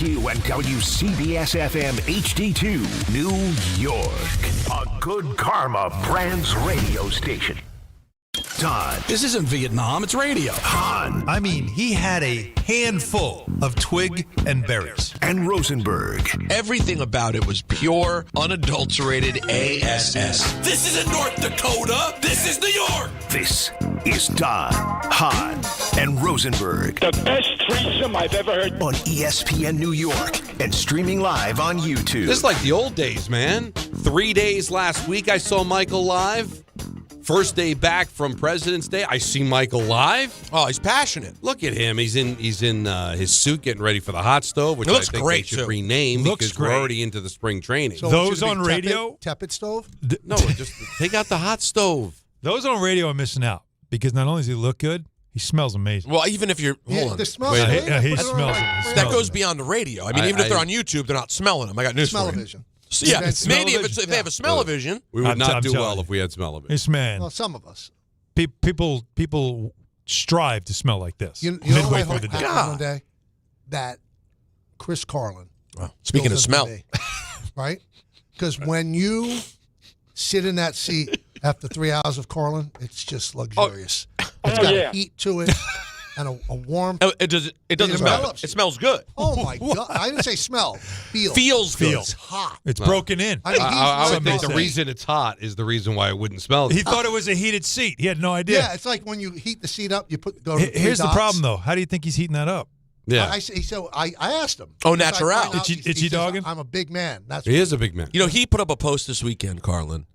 And WCBS-FM HD2, New York. A Good Karma Brands radio station. Don. This isn't Vietnam, it's radio. Hahn. I mean, he had a handful of twig and berries. And Rosenberg. Everything about it was pure, unadulterated ASS. This isn't North Dakota, this is New York. This is Don, Hahn, and Rosenberg. The best threesome I've ever heard. On ESPN New York and streaming live on YouTube. This is like the old days, man. 3 days last week, I saw Michael live. First day back from President's Day, I see Michael live. Oh, he's passionate. Look at him. He's in his suit getting ready for the hot stove, which It looks I think great, they should too. rename Looks because great. we're already into the spring training. So Those should it be on radio? Tepid stove? No, just take out the hot stove. Those on radio are missing out because not only does he look good, he smells amazing. Well, even if you're... Hold on. The smell. Wait, Wait, he put it on smells like it. He brand. That smells goes it. beyond the radio. I mean, even if they're on YouTube, they're not smelling them. I got news for you. Smell-o-vision. So, yeah, It's maybe smell-o-vision. if they have a smell-o-vision. We would I'm not do telling well you. if we had smell of it. This man, Well, some of us. people strive to smell like this. You know what I midway hope through the day. happens one day? That Chris Carlin. Well, speaking of goes smell. into me, right? Because when you sit in that seat after 3 hours of Carlin, it's just luxurious. It's got a heat to it and a warmth. Oh, it doesn't It smell. envelops It you. smells good. Oh, my God. I didn't say smell. Feels good. It's hot. It's broken in. I mean, I he's would think the like- reason it's hot is the reason why it wouldn't smell good. He thought it was a heated seat. He had no idea. Yeah, it's like when you heat the seat up, you go to Here's three the dots. problem, though. How do you think he's heating that up? Yeah. I asked him. Oh, Because I natural. find out Itchy he says, dogging? I'm a big man. That's He is a big man. You know, he put up a post this weekend, Carlin,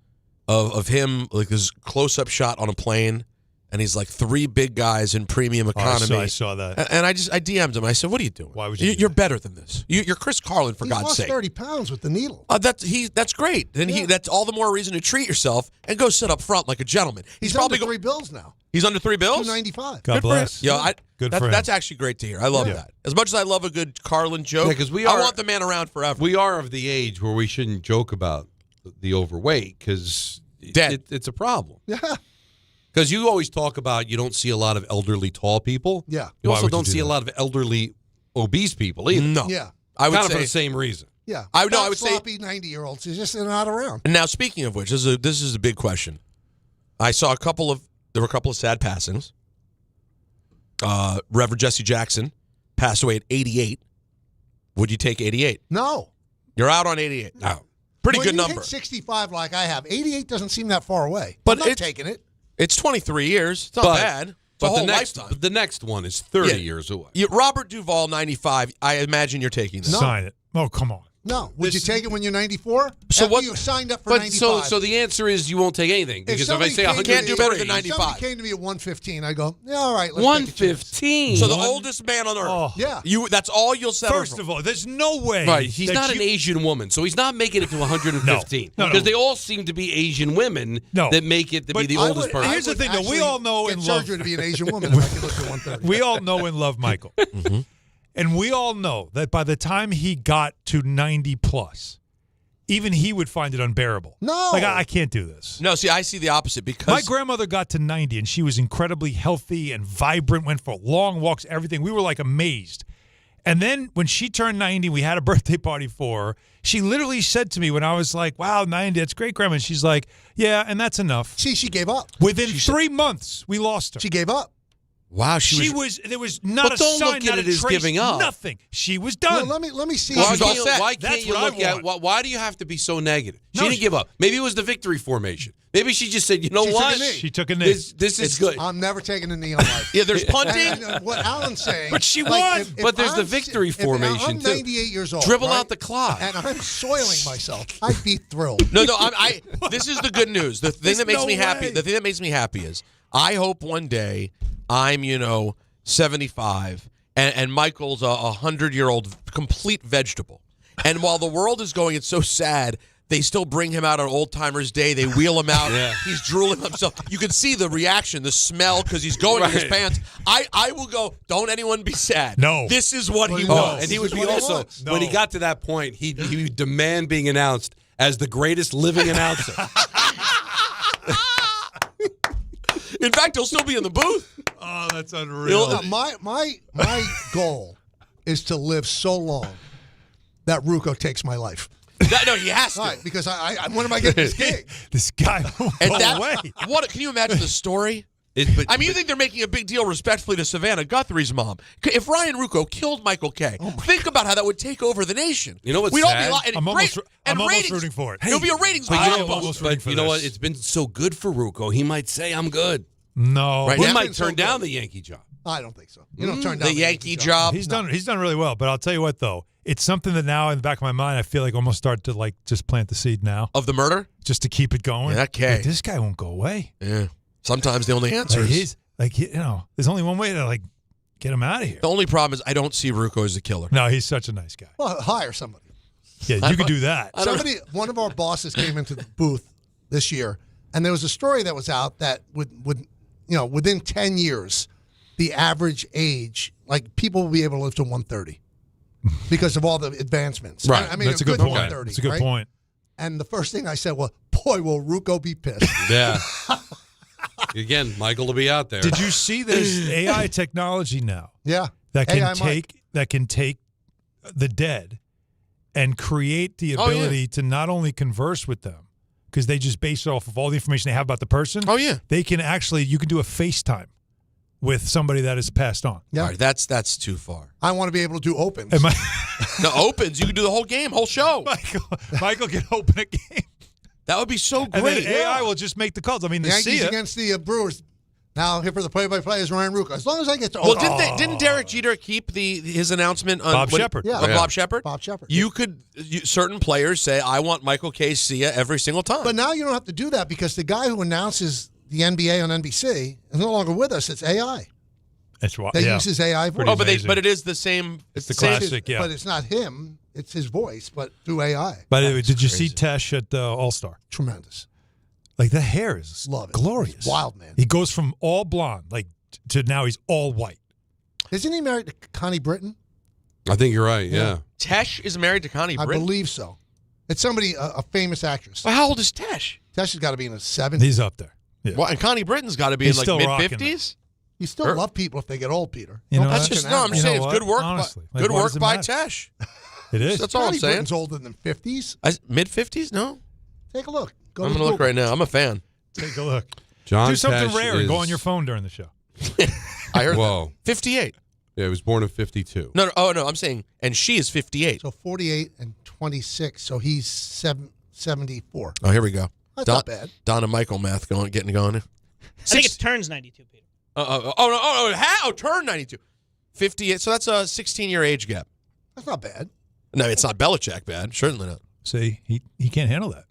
of him, like this close-up shot on a plane, and he's like 3 big guys in premium economy. I saw that. And I DM'd him. I said, "What are you doing? Why would you do You're that? better than this. You're Chris Carlin, for He's God's lost sake." 30 pounds with the needle. That's great. Then that's all the more reason to treat yourself and go sit up front like a gentleman. He's probably under 3 bills now. He's under 3 bills. $295. God bless. Yeah, Good for him. that's actually great to hear. I love Yeah. that. As much as I love a good Carlin joke, Yeah, 'cause we I are- want the man around forever. We are of the age where we shouldn't joke about the overweight because it's a problem. Yeah. Because you always talk about you don't see a lot of elderly tall people. Yeah. You Why also would you don't do see a that? lot of elderly obese people either. No. Yeah. I would Kind of say for the same reason. Yeah. I would Fat, say- sloppy 90-year-olds. They're just not around. And now, speaking of which, this is a big question. I saw there were a couple of sad passings. Reverend Jesse Jackson passed away at 88. Would you take 88? No. You're out on 88. No. Pretty When good you number. hit 65 like I have, 88 doesn't seem that far away. But I'm not it's- taking it. It's 23 years. It's not bad. It's a whole lifetime. the next one is 30 Yeah. years away. Robert Duvall, 95. I imagine you're taking this. No. Sign it. Oh, come on. No. Would you take it when you're 94? So After what- you signed up for But 95. so the answer is you won't take anything because if I somebody say came You 100, can't do better than If 95. somebody came to me at 115, I go, yeah, all right, let's take a chance. 115. So the oldest man on earth. Oh. Yeah. That's all you'll settle First for. of all, there's no way. Right, he's that not an you- Asian woman, so he's not making it to 115. No, no. Because they all seem to be Asian women No. that make it to be But the I oldest would- person. here's the would thing, though. We actually all know get and love- surgery to be an Asian woman if I could look at 130. We all know and love Michael. And we all know that by the time he got to 90 plus, even he would find it unbearable. No. Like, I can't do this. No, see, I see the opposite because My grandmother got to 90, and she was incredibly healthy and vibrant, went for long walks, everything. We were, like, amazed. And then when she turned 90, we had a birthday party for her. She literally said to me when I was like, wow, 90, that's great, Grandma. And she's like, yeah, and that's enough. See, she gave up. Within 3 months, we lost her. She gave up. wow, There was not But a don't sign, look at not it a as trace, giving up. nothing. She was Well, done. let me see. Well, Why she's all can't, set. why can't That's you what I look at want. why do you have to be so negative? She No, didn't give up. Maybe it was the victory formation. Maybe she just said, you know She took what? a knee. She took a knee. This is good. I'm never taking a knee on life. yeah, there's punting. And what Alan's saying. But she like, won. if But there's the I'm victory if formation, I'm too. 98 years old. Dribble right, out the clock. And I'm soiling myself. I'd be thrilled. No, this is the good news. The thing There's that makes no me happy. way. The thing that makes me happy is I hope one day I'm 75 and Michael's a 100-year-old complete vegetable. And while the world is going, it's so sad. They still bring him out on Old Timers Day. They wheel him out. Yeah. He's drooling himself. You can see the reaction, the smell, because he's going in his Right. pants. I will go, don't anyone be sad. No. This is what he he Oh, wants. and he would be This is what he also, wants. when he No. got to that point, he would demand being announced as the greatest living announcer. In fact, he'll still be in the booth. Oh, that's unreal. Now, my goal is to live so long that Ruocco takes my life. No, he has to. All right, because when am I getting this gig? This guy won't go away. Can you imagine the story? You think they're making a big deal respectfully to Savannah Guthrie's mom. If Ryan Ruocco killed Michael Kay, think about how that would take over the nation. You know what's We'd sad? all be I'm almost rooting for it. It'll be a ratings But bomb. you know what? It's been so good for Ruocco. He might say, I'm good. No. Right He now, might it's so turn down good. the Yankee job. I don't think so. You don't turn down the Yankee job. He's done really well, but I'll tell you what though, it's something that now in the back of my mind I feel like almost start to like just plant the seed now Of the murder? just to keep it going. Yeah, that K. Like, this guy won't go away. Yeah. Sometimes the only answer Like, is. there's only one way to like get him out of here. The only problem is I don't see Ruocco as a killer. No, he's such a nice guy. Well, hire somebody. Yeah, you could do that. One of our bosses came into the booth this year, and there was a story that was out that within 10 years, the average age, like people will be able to live to 130 because of all the advancements. Right. I mean, That's a good point. 130, That's a good right? point. And the first thing I said was, boy, will Ruocco be pissed. Yeah. Again, Michael will be out there. Did you see there's AI technology now Yeah. that AI can take the dead and create the ability to not only converse with them because they just base it off of all the information they have about the person. Oh, yeah. They can you can do a FaceTime with somebody that has passed on. Yeah. All right, that's too far. I want to be able to do opens. Am I, The opens, you can do the whole game, whole show. Michael can open a game. That would be so And great. then AI will just make the calls. I mean, the Yankees SIA, against the Brewers. Now here for the play-by-play is Ryan Ruocco. As long as I get to Well, didn't Derek Jeter keep his announcement on Bob Shepard. Yeah. of Bob Shepard? Bob Shepard. Certain players say, I want Michael K. Sia every single time. But now you don't have to do that because the guy who announces the NBA on NBC is no longer with us. It's AI. That's right. They Yeah. use his AI voice. Pretty amazing. but it is the same. It's the same- classic, yeah. But it's not him. It's his voice, but through AI. By the way, did you see Tesh at All-Star? Tremendous. Like, the hair is Love it. glorious. It's wild, man. He goes from all blonde, like, to now he's all white. Isn't he married to Connie Britton? I think you're right, yeah. Tesh is married to Connie I Britton. believe so. It's somebody, a famous actress. Well, how old is Tesh? Tesh has got to be in his 70s. He's up there. Yeah. Well, and Connie Britton's got to be He's in still like rocking mid-50s. You still love people if they get old, Peter. You know Don't what? That's mention just that. no. I'm You saying know it's good what? work. Honestly, by, like, good why work does it by matter? Tesh. It is. That's all I'm Connie saying. Britton's older than 50s. Mid-50s? No. Take a look. I'm gonna look right now. I'm a fan. Take a look. John Do something Tesh rare and go is- on your phone during the show. I heard Whoa. that. 58. Yeah, he was born in 52. No. Oh no. I'm saying, and she is 58. So 48 and 26. So he's 74. Oh, here we go. That's not bad. Don and Michael math getting going. I think it turns 92, Peter. Turn 92. 58. So that's a 16-year age gap. That's not bad. No, it's not Belichick bad. Certainly not. See, he can't handle that.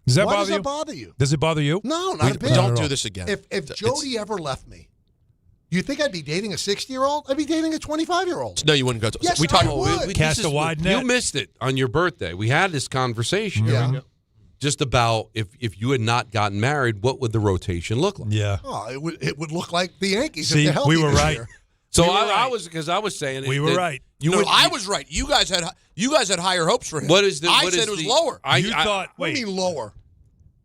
Does that Why bother does you? that bother you? Does it bother you? No, not a bit. Don't at do all. this again. If Jody ever left me, you think I'd be dating a 60-year-old? I'd be dating a 25-year-old. No, you wouldn't go to. Yes, we I talked. would. Cast a wide net. You missed it on your birthday. We had this conversation. Yeah. Just about if you had not gotten married, what would the rotation look like? Yeah. Oh, it would look like the Yankees See, if they're healthy we were this right. year. So We were I right. was because I was saying We were that right. You No, would, I was right. You guys had higher hopes for him. What is the? I what said is it was the- lower. You thought, What do wait, you mean lower?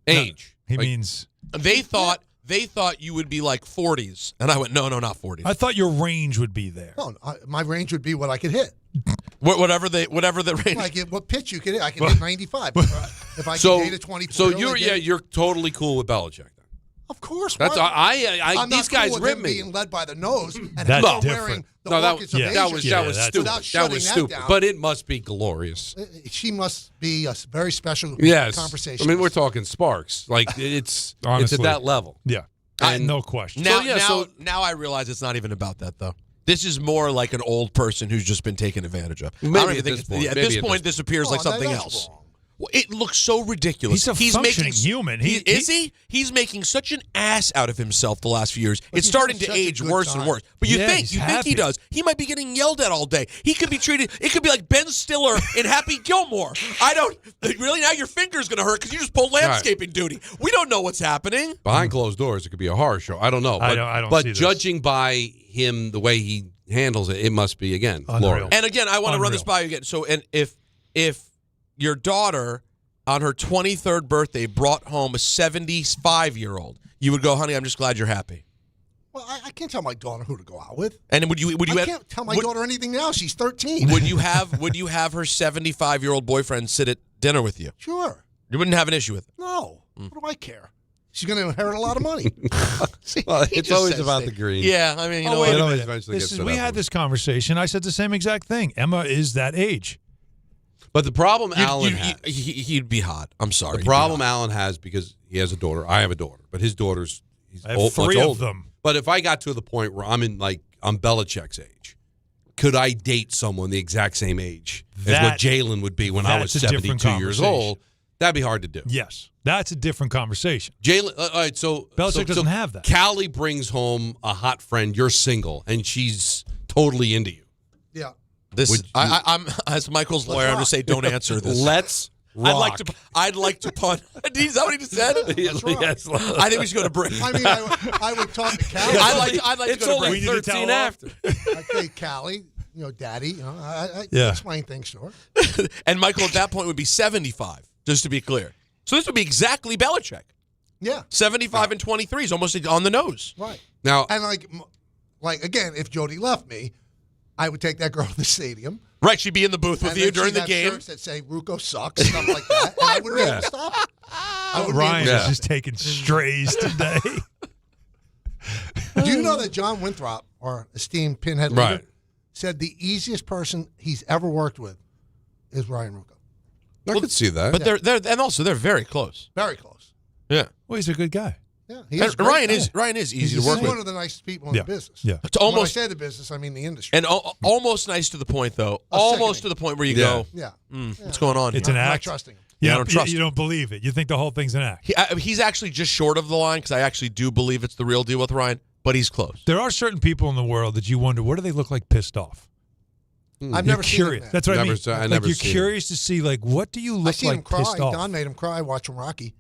age. he Like, means, They thought you would be like 40s, and I went, no, not 40s. I thought your range would be there. No, my range would be what I could hit. Whatever the range. Like what pitch you could hit. I can hit 95. If I so can hit a 24. so you're totally cool with Belichick then. Of course. That's why- these I'm not guys cool with rip him me. being led by the nose and That's him different. wearing the No, Rockets of yeah. Asia. that was that's stupid. Without That shutting was that stupid. down. But it must be glorious. She must be a very special Yes. conversation. I mean, we're talking Sparks. Like it's Honestly. at that level. Yeah. No question. Now I realize it's not even about that though. This is more like an old person who's just been taken advantage of. Maybe I don't at even think this it's, point. at Maybe this at point this this appears like something that's else. wrong. Well, it looks so ridiculous. He's a functioning human. Is he? He's making such an ass out of himself the last few years. But It's he's starting having to such a age good worse and time. worse. But you Yeah, think he's he happy. does? He might be getting yelled at all day. He could be treated. It could be like Ben Stiller in Happy Gilmore. I don't really. Now your finger's gonna hurt because you just pulled landscaping duty. We don't know what's happening. Behind closed doors, it could be a horror show. I don't know. I But, don't but see this. judging by him, the way he handles it, it must be again Unreal. glorious. And again, I want to run this Unreal. by you again. So, and if your daughter on her 23rd birthday brought home a 75-year-old, you would go, honey, I'm just glad you're happy. Well, I can't tell my daughter who to go out with. And would you I can't tell my daughter anything now. She's 13. Would you have her 75-year-old boyfriend sit at dinner with you? Sure. You wouldn't have an issue with it. No. What do I care? She's going to inherit a lot of money. See, Well, he it's just always says about things. the green. Yeah, I mean, you know wait what? a It always minute. eventually gets to We that had point. this conversation. I said the same exact thing. Emma is that age. But the problem Alan has, He'd be hot. I'm sorry. the problem Alan has, because he has a daughter. I have a daughter, but his daughter's he's I have much 3 of older. them. But if I got to the point where I'm Belichick's age, could I date someone the exact same age as what That- Jalen would be when I was that's a different 72 years conversation. old? That'd be hard to do. Yes. That's a different conversation. Jalen, all right, so Belichick doesn't have that. Callie brings home a hot friend. You're single, and she's totally into you. Yeah. I'm as Michael's lawyer. I'm going to say don't answer this. Let's rock. I'd like to punt. Is that what he just said? Yes, I think we should go to break. I mean, I would talk to Callie. I'd like it's to go to only break. 13 after. I'd say, Callie, Daddy, I Yeah. explain things to her. And Michael at that point would be 75, just to be clear. So this would be exactly Belichick. Yeah. 75 and 23 is almost on the nose. Right. Now, And like again, if Jody left me, I would take that girl to the stadium. Right, she'd be in the booth with and you then during she'd the have game. shirts that say Ruco sucks, stuff like that. And I wouldn't be able to stop it. I wouldn't be able Ryan to is just taking strays today. Do you know that John Winthrop, our esteemed pinhead leader, Right. said the easiest person he's ever worked with is Ryan Ruco? I could see that. But they're very close. Very close. Yeah. Well, he's a good guy. Yeah, he And is a great guy. Ryan is easy He's to work one with. of the nicest people in Yeah. the business. Yeah. It's When I almost say the business, I mean the industry. and almost nice to the point though. Oh, Almost sickening. to the point where you Yeah. go, yeah. what's going on? It's here? an I'm not act. trusting him. Yeah, I You don't trust You him. don't believe it. You think the whole thing's an act. He's actually just short of the line because I actually do believe it's the real deal with Ryan, but he's close. There are certain people in the world that you wonder, what do they look like pissed off? I've You're never seen curious. him. That's what I Never mean. saw- I Like, never you're seen curious to see, like, what do you I look seen him like cry. pissed off? Don made him cry watching Rocky.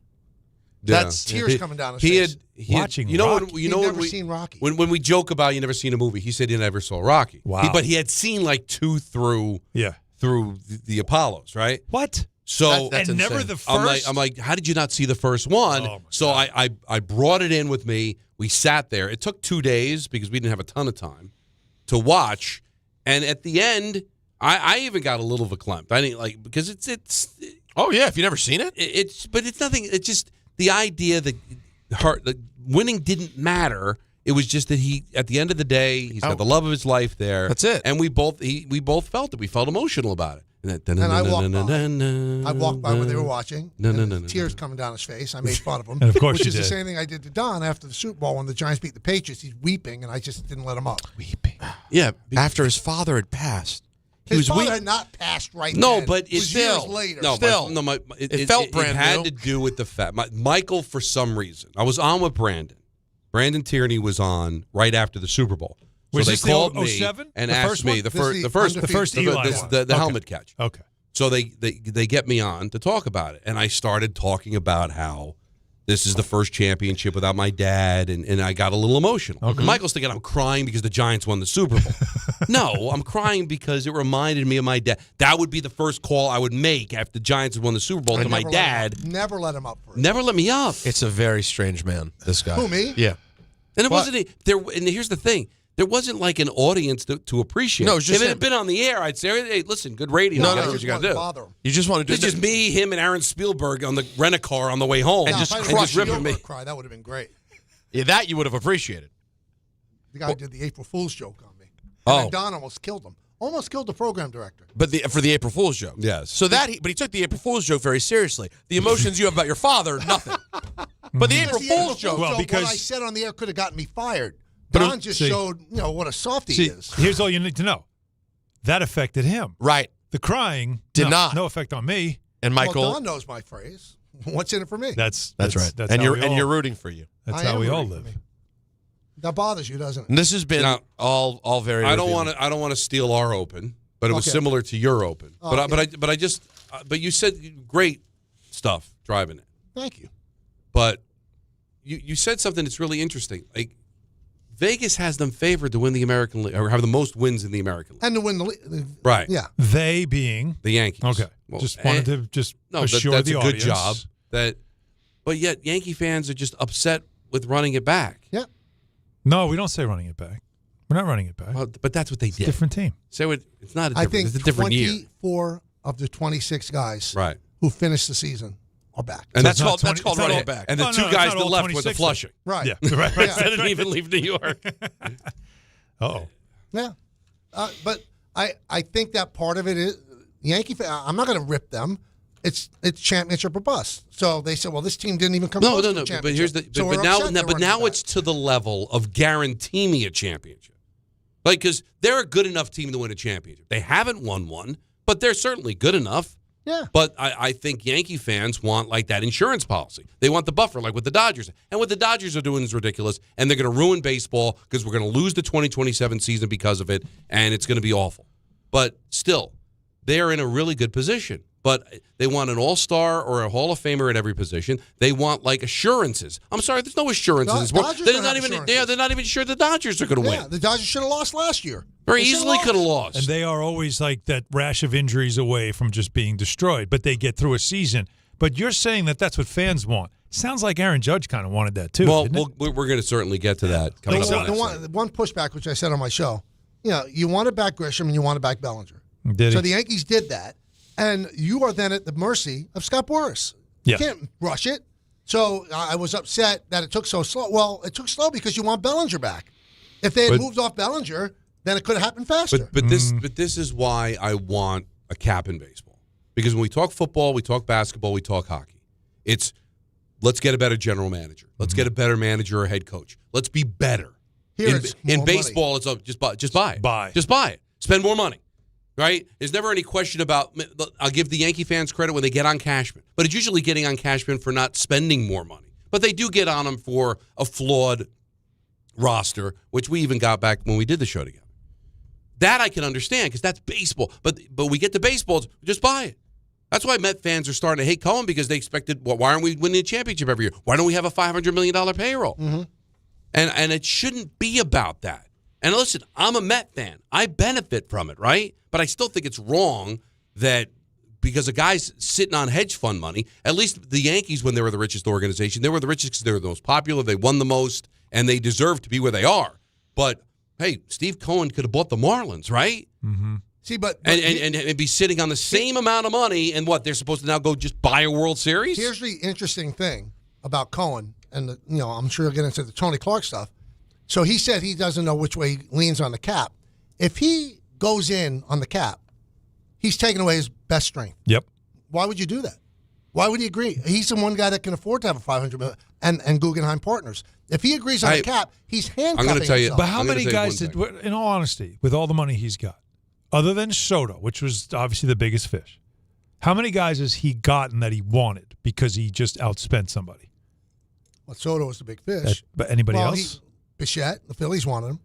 Yeah. That's tears coming down his He face. had Watching you know Rocky. when, you He'd know when never we seen Rocky. when we joke about you never seen a movie, he said he never saw Rocky. Wow. But he had seen like 2 through Yeah. the Apollos, right? What? So That's and never insane. the first. I'm like, how did you not see the first one? Oh, my So God. I brought it in with me. We sat there. It took 2 days because we didn't have a ton of time to watch. And at the end, I even got a little verklempt. I didn't like because it's Oh yeah, if you've never seen it, but it's nothing. It's just the idea that the winning didn't matter. It was just that he, at the end of the day, he's got the love of his life there. That's it. And we both felt it. We felt emotional about it. And I walked by. I walked by when they were watching. Tears coming down his face. I made fun of him. And of course which you is the did. same thing I did to Don after the Super Bowl when the Giants beat the Patriots. He's weeping, and I just didn't let him up. weeping. Yeah, after his father had passed, he His was father weeping. had not passed right No, then. but it was it's years still- later. No, Still. it felt brand It had new. to do with the fact Michael, for some reason, I was on with Brandon. Brandon Tierney was on right after the Super Bowl. So Was they this the called me 07? and The asked first me one? the This is first the The first undefeated Eli one. one. the Okay. helmet catch. Okay. So they get me on to talk about it, and I started talking about how this is the first championship without my dad, and I got a little emotional. Okay. And Michael's thinking I'm crying because the Giants won the Super Bowl. No, I'm crying because it reminded me of my dad. That would be the first call I would make after the Giants had won the Super Bowl to my Never let him dad. up. Never let him up for it. Never let me up. It's a very strange man. This guy. Who, me? Yeah. And it wasn't there. And here's the thing: there wasn't like an audience to appreciate. No, it was just if it him. had been on the air, I'd say, "Hey, listen, good radio. No, You no, gotta do I what just you got wanted to to do." bother him. You just want to do It's just me, him, and Aaron Spielberg on the rent-a-car on the way home, Now, just if I'd and have just watched ripping me. Spielberg cry, that would have been great. Yeah, that you would have appreciated. The guy did the April Fool's joke on me. Oh. And then Don almost killed him. Almost killed the program director. But for the April Fool's joke. Yes. So but he took the April Fool's joke very seriously. The emotions you have about your father, nothing. But the April Because Fool's joke. Well, because- what I said on the air could have gotten me fired. But Don just see- showed, what a softie See, he is. here's all you need to know. That affected him. Right. The crying Did not. No effect on me. And Michael. Well, Don knows my phrase. What's in it for me? That's right. That's and how we all, you're rooting for you. That's I how am we all rooting for live. me. That bothers you, doesn't it? And this has been Now, all very. I don't revealing. want to steal our open, but it was Okay. similar to your open. Oh, But you said great stuff driving it. Thank you. But you said something that's really interesting. Like Vegas has them favored to win the American League or have the most wins in the American League. And to win the league. Right. Yeah. They being The Yankees. okay. Well, Just wanted to just assure that's the a audience. good job. But yet Yankee fans are just upset with running it back. Yeah. No, we don't say running it back. We're not running it back. Well, but that's what they It's a did. different team. So it's not a I different. think It's a different year. 24 of the 26 guys Right. who finished the season are back. And So that's it's not called 20 that's called it's not running all- it back. And the No, two it's guys not that all left went to 26 Flushing. Right. Yeah, right. Yeah. They didn't even leave New York. Uh-oh. Yeah. But I think that part of it is Yankee fan. I'm not going to rip them. It's championship or bust. So they said, well, this team didn't even come close to a But championship. here's the. So But we're now, upset they're but running now back. it's to the level of guarantee me a championship. Like, because they're a good enough team to win a championship. They haven't won one, but they're certainly good enough. Yeah. But I think Yankee fans want like that insurance policy. They want the buffer, like what the Dodgers. And what the Dodgers are doing is ridiculous, and they're going to ruin baseball because we're going to lose the 2027 season because of it, and it's going to be awful. But still, they are in a really good position. But they want an all-star or a Hall of Famer at every position. They want like assurances. I'm sorry, there's no assurances. Dodgers They're don't not have even. assurances. They're not even sure the Dodgers are going to Yeah, win. the Dodgers should have lost last year. Very They should've easily could have lost. And they are always like that rash of injuries away from just being destroyed, but they get through a season. But you're saying that that's what fans want. Sounds like Aaron Judge kind of wanted that too. Well, didn't it? we're going to certainly get to that coming up. The next one, segment. the one pushback, which I said on my show, you wanted back Grisham and you wanted back Bellinger. Did So he? the Yankees did that, and you are then at the mercy of Scott Boras. Yeah. You can't rush it. So I was upset that it took so slow. Well, it took slow because you want Bellinger back. If they had But- moved off Bellinger, then it could have happened faster. But this is why I want a cap in baseball. Because when we talk football, we talk basketball, we talk hockey. It's let's get a better general manager. Let's get a better manager or head coach. Let's be better. Here it's in more baseball, it's just buy it. Buy. Just buy it. Spend more money. Right? There's never any question about. I'll give the Yankee fans credit when they get on Cashman, but it's usually getting on Cashman for not spending more money. But they do get on him for a flawed roster, which we even got back when we did the show together. That I can understand because that's baseball. But we get to baseball, just buy it. That's why Met fans are starting to hate Cohen because they expected, well, why aren't we winning a championship every year? Why don't we have a $500 million payroll? Mm-hmm. And it shouldn't be about that. And listen, I'm a Met fan. I benefit from it, right? But I still think it's wrong that because a guy's sitting on hedge fund money, at least the Yankees, when they were the richest organization, they were the richest because they were the most popular, they won the most, and they deserve to be where they are. But, hey, Steve Cohen could have bought the Marlins, right? Mm-hmm. See, but And be sitting on the same amount of money, and what, they're supposed to now go just buy a World Series? here's the interesting thing about Cohen, and I'm sure you'll get into the Tony Clark stuff. So he said he doesn't know which way he leans on the cap. If he goes in on the cap, he's taking away his best strength. Yep. Why would you do that? Why would he agree? He's the one guy that can afford to have a $500 million and Guggenheim Partners. If he agrees on the cap, he's handcuffing gonna tell you- himself. But how I'm gonna many say guys one did, in all honesty, with all the money he's got, other than Soto, which was obviously the biggest fish, how many guys has he gotten that he wanted because he just outspent somebody? Well, Soto was the big fish. But anybody Well, else? Bichette, the Phillies wanted him.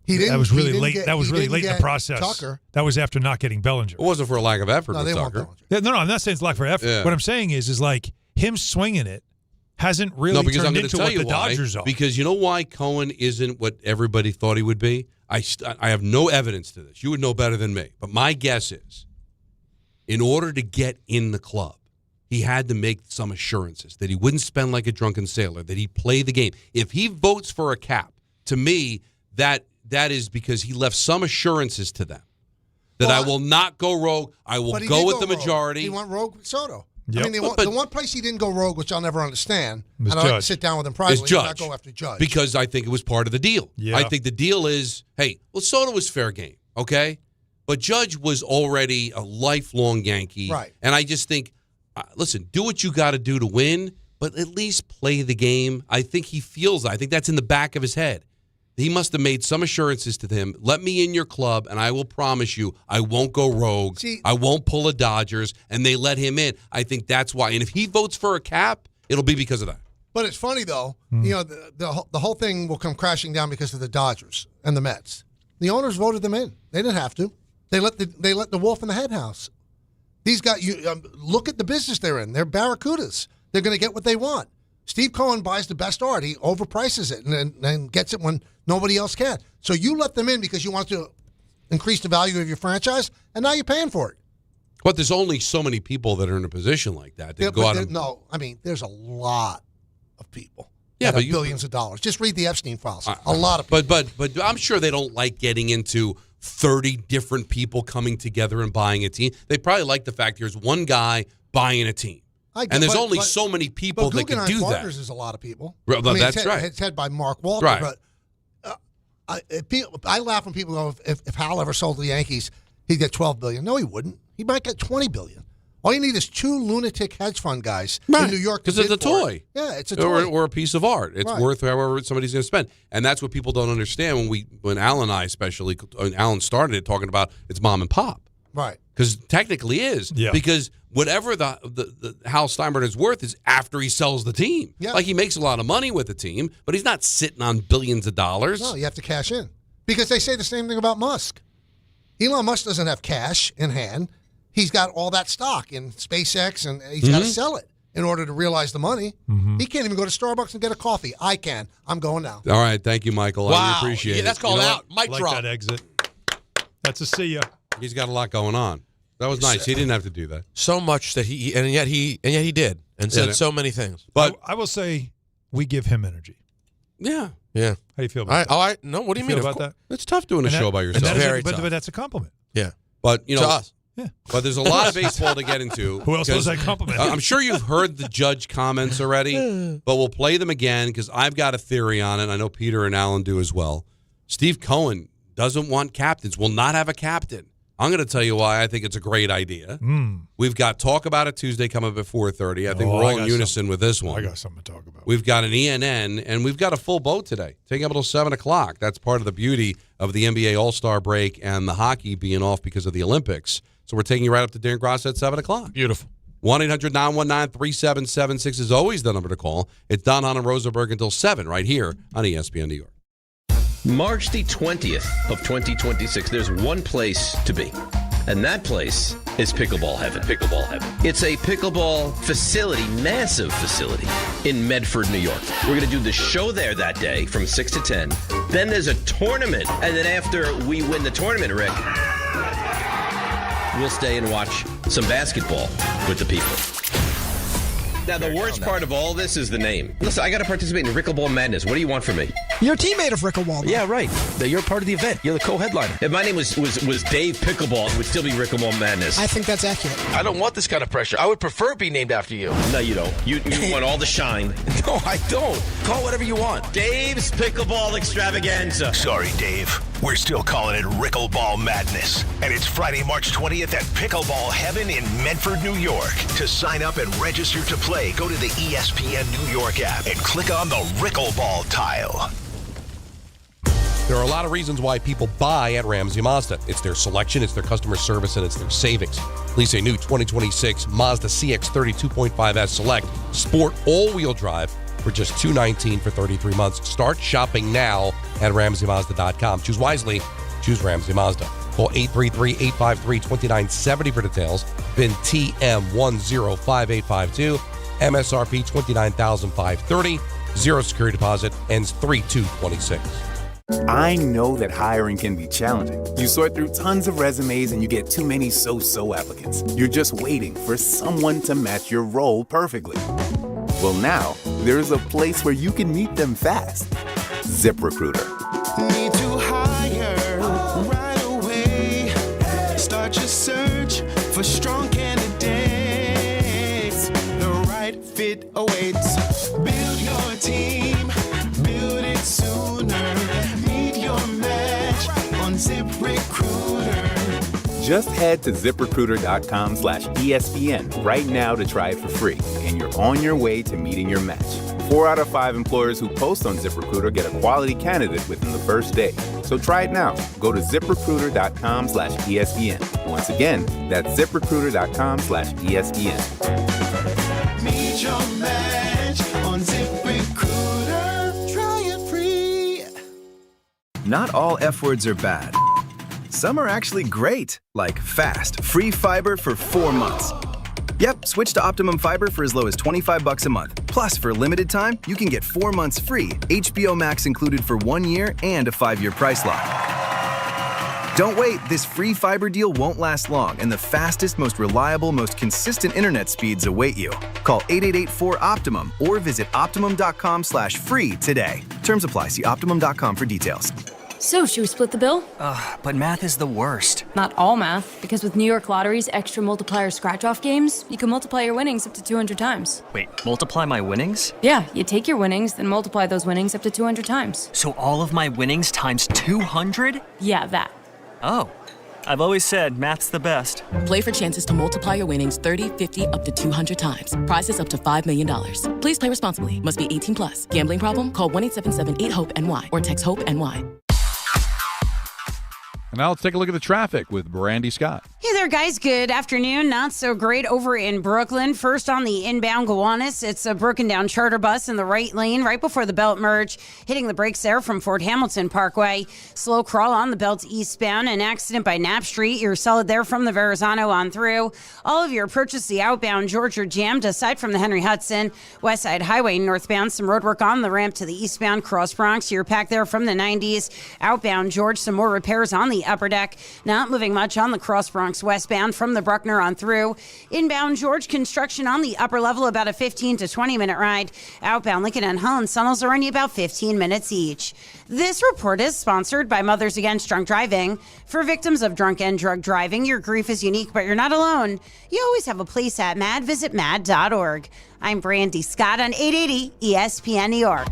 He didn't. That was he really didn't late. get- That was he really didn't late in the get process. Tucker. That was after not getting Bellinger. It wasn't for a lack of effort No, with they want Tucker. Bellinger. Yeah, no, I'm not saying it's lack for effort. Yeah. What I'm saying is like him swinging it hasn't really No, because I'm turned going to into tell what you the why. Dodgers are. Because you know why Cohen isn't what everybody thought he would be? I have no evidence to this. You would know better than me. But my guess is, in order to get in the club, he had to make some assurances that he wouldn't spend like a drunken sailor, that he'd play the game. If he votes for a cap, to me, that is because he left some assurances to them that Well, I will not go rogue. I will But he go did with the rogue. majority. He went rogue with Soto. Yep. I mean, the one place he didn't go rogue, which I'll never understand, Was and I like to Judge. sit down with him is privately and Judge. not go after Judge. Because I think it was part of the deal. Yeah. I think the deal is, hey, well, Soto was fair game, okay? But Judge was already a lifelong Yankee. Right. And I just think, listen, do what you got to do to win, but at least play the game. I think he feels that. I think that's in the back of his head. He must have made some assurances to him. Let me in your club, and I will promise you I won't go rogue. See- I won't pull a Dodgers, and they let him in. I think that's why. And if he votes for a cap, it'll be because of that. But it's funny though, Hmm. the whole thing will come crashing down because of the Dodgers and the Mets. The owners voted them in. They didn't have to. They let the wolf in the hen house. These guys, look at the business they're in. They're barracudas. They're going to get what they want. Steve Cohen buys the best art. He overprices it and gets it when nobody else can. So you let them in because you want to increase the value of your franchise, and now you're paying for it. But there's only so many people that are in a position like that. Yeah, Go but out and no, I mean, there's a lot of people. Yeah, that but have billions of dollars. Just read the Epstein files. A lot of people. But I'm sure they don't like getting into 30 different people coming together and buying a team. They probably like the fact there's one guy buying a team. And there's only so many people that can do that. Partners is a lot of people. Well, that's right. It's head by Mark Walter. Right. But I laugh when people go, if Hal ever sold to the Yankees, he'd get $12 billion. No, he wouldn't. He might get $20 billion. All you need is two lunatic hedge fund guys in New York. Because it's a toy. Yeah, it's a toy. Or a piece of art. It's worth however somebody's going to spend. And that's what people don't understand when Al and I especially, when Alan started it, talking about it's mom and pop. Right. Because technically is. Yeah. Because whatever the Hal Steinbrenner is worth is after he sells the team. Yeah. Like he makes a lot of money with the team, but he's not sitting on billions of dollars. No, you have to cash in. Because they say the same thing about Musk. Elon Musk doesn't have cash in hand. He's got all that stock in SpaceX, and he's got to sell it in order to realize the money. He can't even go to Starbucks and get a coffee. I can. I'm going now. All right. Thank you, Michael. I really appreciate it. That's called out. Mic like drop. that exit. That's a see ya. He's got a lot going on. That was nice. He didn't have to do that. So much that and yet he did and said so many things. But I will say we give him energy. yeah. Yeah. How do you feel about that? No, what do you Feel mean about that? It's tough doing a show by yourself. But that's a compliment. Yeah. But, To us. Yeah. But there's a lot of baseball to get into. Who else was because that compliment? I'm sure you've heard the judge comments already, but we'll play them again because I've got a theory on it. I know Peter and Alan do as well. Steve Cohen doesn't want captains, will not have a captain. I'm going to tell you why I think it's a great idea. We've got Talk About It Tuesday coming up at 4:30. I think we're all in unison with this one. I got something to talk about. We've got an ENN, and we've got a full boat today, taking up until 7 o'clock. That's part of the beauty of the NBA All-Star break and the hockey being off because of the Olympics. So we're taking you right up to Darren Gross at 7 o'clock. Beautiful. 1-800-919-3776 is always the number to call. It's Don, Hahn, and Rosenberg until 7 right here on ESPN New York. March the 20th of 2026, there's one place to be. And that place is Pickleball Heaven. Pickleball Heaven. It's a pickleball facility, massive facility, in Medford, New York. We're going to do the show there that day from 6 to 10. Then there's a tournament. And then after we win the tournament, Rick, we'll stay and watch some basketball with the people. Now, the worst part of all this is the name. Listen, I got to participate in Rickleball Madness. What do you want from me? You're a teammate of Rickleball. Yeah, right. You're part of the event. You're the co-headliner. If my name was Dave Pickleball, it would still be Rickleball Madness. I think that's accurate. I don't want this kind of pressure. I would prefer it be named after you. No, you don't. You want all the shine. No, I don't. Call whatever you want. Dave's Pickleball Extravaganza. Sorry, Dave. We're still calling it Rickleball Madness. And it's Friday, March 20th at Pickleball Heaven in Medford, New York. To sign up and register to play, go to the ESPN New York app and click on the Rickleball tile. There are a lot of reasons why people buy at Ramsey Mazda. It's their selection, it's their customer service, and it's their savings. Lease a new 2026 Mazda CX-30 2.5S Select Sport all-wheel drive for just $219 for 33 months. Start shopping now at RamseyMazda.com. Choose wisely. Choose Ramsey Mazda. Call 833-853-2970 for details. VIN TM105852. MSRP $29,530. Zero security deposit. Ends 3/2/26. I know that hiring can be challenging. You sort through tons of resumes and you get too many so-so applicants. You're just waiting for someone to match your role perfectly. Well, now, there's a place where you can meet them fast. ZipRecruiter. Need to hire right away. Start your search for strong candidates. The right fit awaits. Build your team. Build it sooner. Meet your match on ZipRecruiter. Just head to ZipRecruiter.com/ESPN right now to try it for free, and you're on your way to meeting your match. 4 out of 5 employers who post on ZipRecruiter get a quality candidate within the first day. So try it now. Go to ZipRecruiter.com/ESPN. Once again, that's ZipRecruiter.com/ESPN. Meet your match on ZipRecruiter. Try it free. Not all F words are bad. Some are actually great, like fast, free fiber for 4 months. Yep, switch to Optimum Fiber for as low as $25 a month. Plus, for a limited time, you can get 4 months free, HBO Max included for 1 year, and a 5-year price lock. Don't wait. This free fiber deal won't last long, and the fastest, most reliable, most consistent internet speeds await you. Call 888-4OPTIMUM or visit Optimum.com/free today. Terms apply. See Optimum.com for details. So, should we split the bill? But math is the worst. Not all math, because with New York Lottery's extra multiplier scratch-off games, you can multiply your winnings up to 200 times. Wait, multiply my winnings? Yeah, you take your winnings, then multiply those winnings up to 200 times. So all of my winnings times 200? Yeah, that. Oh, I've always said math's the best. Play for chances to multiply your winnings 30, 50, up to 200 times. Prizes up to $5 million. Please play responsibly. Must be 18 plus. Gambling problem? Call 1-877-8-HOPE-NY or text HOPE-NY. And now let's take a look at the traffic with Brandy Scott. Hey there, guys. Good afternoon. Not so great over in Brooklyn. First on the inbound Gowanus, it's a broken down charter bus in the right lane right before the belt merge, hitting the brakes there from Fort Hamilton Parkway. Slow crawl on the belt eastbound. An accident by Knapp Street. You're solid there from the Verrazano on through. All of your approaches the outbound George are jammed aside from the Henry Hudson. West Side Highway northbound. Some road work on the ramp to the eastbound Cross Bronx. You're packed there from the 90s. Outbound George, some more repairs on the upper deck. Not moving much on the Cross Bronx westbound from the Bruckner on through. Inbound George, construction on the upper level, about a 15 to 20 minute ride. Outbound Lincoln and Holland Tunnels are only about 15 minutes each. This report is sponsored by Mothers Against Drunk Driving. For victims of drunk and drug driving, your grief is unique, but you're not alone. You always have a place at MAD. Visit MAD.org. I'm Brandy Scott on 880 ESPN New York.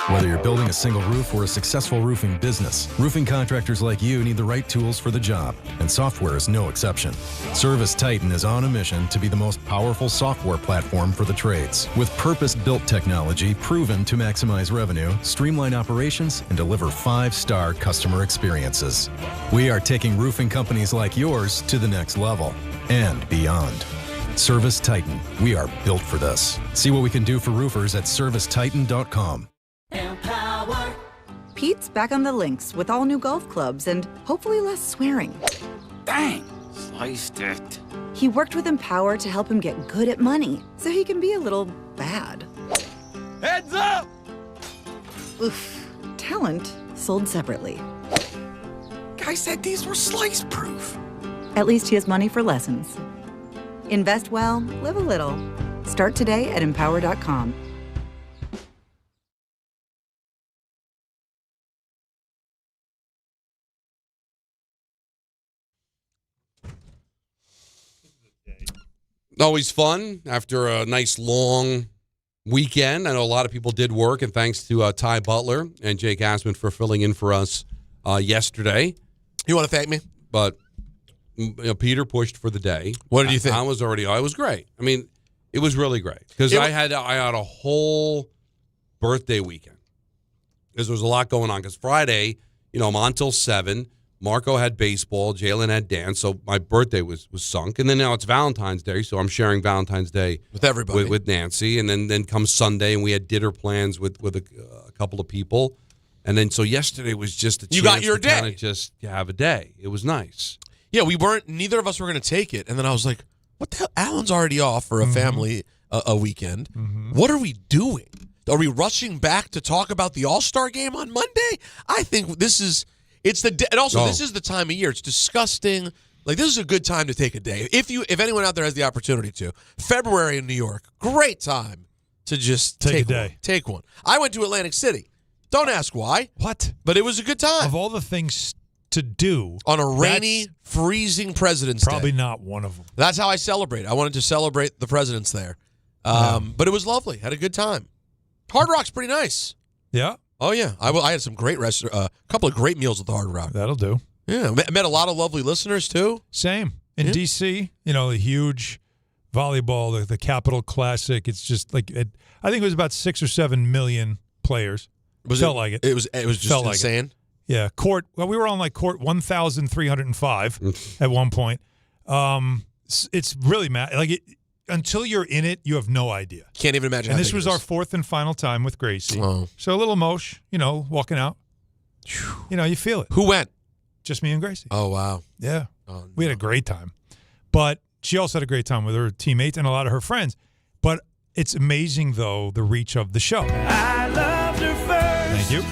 Whether you're building a single roof or a successful roofing business, roofing contractors like you need the right tools for the job, and software is no exception. Service Titan is on a mission to be the most powerful software platform for the trades, with purpose-built technology proven to maximize revenue, streamline operations, and deliver 5-star customer experiences. We are taking roofing companies like yours to the next level and beyond. Service Titan. We are built for this. See what we can do for roofers at servicetitan.com. Pete's back on the links with all new golf clubs and hopefully less swearing. Dang, sliced it. He worked with Empower to help him get good at money, so he can be a little bad. Heads up! Oof. Talent sold separately. Guy said these were slice-proof. At least he has money for lessons. Invest well, live a little. Start today at Empower.com. Always fun after a nice long weekend. I know a lot of people did work, and thanks to Ty Butler and Jake Asman for filling in for us yesterday. You want to thank me? But Peter pushed for the day. What did you think? I was great. I mean, it was really great because I had a whole birthday weekend because there was a lot going on. Because Friday, I'm on till 7. Marco had baseball. Jalen had dance. So my birthday was sunk. And then now it's Valentine's Day, so I'm sharing Valentine's Day with everybody, with Nancy. And then comes Sunday, and we had dinner plans with a couple of people. And then so yesterday was just a chance you got your to day. kind of just have a day. It was nice. Yeah, neither of us were going to take it. And then I was like, what the hell? Alan's already off for a family a weekend. What are we doing? Are we rushing back to talk about the All-Star game on Monday? I think this is this is the time of year. It's disgusting. Like, this is a good time to take a day. If anyone out there has the opportunity to. February in New York, great time to just take a day. Take one. I went to Atlantic City. Don't ask why. What? But it was a good time. Of all the things to do on a rainy, freezing President's Day. Probably not one of them. That's how I celebrate. I wanted to celebrate the presidents there. But it was lovely. Had a good time. Hard Rock's pretty nice. Yeah? Oh, yeah. I had some great a couple of great meals at the Hard Rock. That'll do. Yeah. Met a lot of lovely listeners, too. Same. In D.C., the huge volleyball, the Capitol Classic. It's just like, I think it was about 6 or 7 million players. Felt like it. It was just Felt insane. Like yeah. Court, we were on like court 1,305 at one point. It's really mad. Until you're in it, you have no idea. Can't even imagine. And this was our 4th and final time with Gracie. Oh. So a little emosh, walking out. You feel it. Who went? Just me and Gracie. Oh, wow. Yeah. Oh, no. We had a great time. But she also had a great time with her teammates and a lot of her friends. But it's amazing, though, the reach of the show. I loved her first. Thank you.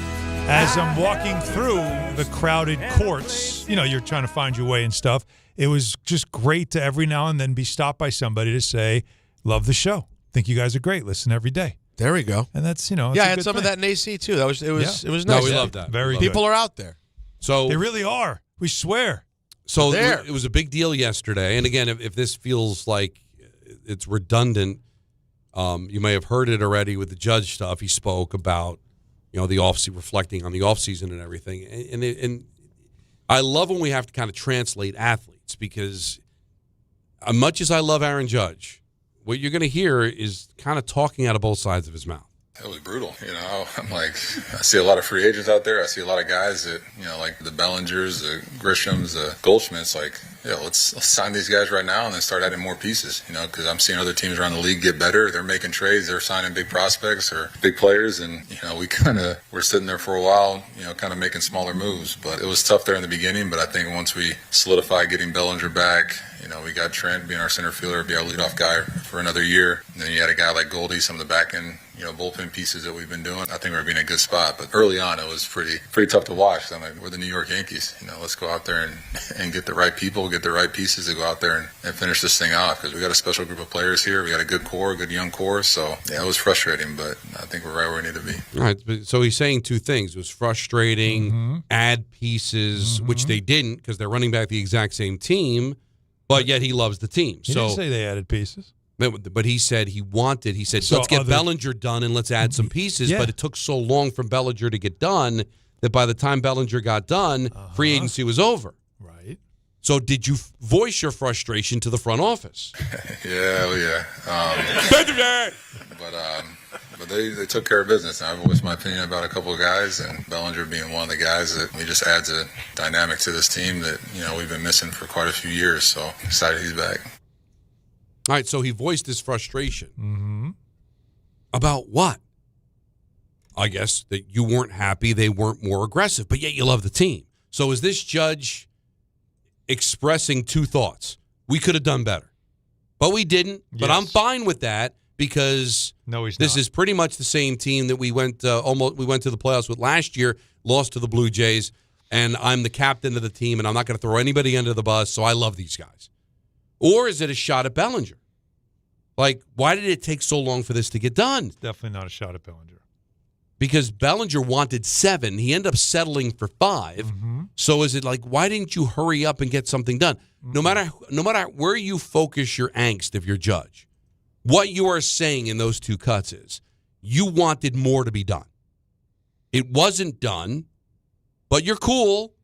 As I'm walking through the crowded courts, you're trying to find your way and stuff. It was just great to every now and then be stopped by somebody to say, love the show. Think you guys are great. Listen every day. There we go. And that's, yeah, I had some of that in AC too. It was nice. No, we love that. Very People good. are out there. So they really are. We swear. So it was a big deal yesterday. And again, if this feels like it's redundant, you may have heard it already with the Judge stuff. He spoke about, the offseason, reflecting on the offseason and everything. And I love when we have to kind of translate athletes, because as much as I love Aaron Judge, what you're going to hear is kind of talking out of both sides of his mouth. It was brutal. I'm like, I see a lot of free agents out there. I see a lot of guys that, like the Bellingers, the Grishams, the Goldschmidts, like, let's sign these guys right now and then start adding more pieces, because I'm seeing other teams around the league get better. They're making trades. They're signing big prospects or big players. And, we're sitting there for a while, kind of making smaller moves. But it was tough there in the beginning. But I think once we solidified getting Bellinger back, we got Trent being our center fielder, be our leadoff guy for another year. And then you had a guy like Goldie, some of the back end, bullpen pieces that we've been doing. I think we're being in a good spot. But early on, it was pretty tough to watch. I'm like, we're the New York Yankees. Let's go out there and get the right people, get the right pieces to go out there and finish this thing off, because we got a special group of players here. We got a good core, good young core. So, yeah, it was frustrating, but I think we're right where we need to be. All right. So he's saying two things. It was frustrating, add pieces, which they didn't, because they're running back the exact same team, but yet he loves the team. He didn't say they added pieces. But he said let's get Bellinger done and let's add some pieces. Yeah. But it took so long for Bellinger to get done that by the time Bellinger got done, free agency was over. Right. So did you voice your frustration to the front office? Yeah. But they took care of business. I've voiced my opinion about a couple of guys, and Bellinger being one of the guys that he just adds a dynamic to this team that we've been missing for quite a few years. So excited he's back. All right, so he voiced his frustration. About what? I guess that you weren't happy they weren't more aggressive, but yet you love the team. So is this Judge expressing two thoughts? We could have done better, but we didn't. Yes. But I'm fine with that, because this is pretty much the same team that we went to the playoffs with last year, lost to the Blue Jays, and I'm the captain of the team, and I'm not going to throw anybody under the bus, so I love these guys. Or is it a shot at Bellinger? Like, why did it take so long for this to get done? It's definitely not a shot at Bellinger. Because Bellinger wanted 7. He ended up settling for 5. So is it like, why didn't you hurry up and get something done? No matter where you focus your angst if you're Judge, what you are saying in those two cuts is you wanted more to be done. It wasn't done, but you're cool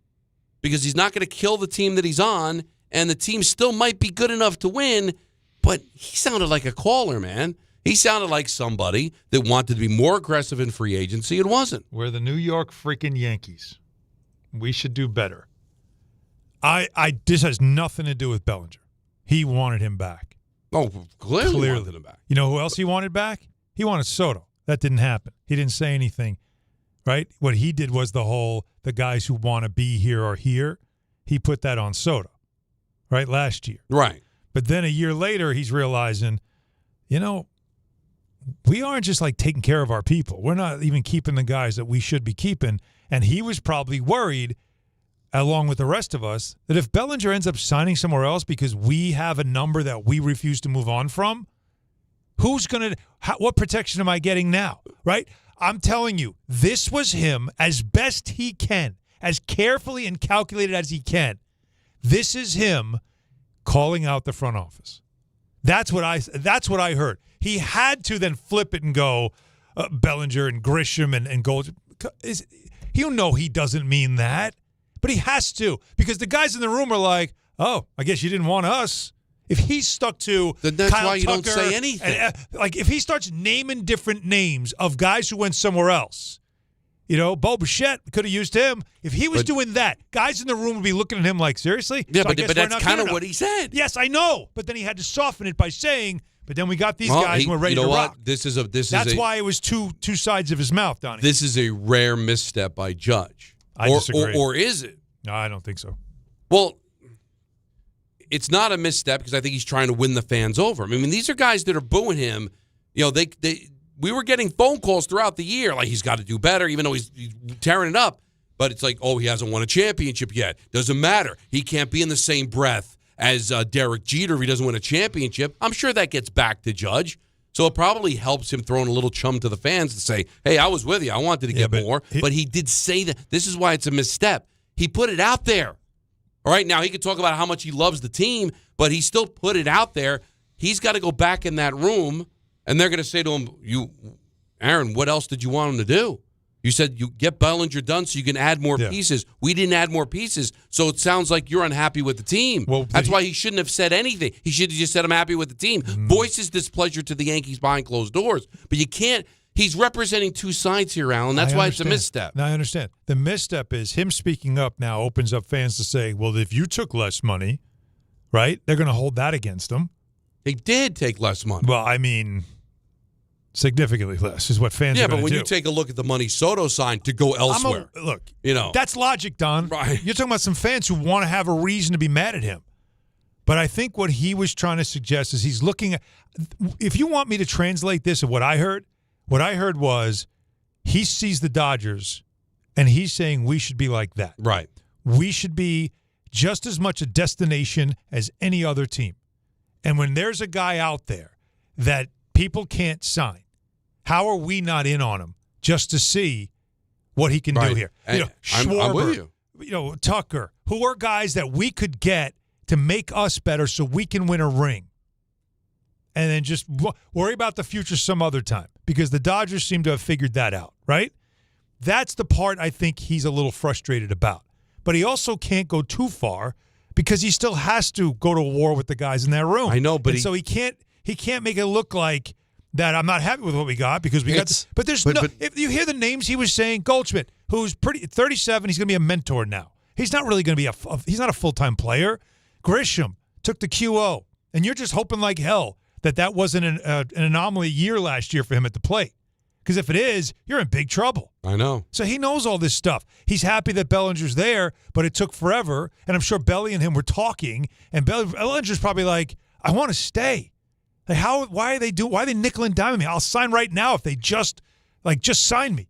because he's not going to kill the team that he's on, and the team still might be good enough to win. But he sounded like a caller, man. He sounded like somebody that wanted to be more aggressive in free agency. It wasn't. We're the New York freaking Yankees. We should do better. This has nothing to do with Bellinger. He wanted him back. Oh, clearly wanted him back. You know who else he wanted back? He wanted Soto. That didn't happen. He didn't say anything, right? What he did was the guys who want to be here are here. He put that on Soto, right, last year. Right. But then a year later, he's realizing, we aren't just like taking care of our people. We're not even keeping the guys that we should be keeping. And he was probably worried, along with the rest of us, that if Bellinger ends up signing somewhere else because we have a number that we refuse to move on from, what protection am I getting now, right? I'm telling you, this was him as best he can, as carefully and calculated as he can. This is him calling out the front office. That's what I heard. He had to then flip it and go Bellinger and Grisham and Gold. He doesn't mean that, but he has to, because the guys in the room are like, oh, I guess you didn't want us. If he's stuck to then that's Kyle why you Tucker, don't say anything. If he starts naming different names of guys who went somewhere else, Bo Bichette, could have used him. If he was doing that, guys in the room would be looking at him like, seriously? Yeah, so but that's kind of what he said. Yes, I know. But then he had to soften it by saying, but then we got these guys and we're ready to rock. That's why it was two sides of his mouth, Donnie. This is a rare misstep by Judge. I disagree. Or is it? No, I don't think so. Well, it's not a misstep because I think he's trying to win the fans over. I mean, these are guys that are booing him. we were getting phone calls throughout the year, like he's got to do better, even though he's tearing it up. But it's like, oh, he hasn't won a championship yet. Doesn't matter. He can't be in the same breath as Derek Jeter if he doesn't win a championship. I'm sure that gets back to Judge. So it probably helps him throwing a little chum to the fans to say, hey, I was with you. I wanted to get more. But he did say that. This is why it's a misstep. He put it out there. All right, now he could talk about how much he loves the team, but he still put it out there. He's got to go back in that room, and they're going to say to him, Aaron, what else did you want him to do? You said you get Bellinger done so you can add more pieces. We didn't add more pieces, so it sounds like you're unhappy with the team. Well, that's why he shouldn't have said anything. He should have just said, I'm happy with the team. Voices displeasure to the Yankees behind closed doors. But you can't. He's representing two sides here, Alan. That's why it's a misstep. Now, I understand. The misstep is him speaking up now opens up fans to say, well, if you took less money, right, they're going to hold that against him. They did take less money. Well, I mean, significantly less is what fans are going to do. Yeah, but when you take a look at the money Soto signed to go elsewhere. Look, that's logic, Don. Right. You're talking about some fans who want to have a reason to be mad at him. But I think what he was trying to suggest is he's looking at – if you want me to translate this of what I heard was he sees the Dodgers and he's saying we should be like that. Right. We should be just as much a destination as any other team. And when there's a guy out there that people can't sign, how are we not in on him just to see what he can do here? Schwarber, I'm with you. Tucker, who are guys that we could get to make us better so we can win a ring. And then just worry about the future some other time because the Dodgers seem to have figured that out, right? That's the part I think he's a little frustrated about. But he also can't go too far because he still has to go to war with the guys in that room. I know, but so he can't make it look like that I'm not happy with what we got because we got this. But if you hear the names he was saying, Goldschmidt, who's 37, he's going to be a mentor now. He's not really going to be he's not a full-time player. Grisham took the QO, and you're just hoping like hell that wasn't an anomaly year last year for him at the plate. Because if it is, you're in big trouble. I know. So he knows all this stuff. He's happy that Bellinger's there, but it took forever. And I'm sure Belly and him were talking, and Bellinger's probably like, I want to stay. Like why are they nickel and diming me? I'll sign right now if they just sign me.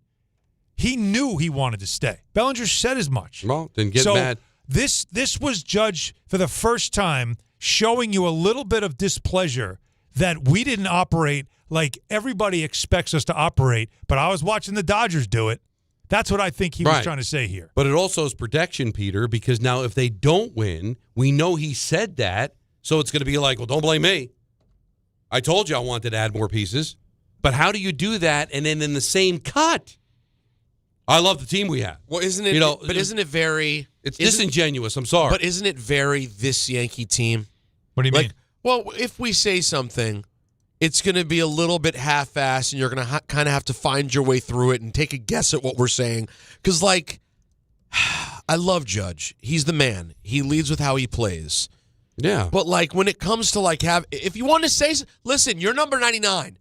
He knew he wanted to stay. Bellinger said as much. Well, then get mad. This was Judge for the first time showing you a little bit of displeasure that we didn't operate like everybody expects us to operate, but I was watching the Dodgers do it. That's what I think he was trying to say here. But it also is protection, Peter, because now if they don't win, we know he said that, so it's going to be like, well, don't blame me. I told you I wanted to add more pieces. But how do you do that and then in the same cut? I love the team we have. Well, isn't it? But isn't it very? It's disingenuous. I'm sorry, but isn't it very this Yankee team? What do you mean? Well, if we say something, it's going to be a little bit half-assed, and you're going to kind of have to find your way through it and take a guess at what we're saying. Because, I love Judge. He's the man. He leads with how he plays. Yeah. But when it comes to if you want to say, listen, you're number 99.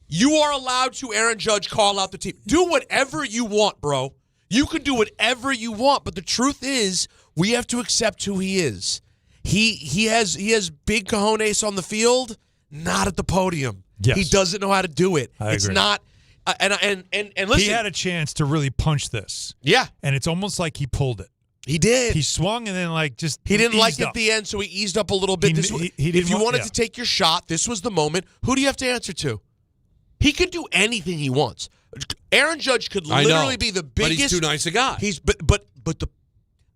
You are allowed to, Aaron Judge, call out the team. Do whatever you want, bro. You can do whatever you want, but the truth is, we have to accept who he is. He has big cojones on the field, not at the podium. Yes. He doesn't know how to do it. I agree. Not and listen. He had a chance to really punch this. Yeah. And it's almost like he pulled it. He did. He swung and then he didn't like it at the end, so he eased up a little bit. If you wanted to take your shot, this was the moment. Who do you have to answer to? He can do anything he wants. Aaron Judge could literally be the biggest. But he's too nice a guy.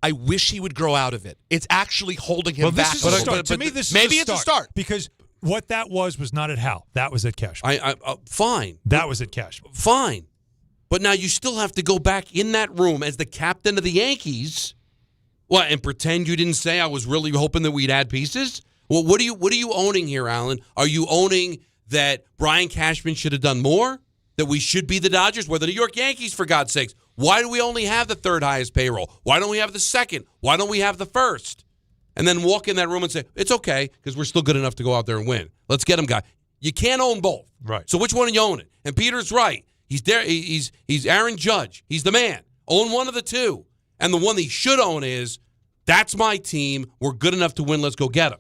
I wish he would grow out of it. It's actually holding him back. This is a start. To me, this maybe is it's a start because what that was not at Hal. That was at Cashman. Fine. That was at Cashman. Fine. But now you still have to go back in that room as the captain of the Yankees. What, and pretend you didn't say I was really hoping that we'd add pieces? Well, what are you owning here, Alan? Are you owning that Brian Cashman should have done more? That we should be the Dodgers? We're the New York Yankees, for God's sakes. Why do we only have the third highest payroll? Why don't we have the second? Why don't we have the first? And then walk in that room and say, it's okay, because we're still good enough to go out there and win. Let's get him, guy. You can't own both. Right. So which one are you owning? And Peter's right. He's there. He's Aaron Judge. He's the man. Own one of the two. And the one that he should own is, that's my team. We're good enough to win. Let's go get him.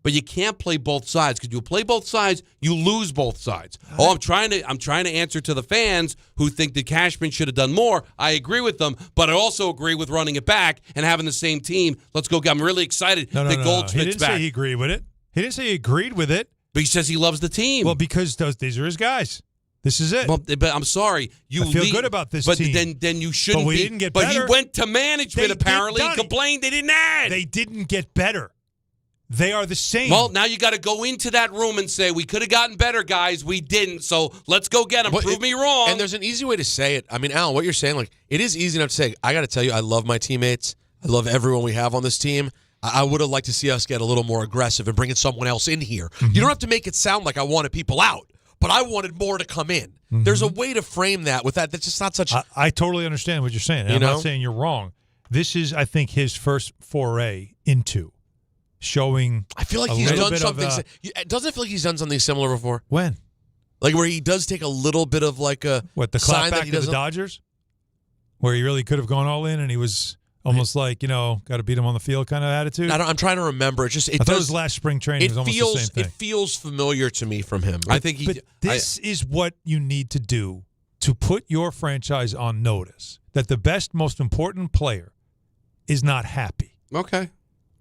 But you can't play both sides, because you play both sides, you lose both sides. Oh, I'm trying to answer to the fans who think that Cashman should have done more. I agree with them, but I also agree with running it back and having the same team. Let's go. I'm really excited that Goldschmidt's He didn't back. say he agreed with it. He didn't say he agreed with it. But he says he loves the team. Well, because these are his guys. This is it. Well, but I'm sorry. I feel good about this team. But then you shouldn't But we be. didn't get but better. he went to management, apparently, and Donnie, complained they didn't add. They didn't get better. They are the same. Well, now you got to go into that room and say, we could have gotten better, guys. We didn't. So let's go get them. Prove me wrong. And there's an easy way to say it. I mean, Alan, what you're saying, like, it is easy enough to say, I got to tell you, I love my teammates. I love everyone we have on this team. I would have liked to see us get a little more aggressive and bringing someone else in here. Mm-hmm. You don't have to make it sound like I wanted people out, but I wanted more to come in. Mm-hmm. There's a way to frame that with that. That's just not such. I totally understand what you're saying. And I'm not saying you're wrong. This is, I think, his first foray into showing. I feel like he's done something. Doesn't it feel like he's done something similar before? When? Like where he does take a little bit of like a the sign that clapback he to the doesn't. Dodgers, where he really could have gone all in, and he was almost like, got to beat him on the field kind of attitude. I'm trying to remember. It just I thought it was last spring training. It was almost the same thing. It feels familiar to me from him. I think But this is what you need to do to put your franchise on notice that the best, most important player is not happy. Okay.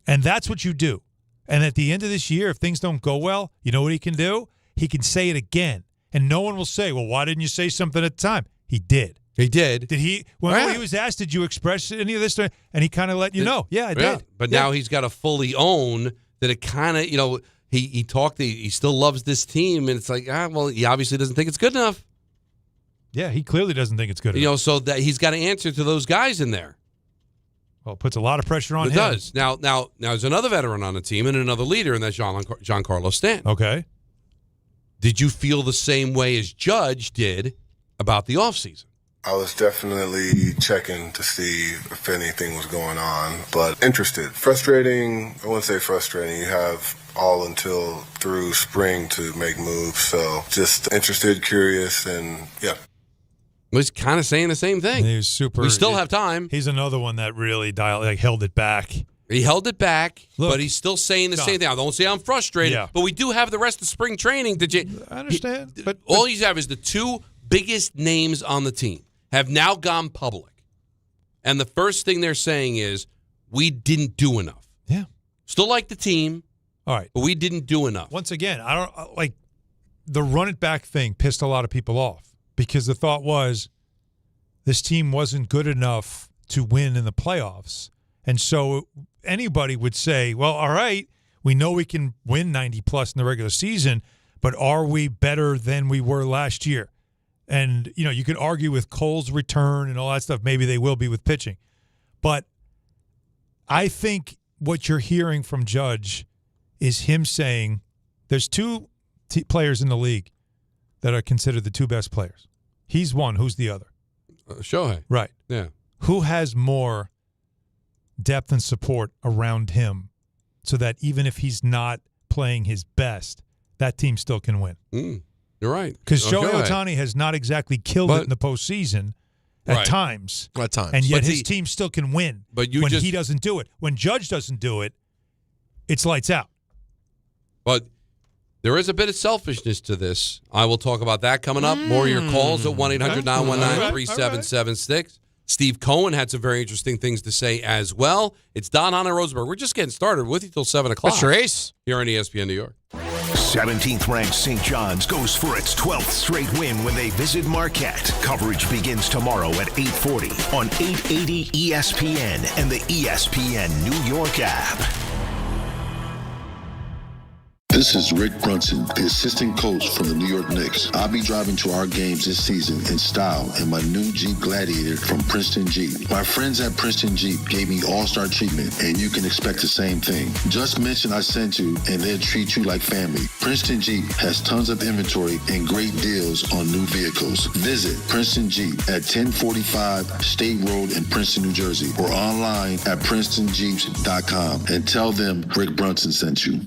And that's what you do. And at the end of this year, if things don't go well, you know what he can do? He can say it again. And no one will say, well, why didn't you say something at the time? He did. He did. Did he? When he was asked, did you express any of this? And he kind of let you know. Yeah, I did. But now he's got to fully own that it kind of, he talked, he still loves this team. And it's like, well, he obviously doesn't think it's good enough. Yeah, he clearly doesn't think it's good enough. So that he's got to answer to those guys in there. Well, it puts a lot of pressure on him. It does. Now, there's another veteran on the team and another leader, and that's Giancarlo Stanton. Okay. Did you feel the same way as Judge did about the offseason? I was definitely checking to see if anything was going on, but interested. Frustrating, I wouldn't say frustrating. You have all until through spring to make moves, so just interested, curious, and yeah. He's kind of saying the same thing. He was super. We still have time. He's another one that really held it back. He held it back, but he's still saying the same thing. I don't say I'm frustrated, but we do have the rest of spring training. I understand. But all you have is the two biggest names on the team have now gone public. And the first thing they're saying is, we didn't do enough. Yeah. Still like the team. All right. But we didn't do enough. Once again, I don't like the run it back thing pissed a lot of people off because the thought was this team wasn't good enough to win in the playoffs. And so anybody would say, well, all right, we know we can win 90 plus in the regular season, but are we better than we were last year? And, you could argue with Cole's return and all that stuff. Maybe they will be with pitching. But I think what you're hearing from Judge is him saying there's two players in the league that are considered the two best players. He's one. Who's the other? Shohei. Right. Yeah. Who has more depth and support around him so that even if he's not playing his best, that team still can win? You're right. Because Shohei Ohtani has not exactly killed it in the postseason at times. At times. And yet his team still can win when he doesn't do it. When Judge doesn't do it, it's lights out. But there is a bit of selfishness to this. I will talk about that coming up. More of your calls at 1-800-919-3776. Steve Cohen had some very interesting things to say as well. It's Don, Hahn, and Rosenberg. We're just getting started with you till 7 o'clock. That's your ace. Here on ESPN New York. 17th ranked St. John's goes for its 12th straight win when they visit Marquette. Coverage begins tomorrow at 8:40 on 880 ESPN and the ESPN New York app. This is Rick Brunson, the assistant coach from the New York Knicks. I'll be driving to our games this season in style in my new Jeep Gladiator from Princeton Jeep. My friends at Princeton Jeep gave me all-star treatment, and you can expect the same thing. Just mention I sent you, and they'll treat you like family. Princeton Jeep has tons of inventory and great deals on new vehicles. Visit Princeton Jeep at 1045 State Road in Princeton, New Jersey, or online at PrincetonJeeps.com and tell them Rick Brunson sent you.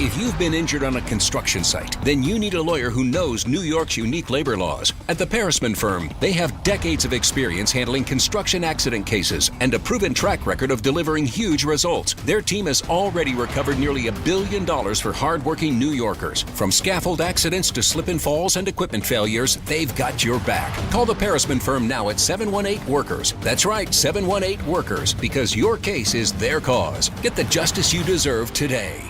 If you've been injured on a construction site, then you need a lawyer who knows New York's unique labor laws. At the Parisman Firm, they have decades of experience handling construction accident cases and a proven track record of delivering huge results. Their team has already recovered nearly $1 billion for hardworking New Yorkers. From scaffold accidents to slip and falls and equipment failures, they've got your back. Call the Parisman Firm now at 718-WORKERS. That's right, 718-WORKERS, because your case is their cause. Get the justice you deserve today.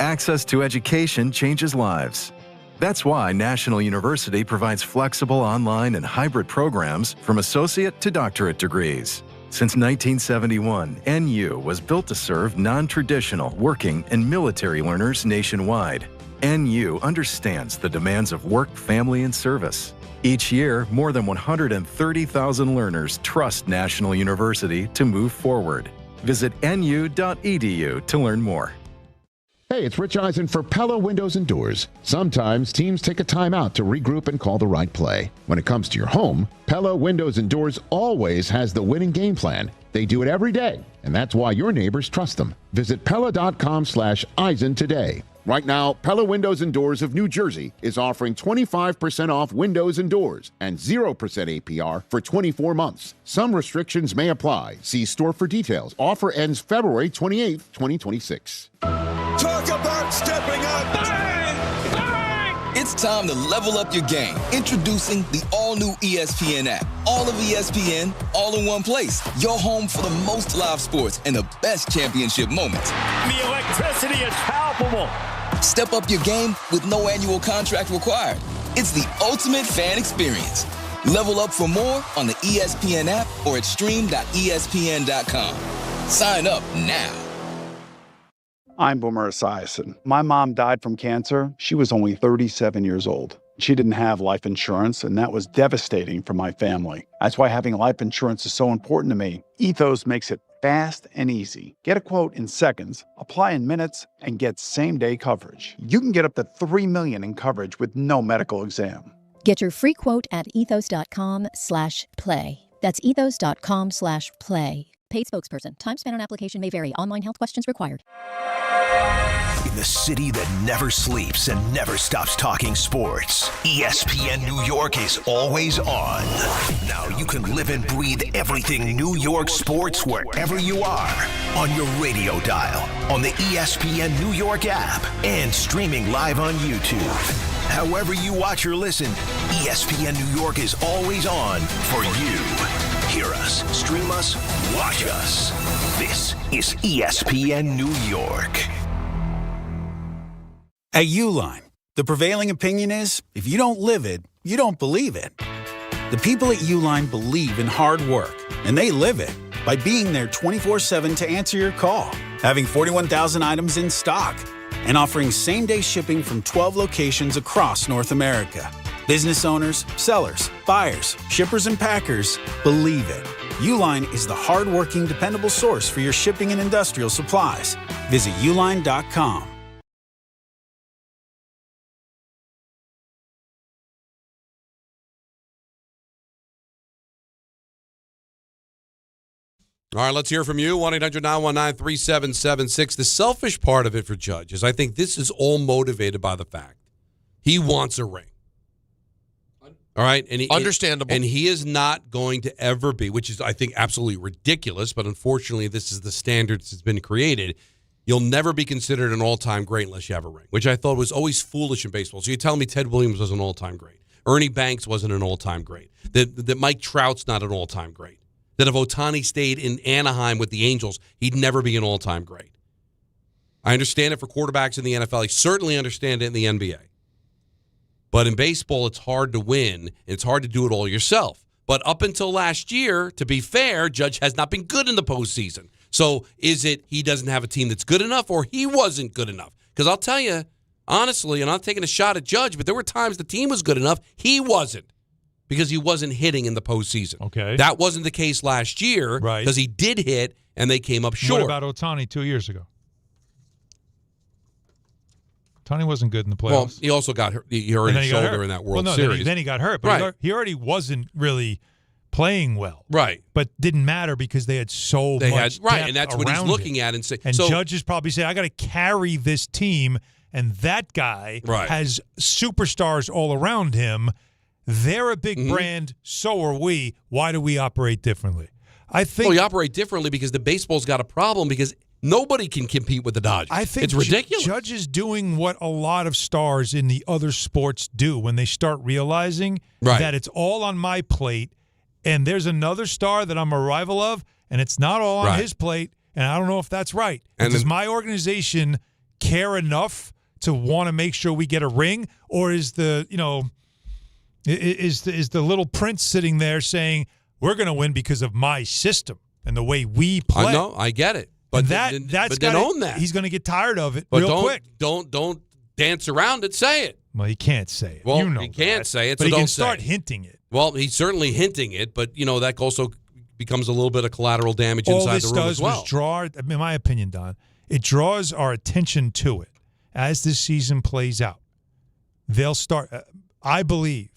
Access to education changes lives. That's why National University provides flexible online and hybrid programs from associate to doctorate degrees. Since 1971, NU was built to serve non-traditional, working, and military learners nationwide. NU understands the demands of work, family, and service. Each year, more than 130,000 learners trust National University to move forward. Visit nu.edu to learn more. Hey, it's Rich Eisen for Pella Windows and Doors. Sometimes teams take a timeout to regroup and call the right play. When it comes to your home, Pella Windows and Doors always has the winning game plan. They do it every day, and that's why your neighbors trust them. Visit Pella.com/Eisen today. Right now, Pella Windows and Doors of New Jersey is offering 25% off windows and doors and 0% APR for 24 months. Some restrictions may apply. See store for details. Offer ends February 28th, 2026. Talk about stepping up. Bang! Bang! It's time to level up your game. Introducing the all-new ESPN app. All of ESPN, all in one place. Your home for the most live sports and the best championship moments. The electricity is palpable. Step up your game with no annual contract required. It's the ultimate fan experience. Level up for more on the ESPN app or at stream.espn.com. Sign up now. I'm Boomer Esiason. My mom died from cancer. She was only 37 years old. She didn't have life insurance, and that was devastating for my family. That's why having life insurance is so important to me. Ethos makes it fast and easy. Get a quote in seconds, apply in minutes, and get same-day coverage. You can get up to $3 million in coverage with no medical exam. Get your free quote at ethos.com/play. That's ethos.com/play. Paid spokesperson. Time spent on application may vary. Online health questions required. In the city that never sleeps and never stops talking sports, ESPN New York is always on. Now you can live and breathe everything New York sports wherever you are. On your radio dial, on the ESPN New York app, and streaming live on YouTube. However you watch or listen, ESPN New York is always on for you. Hear us, stream us, watch us. This is ESPN New York. At Uline, the prevailing opinion is, if you don't live it, you don't believe it. The people at Uline believe in hard work, and they live it by being there 24/7 to answer your call, having 41,000 items in stock, and offering same-day shipping from 12 locations across North America. Business owners, sellers, buyers, shippers, and packers believe it. Uline is the hard-working, dependable source for your shipping and industrial supplies. Visit uline.com. All right, let's hear from you. 1-800-919-3776. The selfish part of it for Judge is I think this is all motivated by the fact he wants a ring. All right? And Understandable. And he is not going to ever be, which is, I think, absolutely ridiculous, but unfortunately this is the standards that's been created. You'll never be considered an all-time great unless you have a ring, which I thought was always foolish in baseball. So you're telling me Ted Williams was an all-time great. Ernie Banks wasn't an all-time great. That Mike Trout's not an all-time great. That if Ohtani stayed in Anaheim with the Angels, he'd never be an all-time great. I understand it for quarterbacks in the NFL. I certainly understand it in the NBA. But in baseball, it's hard to win, and it's hard to do it all yourself. But up until last year, to be fair, Judge has not been good in the postseason. So is it he doesn't have a team that's good enough, or he wasn't good enough? Because I'll tell you, honestly, and I'm not taking a shot at Judge, but there were times the team was good enough, he wasn't. Because he wasn't hitting in the postseason. Okay. That wasn't the case last year. Right. Because he did hit, and they came up short. What about Ohtani 2 years ago? Ohtani wasn't good in the playoffs. Well, he also got hurt. He hurt his shoulder in that World Series. Then he got hurt. But right. he already wasn't really playing well. Right. But didn't matter because they had so much right, depth and that's what he's around looking it. at and say. And so, judges probably say, I got to carry this team, and that guy has superstars all around him. They're a big brand, so are we. Why do we operate differently? I think we operate differently because the baseball's got a problem because nobody can compete with the Dodgers. I think it's ridiculous. Judge is doing what a lot of stars in the other sports do when they start realizing that it's all on my plate, and there's another star that I'm a rival of, and it's not all on his plate, and I don't know if that's right. And does my organization care enough to want to make sure we get a ring, or is the is the little prince sitting there saying we're going to win because of my system and the way we play? I know, I get it. But that's then own that. He's going to get tired of it real quick. Don't dance around it. Say it. Well, he can't say it. Well, he can't say it, but so he don't can say start it. hinting it. Well, he's certainly hinting it, but that also becomes a little bit of collateral damage inside the room as well. All this does was draw, in my opinion, Don, it draws our attention to it as this season plays out. They'll start. I believe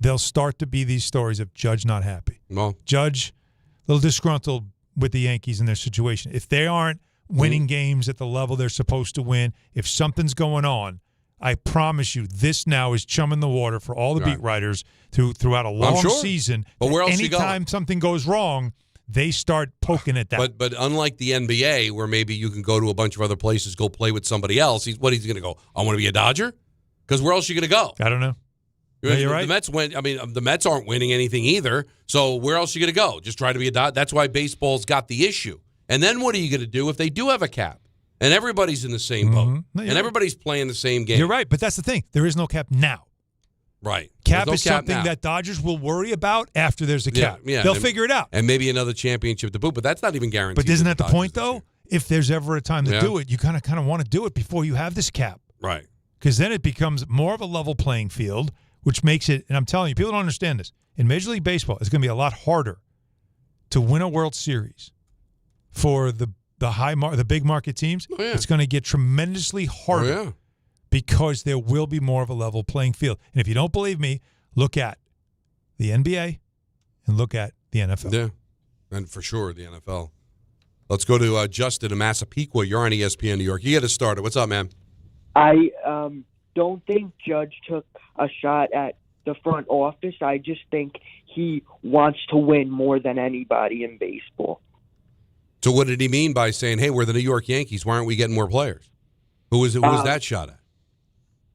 they'll start to be these stories of Judge not happy. Well, Judge a little disgruntled with the Yankees and their situation. If they aren't winning games at the level they're supposed to win, if something's going on, I promise you, this now is chum in the water for all the beat writers throughout a long season. But where else you going? Anytime something goes wrong, they start poking at that. But unlike the NBA, where maybe you can go to a bunch of other places, go play with somebody else, he's going to go, I want to be a Dodger? Because where else are you going to go? I don't know. No, you're right. The Mets the Mets aren't winning anything either. So where else are you going to go? Just try to be a Dodger? That's why baseball's got the issue. And then what are you going to do if they do have a cap? And everybody's in the same boat. No, and everybody's playing the same game. You're right, but that's the thing. There is no cap now. Right. Cap is something that Dodgers will worry about after there's a cap. Yeah, They'll figure it out. And maybe another championship to boot, but that's not even guaranteed. But isn't that the point, though? If there's ever a time to do it, you kind of want to do it before you have this cap. Right. Because then it becomes more of a level playing field, which makes it, and I'm telling you, people don't understand this. In Major League Baseball, it's going to be a lot harder to win a World Series for the big market teams. Oh, yeah. It's going to get tremendously harder because there will be more of a level playing field. And if you don't believe me, look at the NBA and look at the NFL. Yeah, and for sure the NFL. Let's go to Justin in Massapequa. You're on ESPN New York. You get us started. What's up, man? I don't think Judge took a shot at the front office. I just think he wants to win more than anybody in baseball. So what did he mean by saying, hey, we're the New York Yankees, why aren't we getting more players? Who was that shot at?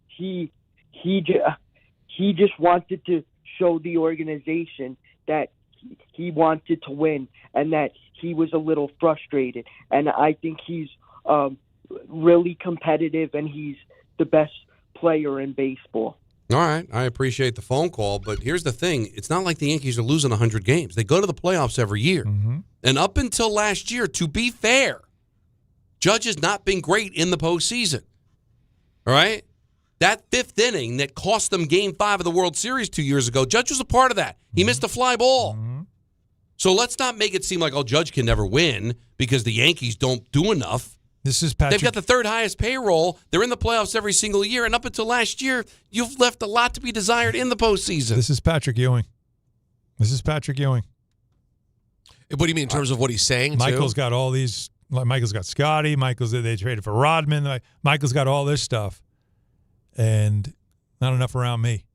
He just wanted to show the organization that he wanted to win and that he was a little frustrated. And I think he's really competitive and he's the best player in baseball. All right. I appreciate the phone call, but here's the thing. It's not like the Yankees are losing 100 games. They go to the playoffs every year. Mm-hmm. And up until last year, to be fair, Judge has not been great in the postseason. All right? That fifth inning that cost them Game 5 of the World Series 2 years ago, Judge was a part of that. He missed a fly ball. Mm-hmm. So let's not make it seem like, Judge can never win because the Yankees don't do enough. This is Patrick. They've got the third highest payroll. They're in the playoffs every single year. And up until last year, you've left a lot to be desired in the postseason. This is Patrick Ewing. What do you mean in terms of what he's saying? Michael's got all these. Michael's got Scotty. They traded for Rodman. Michael's got all this stuff, and not enough around me.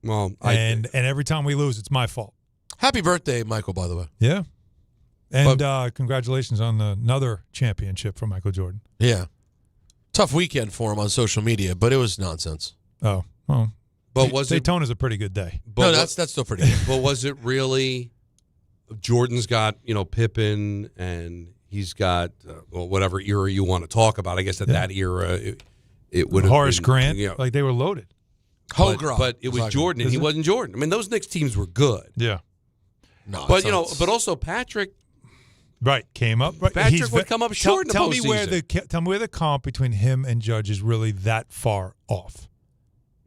Well, and every time we lose, it's my fault. Happy birthday, Michael, by the way. Yeah. And congratulations on another championship for Michael Jordan. Yeah. Tough weekend for him on social media, but it was nonsense. Oh, well. But Daytona's a pretty good day. But that's still pretty good. But was it really Jordan's got, Pippen and he's got whatever era you want to talk about. I guess that era it would have Horace been, Grant, like they were loaded. But it was Jordan and he wasn't Jordan. I mean, those Knicks teams were good. Yeah. No, but but also Patrick came up. Right. Patrick would come up short in the postseason. Tell me where the comp between him and Judge is really that far off.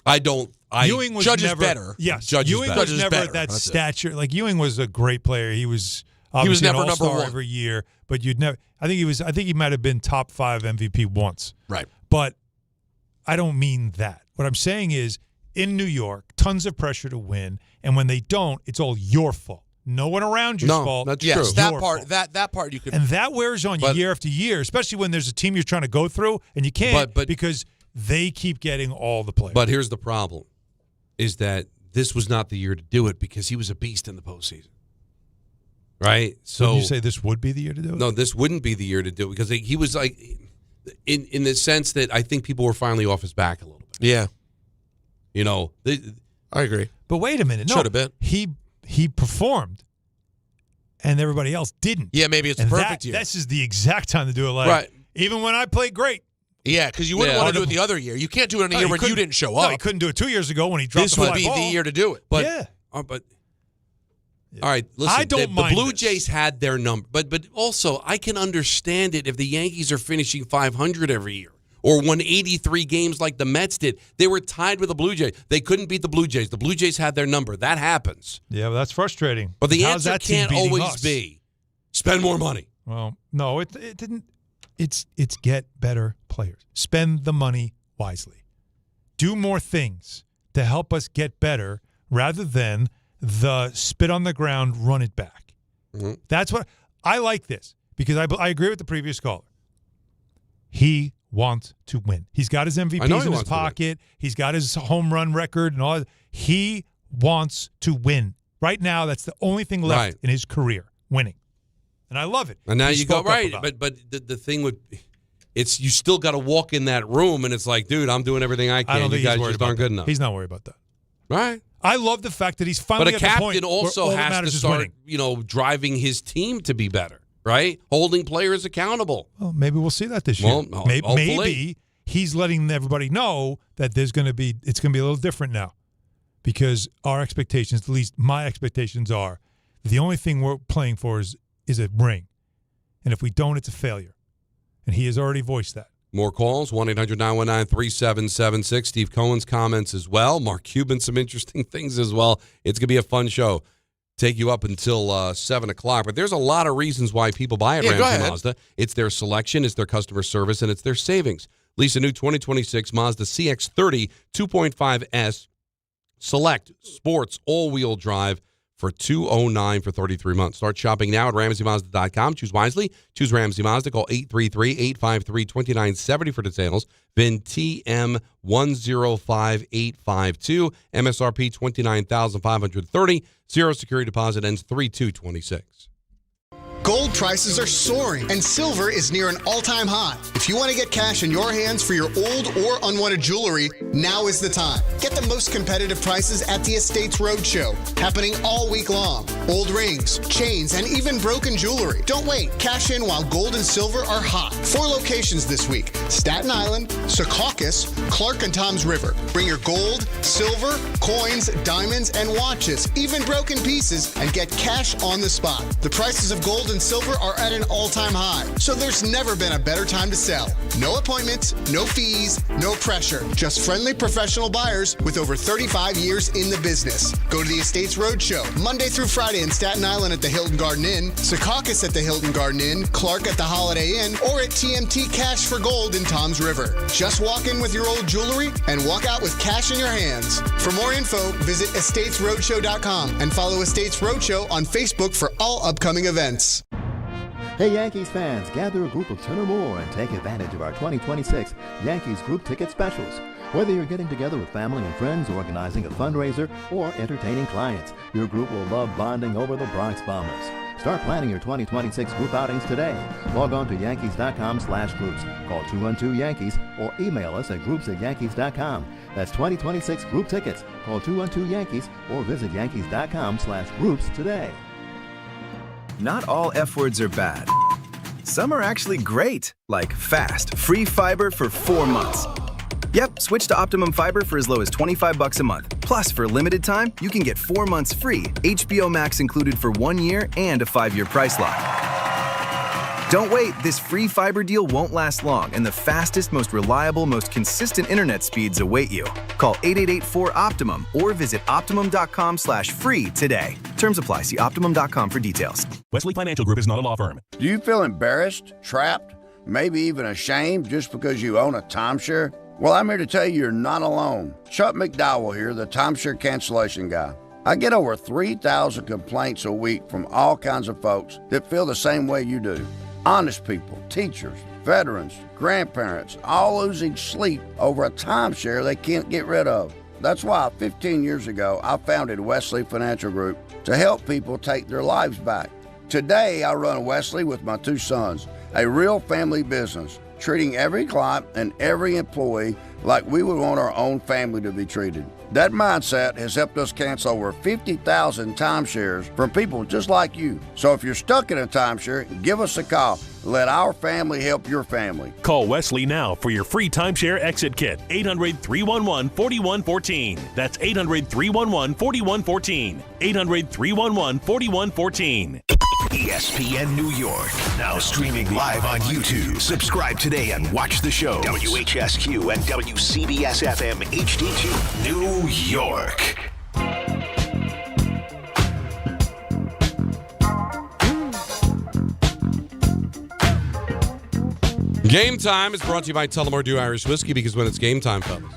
Ewing was Judge never, is better. Yes, Judge Ewing is was better. never at that stature. Like Ewing was a great player. He was never an number all-star one every year, but you'd never. I think he might have been top 5 MVP once. Right. But I don't mean that. What I'm saying is, in New York, tons of pressure to win, and when they don't, it's all your fault. No one around you's fault. That's yes, true. that Your part. fault. That part you could. And that wears on you year after year, especially when there's a team you're trying to go through and you can't because they keep getting all the players. But here's the problem, is that this was not the year to do it because he was a beast in the postseason. Right? So you say this would be the year to do it? No, this wouldn't be the year to do it because he was like, in the sense that I think people were finally off his back a little bit. Yeah. You know, I agree. But wait a minute. No, should have been. He performed, and everybody else didn't. Yeah, maybe it's the perfect year. This is the exact time to do it. Like, right. Even when I played great. Yeah, because you wouldn't want to do it the other year. You can't do it in a year when you didn't show up. No, he couldn't do it 2 years ago when he dropped this the fly would be ball. the year to do it. But, yeah. All right, listen. I don't the mind Blue this. Jays had their number, but also I can understand it if the Yankees are finishing 500 every year or won 83 games like the Mets did. They were tied with the Blue Jays. They couldn't beat the Blue Jays. The Blue Jays had their number. That happens. Yeah, well, that's frustrating. But the How's answer that team can't beating always us? be spend more money. Well, no, it didn't. It's get better players. Spend the money wisely. Do more things to help us get better rather than the spit on the ground, run it back. Mm-hmm. That's what I like this because I agree with the previous caller. He wants to win. He's got his MVPs in his pocket. He's got his home run record and all. He wants to win. Right now, that's the only thing left in his career, winning. And I love it. And now He you go spoke up right, about it. but the thing with it's you still got to walk in that room, and it's like, dude, I'm doing everything I can. I don't think you guys he's worried just about aren't that. good enough. He's not worried about that. Right. I love the fact that he's finally But a at the point captain also where all that has matters to is start, winning. driving his team to be better, right? Holding players accountable. Well, maybe we'll see that this year. Well, Maybe he's letting everybody know that it's going to be a little different now, because our expectations, at least my expectations, are the only thing we're playing for is a ring, and if we don't, it's a failure, and he has already voiced that. More calls, 1-800-919-3776. Steve Cohen's comments as well. Mark Cuban, some interesting things as well. It's going to be a fun show. Take you up until 7 o'clock. But there's a lot of reasons why people buy at Ramsey Mazda. It's their selection, it's their customer service, and it's their savings. Lease a new 2026 Mazda CX-30 2.5S Select Sports All-Wheel Drive for $209 for 33 months. Start shopping now at RamseyMazda.com. Choose wisely. Choose Ramsey Mazda. Call 833-853-2970 for details. VIN TM105852. MSRP $29,530. Zero security deposit ends 3/2/26. Gold prices are soaring, and silver is near an all-time high. If you want to get cash in your hands for your old or unwanted jewelry, now is the time. Get the most competitive prices at the Estates Roadshow, happening all week long. Old rings, chains, and even broken jewelry. Don't wait. Cash in while gold and silver are hot. 4 locations this week: Staten Island, Secaucus, Clark, and Toms River. Bring your gold, silver, coins, diamonds, and watches, even broken pieces, and get cash on the spot. The prices of gold and silver are at an all-time high, so there's never been a better time to sell. No appointments, no fees, no pressure. Just friendly professional buyers with over 35 years in the business. Go to the Estates Roadshow, Monday through Friday in Staten Island at the Hilton Garden Inn, Secaucus at the Hilton Garden Inn, Clark at the Holiday Inn, or at TMT Cash for Gold in Toms River. Just walk in with your old jewelry and walk out with cash in your hands. For more info, visit estatesroadshow.com and follow Estates Roadshow on Facebook for all upcoming events. Hey Yankees fans, gather a group of 10 or more and take advantage of our 2026 Yankees group ticket specials. Whether you're getting together with family and friends, organizing a fundraiser, or entertaining clients, your group will love bonding over the Bronx Bombers. Start planning your 2026 group outings today. Log on to Yankees.com/groups. Call 212-YANKEES or email us at groups@Yankees.com. That's 2026 group tickets. Call 212-YANKEES or visit Yankees.com/groups today. Not all F words are bad. Some are actually great, like fast, free fiber for 4 months. Yep, switch to Optimum Fiber for as low as $25 a month. Plus, for a limited time, you can get 4 months free, HBO Max included for 1 year, and a 5-year price lock. Don't wait, this free fiber deal won't last long, and the fastest, most reliable, most consistent internet speeds await you. Call 888-4-OPTIMUM or visit Optimum.com/free today. Terms apply. See Optimum.com for details. Wesley Financial Group is not a law firm. Do you feel embarrassed, trapped, maybe even ashamed just because you own a timeshare? Well, I'm here to tell you you're not alone. Chuck McDowell here, the timeshare cancellation guy. I get over 3,000 complaints a week from all kinds of folks that feel the same way you do. Honest people, teachers, veterans, grandparents, all losing sleep over a timeshare they can't get rid of. That's why 15 years ago, I founded Wesley Financial Group to help people take their lives back. Today, I run Wesley with my 2 sons, a real family business, treating every client and every employee like we would want our own family to be treated. That mindset has helped us cancel over 50,000 timeshares from people just like you. So if you're stuck in a timeshare, give us a call. Let our family help your family. Call Wesley now for your free timeshare exit kit. 800-311-4114. That's 800-311-4114. 800-311-4114. ESPN New York, now streaming live on YouTube. Subscribe today and watch the show. WHSQ and WCBS-FM HD2, New York. Game Time is brought to you by Tullamore Dew Irish Whiskey, because when it's game time, fellas,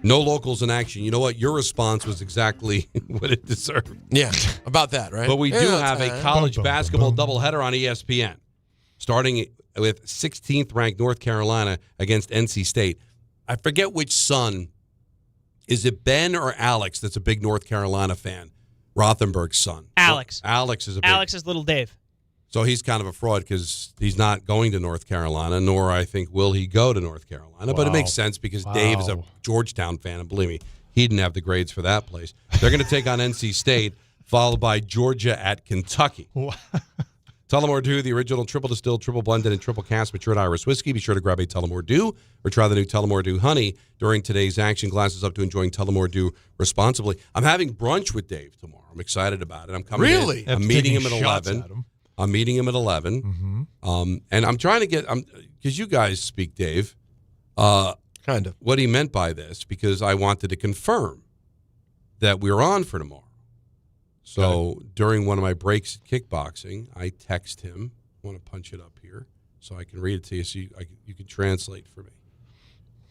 no locals in action. You know what? Your response was exactly what it deserved. Yeah, about that, right? But we do have a college basketball doubleheader on ESPN, starting with 16th ranked North Carolina against NC State. I forget which son. Is it Ben or Alex that's a big North Carolina fan? Rothenberg's son. Alex. Well, Alex is little Dave. So he's kind of a fraud because he's not going to North Carolina, nor I think will he go to North Carolina. But it makes sense because Dave is a Georgetown fan, and believe me, he didn't have the grades for that place. They're going to take on NC State, followed by Georgia at Kentucky. Tullamore Dew, the original triple distilled, triple blended, and triple cast matured Irish whiskey. Be sure to grab a Tullamore Dew or try the new Tullamore Dew Honey during today's action. Glasses up to enjoying Tullamore Dew responsibly. I'm having brunch with Dave tomorrow. I'm excited about it. I'm coming in. I'm meeting him at 11. I'm meeting him at 11. And I'm trying to get, because you guys speak, Dave, kind of what he meant by this, because I wanted to confirm that we're on for tomorrow. So during one of my breaks at kickboxing, I text him. I want to punch it up here so I can read it to you so you can translate for me.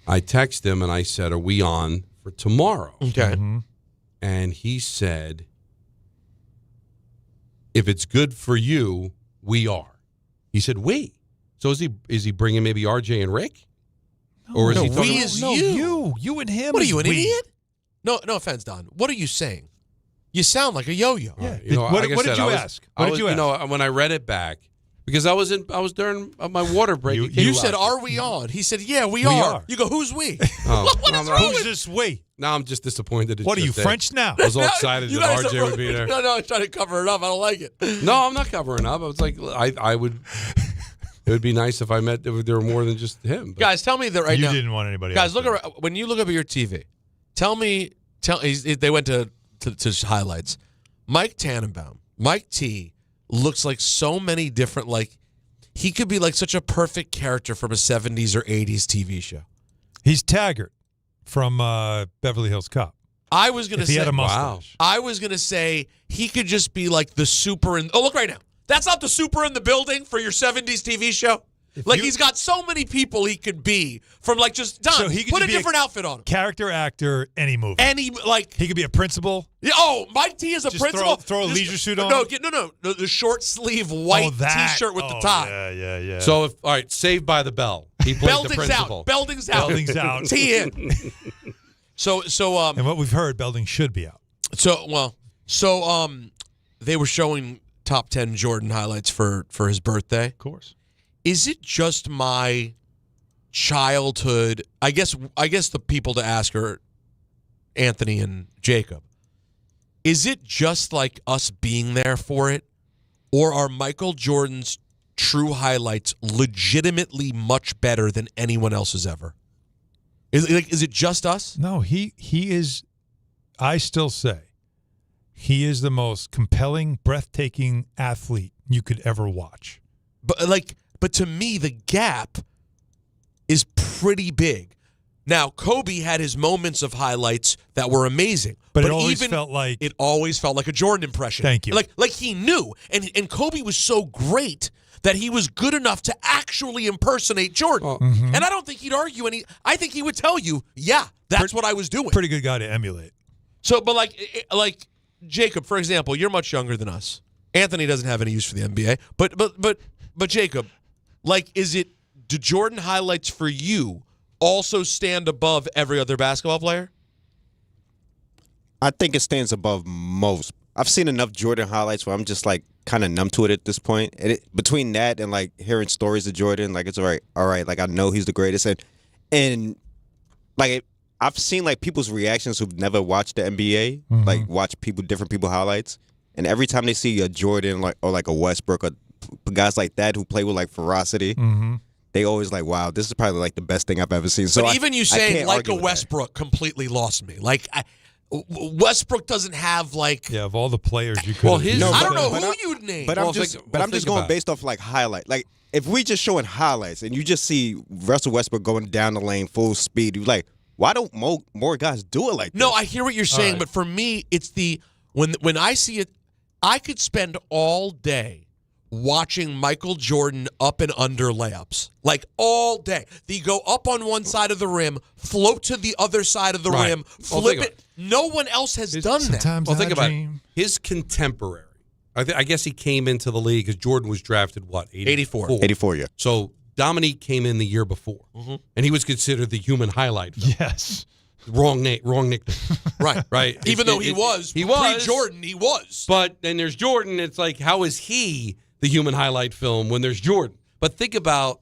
I text him and I said, are we on for tomorrow? Okay. And he said, if it's good for you, we are. He said, we. So is he bringing maybe RJ and Rick? Or is he talking you and him? What are you, an idiot? No offense, Don. What are you saying? You sound like a yo-yo. Yeah. What did you ask? What did you ask? You know, when I read it back, because I was during my water break. You said, "Are we on?" He said, "Yeah, we are." You go, "Who's we?" What is wrong who's this we? Now I'm just disappointed. What are you, French now? I was all excited that RJ would be there. No, I was trying to cover it up. I don't like it. No, I'm not covering up. I was like, I would. It would be nice if I met. If there were more than just him. But. Guys, tell me that right now. You didn't want anybody. Guys, else when you look up at your TV, tell me. They went to highlights. Mike Tannenbaum, Mike T, looks like so many different, he could be like such a perfect character from a 70s or 80s TV show. He's Taggart from Beverly Hills Cop. I was going to say, he had a mustache. I was going to say he could just be like the super look right now. That's not the super in the building for your 70s TV show. He's got so many people he could be from just Don. So he could put a different outfit on him. Character actor, any movie. He could be a principal. Oh, Mike T is a principal. Throw a leisure suit on. No, the short sleeve white T-shirt with the tie. Yeah. So all right, Saved by the Bell. He played the principal. Belding's out. T in. So and what we've heard, Belding should be out. So they were showing top 10 Jordan highlights for his birthday. Of course. Is it just my childhood? I guess the people to ask are Anthony and Jacob. Is it just like us being there for it? Or are Michael Jordan's true highlights legitimately much better than anyone else's ever? Is it just us? No, he is, I still say, he is the most compelling, breathtaking athlete you could ever watch. But to me, the gap is pretty big. Now, Kobe had his moments of highlights that were amazing. But it always felt like a Jordan impression. Thank you. Like he knew. And Kobe was so great that he was good enough to actually impersonate Jordan. And I don't think he'd argue I think he would tell you, yeah, that's what I was doing. Pretty good guy to emulate. So, but like Jacob, for example, you're much younger than us. Anthony doesn't have any use for the NBA, but Jacob, like, do Jordan highlights for you also stand above every other basketball player? I think it stands above most. I've seen enough Jordan highlights where I'm just like kind of numb to it at this point. Between that and like hearing stories of Jordan, like it's all right. Like I know he's the greatest, and like I've seen like people's reactions who've never watched the NBA, like watch different people highlights, and every time they see a Jordan or like a Westbrook or guys like that who play with like ferocity. They always like, wow, this is probably like the best thing I've ever seen. So but even you saying like a Westbrook completely lost me. Like Westbrook doesn't have like of all the players you could. Well, I don't know who you'd name. But I'm just going based off like highlight. Like if we just showing highlights and you just see Russell Westbrook going down the lane full speed, you're like, why don't more guys do it like this? No, I hear what you're saying, but for me, it's when I see it, I could spend all day watching Michael Jordan up and under layups. Like all day. They go up on one side of the rim, float to the other side of the rim, flip it. No one else has done that. Well, think about it. His contemporary. I guess he came into the league because Jordan was drafted, what, 84? 84, yeah. So Dominique came in the year before, and he was considered the human highlight film. Yes. Wrong nickname. Right. Even though he was pre-Jordan, he was. But then there's Jordan. It's like, how is he the human highlight film when there's Jordan? But think about,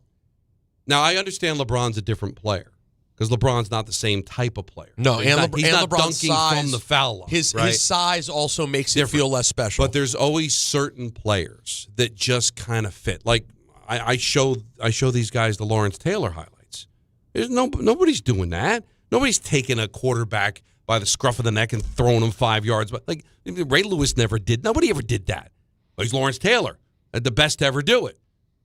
now I understand LeBron's a different player because LeBron's not the same type of player. No, he's not LeBron's dunking size, from the foul line. His size also makes it feel less special. But there's always certain players that just kind of fit. Like I show these guys the Lawrence Taylor highlights. There's nobody's doing that. Nobody's taking a quarterback by the scruff of the neck and throwing him 5 yards. But like Ray Lewis never did. Nobody ever did that. But he's Lawrence Taylor, the best to ever do it.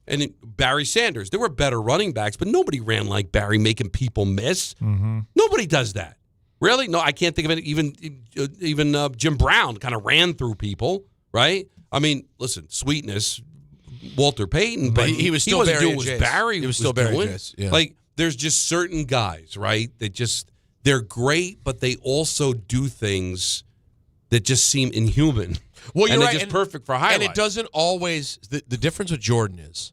And Barry Sanders, there were better running backs, but nobody ran like Barry, making people miss. Nobody does that. Really? No, I can't think of it. Even Jim Brown kind of ran through people, right? I mean, listen, sweetness, Walter Payton, but he was still wasn't Barry doing what Barry was still Barry doing. Jace, yeah. Like, there's just certain guys, right, that they're great, but they also do things that just seem inhuman. Well, you're and right. They're just perfect for highlights. And it doesn't always. The difference with Jordan is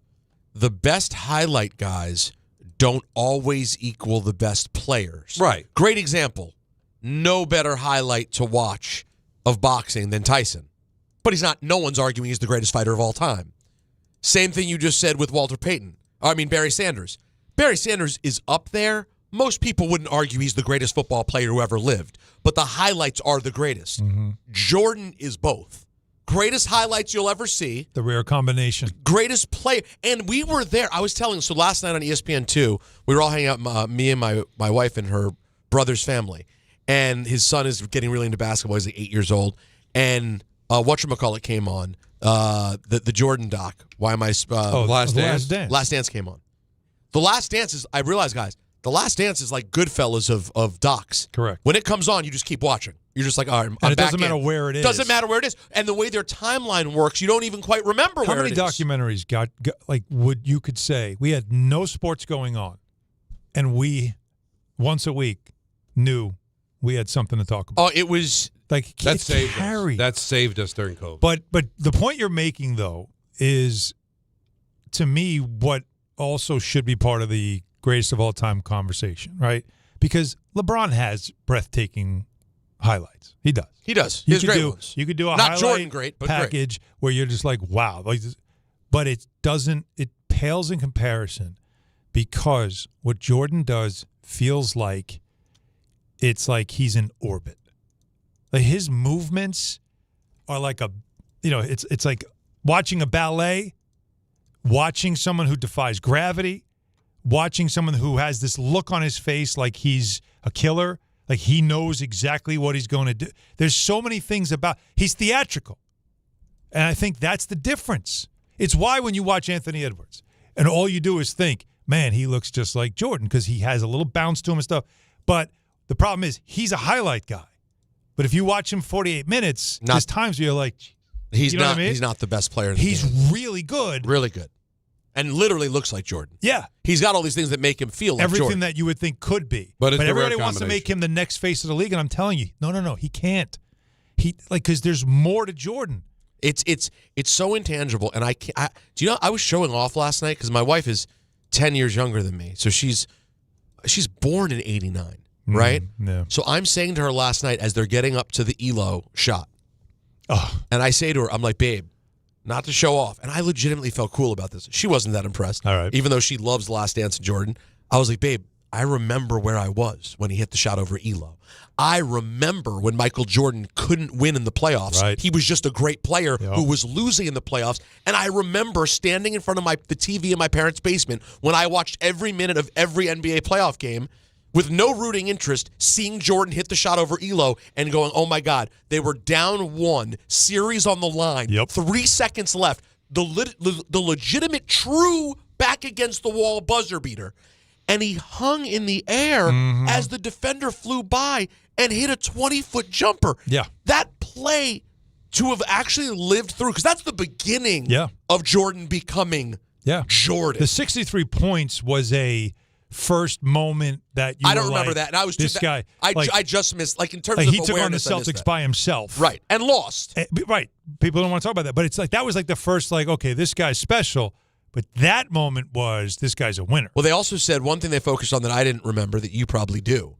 the best highlight guys don't always equal the best players. Right. Great example. No better highlight to watch of boxing than Tyson. But he's not. No one's arguing he's the greatest fighter of all time. Same thing you just said with Barry Sanders. Barry Sanders is up there. Most people wouldn't argue he's the greatest football player who ever lived, but the highlights are the greatest. Jordan is both. Greatest highlights you'll ever see. The rare combination. Greatest player. And we were there. I was telling, so last night on ESPN2, we were all hanging out, me and my wife and her brother's family. And his son is getting really into basketball. He's like 8 years old. And whatchamacallit came on, the Jordan doc. Why am I... Last Dance. Last Dance came on. The Last Dance is, I realize, guys, The Last Dance is like Goodfellas of docs. Correct. When it comes on, you just keep watching. You're just like, all right, I'm and it back doesn't matter where it is. Doesn't matter where it is. And the way their timeline works, you don't even quite remember How where many it is. documentaries got like you could say we had no sports going on, and we once a week knew we had something to talk about. Oh, it was like that it's saved carried. us. That saved us during COVID. But the point you're making though is, to me, what also should be part of the greatest of all time conversation, right? Because LeBron has breathtaking highlights. He does. He does. He has great ones. You could do a Not highlight Jordan great, but package where you're just like, wow. Like, but it doesn't. It pales in comparison because what Jordan does feels like it's like he's in orbit. Like his movements are like it's like watching a ballet, watching someone who defies gravity, watching someone who has this look on his face like he's a killer, like he knows exactly what he's going to do. There's so many things about he's theatrical. And I think that's the difference. It's why when you watch Anthony Edwards and all you do is think, man, he looks just like Jordan because he has a little bounce to him and stuff. But the problem is he's a highlight guy. But if you watch him 48 minutes, there's times where you're like, he's you know not. what I mean? He's not the best player in the game. He's really good. Really good. And literally looks like Jordan. Yeah. He's got all these things that make him feel like everything Jordan. that you would think could be. But everybody wants to make him the next face of the league, and I'm telling you, no, he can't. Because there's more to Jordan. It's so intangible, and do you know I was showing off last night because my wife is 10 years younger than me, so she's born in '89, right? Yeah. So I'm saying to her last night as they're getting up to the ELO shot, and I say to her, I'm like, babe, not to show off, and I legitimately felt cool about this. She wasn't that impressed, all right, even though she loves Last Dance and Jordan. I was like, babe, I remember where I was when he hit the shot over ELO. I remember when Michael Jordan couldn't win in the playoffs. Right. He was just a great player who was losing in the playoffs. And I remember standing in front of the TV in my parents' basement when I watched every minute of every NBA playoff game with no rooting interest, seeing Jordan hit the shot over ELO and going, oh, my God, they were down 1, series on the line, 3 seconds left, the legitimate, true back-against-the-wall buzzer beater. And he hung in the air as the defender flew by and hit a 20-foot jumper. Yeah. That play to have actually lived through, because that's the beginning of Jordan becoming Jordan. The 63 points was a first moment that you I don't were remember like, that. And I was this guy. I just missed, like, in terms of he took on the awareness, I missed Celtics that. by himself. Right. And lost. Right. People don't want to talk about that. But it's like that was like the first, like, okay, this guy's special. But that moment was, this guy's a winner. Well, they also said one thing they focused on that I didn't remember that you probably do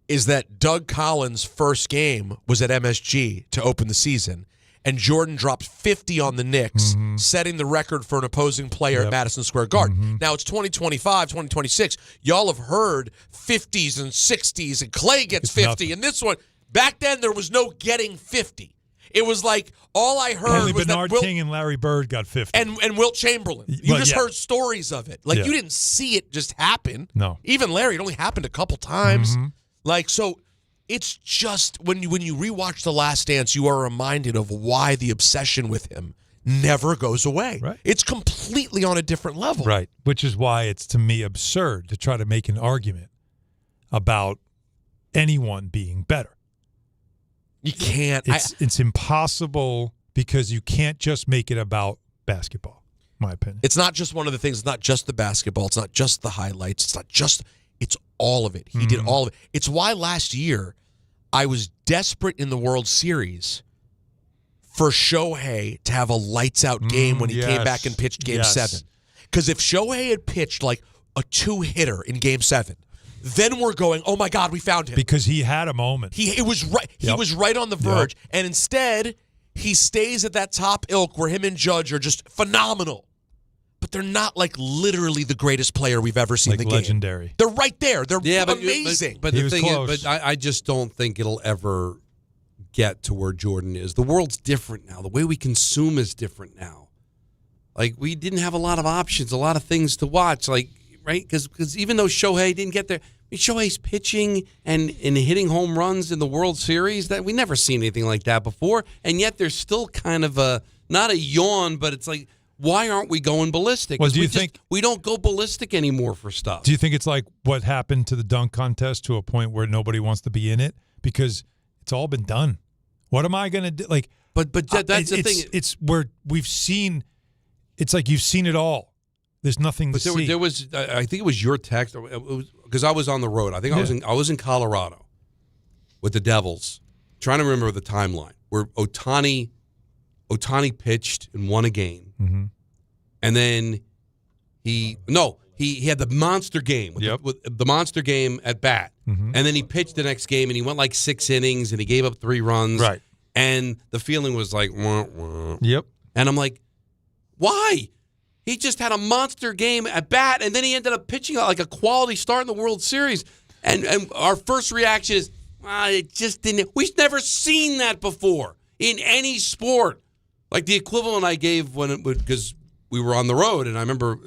is that Doug Collins' first game was at MSG to open the season, and Jordan dropped 50 on the Knicks, setting the record for an opposing player at Madison Square Garden. Now, it's 2025, 2026. Y'all have heard 50s and 60s, and Clay gets 50, and this one. Back then, there was no getting 50. It was like all I heard Only was Bernard that King and Larry Bird got 50. And Wilt Chamberlain. You just heard stories of it. Like, you didn't see it just happen. No. Even Larry, it only happened a couple times. Like, so it's just when you rewatch The Last Dance, you are reminded of why the obsession with him never goes away. Right. It's completely on a different level. Right. Which is why it's, to me, absurd to try to make an argument about anyone being better. You can't. It's impossible because you can't just make it about basketball, in my opinion. It's not just one of the things. It's not just the basketball. It's not just the highlights. It's not just. It's all of it. He did all of it. It's why last year I was desperate in the World Series for Shohei to have a lights-out game when he came back and pitched Game 7. Because if Shohei had pitched like a 2-hitter in Game 7, then we're going, oh my God, we found him. Because he had a moment. He was right on the verge. And instead, he stays at that top ilk where him and Judge are just phenomenal. But they're not like literally the greatest player we've ever seen in the game. Legendary. They're right there. They're amazing. But the thing is, I just don't think it'll ever get to where Jordan is. The world's different now. The way we consume is different now. Like, we didn't have a lot of options, a lot of things to watch. Like, right? Because even though Shohei didn't get there, Shohei's pitching and hitting home runs in the World Series, that we never seen anything like that before. And yet there's still kind of not a yawn, but it's like, why aren't we going ballistic? Well, do you think we don't go ballistic anymore for stuff? Do you think it's like what happened to the dunk contest to a point where nobody wants to be in it because it's all been done? What am I going to do? Like, but that's the thing. It's where we've seen. It's like you've seen it all. There's nothing to see. There was, I think it was your text, because I was on the road. I think I was in Colorado with the Devils, trying to remember the timeline where Ohtani pitched and won a game, and then he had the monster game with the monster game at bat, and then he pitched the next game and he went like 6 innings and he gave up 3 runs, right? And the feeling was like, wah, wah. Yep. And I'm like, why? He just had a monster game at bat, and then he ended up pitching like a quality start in the World Series. And our first reaction is, it just didn't. We've never seen that before in any sport. Like the equivalent I gave because we were on the road, and I remember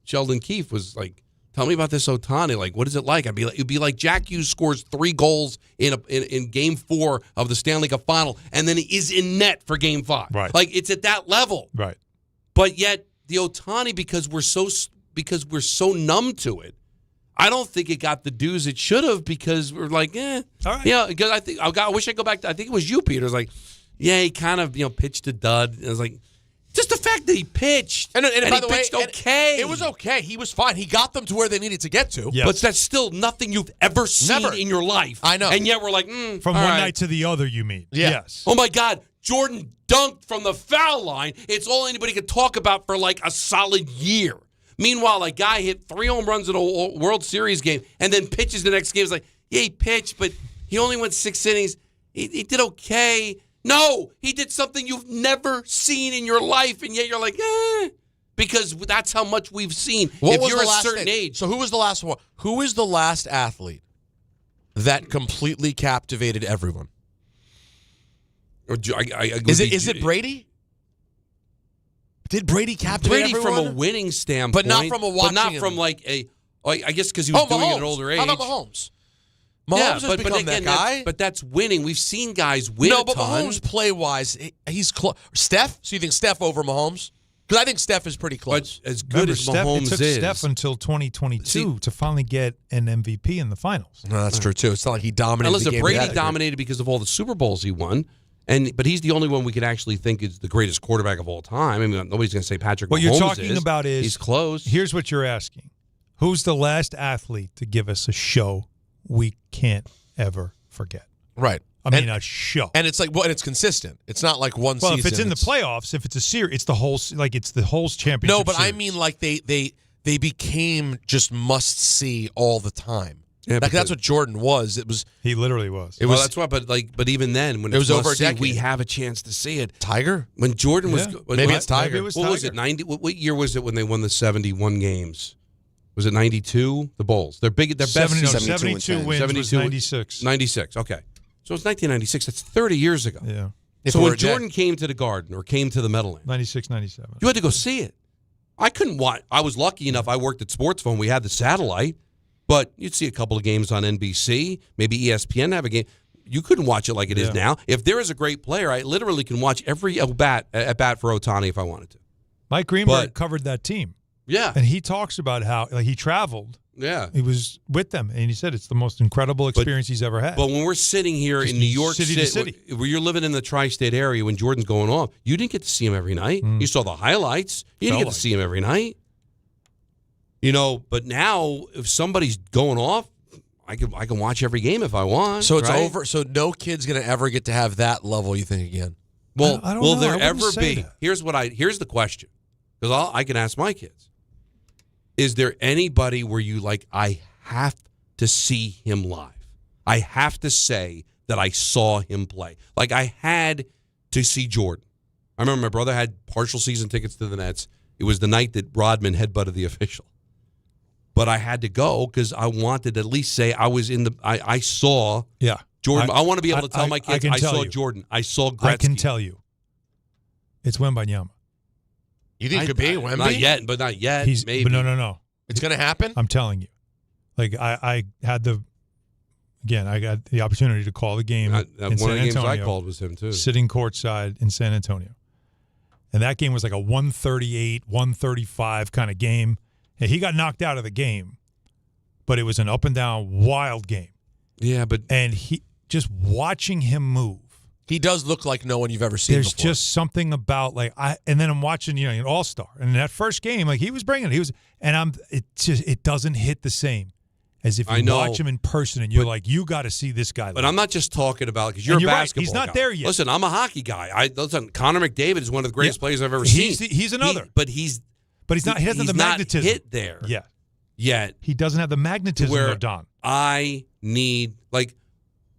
Sheldon Keefe was like, "Tell me about this Ohtani. Like, what is it like?" It'd be like Jack Hughes scores 3 goals in Game 4 of the Stanley Cup Final, and then is in net for Game 5. Right. Like it's at that level. Right. But yet the Ohtani, because we're so numb to it, I don't think it got the dues it should have, because we're like, all right. Yeah, because I wish I go back to, I think it was you, Peter. It was like, yeah, he kind of pitched a dud. And I was like, Just the fact that he pitched. And by the way, pitched okay. It was okay. He was fine. He got them to where they needed to get to. Yes. But that's still nothing you've ever seen in your life. I know. And yet we're like, from one night to the other, you mean? Yeah. Yes. Oh, my God. Jordan dunked from the foul line. It's all anybody could talk about for like a solid year. Meanwhile, a guy hit 3 home runs in a World Series game and then pitches the next game. It's like, yeah, he pitched, but he only went 6 innings. He did okay. No, he did something you've never seen in your life, and yet you're like, because that's how much we've seen. What if was you're the a last certain thing? age. So who was the last one? Who is the last athlete that completely captivated everyone? Is it Brady? Did Brady captivate everyone? From a winning standpoint, but not from a watching. But not from I guess because he was doing it at an older age. How about Mahomes? Mahomes has become that guy. But that's winning. We've seen guys win. No, but Mahomes play-wise, he's close. Steph? So you think Steph over Mahomes? Because I think Steph is pretty close. But as good as Mahomes it took Steph until 2022 to finally get an MVP in the finals. No, that's true, too. It's not like he dominated the game. Brady dominated because of all the Super Bowls he won. But he's the only one we could actually think is the greatest quarterback of all time. I mean, nobody's going to say Patrick Mahomes. What you're talking about is he's close. Here's what you're asking: who's the last athlete to give us a show we can't ever forget? Right. I mean, a show. And it's like, and it's consistent. It's not like one season. Well, if it's in the playoffs, if it's a series, it's the whole championship. No, but series. I mean, like they became just must see all the time. Yeah, like that's what Jordan was. He literally was. It was. That's why. But even then, when it was over a decade, we have a chance to see it. Tiger. When Jordan was, maybe it's Tiger. Maybe it was what Tiger. was it? 90. What year was it when they won the 71 games? Was it 92? The Bulls. Their best 72 wins. 72 was 96. 96. Okay, so it's 1996. That's 30 years ago. Yeah. So when Jordan came to the Garden or came to the Meadowlands, 96, 97, you had to go see it. I couldn't watch. I was lucky enough. I worked at Sports Phone. We had the satellite. But you'd see a couple of games on NBC, maybe ESPN have a game. You couldn't watch it like it is now. If there is a great player, I literally can watch every at bat for Ohtani if I wanted to. Mike Greenberg covered that team. Yeah. And he talks about how he traveled. Yeah. He was with them, and he said it's the most incredible experience he's ever had. But when we're sitting here in New York City, where you're living in the tri-state area when Jordan's going off, you didn't get to see him every night. You saw the highlights. You didn't get to see him every night. But now if somebody's going off, I can watch every game if I want. So it's over. So no kid's going to ever get to have that level, you think, again? Well, I don't will know. there I wouldn't ever say be? that. Here's the question, because I can ask my kids: is there anybody where you like? I have to see him live. I have to say that I saw him play. Like I had to see Jordan. I remember my brother had partial season tickets to the Nets. It was the night that Rodman headbutted the official. But I had to go because I wanted to at least say I was in the. I saw Jordan. I want to be able to tell my kids I saw Jordan. I saw Gretzky. I can tell you, it's Wembanyama. You think it could be Wemby? Not yet, but not yet. Maybe. But no. It's going to happen. I'm telling you. Like I had I got the opportunity to call the game. One of the games I called was him too. Sitting courtside in San Antonio, and that game was like a 138, 135 kind of game. And he got knocked out of the game, but it was an up and down wild game. Yeah, and he just watching him move. He does look like no one you've ever seen. There's before. just something about and then I'm watching an All-Star, and in that first game, he was bringing it. It doesn't hit the same as if you watch him in person and you're like, you got to see this guy. But I'm not just talking about because you're a basketball He's not guy. there yet. Listen, I'm a hockey guy. Connor McDavid is one of the greatest players I've ever seen. He's another. But he's not. He doesn't have the magnetism. Not hit there yet. He doesn't have the magnetism where Don. I need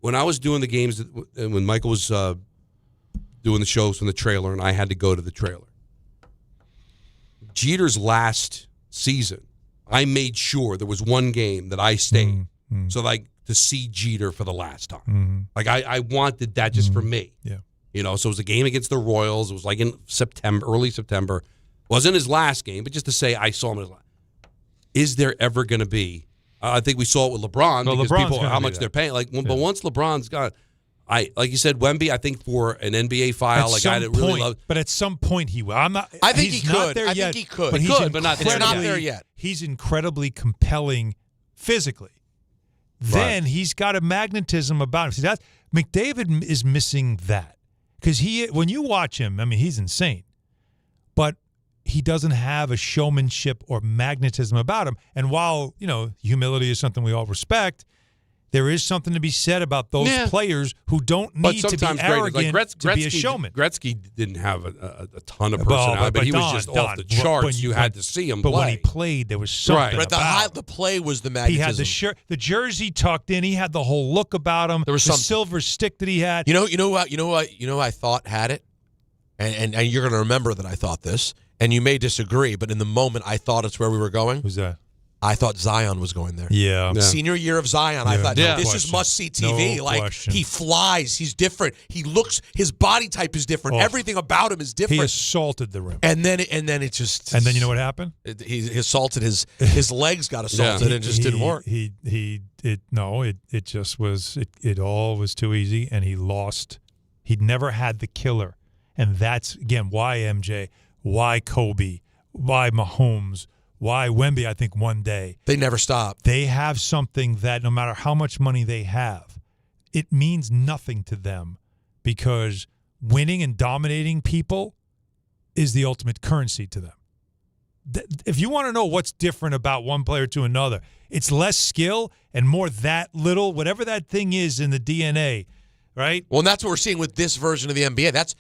when I was doing the games when Michael was doing the shows from the trailer and I had to go to the trailer. Jeter's last season, I made sure there was one game that I stayed so to see Jeter for the last time. I wanted that just for me. Yeah. So it was a game against the Royals. It was like in early September. Wasn't his last game, but just to say I saw him in his last. Is there ever going to be? I think we saw it with LeBron because people how much they're paying. But once LeBron's gone, like you said, Wemby. I think for an NBA file, I really love. But at some point he will. I'm not. I think he's he not could. There I yet, think he could. But He he's could, but not there yet. He's incredibly compelling physically. Then he's got a magnetism about him. See, McDavid is missing that because when you watch him, he's insane. but he doesn't have a showmanship or magnetism about him. And while, humility is something we all respect, there is something to be said about those players who don't need to be arrogant to be a showman. Gretzky didn't have a ton of personality, but he was just off the charts. You had to see him play. But when he played, there was something But the play was the magnetism. He had the shirt, the jersey tucked in. He had the whole look about him. There was the silver stick that he had. You know what I thought had it? And you're going to remember that I thought this, and you may disagree, but in the moment, I thought it's where we were going. Who's that? I thought Zion was going there. Yeah. Senior year of Zion. I thought, this is must-see TV. No question. He flies. He's different. He looks, his body type is different. Everything about him is different. He assaulted the rim. And then it just... And then you know what happened? He assaulted, his legs got assaulted and it just didn't work. It just was, it all was too easy, and he lost. He'd never had the killer. And that's, again, why MJ, why Kobe, why Mahomes, why Wemby, I think one day. They never stop. They have something that no matter how much money they have, it means nothing to them, because winning and dominating people is the ultimate currency to them. If you want to know what's different about one player to another, it's less skill and more that little, whatever that thing is in the DNA, right? Well, and that's what we're seeing with this version of the NBA.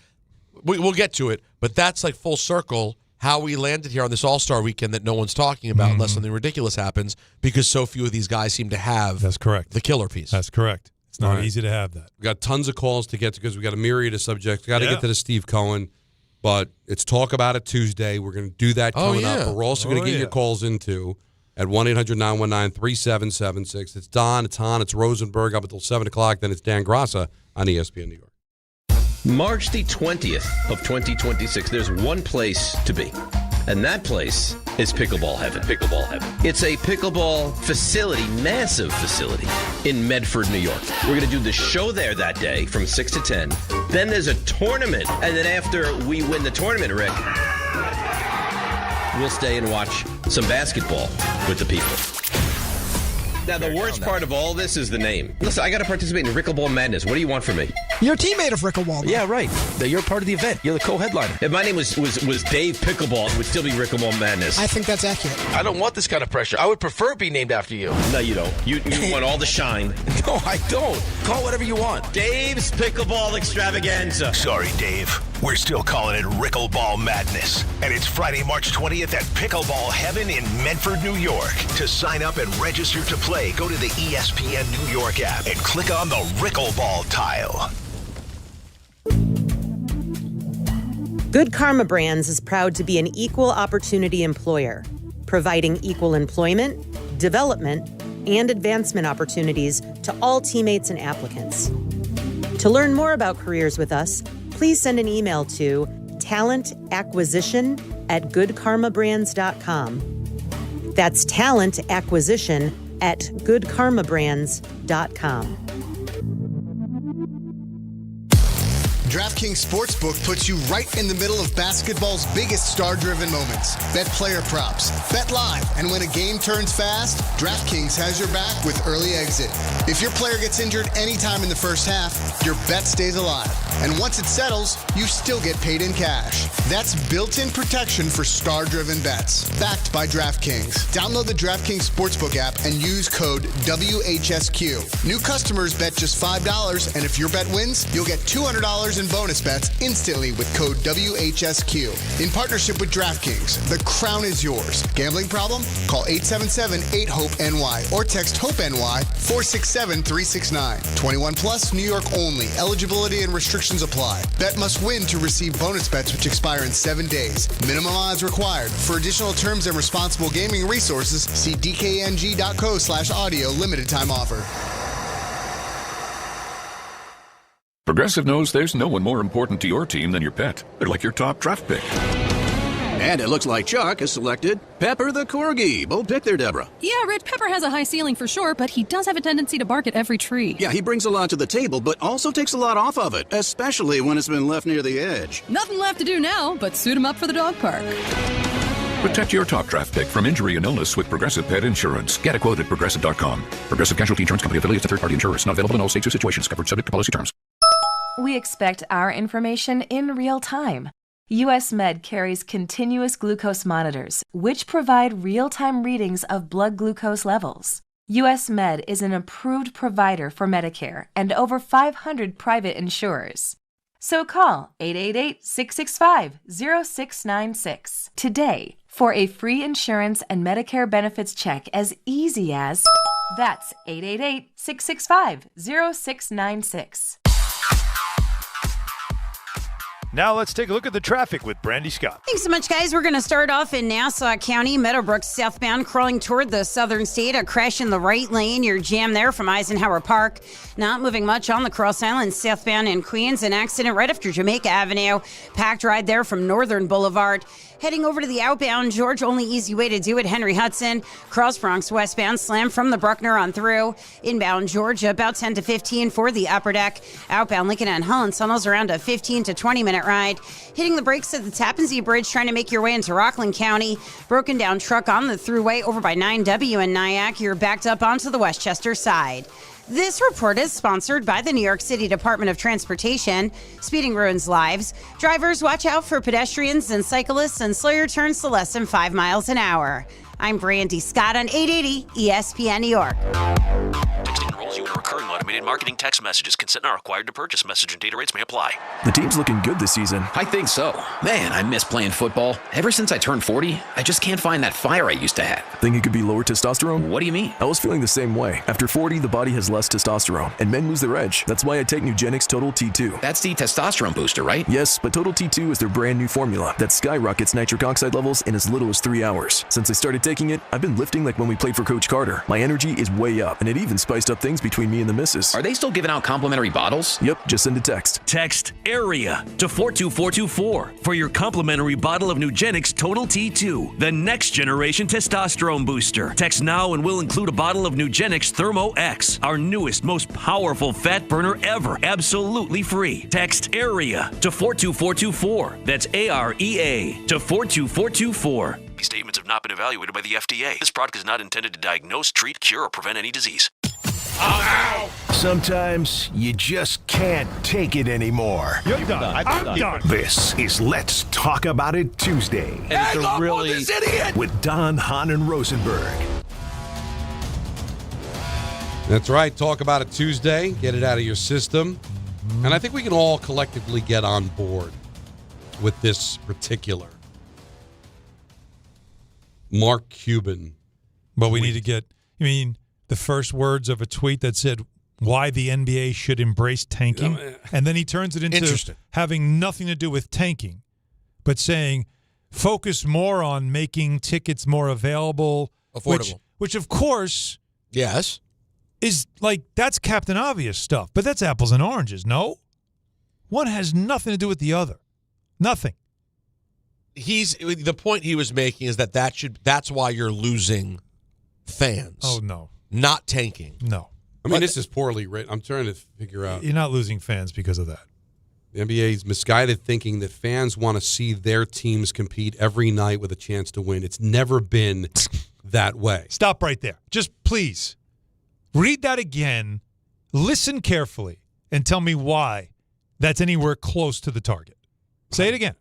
We'll get to it, but that's like full circle how we landed here on this All-Star weekend that no one's talking about unless something ridiculous happens, because so few of these guys seem to have the killer piece. That's correct. It's not easy to have that. We got tons of calls to get to because we got a myriad of subjects. Got to get to the Steve Cohen, but it's Talk About It Tuesday. We're going to do that coming up, but we're also going to get your calls into at 1-800-919-3776. It's Don, it's Hahn, it's Rosenberg up until 7 o'clock. Then it's Dan Grassa on ESPN New York. March the 20th of 2026, there's one place to be, and that place is Pickleball Heaven. Pickleball Heaven. It's a pickleball facility, massive facility, in Medford, New York. We're going to do the show there that day from 6 to 10. Then there's a tournament, and then after we win the tournament, Rick, we'll stay and watch some basketball with the people. Now, the worst part of all this is the name. Listen, I got to participate in Rickleball Madness. What do you want from me? You're a teammate of Rickleball. Yeah, right. You're part of the event. You're the co-headliner. If my name was Dave Pickleball, it would still be Rickleball Madness. I think that's accurate. I don't want this kind of pressure. I would prefer it be named after you. No, you don't. You want all the shine. No, I don't. Call whatever you want. Dave's Pickleball Extravaganza. Sorry, Dave. We're still calling it Rickleball Madness. And it's Friday, March 20th at Pickleball Heaven in Medford, New York. To sign up and register to play, go to the ESPN New York app and click on the Rickleball tile. Good Karma Brands is proud to be an equal opportunity employer, providing equal employment, development, and advancement opportunities to all teammates and applicants. To learn more about careers with us, please send an email to talentacquisition@goodkarmabrands.com. That's talentacquisition@goodkarmabrands.com. DraftKings Sportsbook puts you right in the middle of basketball's biggest star-driven moments. Bet player props, bet live, and when a game turns fast, DraftKings has your back with early exit. If your player gets injured anytime in the first half, your bet stays alive. And once it settles, you still get paid in cash. That's built-in protection for star-driven bets. Backed by DraftKings. Download the DraftKings Sportsbook app and use code WHSQ. New customers bet just $5, and if your bet wins, you'll get $200 in bonus bets instantly with code WHSQ. In partnership with DraftKings, the crown is yours. Gambling problem? Call 877-8-HOPE-NY or text HOPE-NY 467-369. 21 plus, New York only. Eligibility and restrictions apply. Bet must win to receive bonus bets which expire in 7 days. Minimum odds required. For additional terms and responsible gaming resources, see dkng.co/audio. Limited time offer. Progressive knows there's no one more important to your team than your pet. They're like your top draft pick. And it looks like Chuck has selected Pepper the Corgi. Bold pick there, Deborah. Yeah, Rich, Pepper has a high ceiling for sure, but he does have a tendency to bark at every tree. Yeah, he brings a lot to the table, but also takes a lot off of it, especially when it's been left near the edge. Nothing left to do now but suit him up for the dog park. Protect your top draft pick from injury and illness with Progressive Pet Insurance. Get a quote at Progressive.com. Progressive Casualty Insurance Company affiliates and third-party insurers. Not available in all states or situations. Covered subject to policy terms. We expect our information in real time. US Med carries continuous glucose monitors, which provide real-time readings of blood glucose levels. US Med is an approved provider for Medicare and over 500 private insurers. So call 888-665-0696 today for a free insurance and Medicare benefits check as easy as... That's 888-665-0696. Now let's take a look at the traffic with Brandy Scott. Thanks so much, guys. We're going to start off in Nassau County, Meadowbrook southbound, crawling toward the southern state. A crash in the right lane. You're jammed there from Eisenhower Park. Not moving much on the Cross Island southbound in Queens. An accident right after Jamaica Avenue. Packed ride there from Northern Boulevard. Heading over to the outbound, George, only easy way to do it, Henry Hudson. Cross Bronx westbound, slam from the Bruckner on through. Inbound Georgia, about 10 to 15 for the upper deck. Outbound Lincoln and Holland tunnels around a 15 to 20 minute ride. Hitting the brakes at the Tappan Zee Bridge, trying to make your way into Rockland County. Broken down truck on the thruway over by 9W in Nyack. You're backed up onto the Westchester side. This report is sponsored by the New York City Department of Transportation. Speeding ruins lives. Drivers, watch out for pedestrians and cyclists and slow your turns to less than 5 miles an hour. I'm Brandy Scott on 880 ESPN New York. Texting enrolls you in recurring automated marketing text messages. Consent not required to purchase. Message and data rates may apply. The team's looking good this season. I think so. Man, I miss playing football. Ever since I turned 40, I just can't find that fire I used to have. Think it could be lower testosterone? What do you mean? I was feeling the same way. After 40, the body has less testosterone, and men lose their edge. That's why I take Nugenix Total T2. That's the testosterone booster, right? Yes, but Total T2 is their brand new formula that skyrockets nitric oxide levels in as little as 3 hours. Since I started taking it, I've been lifting like when we played for Coach Carter. My energy is way up, and it even spiced up things between me and the missus. Are they still giving out complimentary bottles? Yep, just send a text. Text AREA to 42424 for your complimentary bottle of Nugenix Total T2, the next generation testosterone booster. Text now and we'll include a bottle of Nugenix Thermo X, our newest, most powerful fat burner ever, absolutely free. Text AREA to 42424. That's AREA to 42424. These statements have not been evaluated by the FDA. This product is not intended to diagnose, treat, cure, or prevent any disease. Sometimes you just can't take it anymore. You're done. I'm done. This is Let's Talk About It Tuesday. And it's a really this idiot with Don, Hahn, and Rosenberg. That's right. Talk about it Tuesday. Get it out of your system. And I think we can all collectively get on board with this particular Mark Cuban. But we need to get, the first words of a tweet that said why the NBA should embrace tanking. And then he turns it into having nothing to do with tanking, but saying focus more on making tickets more available. Affordable. Which of course, yes, is like, that's Captain Obvious stuff. But that's apples and oranges, no? One has nothing to do with the other. Nothing. The point he was making is that's why you're losing fans. Oh, no. Not tanking. No. This is poorly written. I'm trying to figure out. You're not losing fans because of that. The NBA's misguided thinking that fans want to see their teams compete every night with a chance to win. It's never been that way. Stop right there. Just please read that again, listen carefully, and tell me why that's anywhere close to the target. Say it again.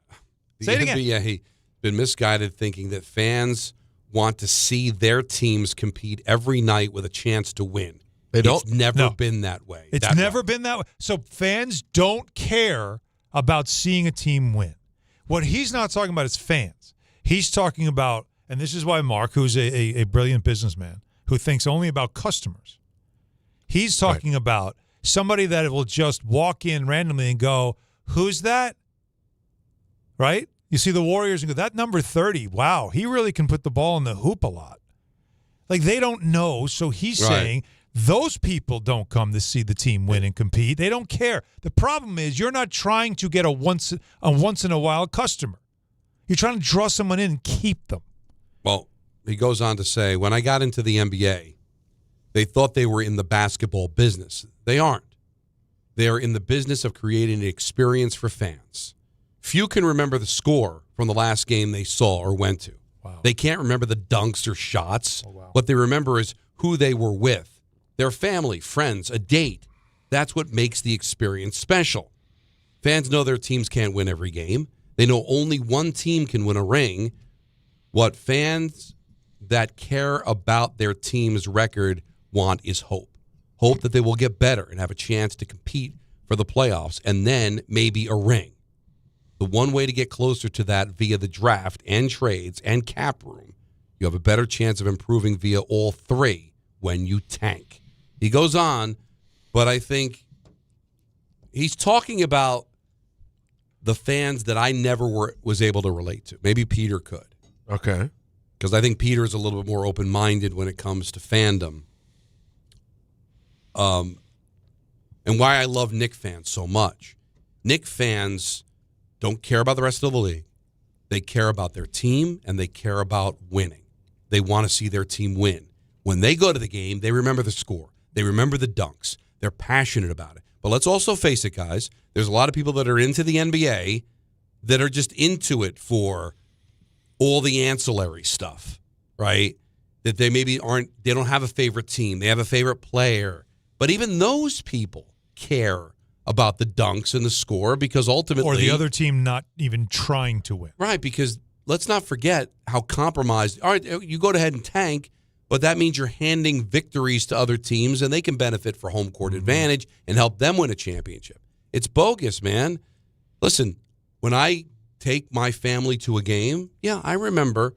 Say it again. He's been misguided thinking that fans want to see their teams compete every night with a chance to win. It's never been that way. It's never been that way. So fans don't care about seeing a team win. What he's not talking about is fans. He's talking about, and this is why Mark, who's a brilliant businessman, who thinks only about customers, he's talking about somebody that will just walk in randomly and go, who's that? Right? You see the Warriors and go, that number 30, wow, he really can put the ball in the hoop a lot. Like, they don't know, so he's saying those people don't come to see the team win and compete. They don't care. The problem is you're not trying to get a once in a while customer. You're trying to draw someone in and keep them. Well, he goes on to say, when I got into the NBA, they thought they were in the basketball business. They aren't. They are in the business of creating an experience for fans. Few can remember the score from the last game they saw or went to. Wow. They can't remember the dunks or shots. Oh, wow. What they remember is who they were with, their family, friends, a date. That's what makes the experience special. Fans know their teams can't win every game. They know only one team can win a ring. What fans that care about their team's record want is hope. Hope that they will get better and have a chance to compete for the playoffs, and then maybe a ring. The one way to get closer to that via the draft and trades and cap room, you have a better chance of improving via all three when you tank. He goes on, but I think he's talking about the fans that I never was able to relate to. Maybe Peter could. Okay. Because I think Peter is a little bit more open-minded when it comes to fandom. And why I love Knick fans so much. Knick fans don't care about the rest of the league. They care about their team, and they care about winning. They want to see their team win. When they go to the game, they remember the score. They remember the dunks. They're passionate about it. But let's also face it, guys. There's a lot of people that are into the NBA that are just into it for all the ancillary stuff, right? That they maybe they don't have a favorite team. They have a favorite player. But even those people care about the dunks and the score because ultimately... Or the other team not even trying to win. Right, because let's not forget how compromised... All right, you go ahead and tank, but that means you're handing victories to other teams, and they can benefit for home court advantage and help them win a championship. It's bogus, man. Listen, when I take my family to a game, yeah, I remember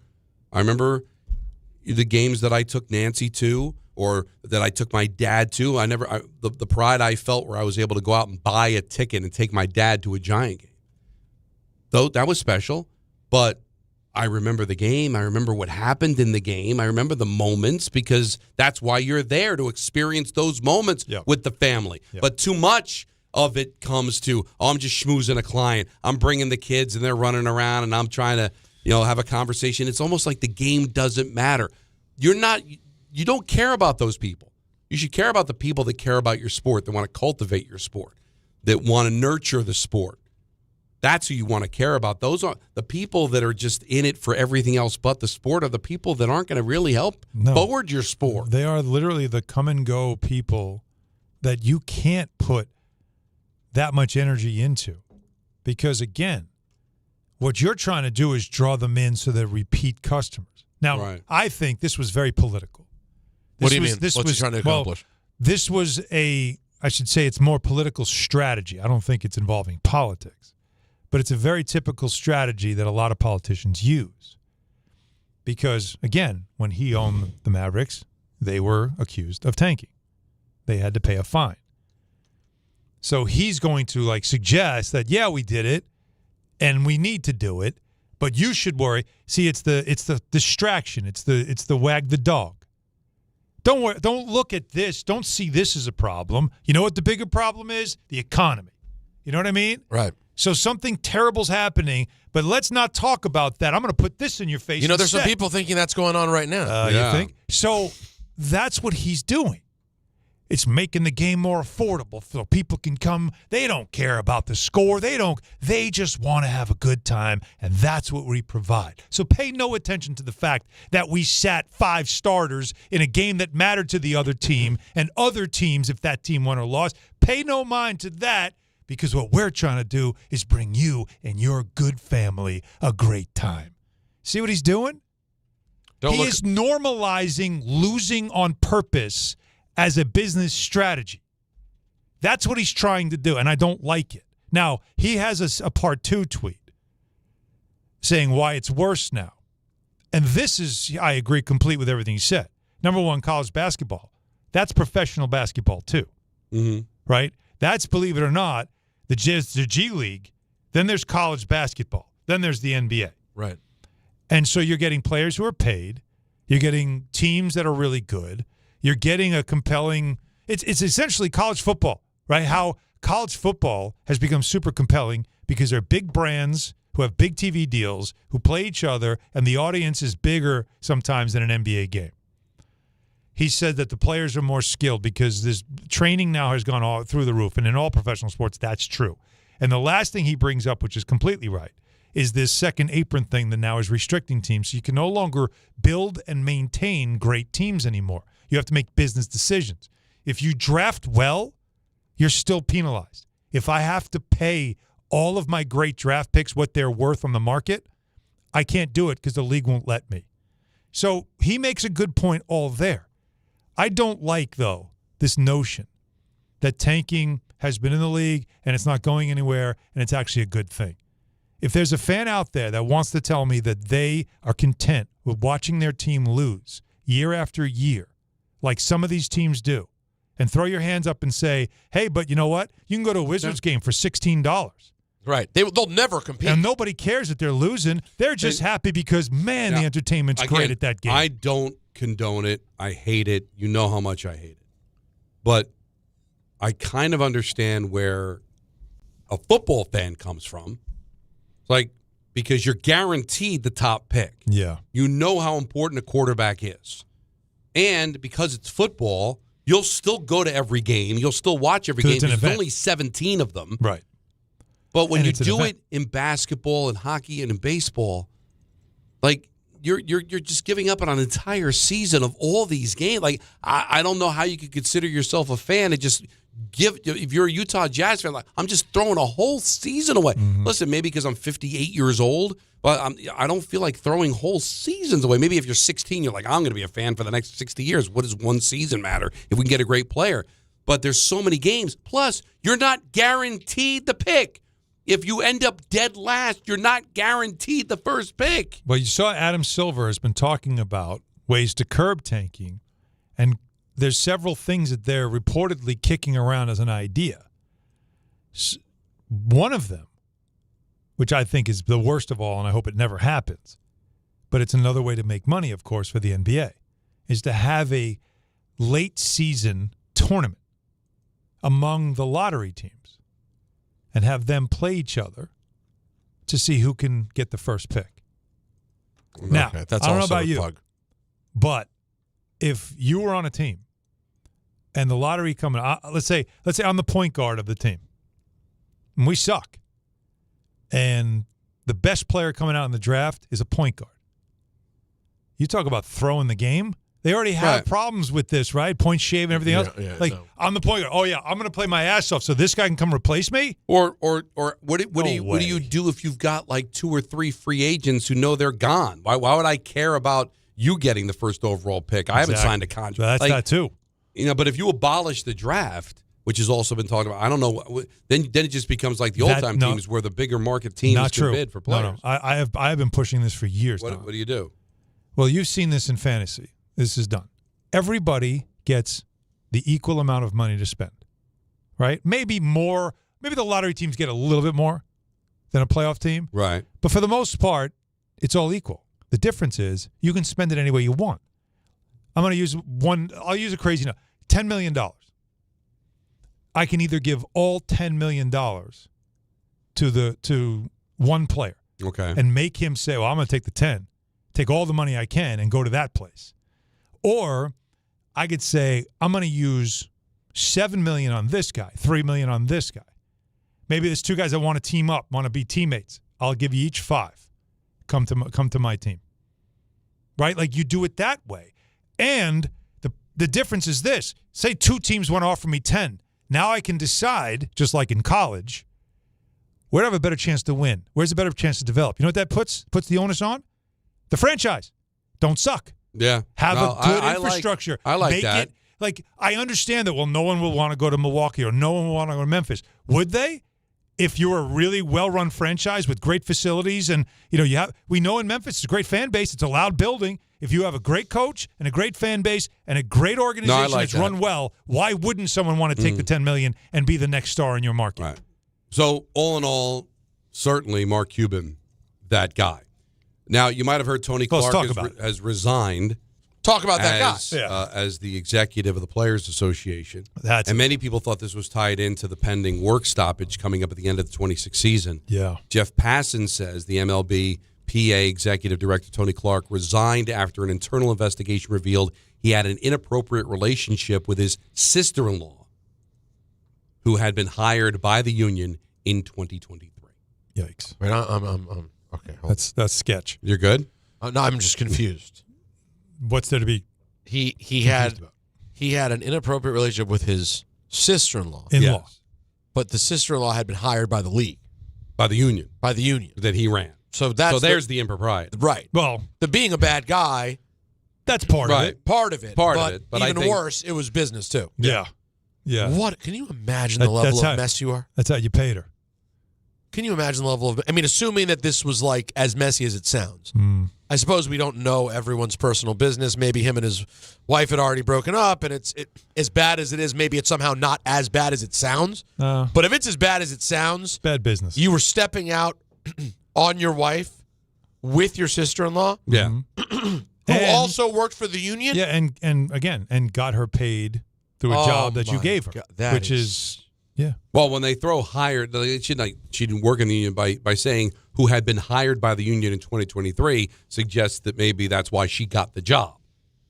the games that I took Nancy to or that I took my dad to. The pride I felt where I was able to go out and buy a ticket and take my dad to a Giant game. Though that was special, but I remember the game. I remember what happened in the game. I remember the moments because that's why you're there, to experience those moments with the family. Yep. But too much of it comes to, I'm just schmoozing a client. I'm bringing the kids and they're running around and I'm trying to, have a conversation. It's almost like the game doesn't matter. You don't care about those people. You should care about the people that care about your sport, that want to cultivate your sport, that want to nurture the sport. That's who you want to care about. Those are the people that are just in it for everything else but the sport, are the people that aren't going to really help forward your sport. They are literally the come and go people that you can't put that much energy into. Because, again, what you're trying to do is draw them in so they're repeat customers. Now, I think this was very political. What do you mean? What's he trying to accomplish? This was I should say it's more political strategy. I don't think it's involving politics. But it's a very typical strategy that a lot of politicians use. Because, again, when he owned the Mavericks, they were accused of tanking. They had to pay a fine. So he's going to, suggest that, yeah, we did it, and we need to do it, but you should worry. See, it's the distraction. It's the wag the dog. Don't worry. Don't look at this. Don't see this as a problem. You know what the bigger problem is? The economy. You know what I mean? Right. So something terrible's happening, but let's not talk about that. I'm going to put this in your face. There's some people thinking that's going on right now. You think? So that's what he's doing. It's making the game more affordable so people can come. They don't care about the score. They just want to have a good time, and that's what we provide. So pay no attention to the fact that we sat 5 starters in a game that mattered to the other team and other teams if that team won or lost. Pay no mind to that, because what we're trying to do is bring you and your good family a great time. See what he's doing? He is normalizing losing on purpose as a business strategy. That's what he's trying to do, and I don't like it. Now, he has a part 2 tweet saying why it's worse now. And this is, I agree complete with everything he said. Number one, college basketball. That's professional basketball too, right? That's, believe it or not, the G League. Then there's college basketball. Then there's the NBA. Right. And so you're getting players who are paid. You're getting teams that are really good. You're getting a compelling – it's essentially college football, right? How college football has become super compelling because they're big brands who have big TV deals, who play each other, and the audience is bigger sometimes than an NBA game. He said that the players are more skilled because this training now has gone all through the roof, and in all professional sports, that's true. And the last thing he brings up, which is completely right, is this second apron thing that now is restricting teams. So you can no longer build and maintain great teams anymore. You have to make business decisions. If you draft well, you're still penalized. If I have to pay all of my great draft picks what they're worth on the market, I can't do it because the league won't let me. So he makes a good point all there. I don't like, though, this notion that tanking has been in the league and it's not going anywhere and it's actually a good thing. If there's a fan out there that wants to tell me that they are content with watching their team lose year after year, like some of these teams do, and throw your hands up and say, hey, but you know what? You can go to a Wizards game for $16. Right. They'll never compete. And nobody cares that they're losing. They're just happy because, man, the entertainment's great at that game. I don't condone it. I hate it. You know how much I hate it. But I kind of understand where a football fan comes from. Like, because you're guaranteed the top pick. Yeah. You know how important a quarterback is. And because it's football, you'll still go to every game. You'll still watch every game. There's only 17 of them. Right. But when you do it in basketball and hockey and in baseball, like you're just giving up on an entire season of all these games. Like I don't know how you could consider yourself a fan and just if you're a Utah Jazz fan, like I'm just throwing a whole season away. Mm-hmm. Listen, maybe because I'm 58 years old, but I don't feel like throwing whole seasons away. Maybe if you're 16, you're like, I'm going to be a fan for the next 60 years. What does one season matter if we can get a great player? But there's so many games. Plus, you're not guaranteed the pick. If you end up dead last, you're not guaranteed the first pick. Well, you saw Adam Silver has been talking about ways to curb tanking, and there's several things that they're reportedly kicking around as an idea. One of them, which I think is the worst of all, and I hope it never happens, but it's another way to make money, of course, for the NBA, is to have a late season tournament among the lottery teams and have them play each other to see who can get the first pick. Okay, Now, that's I don't know also about a you, plug. but if you were on a team and the lottery coming, let's say I'm the point guard of the team, and we suck, and the best player coming out in the draft is a point guard. You talk about throwing the game. They already have problems with this, right? Point shave and everything else. Yeah, I'm the point guard. Oh yeah, I'm going to play my ass off so this guy can come replace me. Or what do you do if you've got like 2 or 3 free agents who know they're gone? Why would I care about you getting the first overall pick? I haven't signed a contract. Well, that's that too. But if you abolish the draft, which has also been talked about, I don't know. Then it just becomes like the old time teams where the bigger market teams can bid for players. No. I have been pushing this for years. What do you do? Well, you've seen this in fantasy. This is done. Everybody gets the equal amount of money to spend, right? Maybe more. Maybe the lottery teams get a little bit more than a playoff team. Right. But for the most part, it's all equal. The difference is you can spend it any way you want. I'm going to use I'll use a crazy number. $10 million. I can either give all $10 million to one player. Okay. And make him say, well, I'm going to take the 10, take all the money I can and go to that place. Or I could say, I'm going to use $7 million on this guy, $3 million on this guy. Maybe there's 2 guys that want to team up, want to be teammates. I'll give you each 5. Come to my team. Right? Like you do it that way. And the difference is this. Say 2 teams want to offer me 10. Now I can decide, just like in college, where do I have a better chance to win? Where's a better chance to develop? You know what that puts the onus on? The franchise. Don't suck. Yeah. Have a good infrastructure. I like Make that. Like, I understand that, well, no one will want to go to Milwaukee or no one will want to go to Memphis. Would they? If you're a really well-run franchise with great facilities and, we know in Memphis it's a great fan base. It's a loud building. If you have a great coach and a great fan base and a great organization that's run well, why wouldn't someone want to take the $10 million and be the next star in your market? Right. So, all in all, certainly Mark Cuban, that guy. Now, you might have heard Tony Clark has resigned. Talk about that guy. As the executive of the Players Association. And many people thought this was tied into the pending work stoppage coming up at the end of the 26 season. Yeah. Jeff Passan says the MLB PA executive director Tony Clark resigned after an internal investigation revealed he had an inappropriate relationship with his sister-in-law, who had been hired by the union in 2023. Yikes. Wait, I'm okay. That's sketch. You're good? No, I'm just confused. What's there to be? He had an inappropriate relationship with his sister-in-law. In-law. But the sister-in-law had been hired by the league. By the union. By the union. That he ran. So there's the impropriety. Right. Well, the being a bad guy. That's part of it. Part of it. But even worse, it was business too. Yeah. What? Can you imagine the level of mess you are? That's how you paid her. Can you imagine the level of? I mean, assuming that this was like as messy as it sounds. I suppose we don't know everyone's personal business. Maybe him and his wife had already broken up, and it's as bad as it is. Maybe it's somehow not as bad as it sounds. But if it's as bad as it sounds, bad business. You were stepping out on your wife with your sister-in-law. Yeah. Who also worked for the union. Yeah, and got her paid through a job that you gave her, which is. Yeah. Well, when they throw hired, she didn't work in the union by saying who had been hired by the union in 2023 suggests that maybe that's why she got the job,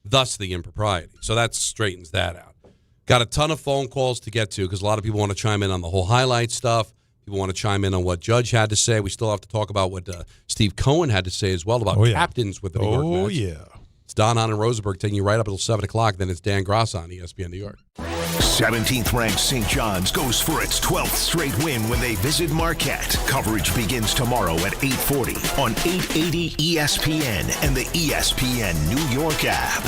thus the impropriety. So that straightens that out. Got a ton of phone calls to get to because a lot of people want to chime in on the whole highlight stuff. People want to chime in on what Judge had to say. We still have to talk about what Steve Cohen had to say as well about captains with the New York Mets. Oh, yeah. It's Don Hahn and Rosenberg taking you right up until 7 o'clock. Then it's Dan Gross on ESPN New York. 17th ranked St. John's goes for its 12th straight win when they visit Marquette. Coverage begins tomorrow at 8:40 on 880 ESPN and the ESPN New York app.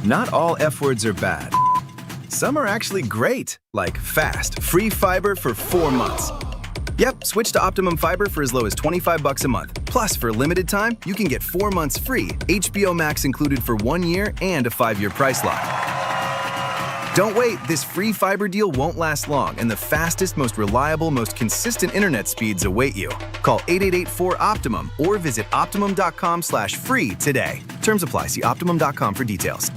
Not all F words are bad. Some are actually great, like fast, free fiber for 4 months. Yep, switch to Optimum Fiber for as low as $25 a month. Plus, for a limited time, you can get 4 months free, HBO Max included for 1 year, and a 5-year price lock. Don't wait, this free fiber deal won't last long, and the fastest, most reliable, most consistent internet speeds await you. Call 888-4-OPTIMUM or visit Optimum.com/free today. Terms apply. See Optimum.com for details.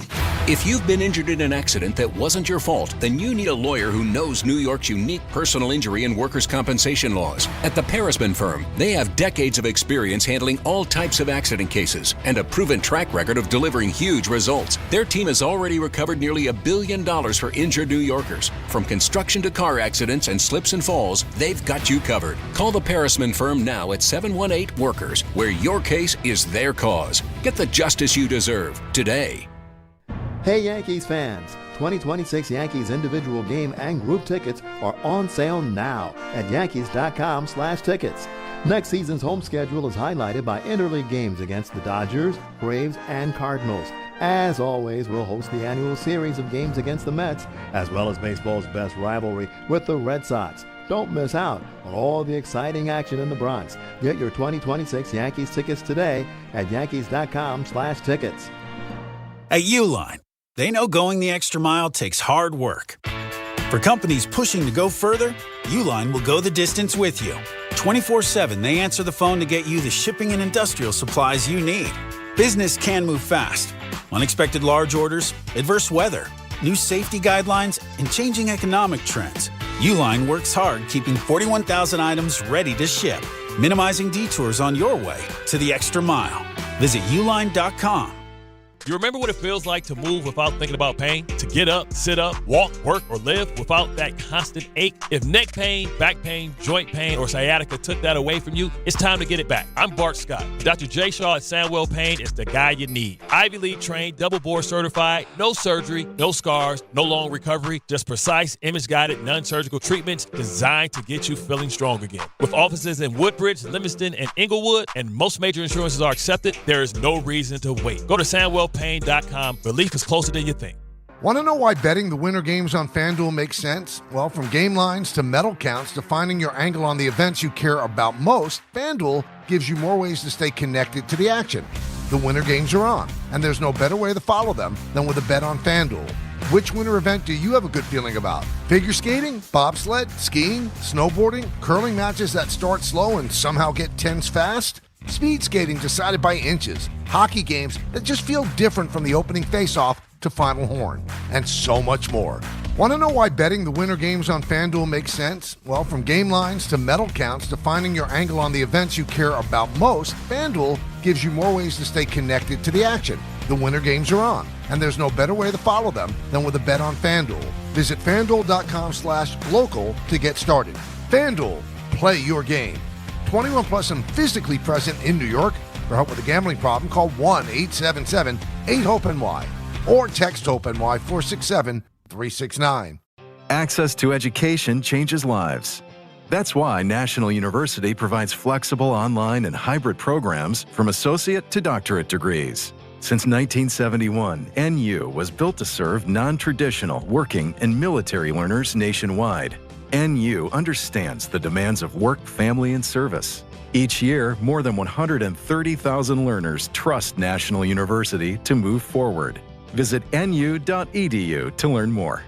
If you've been injured in an accident that wasn't your fault, then you need a lawyer who knows New York's unique personal injury and workers' compensation laws. At the Parisman Firm, they have decades of experience handling all types of accident cases and a proven track record of delivering huge results. Their team has already recovered nearly $1 billion for injured New Yorkers. From construction to car accidents and slips and falls, they've got you covered. Call the Parisman Firm now at 718-WORKERS, where your case is their cause. Get the justice you deserve today. Hey Yankees fans, 2026 Yankees individual game and group tickets are on sale now at Yankees.com/tickets. Next season's home schedule is highlighted by interleague games against the Dodgers, Braves, and Cardinals. As always, we'll host the annual series of games against the Mets, as well as baseball's best rivalry with the Red Sox. Don't miss out on all the exciting action in the Bronx. Get your 2026 Yankees tickets today at Yankees.com/tickets. At Uline, they know going the extra mile takes hard work. For companies pushing to go further, Uline will go the distance with you. 24/7, they answer the phone to get you the shipping and industrial supplies you need. Business can move fast. Unexpected large orders, adverse weather, new safety guidelines, and changing economic trends. Uline works hard keeping 41,000 items ready to ship, minimizing detours on your way to the extra mile. Visit uline.com. You remember what it feels like to move without thinking about pain? To get up, sit up, walk, work, or live without that constant ache? If neck pain, back pain, joint pain, or sciatica took that away from you, it's time to get it back. I'm Bart Scott. Dr. J. Shaw at Sandwell Pain is the guy you need. Ivy League trained, double board certified, no surgery, no scars, no long recovery, just precise, image-guided, non-surgical treatments designed to get you feeling strong again. With offices in Woodbridge, Livingston, and Inglewood, and most major insurances are accepted, there is no reason to wait. Go to SandwellPain.com. Relief is closer than you think. Want to know why betting the winter games on FanDuel makes sense? Well, from game lines to medal counts to finding your angle on the events you care about most, FanDuel gives you more ways to stay connected to the action. The winter games are on, and there's no better way to follow them than with a bet on FanDuel. Which winter event do you have a good feeling about? Figure skating, bobsled, skiing, snowboarding, curling matches that start slow and somehow get tense fast? Speed skating decided by inches, hockey games that just feel different from the opening face-off to final horn, and so much more. Want to know why betting the winter games on FanDuel makes sense? Well, from game lines to medal counts to finding your angle on the events you care about most, FanDuel gives you more ways to stay connected to the action. The winter games are on, and there's no better way to follow them than with a bet on FanDuel. Visit FanDuel.com/local to get started. FanDuel, play your game. 21 plus and physically present in New York. For help with a gambling problem, call 1-877-8-HOPE-NY or text HOPE-NY 467-369. Access to education changes lives. That's why National University provides flexible online and hybrid programs from associate to doctorate degrees. Since 1971, NU was built to serve non-traditional working and military learners nationwide. NU understands the demands of work, family, and service. Each year, more than 130,000 learners trust National University to move forward. Visit nu.edu to learn more.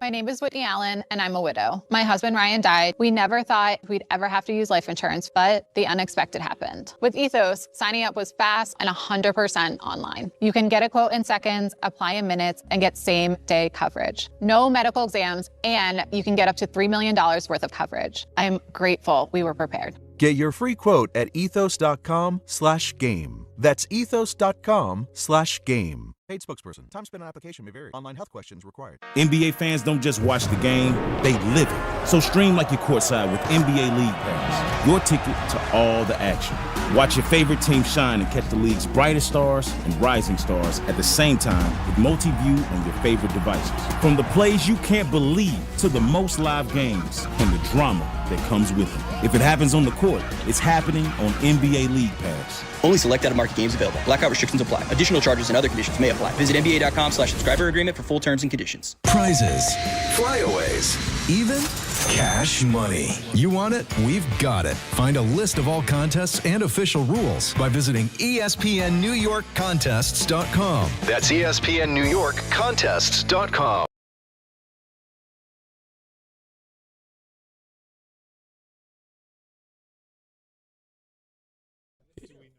My name is Whitney Allen, and I'm a widow. My husband, Ryan, died. We never thought we'd ever have to use life insurance, but the unexpected happened. With Ethos, signing up was fast and 100% online. You can get a quote in seconds, apply in minutes, and get same-day coverage. No medical exams, and you can get up to $3 million worth of coverage. I'm grateful we were prepared. Get your free quote at ethos.com/game. That's ethos.com/game. Paid spokesperson. Time spent on application may vary. Online health questions required. NBA fans don't just watch the game, they live it. So stream like you're courtside with NBA League Pass. Your ticket to all the action. Watch your favorite team shine and catch the league's brightest stars and rising stars at the same time with multi-view on your favorite devices. From the plays you can't believe to the most live games and the drama that comes with it. If it happens on the court, it's happening on NBA League Pass. Only select out-of-market games available. Blackout restrictions apply. Additional charges and other conditions may apply. Visit NBA.com/subscriber agreement for full terms and conditions. Prizes, flyaways, even cash money. You want it? We've got it. Find a list of all contests and official rules by visiting ESPNNewYorkContests.com. That's ESPNNewYorkContests.com.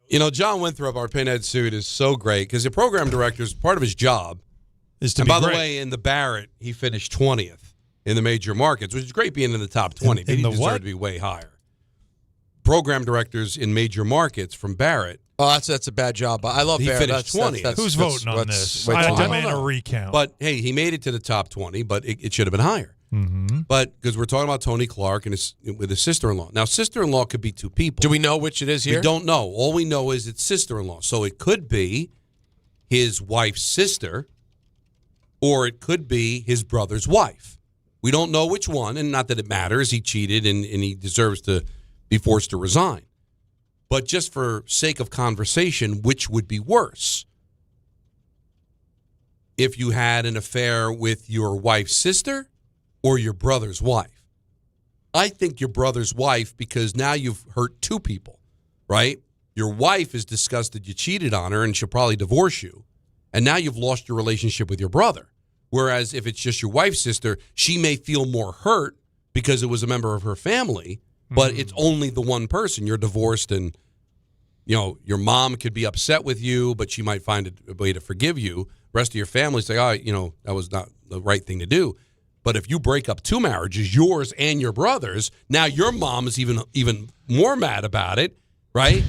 You know, John Winthrop, our pinhead suit, is so great because the program director's part of his job is to and be by great. the way, in the Barrett, he finished 20th in the major markets, which is great being in the top 20. But he deserved to be way higher. Program directors in major markets from Barrett. Oh, that's a bad job. I love he Barrett. Finished 20th. Who's voting on this? I demand a recount. But hey, he made it to the top 20, but it should have been higher. Mm-hmm. But because we're talking about Tony Clark and with his sister-in-law. Now, sister-in-law could be two people. Do we know which it is here? We don't know. All we know is it's sister-in-law. So it could be his wife's sister, or it could be his brother's wife. We don't know which one, and not that it matters. He cheated, and he deserves to be forced to resign. But just for sake of conversation, which would be worse? If you had an affair with your wife's sister or your brother's wife? I think your brother's wife, because now you've hurt two people, right? Your wife is disgusted you cheated on her and she'll probably divorce you. And now you've lost your relationship with your brother. Whereas if it's just your wife's sister, she may feel more hurt because it was a member of her family, but it's only the one person. You're divorced and, you know, your mom could be upset with you, but she might find a way to forgive you. The rest of your family say, oh, you know, that was not the right thing to do. But if you break up two marriages, yours and your brother's, now your mom is even more mad about it, right?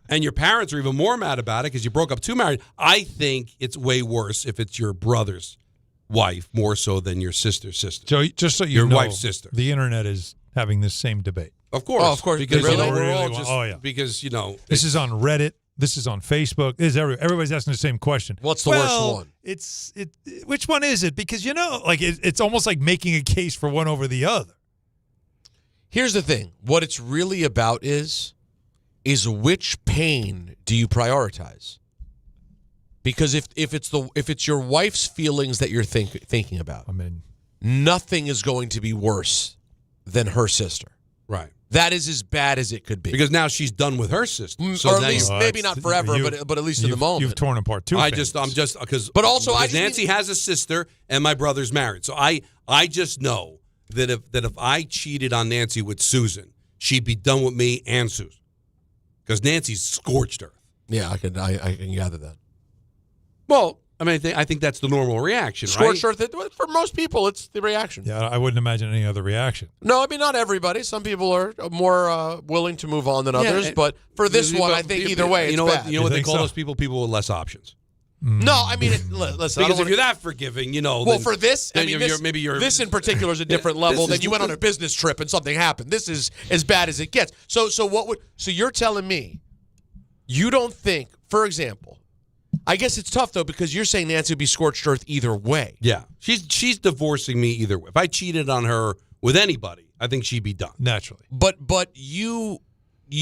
And your parents are even more mad about it because you broke up two marriages. I think it's way worse if it's your brother's wife more so than your sister's sister. So just so you your know, wife's sister. The internet is having this same debate. Of course. Oh, of course. Because Really? we're all just, oh, yeah. because, you know. This is on Reddit. This is on Facebook. This is everybody's asking the same question. What's the worst one? Which one is it? Because, you know, like it's almost like making a case for one over the other. Here's the thing. What it's really about is which pain do you prioritize? Because if it's your wife's feelings that you're thinking about, I mean, nothing is going to be worse than her sister. Right. That is as bad as it could be. Because now she's done with her sister. So or at least, maybe not forever, but at least in the moment. You've torn apart two families. Because Nancy has a sister and my brother's married. So I just know that if I cheated on Nancy with Susan, she'd be done with me and Susan. Because Nancy's scorched earth. Yeah, I can gather that. Well, I mean, I think that's the normal reaction, Scorched right? earth, for most people, it's the reaction. Yeah, I wouldn't imagine any other reaction. No, I mean, not everybody. Some people are more willing to move on than others. But for this one, I think either way, it's bad. You know what they call those people? People with less options. No, I mean, listen. Because if you're that forgiving, you know. Well, then, for this, I mean, this in particular is a different level than you went on a business trip and something happened. This is as bad as it gets. So you're telling me you don't think, for example, I guess it's tough, though, because you're saying Nancy would be scorched earth either way. Yeah. She's divorcing me either way. If I cheated on her with anybody, I think she'd be done. Naturally. But you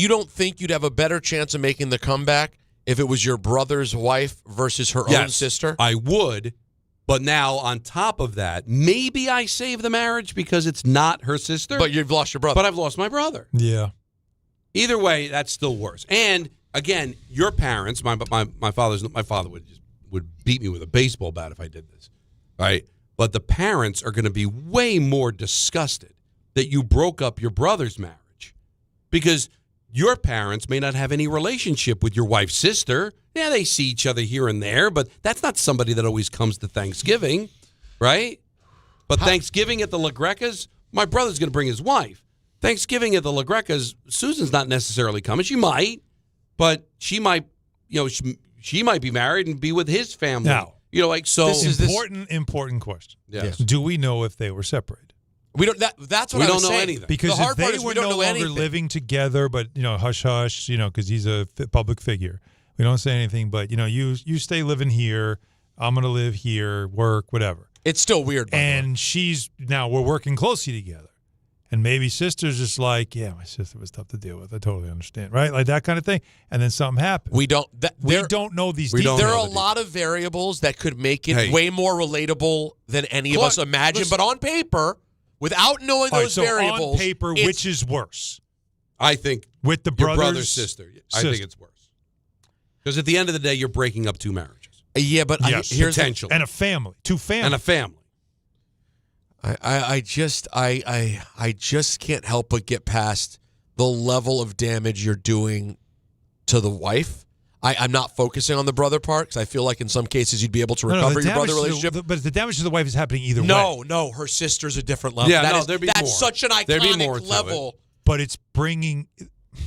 don't think you'd have a better chance of making the comeback if it was your brother's wife versus her own sister? I would. But now, on top of that, maybe I save the marriage because it's not her sister. But you've lost your brother. But I've lost my brother. Yeah. Either way, that's still worse. And again, your parents, my father would beat me with a baseball bat if I did this, right? But the parents are going to be way more disgusted that you broke up your brother's marriage because your parents may not have any relationship with your wife's sister. Yeah, they see each other here and there, but that's not somebody that always comes to Thanksgiving, right? But Thanksgiving at the LaGreca's, my brother's going to bring his wife. Thanksgiving at the LaGreca's, Susan's not necessarily coming. She might, but she might, she might be married and be with his family. Now, so this is important question. Yes. Do we know if they were separated? We don't. That's what we I was don't know saying. anything. Because the hard if they part is were we don't no know longer anything. living together, but hush hush, because he's a public figure, we don't say anything. But you stay living here. I'm gonna live here, work, whatever. It's still weird. And we're working closely together, and maybe sister's just like, yeah, my sister was tough to deal with. I totally understand, right? Like that kind of thing. And then something happens. We don't. We don't know these details. There are a lot of variables that could make it way more relatable than any of us imagine. But on paper, without knowing those variables, on paper, which is worse? I think with the your brother's sister. I think it's worse. Because at the end of the day, you're breaking up two marriages. Yeah, but here's potential and a family, two families, and a family. I just can't help but get past the level of damage you're doing to the wife. I'm not focusing on the brother part because I feel like in some cases you'd be able to recover your brother relationship. But the damage to the wife is happening either way. No, her sister's a different level. Yeah, there'd be more. That's such an iconic level. But it's bringing.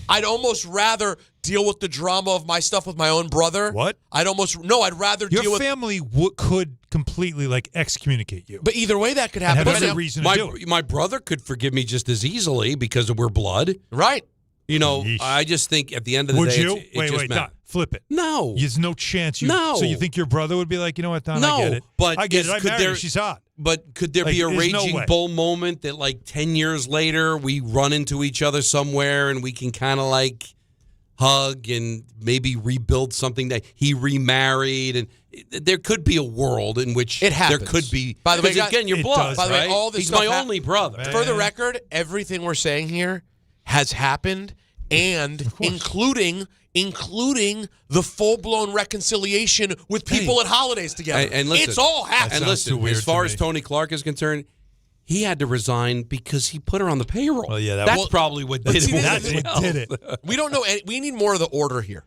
I'd almost rather deal with the drama of my stuff with my own brother. What? I'd rather your deal with... Your family could completely excommunicate you. But either way, that could happen. That's a reason to do it. My brother could forgive me just as easily because we're blood. Right. Yeesh. I just think at the end of the day, you? Wait, Don, flip it. No. There's no chance you... No. So you think your brother would be like, you know what, Don, no, I get it. But I get it. I married her. She's hot. But could there be a raging bull moment that 10 years later we run into each other somewhere and we can kind of hug and maybe rebuild something that he remarried? And there could be a world in which it happens. There could be. By the way, again, your blood. By the way, all this He's stuff my only brother. Man. For the record, everything we're saying here has happened, and including the full-blown reconciliation with people at holidays together. And listen, it's all happened. And listen, as far as Tony Clark is concerned, he had to resign because he put her on the payroll. Well, yeah, that's probably what did it. That's what did it. We don't know. We need more of the order here.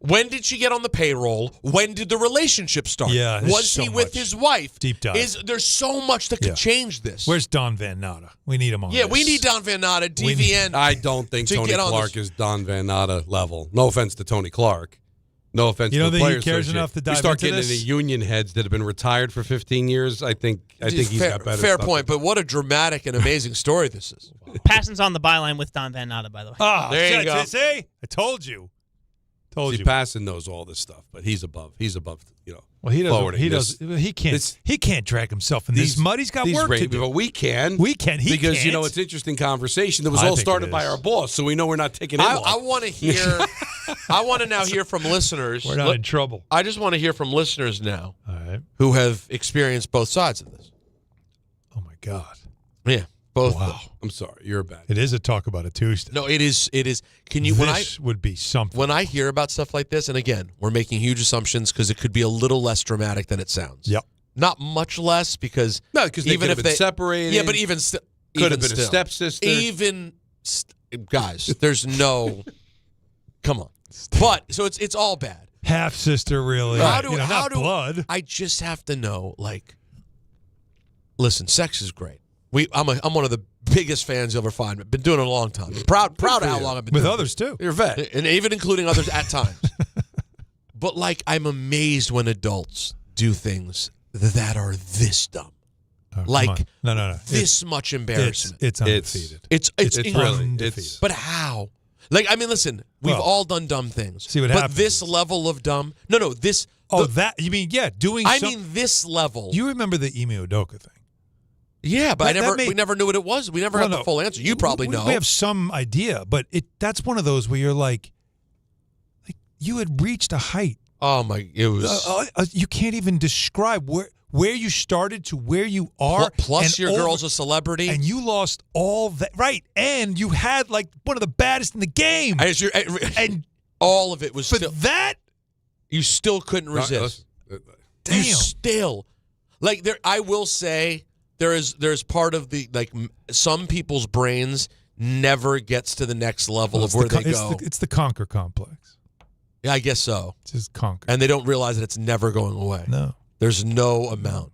When did she get on the payroll? When did the relationship start? Yeah, was he with his wife? Deep dive. There's so much that could change this. Where's Don Van Natta? We need him on. Yeah, we need Don Van Natta, DVN. I don't think Tony Clark is Don Van Natta level. No offense to Tony Clark. No offense to the players. You don't think he cares enough to dive into this? You start getting into union heads that have been retired for 15 years, I think he's got better Fair stuff. point, but what a dramatic and amazing story this is. Wow. Passon's on the byline with Don Van Natta, by the way. Oh, there you go. See? I told you. Passon knows all this stuff, but he's above. Well, he doesn't. forwarding He this. does. He can't. He can't drag himself in this mud. He's got work to do. But we can. We can. He because can't. it's interesting conversation that was all started by our boss, so we know we're not taking it. I want to hear. I want to now hear from listeners. We're not in trouble. I just want to hear from listeners now, all right, who have experienced both sides of this. Oh my God. Yeah. Both. Wow. I'm sorry. You're a bad. It is a talk about a Tuesday. No, it is. Can you? This would be something. When I hear about stuff like this, and again, we're making huge assumptions because it could be a little less dramatic than it sounds. Yep. Not much less because even if they separated, yeah, but even still, could have been a stepsister. Guys, there's no. Come on. But so it's all bad. Half sister, really. Not blood. I just have to know. Listen, sex is great. I'm one of the biggest fans you'll ever find. I've been doing it a long time. Proud of how long I've been with doing others too. You're a vet, and even including others at times. But I'm amazed when adults do things that are this dumb. No. This much embarrassment. It's undefeated. It's really undefeated. But how? Listen, we've all done dumb things. See what happens. But this level of dumb. No. This. Oh, that you mean? Yeah, doing. I mean this level. You remember the Ime Udoka thing? Yeah, but we never knew what it was. We never had the full answer. You probably know. We have some idea, but that's one of those where you're like you had reached a height. Oh my! It was. You can't even describe where you started to where you are. Plus, your girl's a celebrity, and you lost all that. Right, and you had like one of the baddest in the game, and all of it was. But that you still couldn't resist. Damn. You still there. I will say. There's part of the some people's brains never gets to the next level of where they go. It's the conquer complex. Yeah, I guess so. It's just conquer, and they don't realize that it's never going away. No, there's no amount,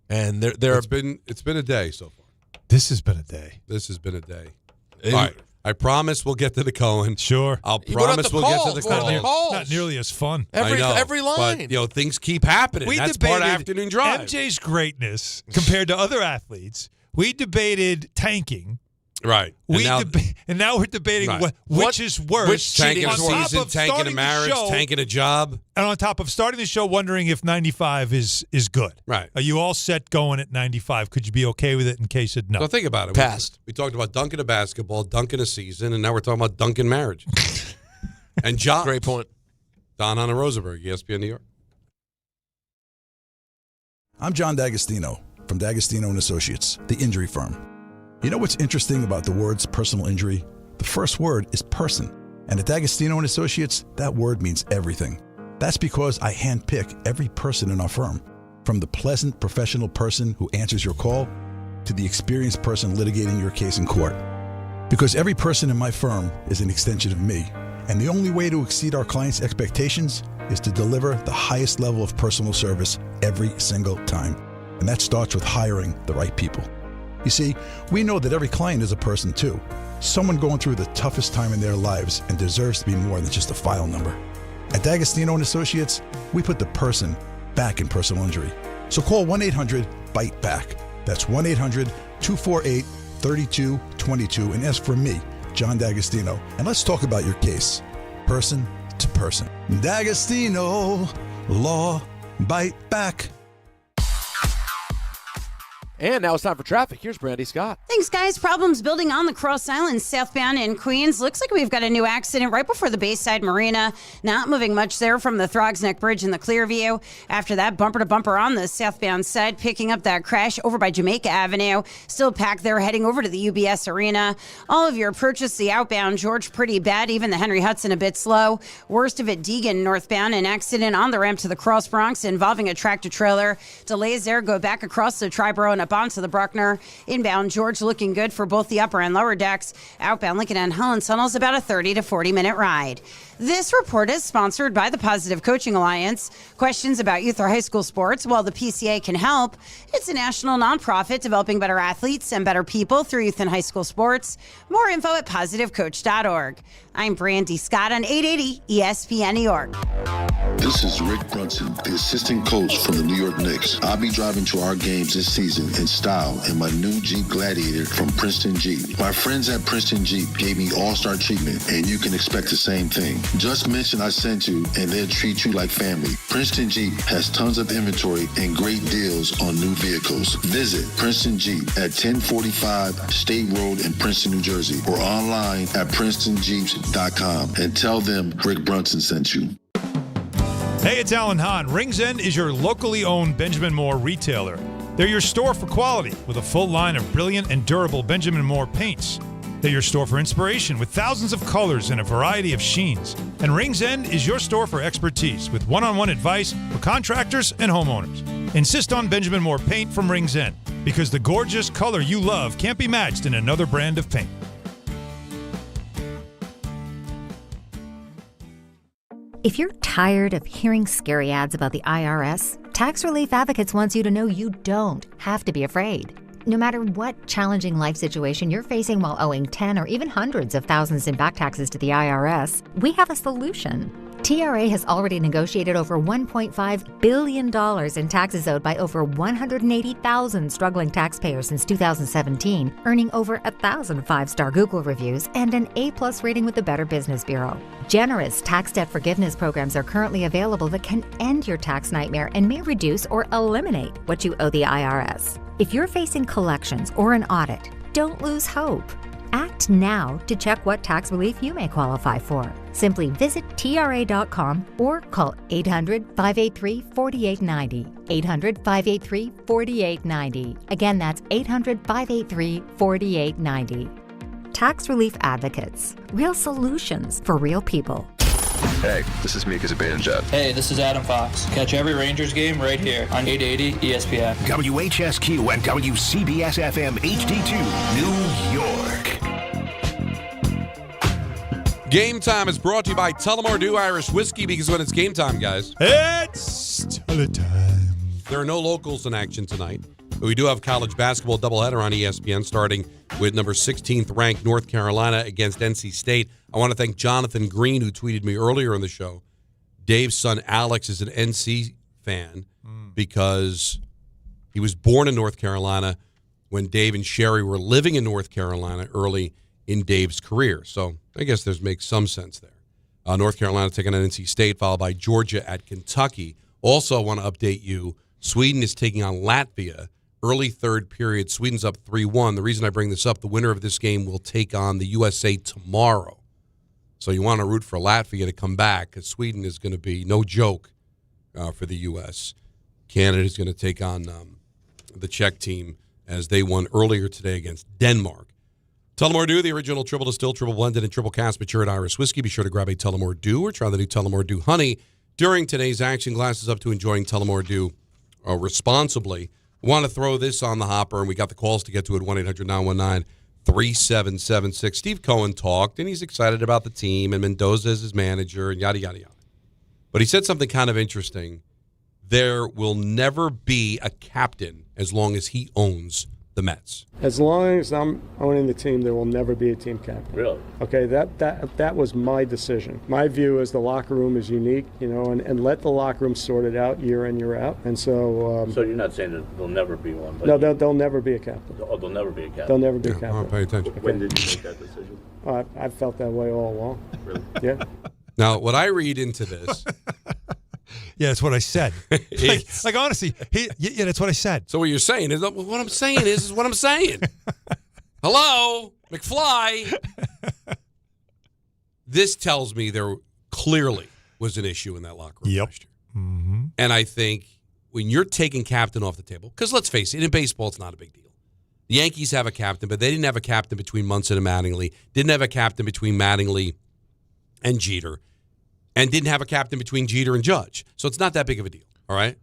and it's been a day so far. This has been a day. This has been a day. All right, I promise we'll get to the Cohen. Sure, I'll promise we'll get to the Cohen. Not nearly as fun. Every line, but things keep happening. That's part of afternoon drive. MJ's greatness compared to other athletes. We debated tanking. Right. And now we're debating which is worse. Which tanking a season, tanking a marriage, tanking a job. And on top of starting the show, wondering if 95 is good. Right. Are you all set going at 95? Could you be okay with it in case it no? So think about it. Passed. We talked about dunking a basketball, dunking a season, and now we're talking about dunking marriage. And jobs. Great point. Hahn Rosenberg, ESPN New York. I'm John D'Agostino from D'Agostino & Associates, the injury firm. You know what's interesting about the words personal injury? The first word is person. And at D'Agostino & Associates, that word means everything. That's because I handpick every person in our firm, from the pleasant professional person who answers your call to the experienced person litigating your case in court. Because every person in my firm is an extension of me, and the only way to exceed our clients' expectations is to deliver the highest level of personal service every single time. And that starts with hiring the right people. You see, we know that every client is a person too. Someone going through the toughest time in their lives and deserves to be more than just a file number. At D'Agostino & Associates, we put the person back in personal injury. So call 1-800-BITE-BACK. That's 1-800-248-3222 and ask for me, John D'Agostino. And let's talk about your case, person to person. D'Agostino, law, bite back. And now it's time for traffic. Here's Brandy Scott. Thanks, guys. Problems building on the Cross Island southbound in Queens. Looks like we've got a new accident right before the Bayside Marina. Not moving much there from the Throgs Neck Bridge in the Clearview. After that, bumper to bumper on the southbound side, picking up that crash over by Jamaica Avenue. Still packed there, heading over to the UBS Arena. All of your approaches the outbound George pretty bad. Even the Henry Hudson a bit slow. Worst of it, Deegan northbound. An accident on the ramp to the Cross Bronx involving a tractor trailer. Delays there go back across the Triborough and up onto the Bruckner. Inbound George looking good for both the upper and lower decks. Outbound Lincoln and Helen Tunnel's about a 30 to 40 minute ride. This report is sponsored by the Positive Coaching Alliance. Questions about youth or high school sports? Well, the PCA can help. It's a national nonprofit developing better athletes and better people through youth and high school sports. More info at positivecoach.org. I'm Brandy Scott on 880 ESPN New York. This is Rick Brunson, the assistant coach from the New York Knicks. I'll be driving to our games this season in style in my new Jeep Gladiator from Princeton Jeep. My friends at Princeton Jeep gave me all-star treatment, and you can expect the same thing. Just mention I sent you, and they'll treat you like family. Princeton Jeep has tons of inventory and great deals on new vehicles. Visit Princeton Jeep at 1045 State Road in Princeton, New Jersey, or online at PrincetonJeeps.com and tell them Rick Brunson sent you. Hey, it's Alan Hahn. Rings End is your locally owned Benjamin Moore retailer. They're your store for quality with a full line of brilliant and durable Benjamin Moore paints. They're your store for inspiration with thousands of colors and a variety of sheens. And Rings End is your store for expertise with one-on-one advice for contractors and homeowners. Insist on Benjamin Moore paint from Rings End because the gorgeous color you love can't be matched in another brand of paint. If you're tired of hearing scary ads about the IRS, Tax Relief Advocates wants you to know you don't have to be afraid. No matter what challenging life situation you're facing while owing 10 or even hundreds of thousands in back taxes to the IRS, we have a solution. TRA has already negotiated over $1.5 billion in taxes owed by over 180,000 struggling taxpayers since 2017, earning over 1,000 5-star Google reviews and an A+ rating with the Better Business Bureau. Generous tax debt forgiveness programs are currently available that can end your tax nightmare and may reduce or eliminate what you owe the IRS. If you're facing collections or an audit, don't lose hope. Act now to check what tax relief you may qualify for. Simply visit TRA.com or call 800-583-4890. 800-583-4890. Again, that's 800-583-4890. Tax Relief Advocates. Real solutions for real people. Hey, this is Mika Zibanejad. Hey, this is Adam Fox. Catch every Rangers game right here on 880 ESPN. WHSQ and WCBS-FM HD2, New York. Game Time is brought to you by Tullamore Dew Irish Whiskey, because when it's game time, guys, it's time. There are no locals in action tonight, but we do have college basketball doubleheader on ESPN, starting with number 16th ranked North Carolina against NC State. I want to thank Jonathan Green, who tweeted me earlier in the show. Dave's son Alex is an NC fan because he was born in North Carolina when Dave and Sherry were living in North Carolina early in Dave's career. So I guess there's makes some sense there. North Carolina taking on NC State, followed by Georgia at Kentucky. Also, I want to update you, Sweden is taking on Latvia. Early third period, Sweden's up 3-1. The reason I bring this up, the winner of this game will take on the USA tomorrow. So you want to root for Latvia to come back, because Sweden is going to be no joke for the U.S. Canada is going to take on the Czech team, as they won earlier today against Denmark. Tullamore Dew, the original triple distilled, triple blended, and triple cast matured Irish whiskey. Be sure to grab a Tullamore Dew or try the new Tullamore Dew Honey during today's action. Glasses up to enjoying Tullamore Dew responsibly. Want to throw this on the hopper, and we got the calls to get to it, 1-800-919-3776. Steve Cohen talked, and he's excited about the team, and Mendoza is his manager, and yada, yada, yada. But he said something kind of interesting. There will never be a captain as long as he owns the Mets. As long as I'm owning the team, there will never be a team captain. Really? Okay, that was my decision. My view is the locker room is unique, and let the locker room sort it out year in, year out. And so. So you're not saying that there'll never be one? But no, there'll never be a captain. Oh, there'll never be a captain. There'll never be a captain. I'll pay attention. When did you make that decision? I've felt that way all along. Really? Yeah. Now, what I read into this. Yeah, that's what I said. like honestly, yeah, that's what I said. So what you're saying is, what I'm saying is what I'm saying. Hello, McFly. This tells me there clearly was an issue in that locker room last year. Mm-hmm. And I think when you're taking captain off the table, because let's face it, in baseball, it's not a big deal. The Yankees have a captain, but they didn't have a captain between Munson and Mattingly, didn't have a captain between Mattingly and Jeter, and didn't have a captain between Jeter and Judge. So it's not that big of a deal, all right?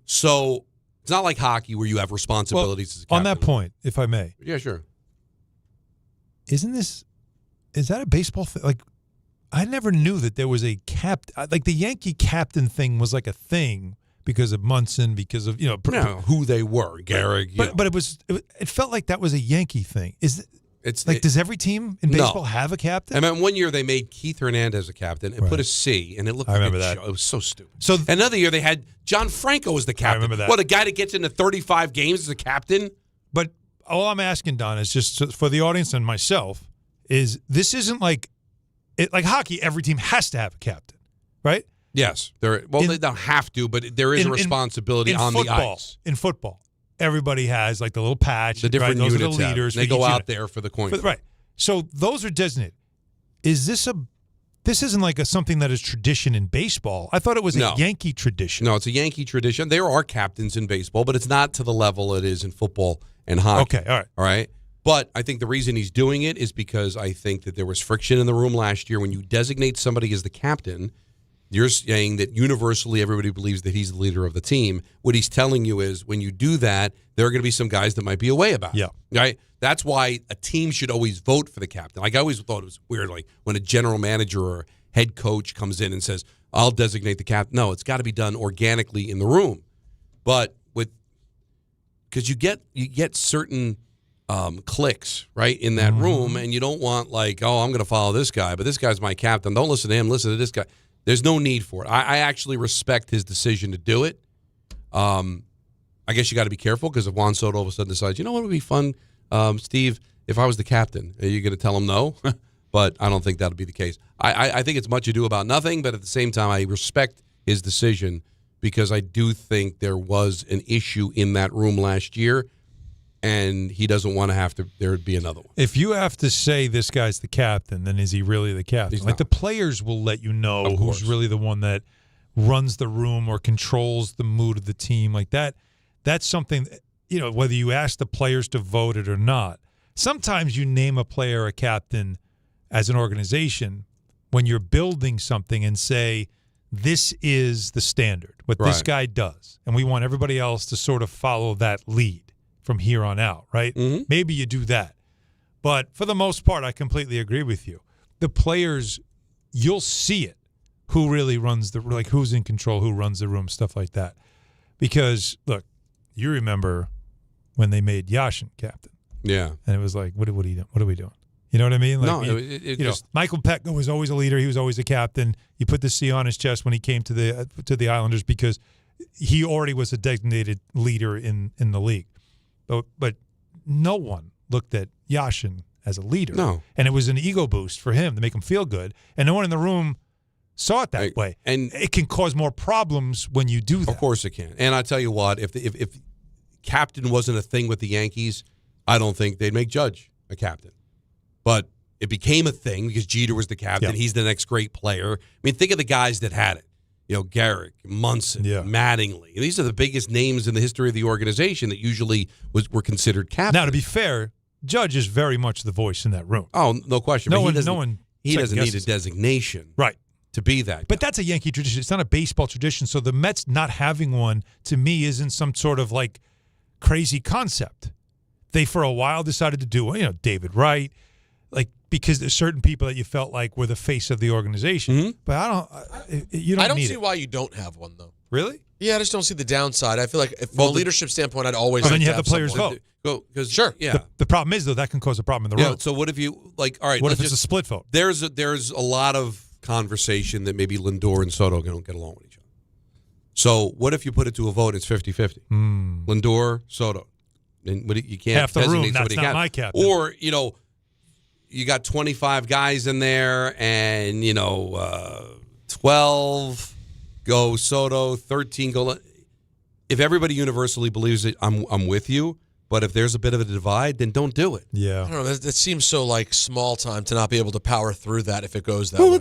So it's not like hockey where you have responsibilities as a captain. On that point, if I may. Yeah, sure. Is that a baseball thing? Like, I never knew that there was a like the Yankee captain thing was like a thing because of Munson, because of, who they were, Gehrig. But it felt like that was a Yankee thing. Does every team in baseball have a captain? I mean, one year they made Keith Hernandez a captain and put a C, and it looked like a show. It was so stupid. So another year they had John Franco as the captain. I remember that. What, a guy that gets into 35 games as a captain? But all I'm asking, Don, is just for the audience and myself, is this isn't like hockey. Every team has to have a captain, right? Yes. They don't have to, but there is a responsibility on the ice. In football, everybody has like the little patch. The different those units are the leaders. they go out there for the coin flip. Right. So those are designated. Is this this isn't like something that is tradition in baseball? I thought it was a Yankee tradition. No, it's a Yankee tradition. There are captains in baseball, but it's not to the level it is in football and hockey. Okay, all right. All right. But I think the reason he's doing it is because I think that there was friction in the room last year. When you designate somebody as the captain, you're saying that universally everybody believes that he's the leader of the team. What he's telling you is when you do that, there are going to be some guys that might be away about it. Right? That's why a team should always vote for the captain. Like, I always thought it was weird, like when a general manager or head coach comes in and says, I'll designate the captain. No, it's got to be done organically in the room. But because you get certain clicks, right, in that room, and you don't want like, oh, I'm going to follow this guy, but this guy's my captain. Don't listen to him. Listen to this guy. There's no need for it. I actually respect his decision to do it. I guess you got to be careful because if Juan Soto all of a sudden decides, you know what would be fun, Steve, if I was the captain, are you going to tell him no? But I don't think that'll be the case. I think it's much ado about nothing, but at the same time, I respect his decision because I do think there was an issue in that room last year, and he doesn't want to have to. There would be another one. If you have to say this guy's the captain, then is he really the captain? He's like not. the players will let you know who's really the one that runs the room or controls the mood of the team. Like that. That's something, whether you ask the players to vote it or not. Sometimes you name a player a captain as an organization when you're building something and say, this is the standard, what this guy does. And we want everybody else to sort of follow that lead from here on out, right? Mm-hmm. Maybe you do that. But for the most part, I completely agree with you. The players, you'll see it, who really runs who's in control, who runs the room, stuff like that. Because, look, you remember when they made Yashin captain. Yeah. And it was like, what are we doing? What are we doing? You know what I mean? Like, No, Michael Petco was always a leader. He was always a captain. You put the C on his chest when he came to the Islanders because he already was a designated leader in the league. But no one looked at Yashin as a leader. No. And it was an ego boost for him to make him feel good. And no one in the room saw it that way. And it can cause more problems when you do that. Of course it can. And I tell you what, if captain wasn't a thing with the Yankees, I don't think they'd make Judge a captain. But it became a thing because Jeter was the captain. He's the next great player. I mean, think of the guys that had it. Garrick, Munson, Mattingly. These are the biggest names in the history of the organization that usually were considered captains. Now, to be fair, Judge is very much the voice in that room. Oh, no question. No He doesn't need a it. designation. Right. To be that. But that's a Yankee tradition. It's not a baseball tradition. So the Mets not having one, to me, isn't some sort of like crazy concept. They, for a while, decided to do, David Wright, because there's certain people that you felt like were the face of the organization. Mm-hmm. But I don't see why you don't have one, though. Really? Yeah, I just don't see the downside. I feel like from a leadership standpoint, I'd always then like you to have the players someone. vote. Sure. Yeah. The problem is, though, that can cause a problem in the room. So what if you, all right. What if it's a split vote? There's a lot of conversation that maybe Lindor and Soto don't get along with each other. So what if you put it to a vote? It's 50-50. Lindor, Soto. And you can't half the room. That's not my captain. Or you got 25 guys in there, and 12 go Soto, 13 go. If everybody universally believes it, I'm with you. But if there's a bit of a divide, then don't do it. Yeah. I don't know. That seems so small time to not be able to power through that if it goes that way.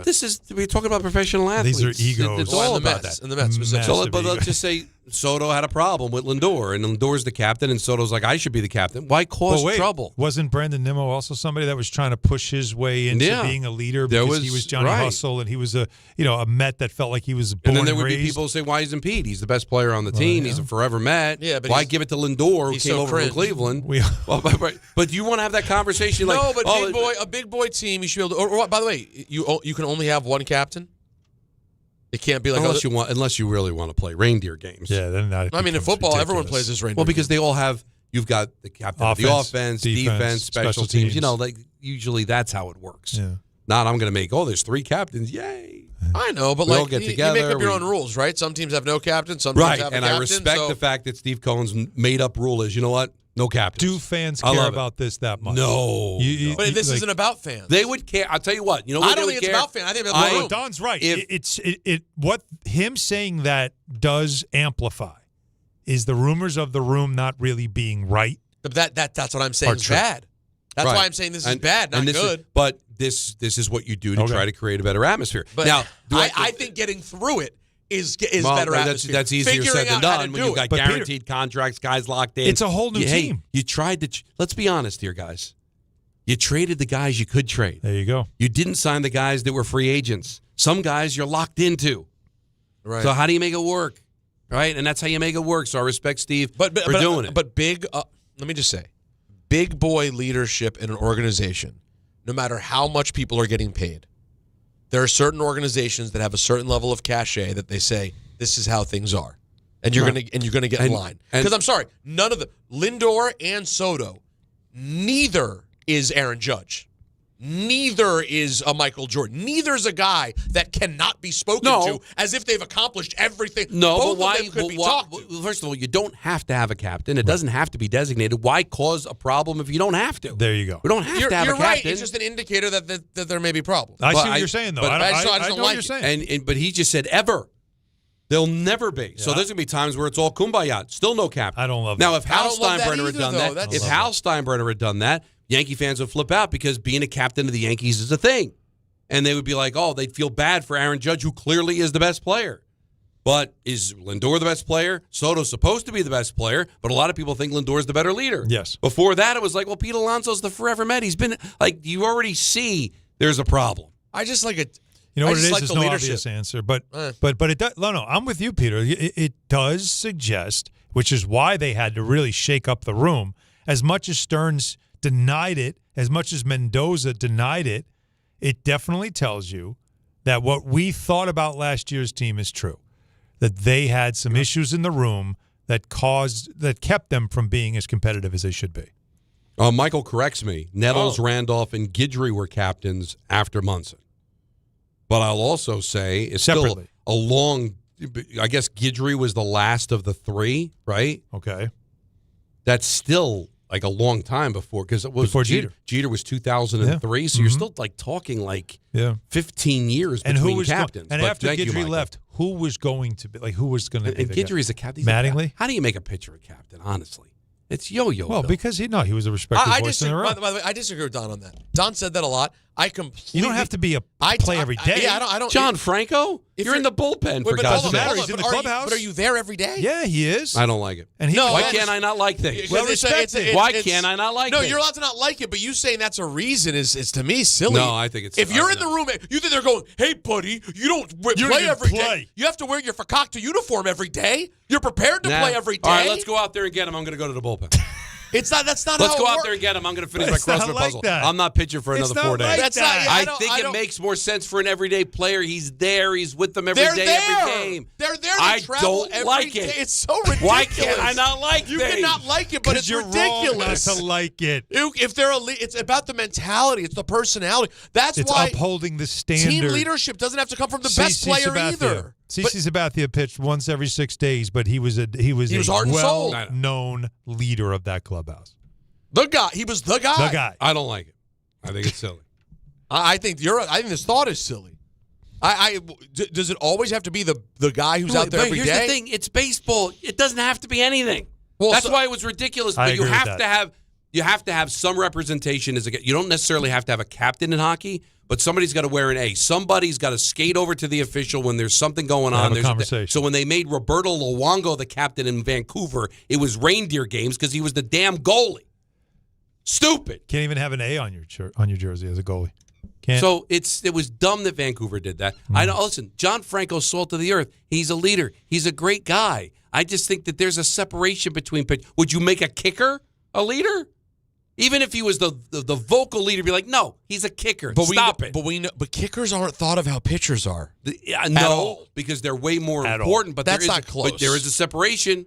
We're talking about professional athletes. These are egos. It's all about Mets, that. And the Mets specifically. But let's just say Soto had a problem with Lindor, and Lindor's the captain, and Soto's like, I should be the captain. Why cause trouble? Wasn't Brandon Nimmo also somebody that was trying to push his way into being a leader because he was Johnny Hustle, and he was a Met that felt like he was born and then there would raised. be people who say, why isn't Pete? He's the best player on the team. He's a forever Met. Yeah, but why give it to Lindor, who came over from Cleveland? But you want to have that conversation? No, but a big boy team, you should be able to. Or, by the way, you can only have one captain. It can't be like unless you really want to play reindeer games. Yeah, then that. I mean, in football, everyone plays this reindeer. Well, because they all have. You've got the captain of the offense, defense, special teams. Usually that's how it works. Yeah. Not I'm going to make. There's 3 captains. Yay! I know, but we'll get together. You make up your own rules, right? Some teams have no captain. Some teams have a captain. And I respect the fact that Steve Cohen's made up rule is, you know what? No captains. Do fans care about this that much? No. But this isn't about fans. They would care. I'll tell you what. I don't think it's about fans. I think it's about the room. Don's right. What him saying that does amplify is the rumors of the room not really being right. But that's what I'm saying is bad. That's why I'm saying this is bad, not good. But this is what you do to try to create a better atmosphere. But now, I think getting through it is better atmosphere. That's easier said than done when you've got guaranteed contracts, guys locked in. It's a whole new team. You tried to. Let's be honest here, guys. You traded the guys you could trade. There you go. You didn't sign the guys that were free agents. Some guys you're locked into. Right. So how do you make it work? Right, and that's how you make it work. So I respect Steve for doing it. But big, let me just say, big boy leadership in an organization, no matter how much people are getting paid, there are certain organizations that have a certain level of cachet that they say this is how things are, and you're gonna get in line. Because I'm sorry, none of the Lindor and Soto, neither is Aaron Judge. neither is a Michael Jordan. Neither is a guy that cannot be spoken to as if they've accomplished everything. No, Both but why? of them could be talked to. Well, first of all, you don't have to have a captain. It doesn't have to be designated. Why cause a problem if you don't have to? There you go. We don't have to have a captain. You're right. It's just an indicator that there may be problems. I see what you're saying, though. But I just I don't know like what you're it. saying. But he just said ever. They'll never be. So there's going to be times where it's all kumbaya. Still no captain. I don't love now, that. if Hal I don't love that Steinbrenner had either, done though. that, if Hal Steinbrenner had done that, Yankee fans would flip out because being a captain of the Yankees is a thing. And they would be like, oh, they'd feel bad for Aaron Judge, who clearly is the best player. But is Lindor the best player? Soto's supposed to be the best player, but a lot of people think Lindor's the better leader. Yes. Before that, it was like, well, Pete Alonso's the forever Met. He's been, like, you already see there's a problem. I just like it. You know what I it just is? like There's the no leadership. obvious answer, but it does. No, I'm with you, Peter. It does suggest, which is why they had to really shake up the room. As much as Stearns denied it, as much as Mendoza denied it, it definitely tells you that what we thought about last year's team is true. That they had some issues in the room that kept them from being as competitive as they should be. Michael corrects me. Nettles, Randolph, and Guidry were captains after Munson. But I'll also say it's Separately. still a long. I guess Guidry was the last of the three, right? Okay. That's still like a long time before because it was Before Jeter. Jeter was 2003, so you're still like talking like 15 years And between who was captains. and But after thank you, Guidry Michael. left, who was going to be who was going to be And the Guidry is guy? a captain. Mattingly? How do you make a pitcher a captain? Honestly, it's yo-yo. Well, Bill. because he was a respected voice in the room. By the way, I disagree with Don on that. Don said that a lot. I completely. You don't have to be a play every day. I don't. John Franco, you're in the bullpen for but God's doesn't sake. matter. He's in the clubhouse. But are you there every day? Yeah, he is. I don't like it. And why can't I not like things? Well, Why can't I not like No, things? you're allowed to not like it, but you saying that's a reason is to me silly. No, I think it's. If you're in the room, you think they're going, "Hey, buddy, you don't play every day. You have to wear your Fakakta uniform every day. You're prepared to play every day." All right, let's go out there and get him. I'm going to go to the bullpen. It's not. That's not. Let's how go it out works. there and get him. I'm going to finish It's my not crossword like puzzle. that. I'm not pitching for It's another not 4 days. like That's not. I think it makes more sense for an everyday player. He's there. He's with them every They're day, there. every game. They're there to I travel don't every like day. it. It's so ridiculous. Why can't I not like You things? cannot like it, but it's you're ridiculous. wrong not to like it. If they're it's about the mentality. It's the personality. That's It's why upholding the standard. team leadership doesn't have to come from the best player either. CeCe Sabathia pitched once every 6 days, but he was a heart and soul. well-known leader of that clubhouse. The guy. He was the guy. The guy. I don't like it. I think it's silly. I think this thought is silly. Does it always have to be the guy who's out there every here's day? the thing. It's baseball. It doesn't have to be anything. Well, That's why it was ridiculous. I But you agree with have that. to have some representation as a. You don't necessarily have to have a captain in hockey, but somebody's got to wear an A. Somebody's got to skate over to the official when there's something going on. Have a There's conversation. So when they made Roberto Luongo the captain in Vancouver, it was reindeer games because he was the damn goalie. Stupid. Can't even have an A on your jersey as a goalie. Can't. So it was dumb that Vancouver did that. I know. Listen, John Franco's salt of the earth. He's a leader. He's a great guy. I just think that there's a separation between pitch. Would you make a kicker a leader? Even if he was the vocal leader, be like, no, he's a kicker. Stop it. But kickers aren't thought of how pitchers are. No, because they're way more important. But That's there is not close. But there is a separation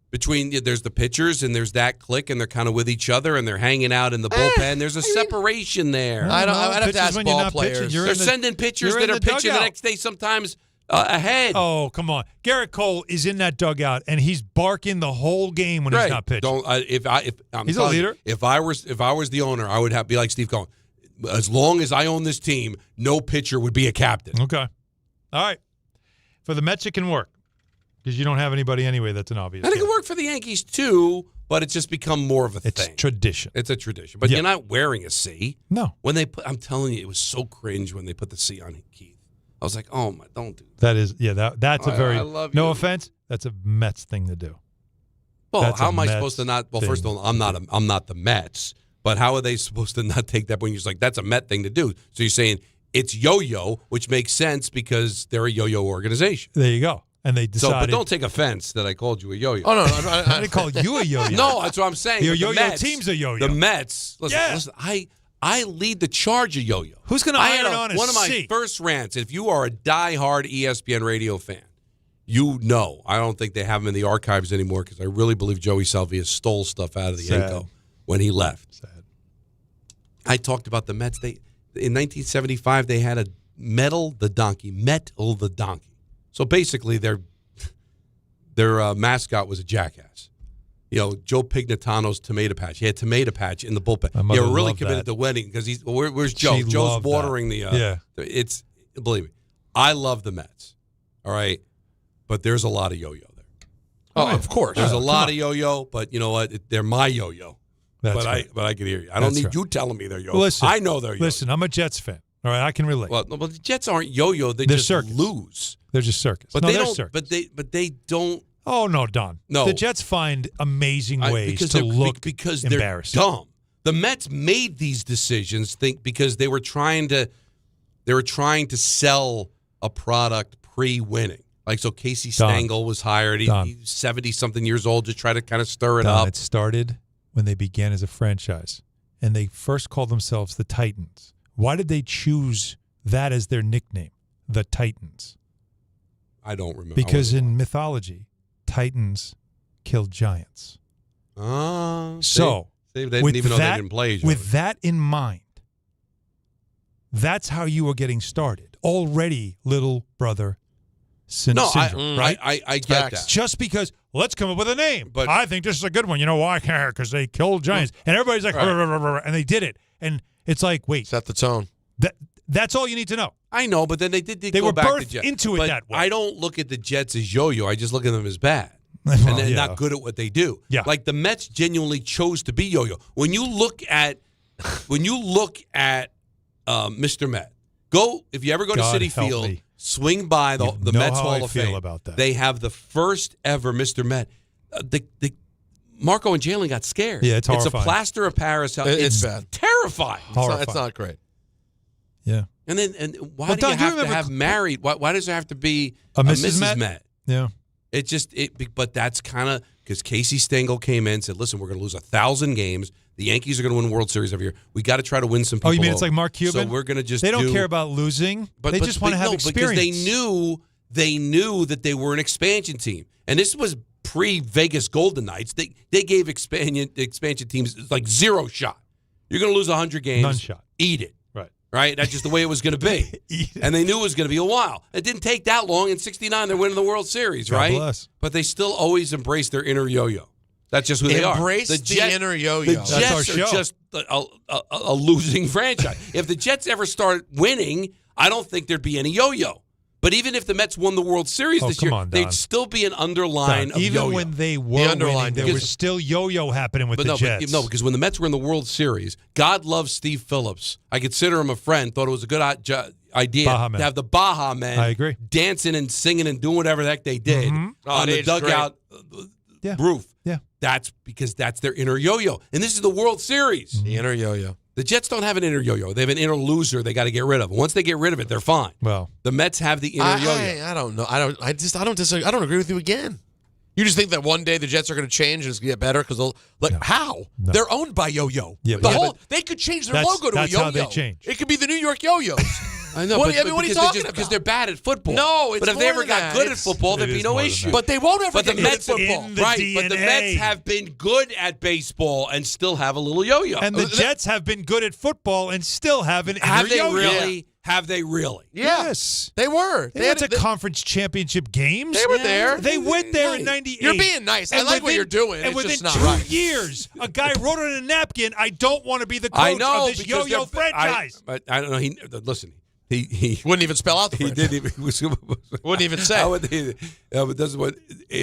between there's the pitchers and there's that clique, and they're kind of with each other and they're hanging out in the bullpen. There's a separation there. I'd have to ask when you're ball not pitching, players. you're They're in the- sending pitchers you're that in are the pitching the dugout. next day sometimes ahead. Oh, come on. Garrett Cole is in that dugout, and he's barking the whole game when he's not pitching. Don't if I'm He's a telling you, leader. If I was the owner, I would be like Steve Cohen. As long as I own this team, no pitcher would be a captain. Okay. All right. For the Mets, it can work because you don't have anybody anyway that's an obvious. I think it worked for the Yankees too, but it's just become more of a It's thing. tradition. It's a tradition. But Yeah. you're not wearing a C. No. When they put, I'm telling you, it was so cringe when they put the C on Keith. I was like, oh my, don't do that. That is, that's a very, I love no you. offense, that's a Mets thing to do. Well, That's how a am I Mets supposed to not? Well, thing first of all, I'm not the Mets. But how are they supposed to not take that when you're just like, that's a Met thing to do? So you're saying it's yo-yo, which makes sense because they're a yo-yo organization. There you go. And they So, decided. but don't take offense that I called you a yo-yo. Oh, no. I didn't call you a yo-yo. No, that's what I'm saying. Your But the yo-yo Mets- team's a yo-yo. The Mets. Listen, I lead the charge of yo-yo. Who's going to I iron had on a one of my C? first rants. If you are a diehard ESPN radio fan, you know. I don't think they have them in the archives anymore because I really believe Joey Salvia stole stuff out of the Sad. Yenko when he left. Sad. I talked about the Mets. in 1975 they had a metal the donkey. So basically, their mascot was a jackass. Joe Pignatano's tomato patch. He had tomato patch in the bullpen. They were really committed to winning because he's. Where's Joe? She Joe's watering that. It's believe me, I love the Mets. All right, but there's a lot of yo-yo there. Oh, of course. There's a lot of yo-yo, but you know what? They're my yo-yo. But I can hear you. I don't need you telling me they're yo-yo. Listen, I know they're yo-yo. Listen, I'm a Jets fan. All right, I can relate. Well, the Jets aren't yo-yo. They're just circus. lose. They're just circus. But no, they they're don't. circus. But they don't. Oh no, Don. No, the Jets find amazing ways because to look because they're embarrassed. dumb. The Mets made these decisions because they were trying to sell a product pre-winning. Like so, Casey Stengel was hired. He's 70-something years old to try to kind of stir it up. It started when they began as a franchise, and they first called themselves the Titans. Why did they choose that as their nickname, the Titans? I don't remember. Because in mythology, Titans killed giants. So they didn't even know they didn't play each other. With that in mind, that's how you were getting started. Already, little brother syndrome, right? I get that. Just because, let's come up with a name. But I think this is a good one. You know why? Because they killed giants. And everybody's like, and they did it. And it's like, wait. Set the tone. That's all you need to know. I know, but then they They go were back to birthed Jets. into it But that way. I don't look at the Jets as yo-yo. I just look at them as bad. Well, and they're not good at what they do. Yeah. Like the Mets genuinely chose to be yo-yo. When you look at Mr. Met, if you ever go to God Citi help Field, me. swing by the know Mets how Hall I of feel Fame. about that. They have the first ever Mr. Met. The Marco and Jalen got scared. Yeah, it's horrifying. It's a plaster of Paris. It's bad. Terrifying. It's not great. Yeah. And why do you have to have married? Why does there have to be a Mrs. Met? Yeah. But that's kind of because Casey Stengel came in and said, listen, we're going to lose 1,000 games. The Yankees are going to win World Series every year. We got to try to win some people. Oh, you mean over. it's like Mark Cuban? So we're going to just They don't care about losing. They just want to have experience. Because they knew that they were an expansion team. And this was pre-Vegas Golden Knights. They gave expansion teams like zero shot. You're going to lose 100 games. None shot. Eat it. Right. That's just the way it was going to be. And they knew it was going to be a while. It didn't take that long. In 69, they're winning the World Series, God right? bless. But they still always embrace their inner yo-yo. That's just who they are. Embrace the inner yo-yo. The That's Jets our are show. just a losing franchise. If the Jets ever start winning, I don't think there'd be any yo-yo. But even if the Mets won the World Series this year, they'd still be an underline of even yo-yo. when they were winning, there was still yo-yo happening with the Jets. No, because when the Mets were in the World Series, God loves Steve Phillips. I consider him a friend. Thought it was a good idea to have the Baja Men I agree. dancing and singing and doing whatever the heck they did on the dugout roof. Yeah. That's because that's their inner yo-yo. And this is the World Series. The inner yo-yo. The Jets don't have an inner yo-yo. They have an inner loser they got to get rid of. Once they get rid of it, they're fine. Well, the Mets have the inner yo-yo. I don't know. I don't disagree. I don't agree with you again. You just think that one day the Jets are going to change and it's going to get better because they'll how? No. They're owned by Yo-Yo. Yeah, They could change their logo to a that's Yo-Yo. how they change. It could be the New York Yo-Yos. I know, what are you talking about? Because they're bad at football. No, it's but if they more ever than got that. good at football, there'd be no issue. But they won't ever But the get Mets good at football. in the right, but the DNA. Mets have been good at baseball and still have a little yo-yo. And the Jets have been good at football and still have an have inner they yo-yo. really? Have they really? Yeah. Yes. They were. They went to conference championship games. They were there. They went there in 98. You're being nice. I like what you're doing. And it's within just not 2 right. years, a guy wrote on a napkin, I don't want to be the I coach know, of this because yo-yo franchise. But I don't know. Listen. He wouldn't even spell out the He didn't even. Wouldn't even say. But that's what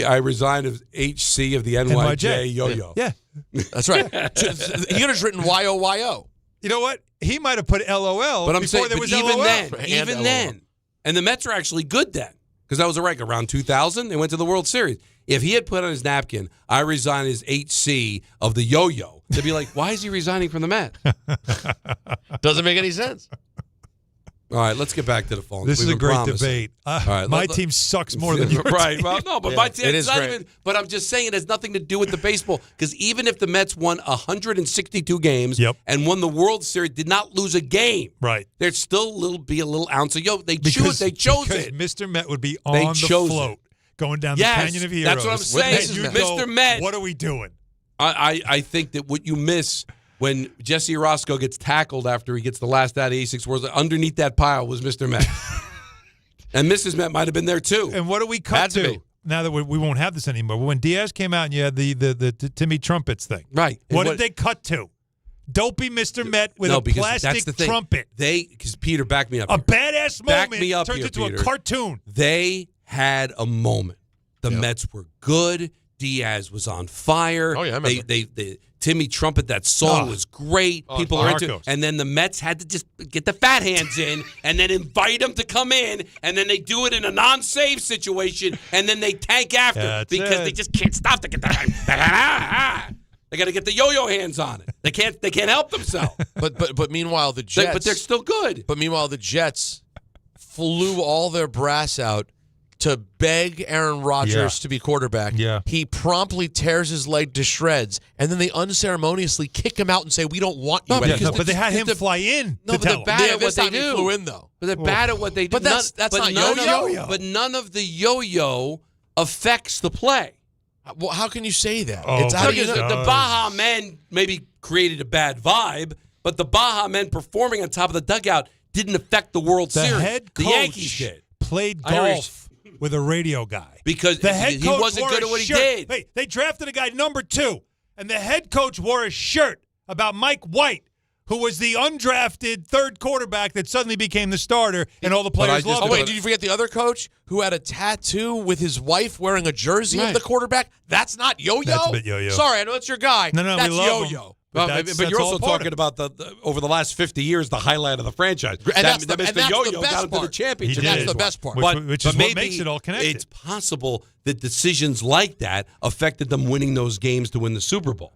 I resigned as HC of the NYJ yo-yo. Yeah. That's right. He could have written YOYO. You know what? He might have put LOL But I'm before saying, there was even LOL. then, and the Mets are actually good then, because that was around 2000. They went to the World Series. If he had put on his napkin, I resign as HC of the yo-yo, they'd be like, why is he resigning from the Mets? Doesn't make any sense. All right, let's get back to the phone. This is a We've been great promising. debate. All right, my team sucks more than your right. team. Well, no, but my team it's not even. But I'm just saying it has nothing to do with the baseball. Because even if the Mets won 162 games and won the World Series, did not lose a game. Right. There'd still be a little ounce of yo. They chose it. Mr. Met would be on the float going down the Canyon of Heroes. That's what I'm saying. And you'd Mr. go, Met. What are we doing? I think that what you miss when Jesse Orozco gets tackled after he gets the last out of 86 Worlds, underneath that pile was Mr. Met. And Mrs. Met might have been there, too. And what do we cut to? Now that we won't have this anymore. But when Diaz came out and you had the Timmy Trumpets thing. Right. What did they cut to? Dopey Mr. Met with a plastic trumpet. Because Peter, back me up. A badass moment back me up turns here, into Peter. a cartoon. They had a moment. The Mets were good. Diaz was on fire. Oh, yeah, I remember. They Timmy Trumpet, that song was great. People are into it. And then the Mets had to just get the fat hands in and then invite them to come in, and then they do it in a non-save situation, and then they tank after because they just can't stop to get that. They got to get the yo-yo hands on it. They can't help themselves. But meanwhile, the Jets. But they're still good. But meanwhile, the Jets flew all their brass out to beg Aaron Rodgers to be quarterback. Yeah. He promptly tears his leg to shreds, and then they unceremoniously kick him out and say, "We don't want you." But they had him fly in. No, but they're bad at what they do. He flew in though. But they're bad at what they do. But that's not yo-yo. But none of the yo-yo affects the play. Well, how can you say that? The Baja Men maybe created a bad vibe, but the Baja Men performing on top of the dugout didn't affect the World Series. Head the coach Yankees did. Played golf with a radio guy. Because the head he coach wasn't good at what he did. Hey, they drafted a guy number 2, and the head coach wore a shirt about Mike White, who was the undrafted third quarterback that suddenly became the starter, and all the players loved him. Oh, wait, did you forget the other coach who had a tattoo with his wife wearing a jersey of the quarterback? That's not yo-yo? That's a bit yo-yo. Sorry, I know it's your guy. No, that's we love yo-yo. him. But you're also talking about the over the last 50 years, the highlight of the franchise. And that's the yo-yo best got him to the part. championship. That's the best part. Which is what makes it all connected. It's possible that decisions like that affected them winning those games to win the Super Bowl.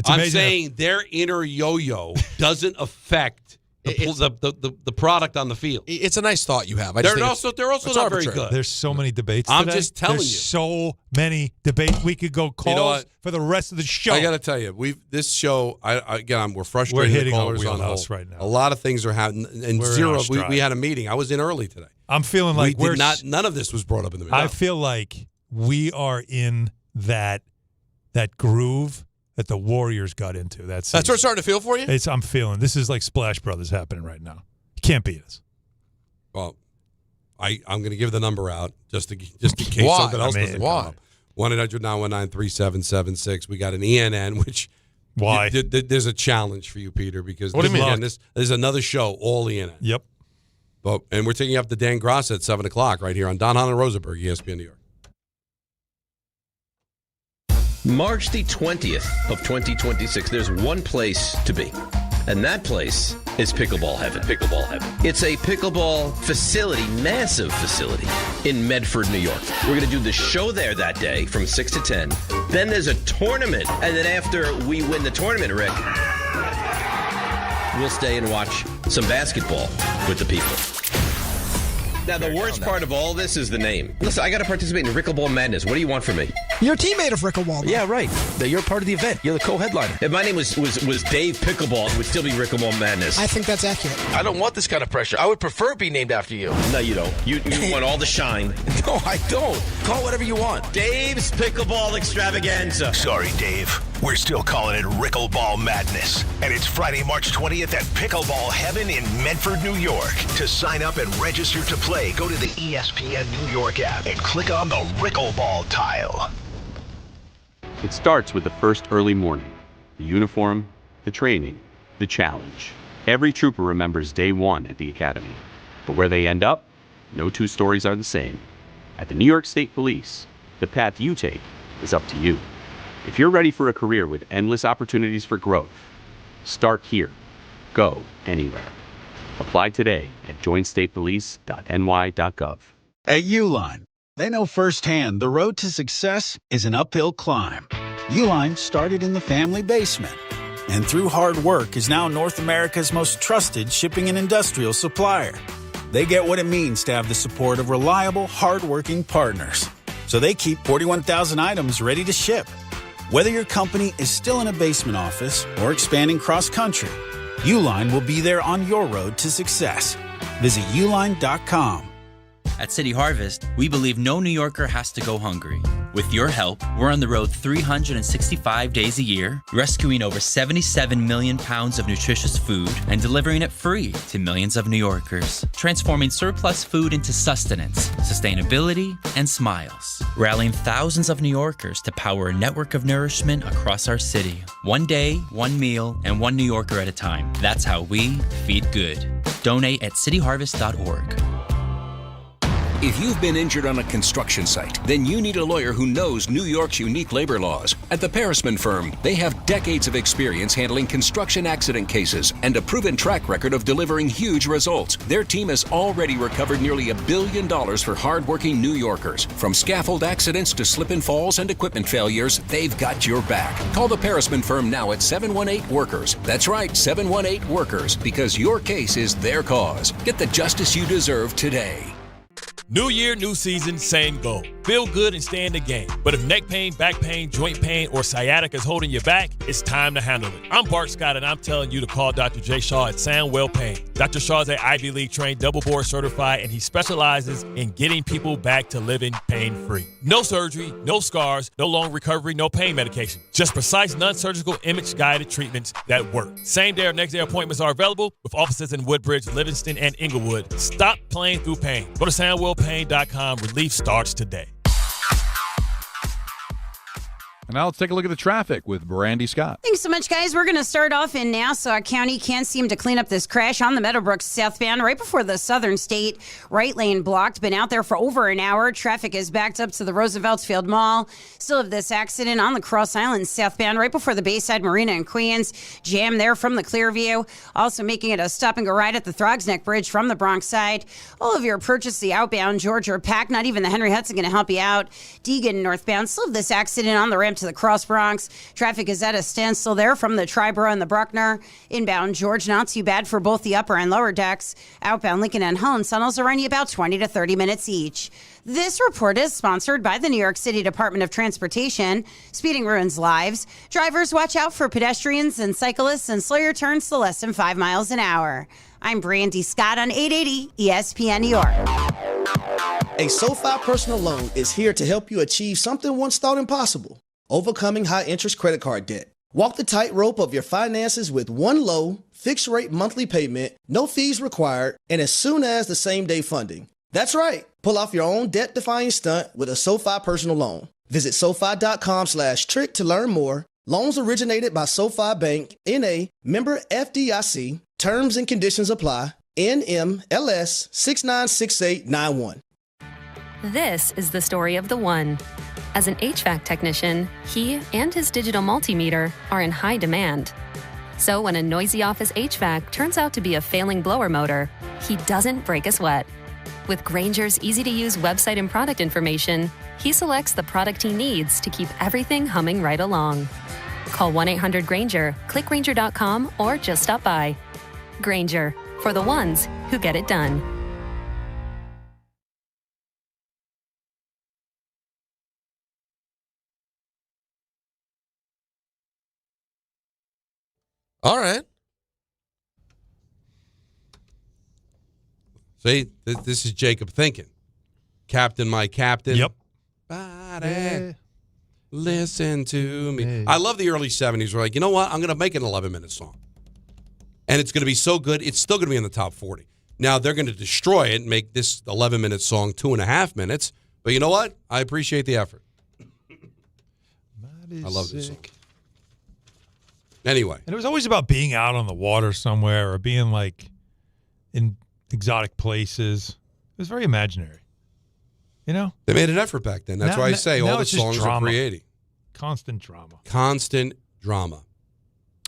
I'm saying their inner yo-yo doesn't affect the product on the field. It's a nice thought you have. They're also not very good. There's so many debates I'm today. just telling There's you. so many debates. We could go calls for the rest of the show. I got to tell you, this show, we're frustrated. We're hitting the our callers on wheelhouse hold right now. A lot of things are happening. And We're zero, in our stride. we had a meeting. I was in early today. I'm feeling like none of this was brought up in the meeting. I feel like we are in that groove that the Warriors got into. That's what it's starting to feel for you? I'm feeling. This is like Splash Brothers happening right now. You can't beat us. Well, I'm going to give the number out just in case something else doesn't come up. 1-800-919-3776. We got an ENN, which why? There's a challenge for you, Peter, because what do you mean? Again, this is another show, all ENN. Yep. And we're taking up the Dan Gross at 7 o'clock right here on Hahn Rosenberg, ESPN New York. March the 20th of 2026, there's one place to be, and that place is Pickleball Heaven. Pickleball Heaven. It's a pickleball facility, massive facility, in Medford, New York. We're going to do the show there that day from 6 to 10. Then there's a tournament, and then after we win the tournament, Rick, we'll stay and watch some basketball with the people. Now, the worst part of all this is the name. Listen, I got to participate in Rickleball Madness. What do you want from me? You're a teammate of Rickleball. Yeah, right. You're part of the event. You're the co-headliner. If my name was Dave Pickleball, it would still be Rickleball Madness. I think that's accurate. I don't want this kind of pressure. I would prefer it be named after you. No, you don't. You want all the shine. No, I don't. Call whatever you want. Dave's Pickleball Extravaganza. Sorry, Dave. We're still calling it Rickleball Madness. And it's Friday, March 20th at Pickleball Heaven in Medford, New York. To sign up and register to play, go to the ESPN New York app and click on the Rickleball tile. It starts with the first early morning, the uniform, the training, the challenge. Every trooper remembers day one at the academy. But where they end up, no two stories are the same. At the New York State Police, the path you take is up to you. If you're ready for a career with endless opportunities for growth, start here. Go anywhere. Apply today at joinstatepolice.ny.gov. At Uline, they know firsthand the road to success is an uphill climb. Uline started in the family basement, and through hard work is now North America's most trusted shipping and industrial supplier. They get what it means to have the support of reliable, hardworking partners. So they keep 41,000 items ready to ship. Whether your company is still in a basement office or expanding cross-country, Uline will be there on your road to success. Visit uline.com. At City Harvest, we believe no New Yorker has to go hungry. With your help, we're on the road 365 days a year, rescuing over 77 million pounds of nutritious food and delivering it free to millions of New Yorkers, transforming surplus food into sustenance, sustainability, and smiles, rallying thousands of New Yorkers to power a network of nourishment across our city. One day, one meal, and one New Yorker at a time. That's how we feed good. Donate at cityharvest.org. If you've been injured on a construction site, then you need a lawyer who knows New York's unique labor laws. At the Parisman Firm, they have decades of experience handling construction accident cases and a proven track record of delivering huge results. Their team has already recovered nearly $1 billion for hardworking New Yorkers. From scaffold accidents to slip and falls and equipment failures, they've got your back. Call the Parisman Firm now at 718-WORKERS. That's right, 718-WORKERS, because your case is their cause. Get the justice you deserve today. New year, new season, same goal. Feel good and stay in the game. But if neck pain, back pain, joint pain, or sciatica is holding you back, it's time to handle it. I'm Bart Scott, and I'm telling you to call Dr. J. Shaw at Sandwell Pain. Dr. Shaw is an Ivy League trained, double board certified, and he specializes in getting people back to living pain-free. No surgery, no scars, no long recovery, no pain medication. Just precise, non-surgical, image-guided treatments that work. Same-day or next-day appointments are available with offices in Woodbridge, Livingston, and Inglewood. Stop playing through pain. Go to SandwellPain.com. Relief starts today. And now let's take a look at the traffic with Brandy Scott. Thanks so much, guys. We're going to start off in Nassau County. Can't seem to clean up this crash on the Meadowbrook southbound right before the Southern State. Right lane blocked. Been out there for over an hour. Traffic is backed up to the Roosevelt Field Mall. Still have this accident on the Cross Island southbound right before the Bayside Marina in Queens. Jam there from the Clearview. Also making it a stop and go ride at the Throgs Neck Bridge from the Bronx side. All of your purchase the outbound Georgia are packed. Not even the Henry Hudson going to help you out. Deegan northbound. Still have this accident on the ramp to the Cross Bronx. Traffic is at a standstill there from the Triborough and the Bruckner. Inbound George, not too bad for both the upper and lower decks. Outbound Lincoln and Holland tunnels are running about 20 to 30 minutes each. This report is sponsored by the New York City Department of Transportation. Speeding ruins lives. Drivers, watch out for pedestrians and cyclists and slow your turns to less than 5 miles an hour. I'm Brandy Scott on 880 ESPN New York. A SoFi personal loan is here to help you achieve something once thought impossible. Overcoming high-interest credit card debt. Walk the tightrope of your finances with one low, fixed-rate monthly payment, no fees required, and as soon as the same-day funding. That's right. Pull off your own debt-defying stunt with a SoFi personal loan. Visit SoFi.com/trick to learn more. Loans originated by SoFi Bank, N.A., member FDIC. Terms and conditions apply. NMLS 696891. This is the story of the one. As an HVAC technician, he and his digital multimeter are in high demand. So when a noisy office HVAC turns out to be a failing blower motor, he doesn't break a sweat. With Grainger's easy-to-use website and product information, he selects the product he needs to keep everything humming right along. Call 1-800-GRAINGER, click Grainger.com, or just stop by. Grainger, for the ones who get it done. All right. See, this is Jacob thinking. Captain, my captain. Yep. Listen to me. I love the early 70s. We're like, you know what? I'm going to make an 11-minute song. And it's going to be so good, it's still going to be in the top 40. Now, they're going to destroy it and make this 11-minute song 2.5 minutes. But you know what? I appreciate the effort. I love this song. Anyway. And it was always about being out on the water somewhere or being like in exotic places. It was very imaginary. You know? They made an effort back then. That's why I say all the songs are creating. Constant drama. Constant drama.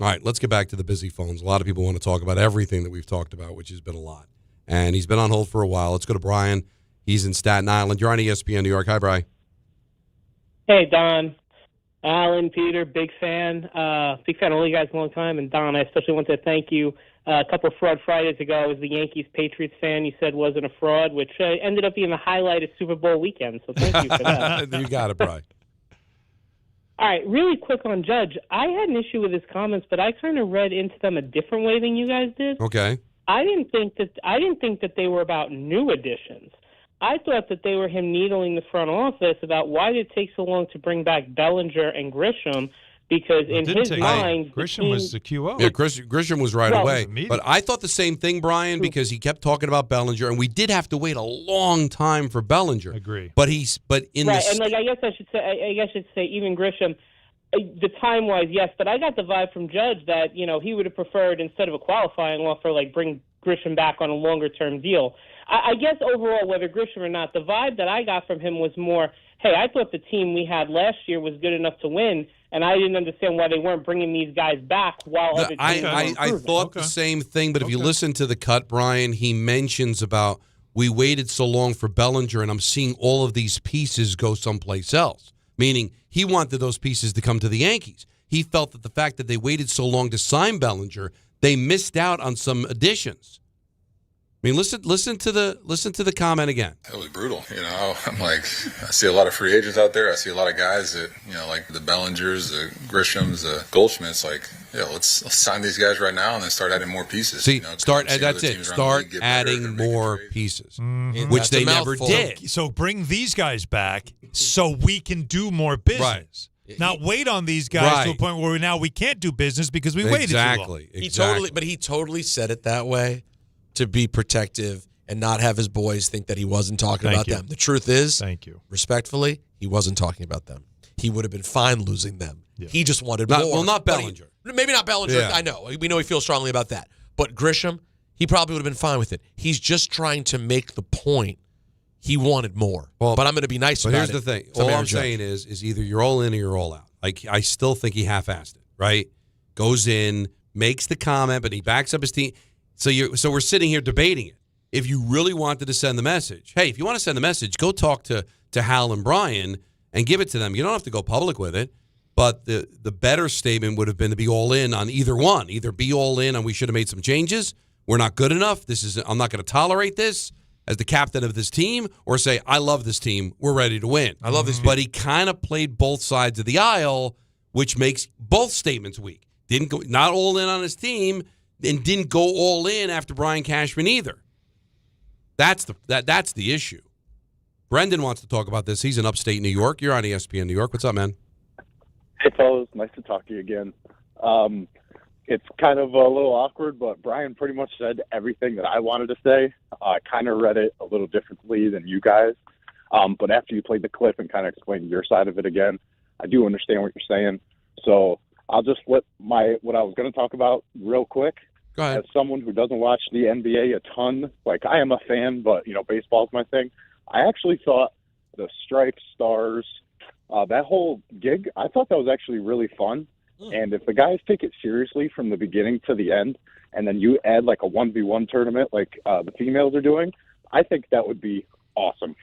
All right, let's get back to the busy phones. A lot of people want to talk about everything that we've talked about, which has been a lot. And he's been on hold for a while. Let's go to Brian. He's in Staten Island. You're on ESPN New York. Hi, Brian. Hey, Don. Alan, Peter, big fan. Big fan of all you guys a long time. And, Don, I especially want to thank you. A couple of Fraud Fridays ago, I was the Yankees-Patriots fan you said wasn't a fraud, which ended up being the highlight of Super Bowl weekend. So thank you for that. You got it, Brian. All right, really quick on Judge. I had an issue with his comments, but I kind of read into them a different way than you guys did. Okay. I didn't think that they were about new additions. I thought that they were him needling the front office about why did it take so long to bring back Bellinger and Grisham, because in his mind, Grisham was the QO. Yeah, Grisham was right away. But I thought the same thing, Brian, because he kept talking about Bellinger, and we did have to wait a long time for Bellinger. Agree. But in right, this, and I guess I should say even Grisham, the time-wise, yes, but I got the vibe from Judge that he would have preferred, instead of a qualifying offer, bring Grisham back on a longer-term deal. I guess overall, whether Grisham or not, the vibe that I got from him was more, hey, I thought the team we had last year was good enough to win, and I didn't understand why they weren't bringing these guys back while other teams were improving. I thought the same thing, but if you listen to the cut, Brian, he mentions about we waited so long for Bellinger, and I'm seeing all of these pieces go someplace else, meaning he wanted those pieces to come to the Yankees. He felt that the fact that they waited so long to sign Bellinger, they missed out on some additions. I mean, listen to the comment again. It was brutal. I'm like, I see a lot of free agents out there. I see a lot of guys that, like the Bellingers, the Grishams, the Goldschmidts, let's sign these guys right now and then start adding more pieces. See, that's it. Start adding more pieces, which they never did. So bring these guys back so we can do more business. Right. Not wait on these guys to a point where now we can't do business because we waited too long. Exactly. He totally said it that way to be protective and not have his boys think that he wasn't talking about them. The truth is, respectfully, he wasn't talking about them. He would have been fine losing them. Yeah. He just wanted more. Well, not Bellinger. Maybe not Bellinger. Yeah. I know. We know he feels strongly about that. But Grisham, he probably would have been fine with it. He's just trying to make the point he wanted more. Well, but I'm going to be nice about it. Here's the thing. All I'm saying is either you're all in or you're all out. I still think he half-assed it, right? Goes in, makes the comment, but he backs up his team. So we're sitting here debating it. If you really wanted to send the message, hey, if you want to send the message, go talk to Hal and Brian and give it to them. You don't have to go public with it. But the better statement would have been to be all in on either one. Either be all in on we should have made some changes. We're not good enough. I'm not going to tolerate this as the captain of this team, or say I love this team. We're ready to win. I love this. But he kind of played both sides of the aisle, which makes both statements weak. Didn't go not all in on his team. And didn't go all in after Brian Cashman either. That's the issue. Brendan wants to talk about this. He's in upstate New York. You're on ESPN New York. What's up, man? Hey, fellas. Nice to talk to you again. It's kind of a little awkward, but Brian pretty much said everything that I wanted to say. I kind of read it a little differently than you guys. But after you played the clip and kind of explained your side of it again, I do understand what you're saying. So I'll just flip what I was going to talk about real quick. Go ahead. As someone who doesn't watch the NBA a ton, I am a fan, but, baseball's my thing. I actually thought the Stripes, Stars, that whole gig, I thought that was actually really fun. And if the guys take it seriously from the beginning to the end, and then you add a 1v1 tournament like the females are doing, I think that would be awesome.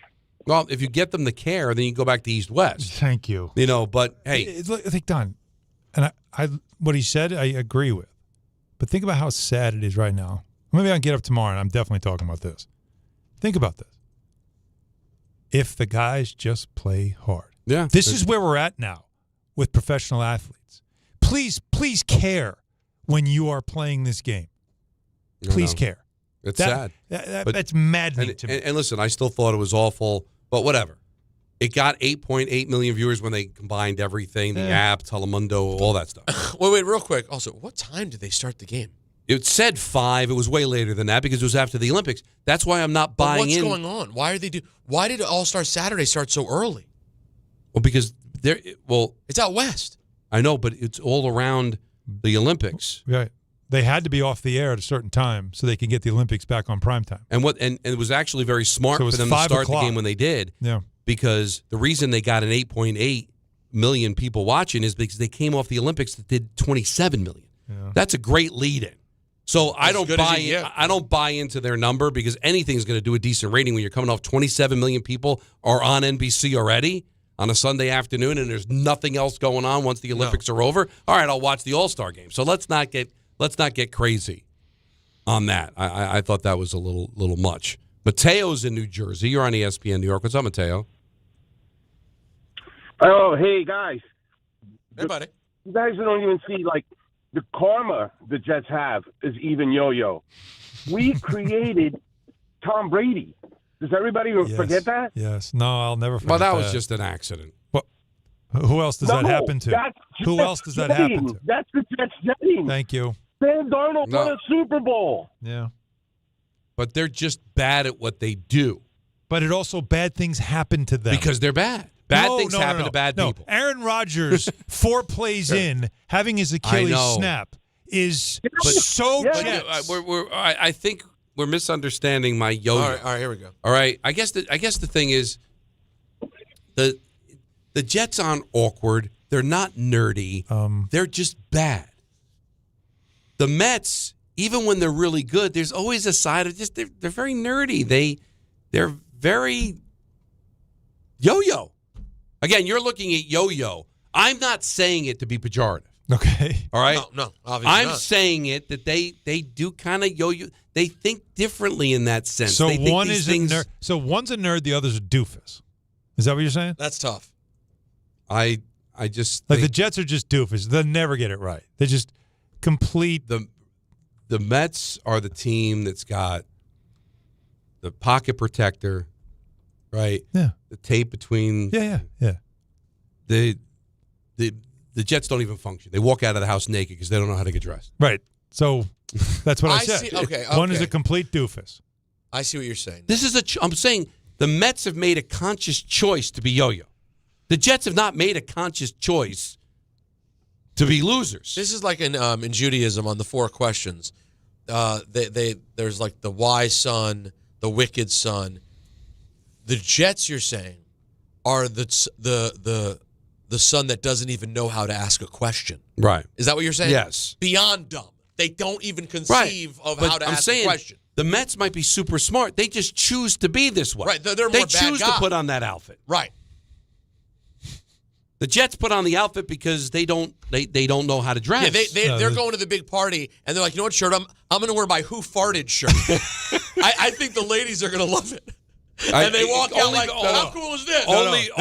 Well, if you get them to care, then you go back to East-West. Thank you. But hey. I think, Don, and I what he said, I agree with. But think about how sad it is right now. Maybe I can get up tomorrow, and I'm definitely talking about this. Think about this. If the guys just play hard. Yeah. This is where we're at now with professional athletes. Please care when you are playing this game. Please care. It's sad. That's maddening to me. And listen, I still thought it was awful, but whatever. It got 8.8 million viewers when they combined everything, the app, Telemundo, all that stuff. Wait, real quick. Also, what time did they start the game? It said 5. It was way later than that because it was after the Olympics. That's why I'm not buying in. What's going on? Why did All-Star Saturday start so early? Well, because it's out west. I know, but it's all around the Olympics. Right. They had to be off the air at a certain time so they could get the Olympics back on primetime. And it was actually very smart for them to start the game when they did. Yeah. Because the reason they got an 8.8 million people watching is because they came off the Olympics that did 27 million. Yeah. That's a great lead-in. So I don't buy into their number because anything's going to do a decent rating when you're coming off 27 million people are on NBC already on a Sunday afternoon and there's nothing else going on once the Olympics are over. All right, I'll watch the All-Star game. So let's not get crazy on that. I thought that was a little much. Mateo's in New Jersey. You're on ESPN New York. What's up, Mateo? Oh, hey, guys. Hey, buddy. You guys don't even see, the karma the Jets have is even yo-yo. We created Tom Brady. Does everybody forget that? Yes. No, I'll never forget Well, that was just an accident. What? Who else does that No, happen to? that's Who else does that happen to? That's the Jets name. Thank you. Sam Darnold No. won a Super Bowl. Yeah. But they're just bad at what they do. But it also bad things happen to them. Because they're bad. Bad things happen to bad people. Aaron Rodgers, 4 plays in, having his Achilles snap is so Jets. I think we're misunderstanding my yo-yo. All right, here we go. All right, I guess the thing is, the Jets aren't awkward. They're not nerdy. They're just bad. The Mets, even when they're really good, there's always a side of just they're very nerdy. They're very yo-yo. Again, you're looking at yo-yo. I'm not saying it to be pejorative. Okay. All right? No, obviously I'm not. saying it that they do kind of yo-yo. They think differently in that sense. So they think one these is things, a nerd. So one's a nerd, the other's a doofus. Is that what you're saying? That's tough. I just Like think the Jets are just doofus. They'll never get it right. They're just complete. the Mets are the team that's got the pocket protector, right? Yeah. The tape between. Yeah. The Jets don't even function. They walk out of the house naked because they don't know how to get dressed. Right. So that's what I said. see. Okay. One is a complete doofus. I see what you're saying. This is I'm saying the Mets have made a conscious choice to be yo-yo. The Jets have not made a conscious choice to be losers. This is like in Judaism on the 4 questions. There's like the wise son, the wicked son. The Jets, you're saying, are the son that doesn't even know how to ask a question. Right. Is that what you're saying? Yes. Beyond dumb. They don't even conceive of But how to I'm ask saying, a question. The Mets might be super smart. They just choose to be this way. Right. They're more they bad choose guys. to put on that outfit. Right. The Jets put on the outfit because they don't know how to dress. Yeah, they're going to the big party, and they're like, you know what shirt? I'm going to wear my Who Farted shirt. I think the ladies are going to love it. And they walk out like, how cool is this? They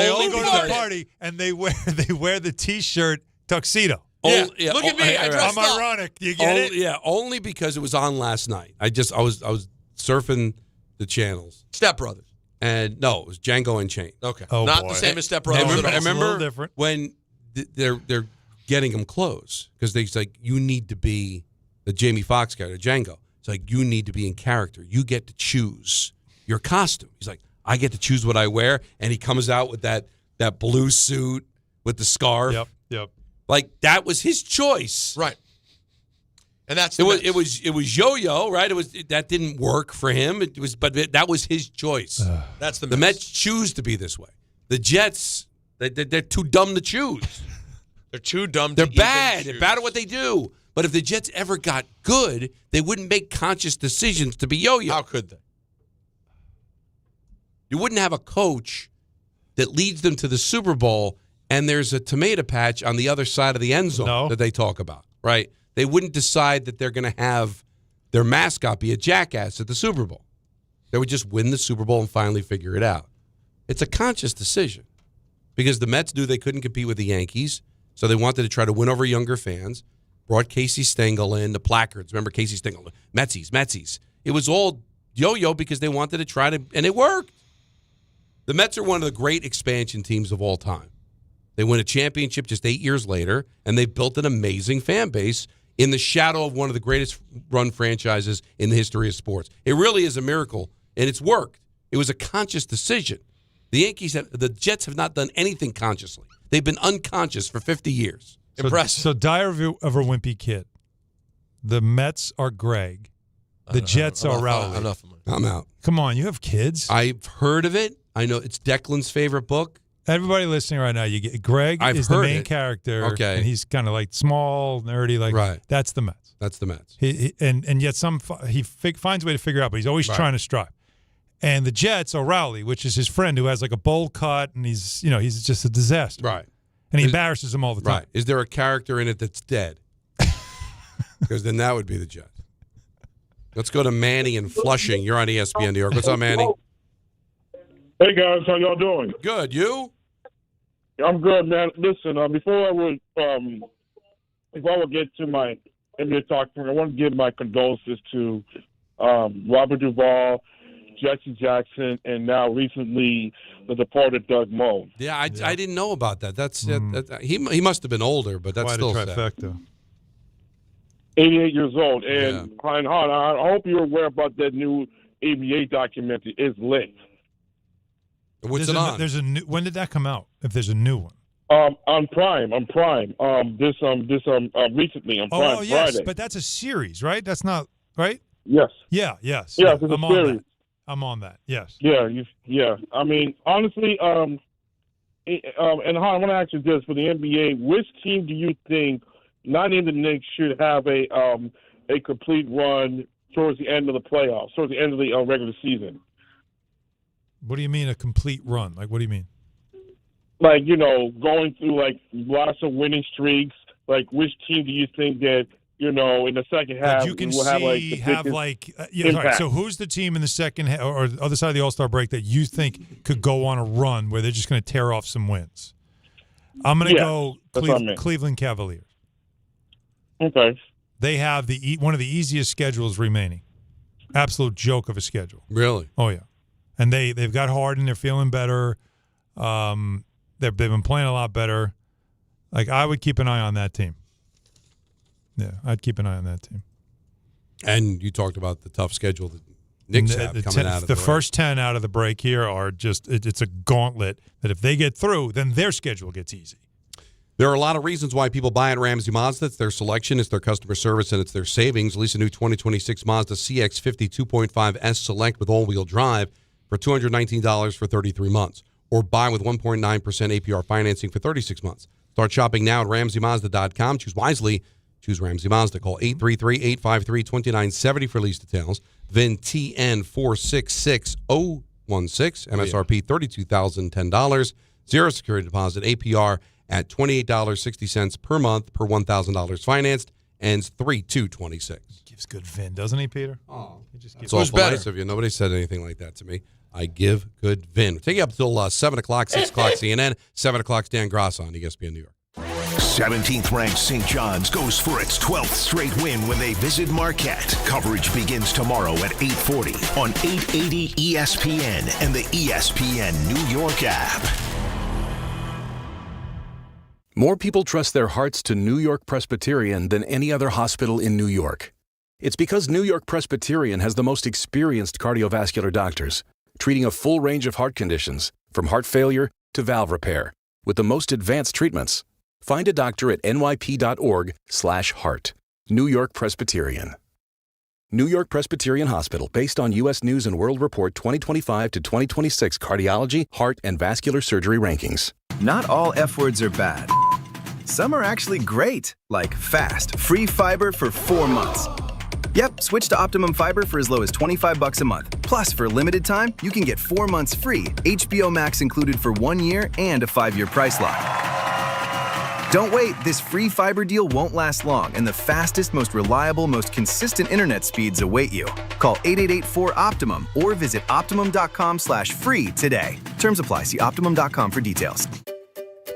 all go to the party and they wear the T-shirt tuxedo. Yeah. Look at me. I dressed I'm up. ironic. You get it? Yeah, only because it was on last night. I was surfing the channels. Step Brothers. And no, it was Django Unchained. Okay. Oh, Not boy. the same as Step Brothers. I remember different. when they're getting him clothes because they're like, you need to be the Jamie Foxx character, Django. It's like, you need to be in character. You get to choose your costume. He's like, I get to choose what I wear, and he comes out with that blue suit with the scarf. Yep. Like that was his choice, right? And that's it was yo-yo, right? That didn't work for him. That was his choice. That's the Mets choose to be this way. The Jets, they're too dumb to choose. They're too dumb. They're bad. They're bad at what they do. But if the Jets ever got good, they wouldn't make conscious decisions to be yo-yo. How could they? You wouldn't have a coach that leads them to the Super Bowl and there's a tomato patch on the other side of the end zone that they talk about, right? They wouldn't decide that they're going to have their mascot be a jackass at the Super Bowl. They would just win the Super Bowl and finally figure it out. It's a conscious decision because the Mets knew they couldn't compete with the Yankees, so they wanted to try to win over younger fans. Brought Casey Stengel in, the placards. Remember Casey Stengel? Metsies. It was all yo-yo because they wanted to try to, and it worked. The Mets are one of the great expansion teams of all time. They win a championship just 8 years later, and they built an amazing fan base in the shadow of one of the greatest run franchises in the history of sports. It really is a miracle, and it's worked. It was a conscious decision. The Jets have not done anything consciously. They've been unconscious for 50 years. Impressive. So Diary of a Wimpy Kid. The Mets are Greg. The Jets are Rowley. I'm out. Come on, you have kids. I've heard of it. I know it's Declan's favorite book. Everybody listening right now, you get Greg is the main character. Okay. And he's kind of like small, nerdy, like right. That's the Mets. That's the Mets. And yet he finds a way to figure out, but he's always trying to strive. And the Jets are Rowley, which is his friend who has like a bowl cut, and he's just a disaster. Right. And he embarrasses him all the time. Right. Is there a character in it that's dead? Because then that would be the Jets. Let's go to Manny in Flushing. You're on ESPN New York. What's up, Manny? Hey, guys. How y'all doing? Good. You? I'm good, man. Listen, before I would get to my NBA talk, I want to give my condolences to Robert Duvall Jesse Jackson, and now recently the departed Doug Moe. Yeah, I didn't know about that. He must have been older, but that's Quite still a sad. trifecta. 88 years old. And Hahn, I hope you're aware about that new ABA documentary. It's lit. What's it on? There's a new. When did that come out? If there's a new one. On Prime. Recently on Prime. Oh yes, Friday. but that's a series, right? That's not right. Yes. Yeah. Yes. Yes, it's a I'm series. on that. I'm on that. Yes. Yeah. Yeah. I mean, honestly, and Hahn, I want to ask you this: for the NBA, which team do you think, not in the Knicks, should have a complete run towards the end of the playoffs, towards the end of the regular season? What do you mean a complete run? Like, what do you mean? Like, going through like lots of winning streaks. Like, which team do you think that in the second half you can will see have sorry, so who's the team in the second half or the other side of the All-Star break that you think could go on a run where they're just going to tear off some wins? I'm going to go Cleveland Cavaliers. Okay. They have one of the easiest schedules remaining. Absolute joke of a schedule. Really? Oh yeah, and they've got Harden. They're feeling better. They've been playing a lot better. Like, I would keep an eye on that team. Yeah, I'd keep an eye on that team. And you talked about the tough schedule that Knicks have coming out of the first 10 out of the break here are just it's a gauntlet that if they get through, then their schedule gets easy. There are a lot of reasons why people buy at Ramsey Mazda. It's their selection, it's their customer service, and it's their savings. Lease a new 2026 Mazda CX-50 2.5S Select with all-wheel drive for $219 for 33 months. Or buy with 1.9% APR financing for 36 months. Start shopping now at RamseyMazda.com. Choose wisely. Choose Ramsey Mazda. Call 833-853-2970 for lease details. VIN TN466016. MSRP $32,010. Zero security deposit. APR at $28.60 per month per $1,000 financed. Ends 3/2/26. Gives good VIN, doesn't he, Peter? Oh, he just gives awful nice of you. Nobody said anything like that to me. I give good VIN. We'll take you up until 7 o'clock, 6 o'clock CNN, 7 o'clock Dan Gross on ESPN New York. 17th ranked St. John's goes for its 12th straight win when they visit Marquette. Coverage begins tomorrow at 8:40 on 880 ESPN and the ESPN New York app. More people trust their hearts to New York Presbyterian than any other hospital in New York. It's because New York Presbyterian has the most experienced cardiovascular doctors, treating a full range of heart conditions, from heart failure to valve repair, with the most advanced treatments. Find a doctor at nyp.org/heart. New York Presbyterian. New York Presbyterian Hospital, based on U.S. News & World Report 2025 to 2026 cardiology, heart, and vascular surgery rankings. Not all F words are bad. Some are actually great, like fast, free fiber for 4 months. Yep, switch to Optimum Fiber for as low as $25 a month. Plus, for a limited time, you can get 4 months free, HBO Max included for 1 year, and a 5-year price lock. Don't wait, this free fiber deal won't last long, and the fastest, most reliable, most consistent internet speeds await you. Call 888-4-OPTIMUM or visit Optimum.com/free today. Terms apply. See Optimum.com for details.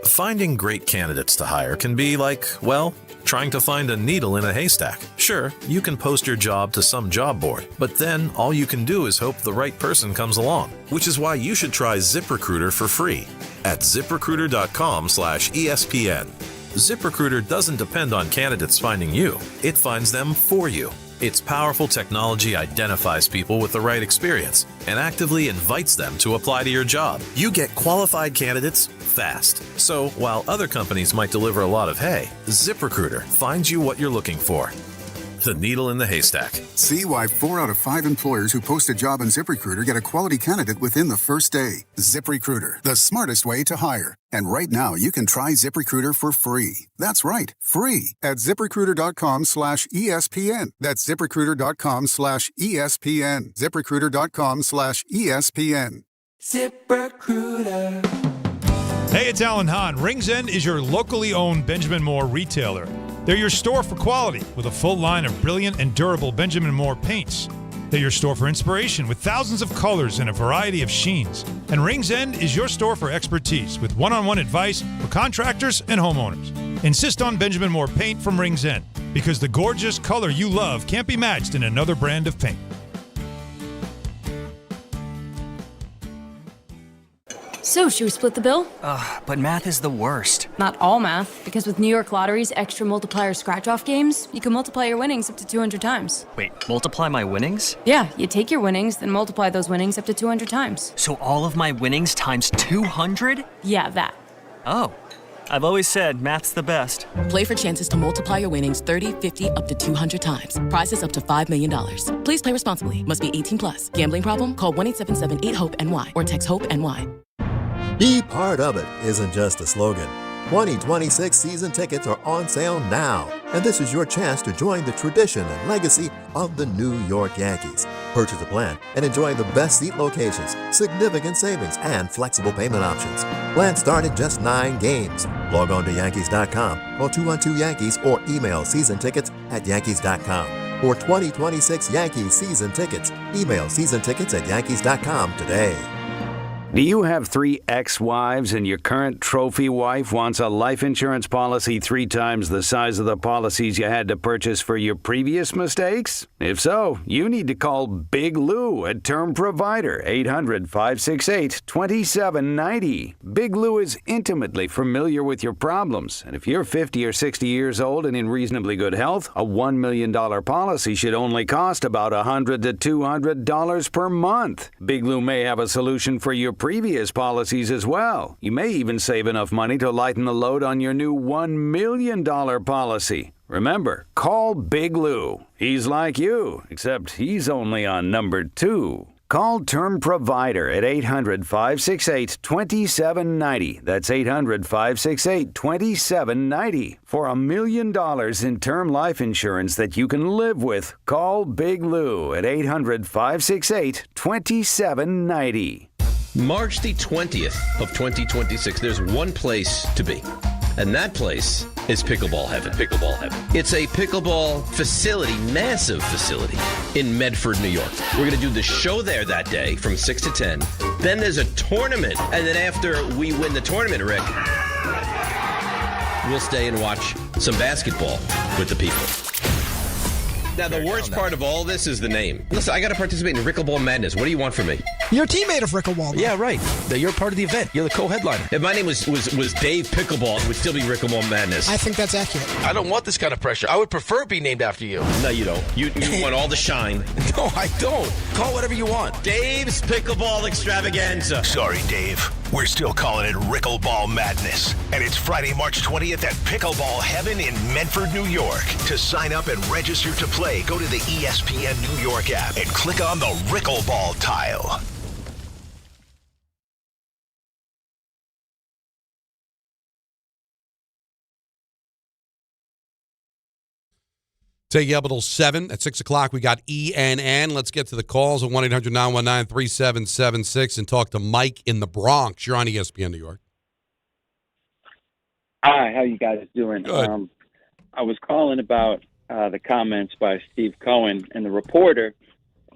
Finding great candidates to hire can be like, well, trying to find a needle in a haystack. Sure, you can post your job to some job board, but then all you can do is hope the right person comes along, which is why you should try ZipRecruiter for free at ZipRecruiter.com/ESPN. ZipRecruiter doesn't depend on candidates finding you. It finds them for you. Its powerful technology identifies people with the right experience and actively invites them to apply to your job. You get qualified candidates fast. So while other companies might deliver a lot of hay, ZipRecruiter finds you what you're looking for. The needle in the haystack. See why 4 out of 5 employers who post a job on ZipRecruiter get a quality candidate within the first day. ZipRecruiter, the smartest way to hire. And right now, you can try ZipRecruiter for free. That's right, free at ZipRecruiter.com/ESPN. That's ZipRecruiter.com/ESPN. ZipRecruiter.com/ESPN. ZipRecruiter. Hey, it's Alan Hahn. Rings End is your locally owned Benjamin Moore retailer. They're your store for quality with a full line of brilliant and durable Benjamin Moore paints. They're your store for inspiration with thousands of colors and a variety of sheens. And Rings End is your store for expertise with one-on-one advice for contractors and homeowners. Insist on Benjamin Moore paint from Rings End because the gorgeous color you love can't be matched in another brand of paint. So, should we split the bill? But math is the worst. Not all math, because with New York Lottery's extra multiplier scratch-off games, you can multiply your winnings up to 200 times. Wait, multiply my winnings? Yeah, you take your winnings, then multiply those winnings up to 200 times. So all of my winnings times 200? Yeah, that. Oh. I've always said math's the best. Play for chances to multiply your winnings 30, 50, up to 200 times. Prizes up to $5 million. Please play responsibly. Must be 18 plus. Gambling problem? Call 1-877-8-HOPE-NY or text HOPE-NY. Be part of it isn't just a slogan. 2026 season tickets are on sale now, and this is your chance to join the tradition and legacy of the New York Yankees. Purchase a plan and enjoy the best seat locations, significant savings, and flexible payment options. Plans start at just 9 games. Log on to Yankees.com, call 212-YANKEES, or email seasontickets@Yankees.com. For 2026 Yankees season tickets, email seasontickets@Yankees.com today. Do you have 3 ex-wives and your current trophy wife wants a life insurance policy 3 times the size of the policies you had to purchase for your previous mistakes? If so, you need to call Big Lou at Term Provider, 800-568-2790. Big Lou is intimately familiar with your problems, and if you're 50 or 60 years old and in reasonably good health, a $1 million policy should only cost about $100 to $200 per month. Big Lou may have a solution for your previous policies as well. You may even save enough money to lighten the load on your new $1 million policy. Remember, call Big Lou. He's like you, except he's only on number 2. Call Term Provider at 800-568-2790. That's 800-568-2790. For $1 million in term life insurance that you can live with, call Big Lou at 800-568-2790. March the 20th of 2026, there's one place to be, and that place is Pickleball Heaven. Pickleball Heaven. It's a pickleball facility, massive facility in Medford, New York. We're going to do the show there that day from 6 to 10. Then there's a tournament, and then after we win the tournament, Rick, we'll stay and watch some basketball with the people. Now, the worst part of all this is the name. Listen, I got to participate in Rickleball Madness. What do you want from me? You're a teammate of Rickleball. Yeah, right. You're part of the event. You're the co-headliner. If my name was Dave Pickleball, it would still be Rickleball Madness. I think that's accurate. I don't want this kind of pressure. I would prefer it be named after you. No, you don't. You want all the shine. No, I don't. Call whatever you want. Dave's Pickleball Extravaganza. Sorry, Dave. We're still calling it Rickleball Madness. And it's Friday, March 20th at Pickleball Heaven in Medford, New York. To sign up and register to play, go to the ESPN New York app and click on the Rickleball tile. Take you up until 7. At 6 o'clock, we got ENN. Let's get to the calls at 1-800-919-3776 and talk to Mike in the Bronx. You're on ESPN New York. Hi, how you guys doing? Good. I was calling about the comments by Steve Cohen, and the reporter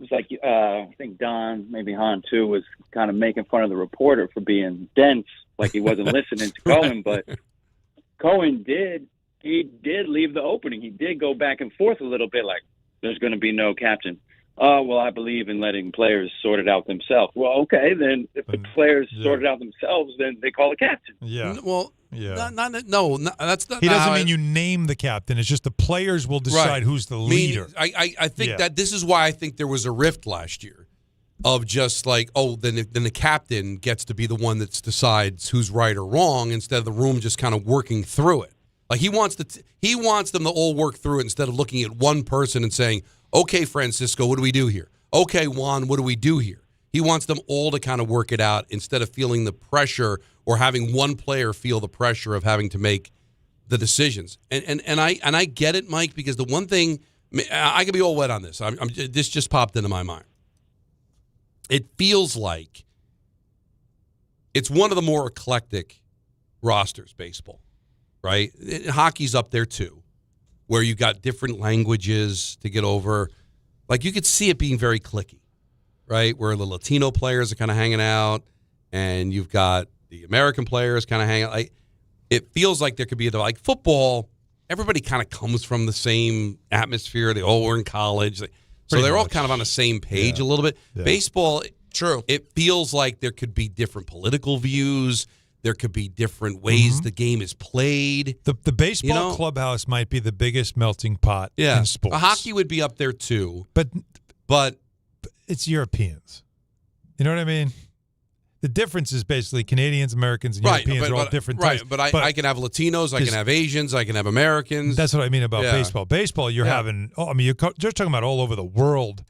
was like, I think Don, maybe Hahn too, was kind of making fun of the reporter for being dense, like he wasn't listening to Cohen, but Cohen did leave the opening. He did go back and forth a little bit, like, there's going to be no captain. Oh, well, I believe in letting players sort it out themselves. Well, okay, then if the players sort it out themselves, then they call the captain. Yeah. Well, yeah. No, that's not. He doesn't mean you name the captain. It's just the players will decide who's the leader. I think that this is why I think there was a rift last year of just like, then the captain gets to be the one that decides who's right or wrong instead of the room just kind of working through it. Like he wants them to all work through it instead of looking at one person and saying, okay, Francisco, what do we do here? Okay, Juan, what do we do here? He wants them all to kind of work it out instead of feeling the pressure or having one player feel the pressure of having to make the decisions. And I get it, Mike, because the one thing I could be all wet on this. This just popped into my mind. It feels like it's one of the more eclectic rosters, baseball, right? Hockey's up there too, where you got different languages to get over. Like you could see it being very cliquey, right? Where the Latino players are kind of hanging out, and you've got the American players kind of hanging out. Like, it feels like there could be like football. Everybody kind of comes from the same atmosphere. They all were in college, so they're all kind of on the same page a little bit. Yeah. Baseball, True. It feels like there could be different political views. There could be different ways the game is played. The baseball clubhouse might be the biggest melting pot Yeah. in sports. Hockey would be up there too. But it's Europeans. You know what I mean? The difference is basically Canadians, Americans, and Europeans are all different types. But I can have Latinos, I can have Asians, I can have Americans. That's what I mean about baseball. Baseball, you're having, you're just talking about all over the world,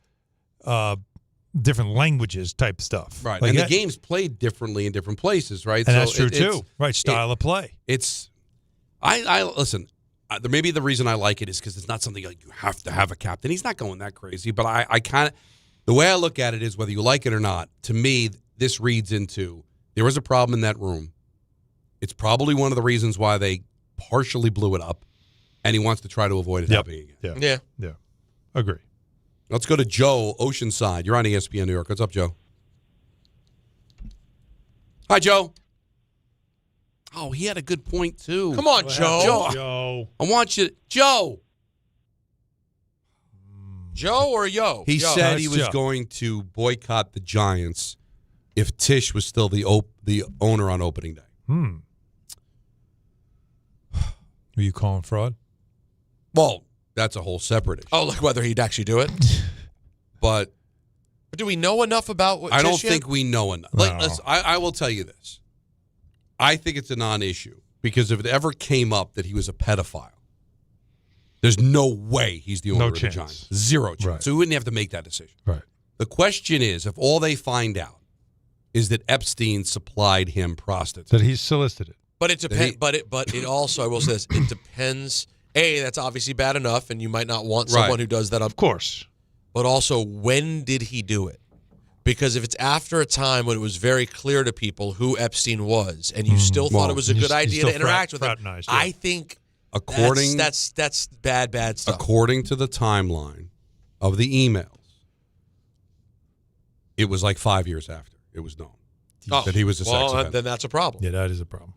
different languages type stuff. Right. Like and that, the game's played differently in different places, right? And that's true too. Right. Style of play. I listen, maybe the reason I like it is because it's not something like you have to have a captain. He's not going that crazy, but I kind of, the way I look at it is whether you like it or not, to me, this reads into there was a problem in that room. It's probably one of the reasons why they partially blew it up, and he wants to try to avoid it happening again. Yeah. Agree. Let's go to Joe, Oceanside. You're on ESPN New York. What's up, Joe? Hi, Joe. Oh, he had a good point, too. Come on, Joe. Joe. I want you to, Joe or Yo? He Joe. said No, he it's was Joe. going to boycott the Giants if Tisch was still the owner on opening day. Were you calling fraud? Well, that's a whole separate issue. Oh, like whether he'd actually do it? But do we know enough about what I don't Tisch yet? think we know enough. No. Listen, I will tell you this. I think it's a non-issue because if it ever came up that he was a pedophile, there's no way he's the owner of the Giants. Zero chance. Right. So we wouldn't have to make that decision. Right. The question is, if all they find out is that Epstein supplied him prostitutes. That he's solicited. But it depends. But it also, I will say this, it depends. That's obviously bad enough, and you might not want someone who does that. Of course. But also, when did he do it? Because if it's after a time when it was very clear to people who Epstein was, and you still thought it was a good idea to interact with him, I think that's bad stuff. According to the timeline of the emails, it was like 5 years after it was known that he was a sex offender. Then that's a problem. Yeah, that is a problem.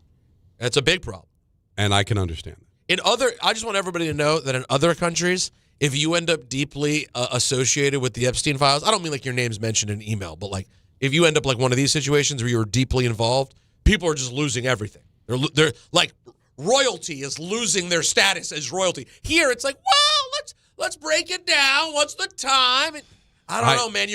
That's a big problem. And I can understand that. I just want everybody to know that in other countries, if you end up deeply associated with the Epstein files, I don't mean like your name's mentioned in an email, but like if you end up like one of these situations where you're deeply involved, people are just losing everything. They're like royalty is losing their status as royalty. Here it's like, well, let's break it down. What's the time? I don't know, man.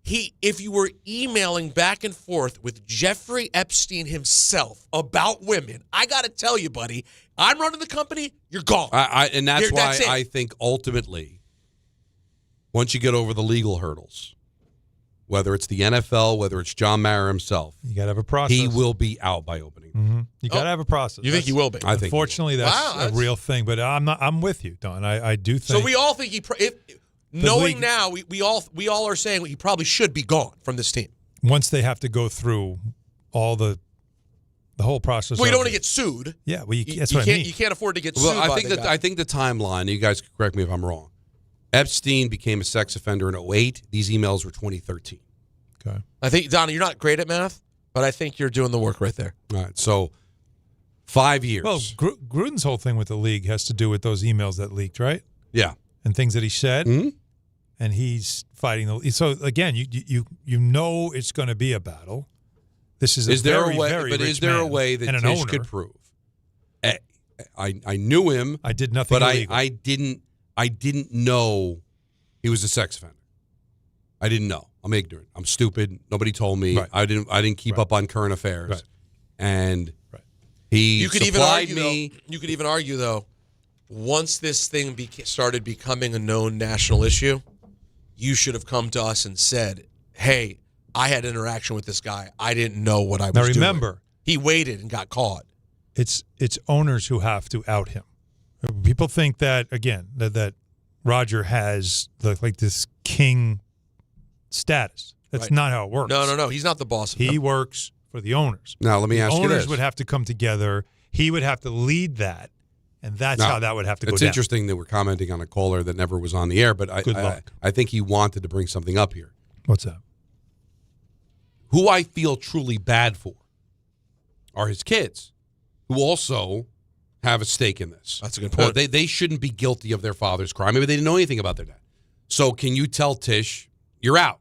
If you were emailing back and forth with Jeffrey Epstein himself about women, I got to tell you, buddy, I'm running the company, you're gone. And that's why I think ultimately, once you get over the legal hurdles, whether it's the NFL, whether it's John Mara himself, you got to have a process. He will be out by opening. Mm-hmm. You got to have a process. You think he will be? I think. Unfortunately, that's a real thing. But I'm with you, Don. I do think. So we all think knowing now, we all are saying he probably should be gone from this team. Once they have to go through all the whole process. Well, you don't want to get sued. Yeah, well, that's what I mean. You can't afford to get sued. Well, I think the timeline. You guys can correct me if I'm wrong. Epstein became a sex offender in 2008. These emails were 2013. Okay. I think, Donna, you're not great at math, but I think you're doing the work right there. All right. So 5 years. Well, Gruden's whole thing with the league has to do with those emails that leaked, right? Yeah. And things that he said. Mm-hmm. And he's fighting the. So again, you know it's going to be a battle. This is there very, a way? very But rich is there a man way that and an Tisch owner. could prove? I knew him. I did nothing but illegal. I didn't know he was a sex offender. I didn't know. I'm ignorant. I'm stupid. Nobody told me. Right. I didn't keep up on current affairs. Right. And he You could supplied even argue, me. though, you could even argue, though, once this thing started becoming a known national issue, you should have come to us and said, hey, I had interaction with this guy. I didn't know what I was doing. Now remember, he waited and got caught. it's owners who have to out him. People think that again that Roger has this king status. That's not how it works. No. He's not the boss of He them. works for the owners. Now let me ask you this: owners would have to come together. He would have to lead that, and that's how that would have to go It's down. interesting that we're commenting on a caller that never was on the air, but Good luck. I think he wanted to bring something up here. What's that? Who I feel truly bad for are his kids, who also have a stake in this. That's a good point. They shouldn't be guilty of their father's crime. Maybe they didn't know anything about their dad. So can you tell Tisch, you're out?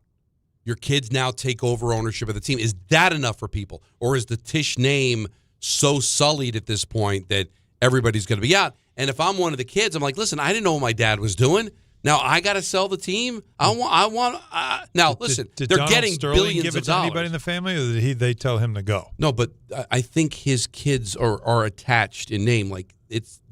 your kids now take over ownership of the team. Is that enough for people? Or is the Tisch name so sullied at this point that everybody's going to be out? And if I'm one of the kids, I'm like, listen, I didn't know what my dad was doing. Now I got to sell the team. Now listen, Did they're Donald getting Sterling billions give of it to dollars. anybody in the family, or did they tell him to go? No, but I think his kids are attached in name. Like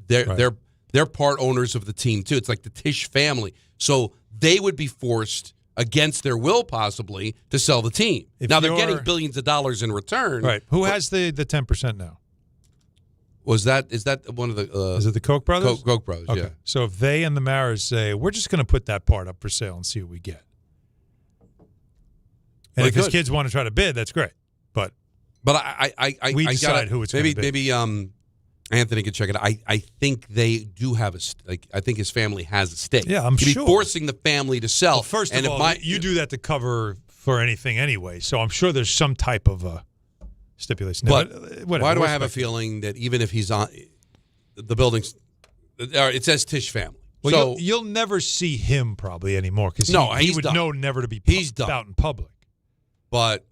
they're part owners of the team too. It's like the Tisch family, so they would be forced against their will possibly to sell the team. Now they're getting billions of dollars in return. Right? Who has the 10% now? Is that one of the? Is it the Koch brothers? Koch brothers. Okay. Yeah. So if they and the Maras say, we're just going to put that part up for sale and see what we get. And if his kids want to try to bid, that's great. But we decide who it's going to be. Maybe Anthony could check it out. I think they do have I think his family has a stake. Yeah, I'm You'd sure. be forcing the family to sell. Well, first of all, you do that to cover for anything anyway. So I'm sure there's some type of a stipulation. But whatever, why do I have a feeling that even if he's on the buildings, it says Tisch family. Well, so you'll never see him probably anymore because he would done. know never to be out in public. But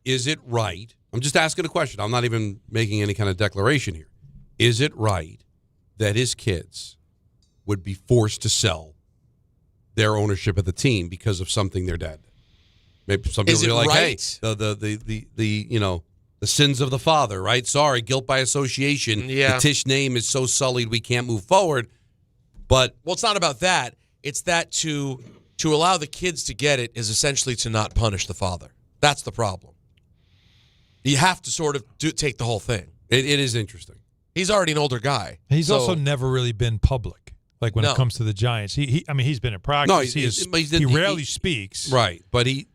is it right? I'm just asking a question. I'm not even making any kind of declaration here. Is it right that his kids would be forced to sell their ownership of the team because of something their dad did? Maybe some people be like, right? "Hey, the sins of the father, right? Sorry, guilt by association. Yeah. The Tisch name is so sullied we can't move forward." But it's not about that. It's that to allow the kids to get it is essentially to not punish the father. That's the problem. You have to sort of take the whole thing. It is interesting. He's already an older guy. He's also never really been public. Like when it comes to the Giants, he's been in practice. No, he rarely speaks. Right, but he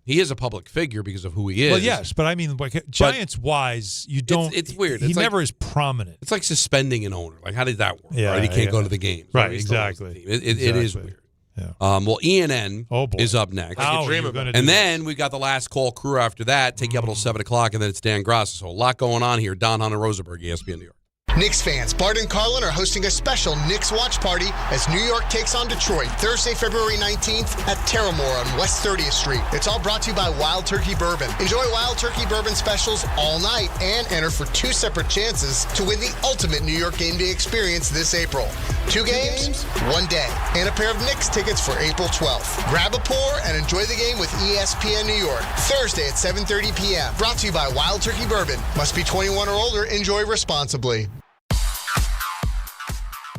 is a public figure because of who he is. Well, yes, but I mean, like Giants-wise, you don't. It's weird. He It's never is prominent. It's like suspending an owner. Like, how did that work? Yeah, right? He can't go to the games. Right, He still owns the exactly. team. It is weird. Yeah. Well, ENN is up next. How are you gonna do And then we've got the last call crew after that. Take you up until 7 o'clock, and then it's Dan Grasso. So a lot going on here. Don, Hahn Rosenberg, ESPN New York. Knicks fans, Bart and Carlin are hosting a special Knicks watch party as New York takes on Detroit Thursday, February 19th at Terramore on West 30th Street. It's all brought to you by Wild Turkey Bourbon. Enjoy Wild Turkey Bourbon specials all night and enter for 2 separate chances to win the ultimate New York game day experience this April. 2 games, 1 day, and a pair of Knicks tickets for April 12th. Grab a pour and enjoy the game with ESPN New York Thursday at 7:30 p.m. Brought to you by Wild Turkey Bourbon. Must be 21 or older. Enjoy responsibly.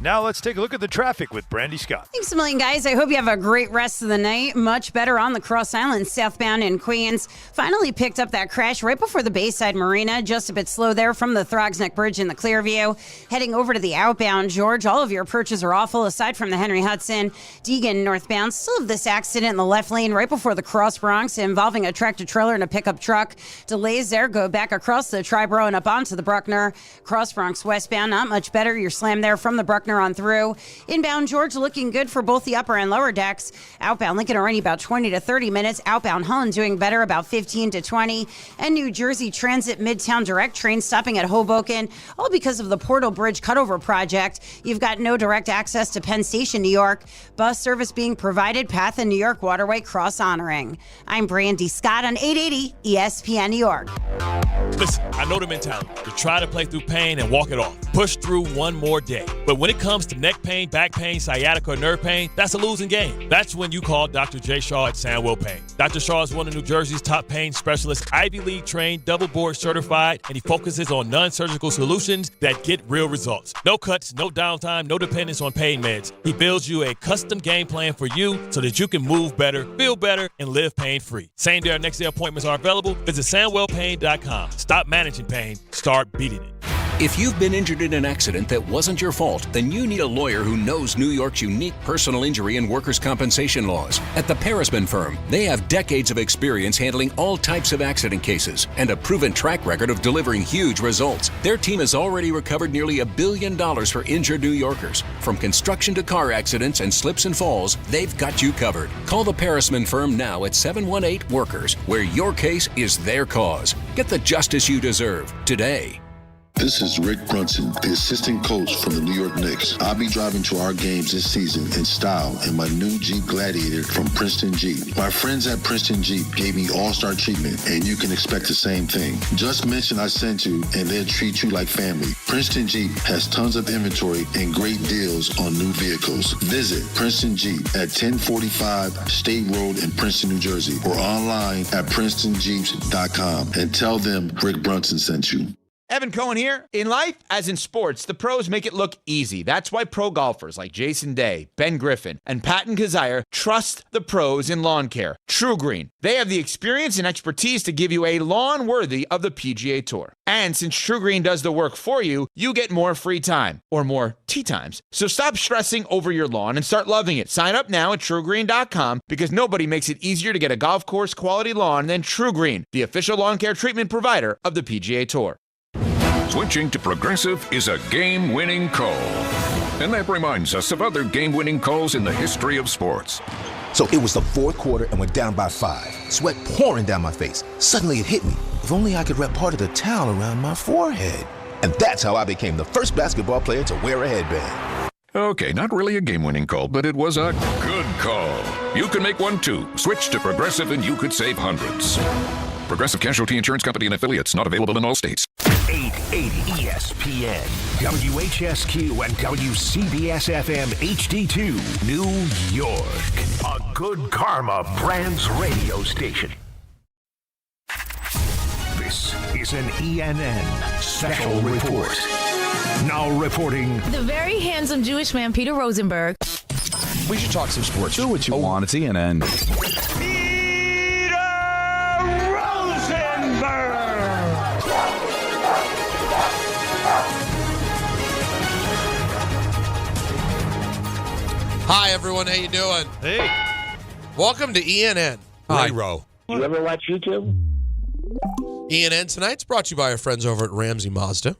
Now let's take a look at the traffic with Brandy Scott. Thanks a million, guys. I hope you have a great rest of the night. Much better on the Cross Island southbound in Queens. Finally picked up that crash right before the Bayside Marina. Just a bit slow there from the Throgs Neck Bridge in the Clearview. Heading over to the outbound, George, all of your approaches are awful aside from the Henry Hudson. Deegan northbound. Still have this accident in the left lane right before the Cross Bronx involving a tractor trailer and a pickup truck. Delays there go back across the Triborough and up onto the Bruckner. Cross Bronx westbound, not much better. You're slammed there from the Bruckner on through. Inbound George looking good for both the upper and lower decks. Outbound Lincoln already about 20 to 30 minutes. Outbound Holland doing better about 15 to 20. And New Jersey Transit Midtown direct train stopping at Hoboken, all because of the Portal Bridge cutover project. You've got no direct access to Penn Station, New York. Bus service being provided, Path and New York Waterway cross honoring. I'm Brandy Scott on 880 ESPN New York. Listen, I know the mentality. To try to play through pain and walk it off. Push through one more day. But when it comes to neck pain, back pain, sciatica, or nerve pain, that's a losing game. That's when you call Dr. J. Shaw at Sandwell Pain. Dr. Shaw is one of New Jersey's top pain specialists, Ivy League trained, double board certified, and he focuses on non-surgical solutions that get real results. No cuts, no downtime, no dependence on pain meds. He builds you a custom game plan for you so that you can move better, feel better, and live pain-free. Same day or next day appointments are available. Visit SandwellPain.com. Stop managing pain. Start beating it. If you've been injured in an accident that wasn't your fault, then you need a lawyer who knows New York's unique personal injury and workers' compensation laws. At the Parisman Firm, they have decades of experience handling all types of accident cases and a proven track record of delivering huge results. Their team has already recovered nearly $1 billion for injured New Yorkers. From construction to car accidents and slips and falls, they've got you covered. Call the Parisman Firm now at 718-WORKERS, where your case is their cause. Get the justice you deserve today. This is Rick Brunson, the assistant coach from the New York Knicks. I'll be driving to our games this season in style in my new Jeep Gladiator from Princeton Jeep. My friends at Princeton Jeep gave me all-star treatment, and you can expect the same thing. Just mention I sent you, and they'll treat you like family. Princeton Jeep has tons of inventory and great deals on new vehicles. Visit Princeton Jeep at 1045 State Road in Princeton, New Jersey, or online at PrincetonJeeps.com and tell them Rick Brunson sent you. Evan Cohen here. In life, as in sports, the pros make it look easy. That's why pro golfers like Jason Day, Ben Griffin, and Patton Kazire trust the pros in lawn care. True Green. They have the experience and expertise to give you a lawn worthy of the PGA Tour. And since True Green does the work for you, you get more free time, or more tee times. So stop stressing over your lawn and start loving it. Sign up now at TrueGreen.com because nobody makes it easier to get a golf course quality lawn than True Green, the official lawn care treatment provider of the PGA Tour. Switching to Progressive is a game-winning call. And that reminds us of other game-winning calls in the history of sports. So it was the fourth quarter and we're down by 5. Sweat pouring down my face. Suddenly it hit me. If only I could wrap part of the towel around my forehead. And that's how I became the first basketball player to wear a headband. Okay, not really a game-winning call, but it was a good call. You can make one too. Switch to Progressive and you could save hundreds. Progressive Casualty Insurance Company and affiliates, not available in all states. 880 ESPN, WHSQ, and WCBS-FM HD2, New York. A Good Karma Brands radio station. This is an ENN Special Report. Now reporting... The very handsome Jewish man, Peter Rosenberg. We should talk some sports. Do what you want. It's ENN. Hi, everyone. How you doing? Hey. Welcome to ENN. Hi, Ro. You ever watch YouTube? ENN tonight's brought to you by our friends over at Ramsey Mazda.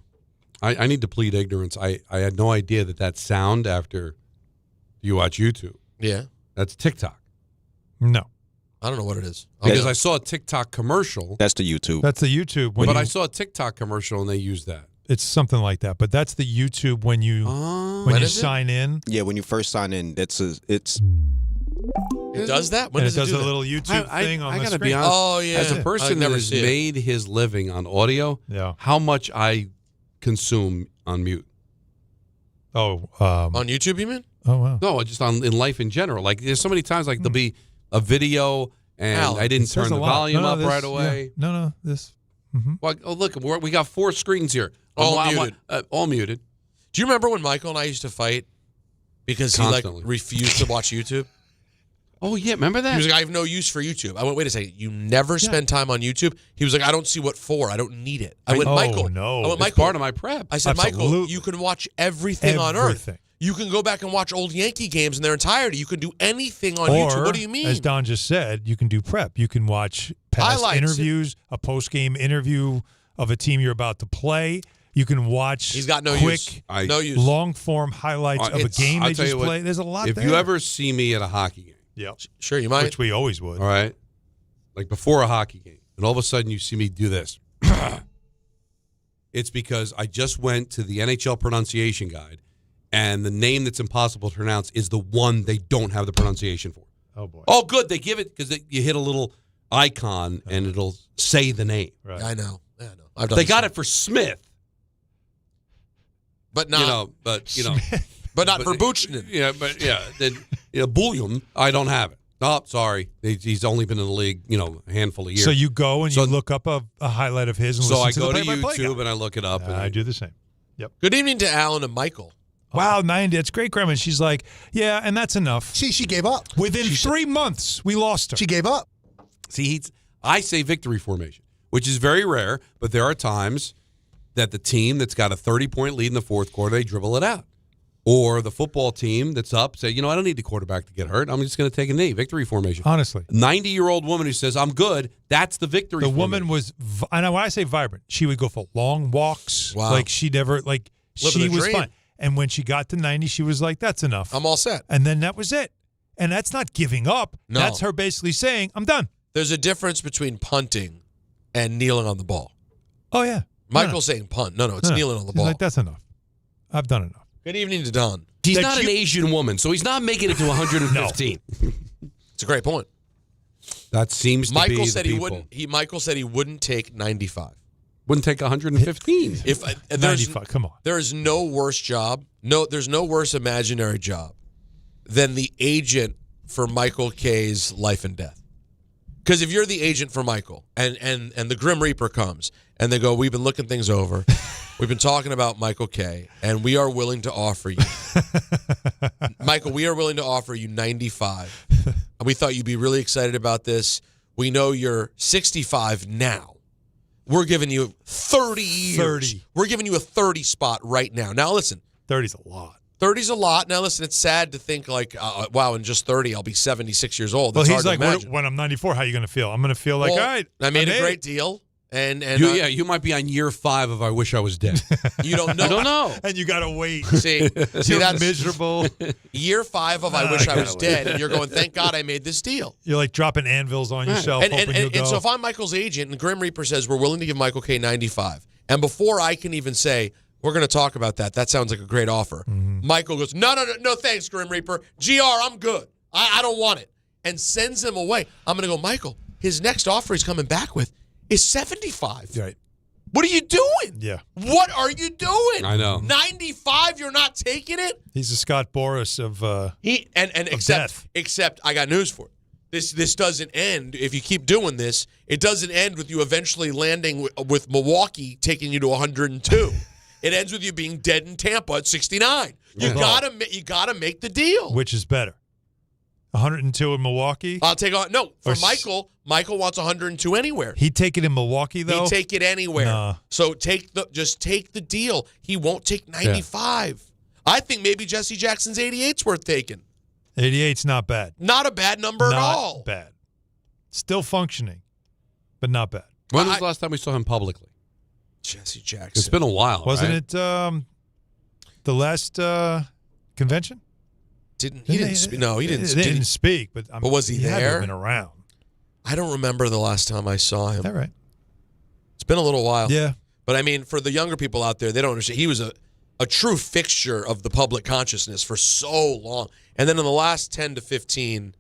I need to plead ignorance. I had no idea that sound after you watch YouTube. Yeah. That's TikTok. No. I don't know what it is. Because I saw a TikTok commercial. That's the YouTube. That's the YouTube. But I saw a TikTok commercial and they used that. It's something like that. But that's the YouTube when you sign in. Yeah, when you first sign in, it's. It does that? When and does it does do a that? little YouTube thing on I the gotta screen. be honest. Oh, yeah. As a person that has made his living on audio, how much I consume on mute. Oh. On YouTube, you mean? Oh, wow. No, just in life in general. Like, there's so many times, like, there'll be a video and I didn't turn the volume up right away. Yeah. No, this. Mm-hmm. Well, oh, look, we got 4 screens here. All muted. All muted. Do you remember when Michael and I used to fight because Constantly. he refused to watch YouTube? Oh, yeah. Remember that? He was like, I have no use for YouTube. I went, wait a second. You never spend time on YouTube? He was like, I don't see what for. I don't need it. I went, Michael. No. I went, It's Michael. part of my prep. I said, Absolutely. Michael, you can watch everything on Earth. You can go back and watch old Yankee games in their entirety. You can do anything on YouTube. What do you mean? As Don just said, you can do prep. You can watch past interviews, a post-game interview of a team you're about to play. You can watch He's got no quick, use. long-form highlights of a game they just played. There's a lot if there. you ever see me at a hockey game, sure, you might. Which we always would. All right. Like before a hockey game. And all of a sudden you see me do this. It's because I just went to the NHL pronunciation guide, and the name that's impossible to pronounce is the one they don't have the pronunciation for. Oh, boy. Oh, good. They give it because you hit a little icon, and it'll say the name. Right. I know. I've done They got it for Smith. But not, but not for Buchanan. Yeah, but then Bullion, I don't have it. Oh, sorry. He's only been in the league, a handful of years. So you go and you look up a highlight of his and so listen I to go the to play-by-play YouTube guy. and I look it up. And I do the same. Yep. Good evening to Alan and Michael. Wow, 90. It's great, Grandma. She's like, yeah, and that's enough. See, she gave up. Within 3 months, we lost her. She gave up. See, I say victory formation, which is very rare, but there are times that the team that's got a 30-point lead in the fourth quarter, they dribble it out. Or the football team that's up say, I don't need the quarterback to get hurt. I'm just going to take a knee. Victory formation. Honestly. 90-year-old woman who says, I'm good, that's the victory formation. Woman was, and when I say vibrant, she would go for long walks. Wow. Like she never, she was fine. And when she got to 90, she was like, that's enough. I'm all set. And then that was it. And that's not giving up. No. That's her basically saying, I'm done. There's a difference between punting and kneeling on the ball. Oh, yeah. Michael's saying punt. No, it's kneeling on the ball. Like, that's enough. I've done enough. Good evening to Don. He's not an Asian woman, so he's not making it to 115. It's a great point. That seems to Michael be said the he people. wouldn't. Michael said he wouldn't take 95. Wouldn't take 115. If 95, come on. There is no worse job. No, there's no worse imaginary job than the agent for Michael K's life and death. Because if you're the agent for Michael and the Grim Reaper comes and they go, we've been looking things over. We've been talking about Michael K, and we are willing to offer you, Michael, we are willing to offer you 95. And we thought you'd be really excited about this. We know you're 65 now. We're giving you 30 years. 30. We're giving you a 30 spot right now. Now, listen. 30's a lot. 30's a lot. Now, listen, it's sad to think like, wow, in just 30, I'll be 76 years old. Well, That's he's hard like, to imagine. when I'm 94, how are you going to feel? I'm going to feel like, all right. I made a great deal. And you might be on year 5 of I Wish I Was Dead. You don't know. I don't know. And you got to wait. See that's miserable. Year 5 of I Wish I Was Dead, and you're going, thank God I made this deal. You're like dropping anvils on yourself, hoping you'll go. And so if I'm Michael's agent and Grim Reaper says we're willing to give Michael K 95, and before I can even say, we're going to talk about that sounds like a great offer, Michael goes, no, thanks, Grim Reaper. GR, I'm good. I don't want it. And sends him away. I'm going to go, Michael, his next offer he's coming back with is 75. Right. What are you doing? Yeah. What are you doing? I know. 95, you're not taking it? He's the Scott Boras of except I got news for it. This doesn't end if you keep doing this. It doesn't end with you eventually landing with Milwaukee taking you to 102. It ends with you being dead in Tampa at 69. You gotta make the deal. Which is better? 102 in Milwaukee? I'll take on Michael. Michael wants 102 anywhere. He'd take it in Milwaukee though. He'd take it anywhere. Nah. So just take the deal. He won't take 95. Yeah. I think maybe Jesse Jackson's 88's worth taking. 88's not bad. Not a bad number at all. Not bad. Still functioning, but not bad. When was the last time we saw him publicly? Jesse Jackson. It's been a while, Wasn't right? it the last convention? He didn't speak, but was he had to there? have been around. I don't remember the last time I saw him. Is that right? It's been a little while. Yeah. But I mean, for the younger people out there, they don't understand. He was a true fixture of the public consciousness for so long. And then in the last 10 to 15,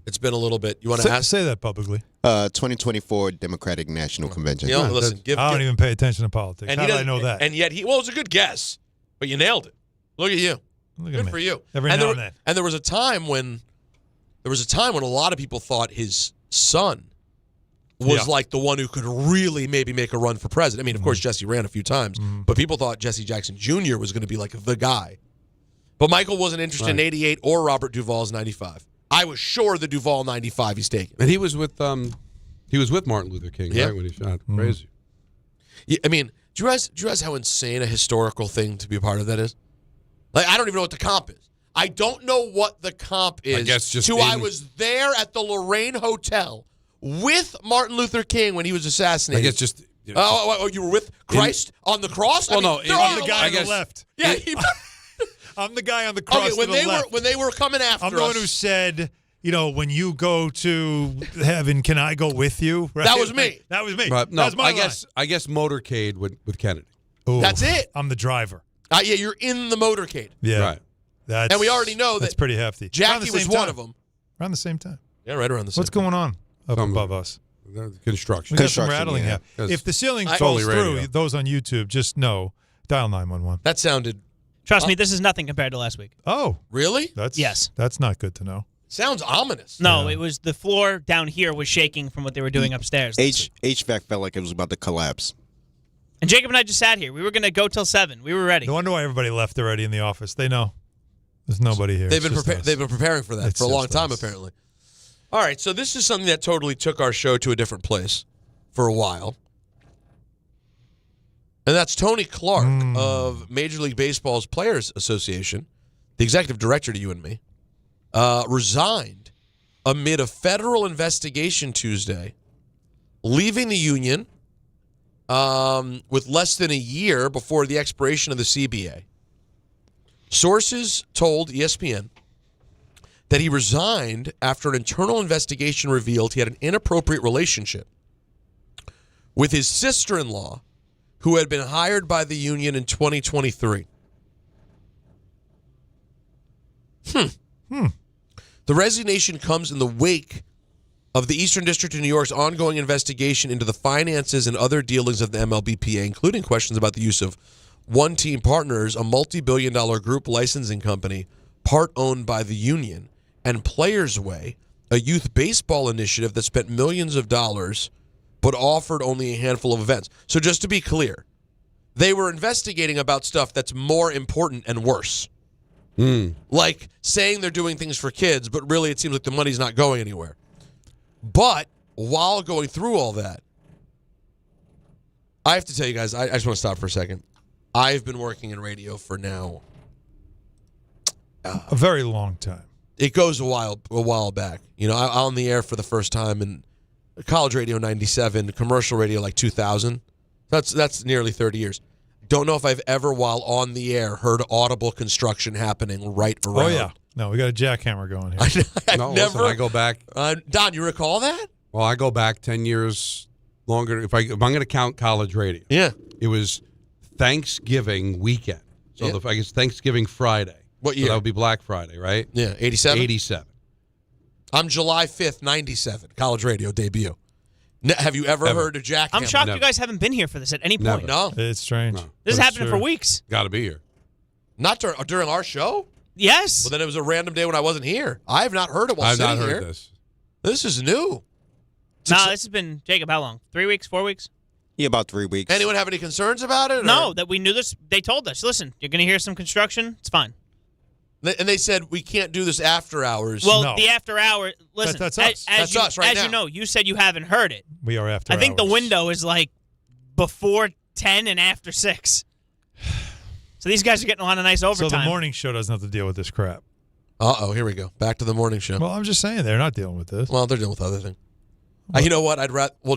it's been a little bit. You want to say that publicly? 2024 Democratic National Convention. Listen, I don't even pay attention to politics. And How did I know that? And yet it was a good guess, but you nailed it. Look at you. Good for you. Every now and then. And there was a time when a lot of people thought his son was like the one who could really maybe make a run for president. I mean, of course, Jesse ran a few times, but people thought Jesse Jackson Jr. was going to be like the guy. But Michael wasn't interested in 88 or Robert Duvall's 95. I was sure the Duvall 95 he's taking. And he was with Martin Luther King, right, when he shot. Crazy. Yeah, I mean, do you realize how insane a historical thing to be a part of that is? Like, I don't even know what the comp is. I don't know what the comp is. I guess just I was there at the Lorraine Hotel with Martin Luther King when he was assassinated. I guess just. Oh, you were with Christ on the cross? Well, I'm the guy on the left. Yeah, I'm the guy on the cross. Okay, left. when they were coming after us, I'm the one who said, when you go to heaven, can I go with you? Right? That was me. That was me. Right. No, that was my line. I guess motorcade with Kennedy. Ooh, that's it. I'm the driver. Yeah, you're in the motorcade. Yeah, right. And we already know that's pretty hefty. Jackie was one of them. Around the same time. Yeah, right around the same. What's going on up above us? Construction. We got some rattling here. If the ceiling falls through, those on YouTube, just know, dial 911. That sounded. Trust me, this is nothing compared to last week. Oh, really? Yes. That's not good to know. Sounds ominous. No, it was the floor down here was shaking from what they were doing upstairs. HVAC felt like it was about to collapse. And Jacob and I just sat here. We were going to go till 7. We were ready. No wonder why everybody left already in the office. They know. There's nobody here. They've been preparing for that for a long time, apparently. All right, so this is something that totally took our show to a different place for a while. And that's Tony Clark of Major League Baseball's Players Association, the executive director to you and me, resigned amid a federal investigation Tuesday, leaving the union with less than a year before the expiration of the CBA. Sources told ESPN that he resigned after an internal investigation revealed he had an inappropriate relationship with his sister-in-law, who had been hired by the union in 2023. The resignation comes in the wake of the Eastern District of New York's ongoing investigation into the finances and other dealings of the MLBPA, including questions about the use of One Team Partners, a multi-billion-dollar group licensing company, part owned by the union, and Players Way, a youth baseball initiative that spent millions of dollars but offered only a handful of events. So just to be clear, they were investigating about stuff that's more important and worse. Like saying they're doing things for kids, but really it seems like the money's not going anywhere. But while going through all that, I have to tell you guys, I just want to stop for a second. I've been working in radio for now a very long time. It goes a while back. You know, I on the air for the first time in college radio 97, commercial radio like 2000. That's nearly 30 years. Don't know if I've ever, while on the air, heard audible construction happening right around. Oh, yeah. No, we got a jackhammer going here. Listen, I go back. Don, you recall that? Well, I go back 10 years longer. If I'm going to count college radio. Yeah. It was Thanksgiving weekend. So I guess Thanksgiving Friday. What year? So that would be Black Friday, right? Yeah, 87? 87. I'm July 5th, 97, college radio debut. Have you ever heard a jackhammer? I'm shocked you guys haven't been here for this at any point. No. It's strange. No. This is happening for weeks. Got to be here. Not during our show? Yes. Well, then it was a random day when I wasn't here. I have not heard it while I've sitting not here. heard this. This is new. No, this has been, Jacob, how long? 3 weeks, 4 weeks? Yeah, about 3 weeks. Anyone have any concerns about it? No, that we knew this. They told us, listen, you're going to hear some construction. It's fine. And they said we can't do this after hours. Well, the after hour, listen. That's us. That's us right as now. you know, you said you haven't heard it. We are after I think the hours. window is like before 10 and after 6. So these guys are getting a lot of nice overtime. So the morning show doesn't have to deal with this crap. Uh-oh, here we go. Back to the morning show. Well, I'm just saying they're not dealing with this. Well, they're dealing with other things. You know what?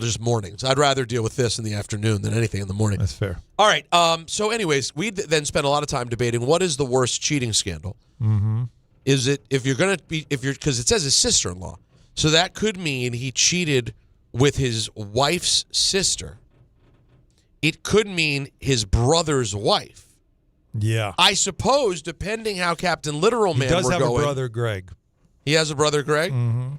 Just mornings. I'd rather deal with this in the afternoon than anything in the morning. That's fair. All right. So anyways, we then spent a lot of time debating what is the worst cheating scandal. Mm-hmm. Is it because it says his sister-in-law. So that could mean he cheated with his wife's sister. It could mean his brother's wife. Yeah. I suppose, depending how Captain Literal Man He does we're have going. a brother, Greg. He has a brother, Greg? Mm-hmm.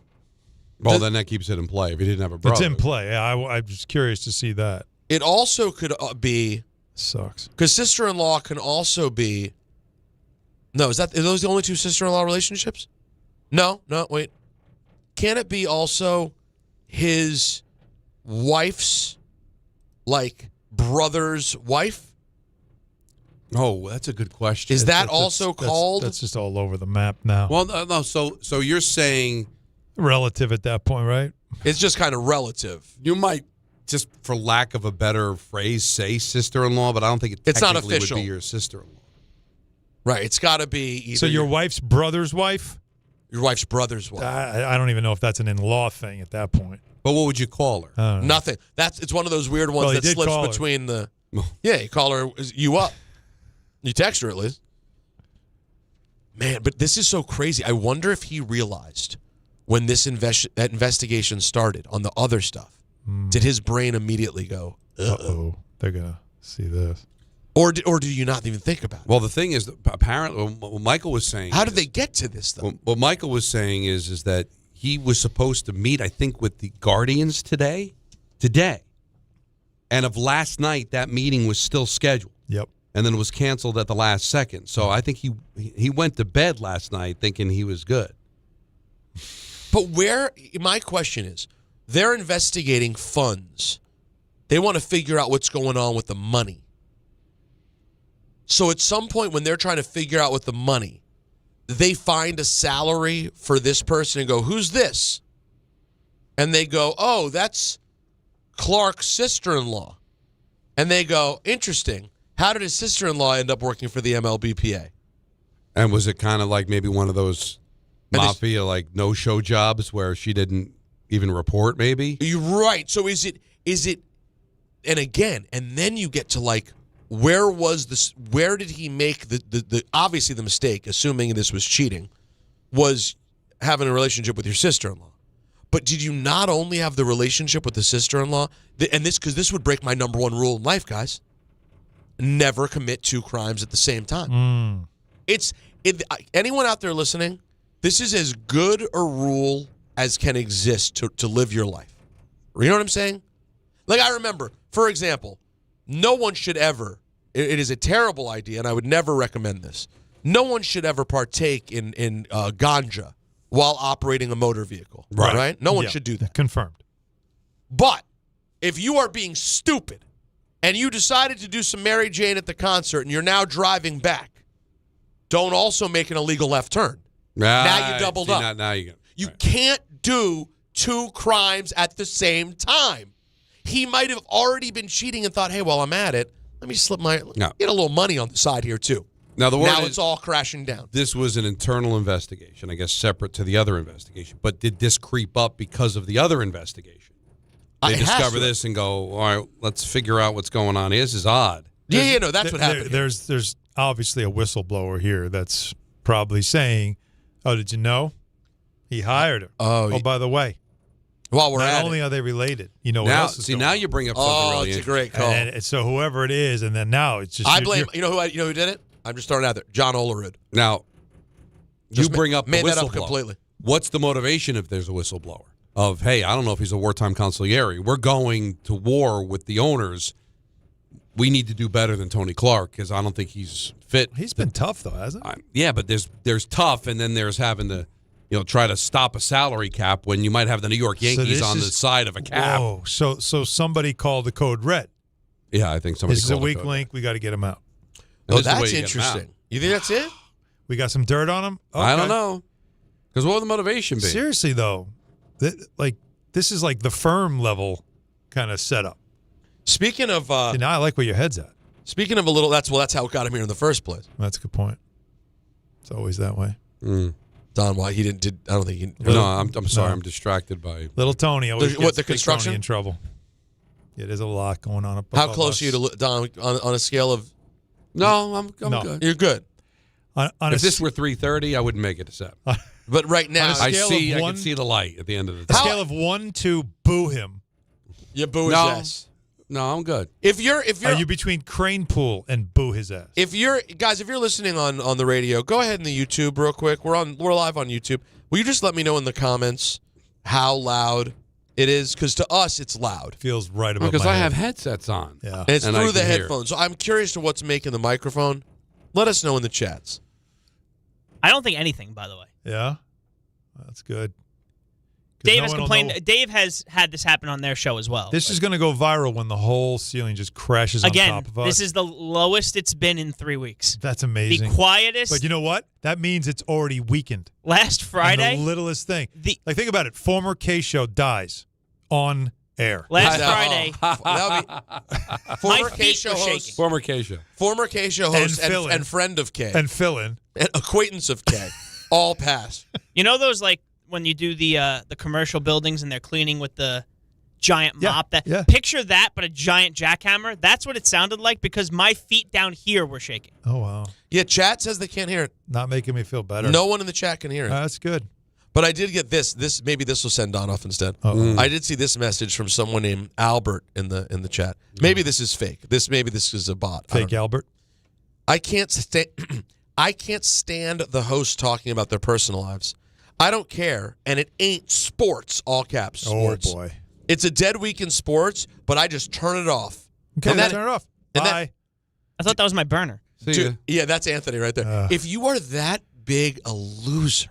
Well, then that keeps it in play. If he didn't have a brother. It's in play. Yeah, I'm just curious to see that. It also could be. Sucks. Because sister-in-law can also be. No, are those the only two sister-in-law relationships? No, wait. Can it be also his wife's, brother's wife? Oh, that's a good question. Is that also called? That's just all over the map now. Well, no. So you're saying relative at that point, right? It's just kind of relative. You might, just for lack of a better phrase, say sister-in-law, but I don't think it's not technically official. Would be your sister-in-law. Right. It's got to be either. So your wife's brother's wife? Your wife's brother's wife. I don't even know if that's an in-law thing at that point. But what would you call her? Nothing. It's one of those weird ones that slips between the. Yeah, you call her you up. You text her at least. Man, but this is so crazy. I wonder if he realized when this investigation started on the other stuff. Did his brain immediately go, uh-oh, they're going to see this? Or do you not even think about it? Well, the thing is, apparently, what Michael was saying. How did they get to this, though? What Michael was saying is that he was supposed to meet, I think, with the Guardians today. And of last night, that meeting was still scheduled. Yep. And then it was canceled at the last second. So I think he went to bed last night thinking he was good. But my question is, they're investigating funds. They want to figure out what's going on with the money. So at some point when they're trying to figure out with the money, they find a salary for this person and go, who's this? And they go, oh, that's Clark's sister-in-law. And they go, interesting. How did his sister-in-law end up working for the MLBPA? And was it kind of like maybe one of those mafia no-show jobs where she didn't even report maybe? You're right. So is it and again, and then you get to where did he make the obviously the mistake, assuming this was cheating, was having a relationship with your sister-in-law. But did you not only have the relationship with the sister-in-law, and because this would break my number one rule in life, guys. never commit 2 crimes at the same time. Anyone out there listening, this is as good a rule as can exist to live your life. You know what I'm saying? Like, I remember, for example, no one should ever, it is a terrible idea, and I would never recommend this. No one should ever partake in ganja while operating a motor vehicle. Right? No one should do that. Confirmed. But if you are being stupid and you decided to do some Mary Jane at the concert and you're now driving back, don't also make an illegal left turn. Now you doubled up. You can't do 2 crimes at the same time. He might have already been cheating and thought, hey, while I'm at it, let me get a little money on the side here too. Now it's all crashing down. This was an internal investigation, I guess, separate to the other investigation. But did this creep up because of the other investigation? They discover this and go, all right, let's figure out what's going on. This is odd. That's what happened. There's obviously a whistleblower here that's probably saying, oh, did you know? He hired her. Oh, by the way. While we're Not only are they related, you know what now, else is see, going now on. you bring up something really it's a great call. And so whoever it is, and then now it's just... I blame... You know who did it? I'm just throwing it out there. John Olerud. Now, you bring up the made that up whistleblower. completely. What's the motivation if there's a whistleblower? Of, hey, I don't know if he's a wartime consigliere. We're going to war with the owners. We need to do better than Tony Clark because I don't think he's fit. He's been tough, though, hasn't he? Yeah, but there's tough, and then there's having to... try to stop a salary cap when you might have the New York Yankees on the side of a cap. Whoa, so somebody called the code red. Yeah, I think somebody This is a called weak the code link. We got to get him out. Oh, that's interesting. You think that's it? We got some dirt on him? Okay. I don't know. Because what would the motivation be? Seriously, though, this is like the firm level kind of setup. Speaking of... now I like where your head's at. Speaking of a little... That's how it got him here in the first place. That's a good point. It's always that way. Don, why he didn't? I don't think he. No, I'm sorry. I'm distracted by little Tony. Always the Big construction Tony in trouble. Yeah, there's a lot going on. How close are you to Don on a scale of? No, I'm good. You're good. If this were 3:30, I wouldn't make it to 7. But right now, I can see the light at the end of the tunnel. Scale of 1 to boo him. You boo his ass. No, I'm good. If you're are you between Crane Pool and boo his ass? If you're listening on the radio, go ahead in the YouTube real quick. We're live on YouTube. Will you just let me know in the comments how loud it is? Because to us, it's loud. Feels right above because my I head. have headsets on. Yeah, and it's through the headphones. So I'm curious to what's making the microphone. Let us know in the chats. I don't think anything, by the way. Yeah, that's good. Dave has complained. Dave has had this happen on their show as well. This is going to go viral when the whole ceiling just crashes on top of us. This is the lowest it's been in 3 weeks. That's amazing. The quietest. But you know what? That means it's already weakened. Last Friday. And the littlest thing. Think about it. Former K-Show dies on air. Last Friday. Former K-Show host. Former K-Show. Former K-Show host and friend of K. And fill-in. And acquaintance of K. All pass. You know those, when you do the commercial buildings and they're cleaning with the giant mop? Picture that, but a giant jackhammer. That's what it sounded like because my feet down here were shaking. Oh, wow. Yeah, chat says they can't hear it. Not making me feel better. No one in the chat can hear it. That's good. But I did get this. Maybe this will send Don off instead. I did see this message from someone named Albert in the chat. Maybe this is fake. Maybe this is a bot. Fake Albert? I can't stand the host talking about their personal lives. I don't care, and it ain't sports, all caps, sports. Oh, boy. It's a dead week in sports, but I just turn it off. Okay, turn it off. Bye. I thought that was my burner. Yeah, that's Anthony right there. If you are that big a loser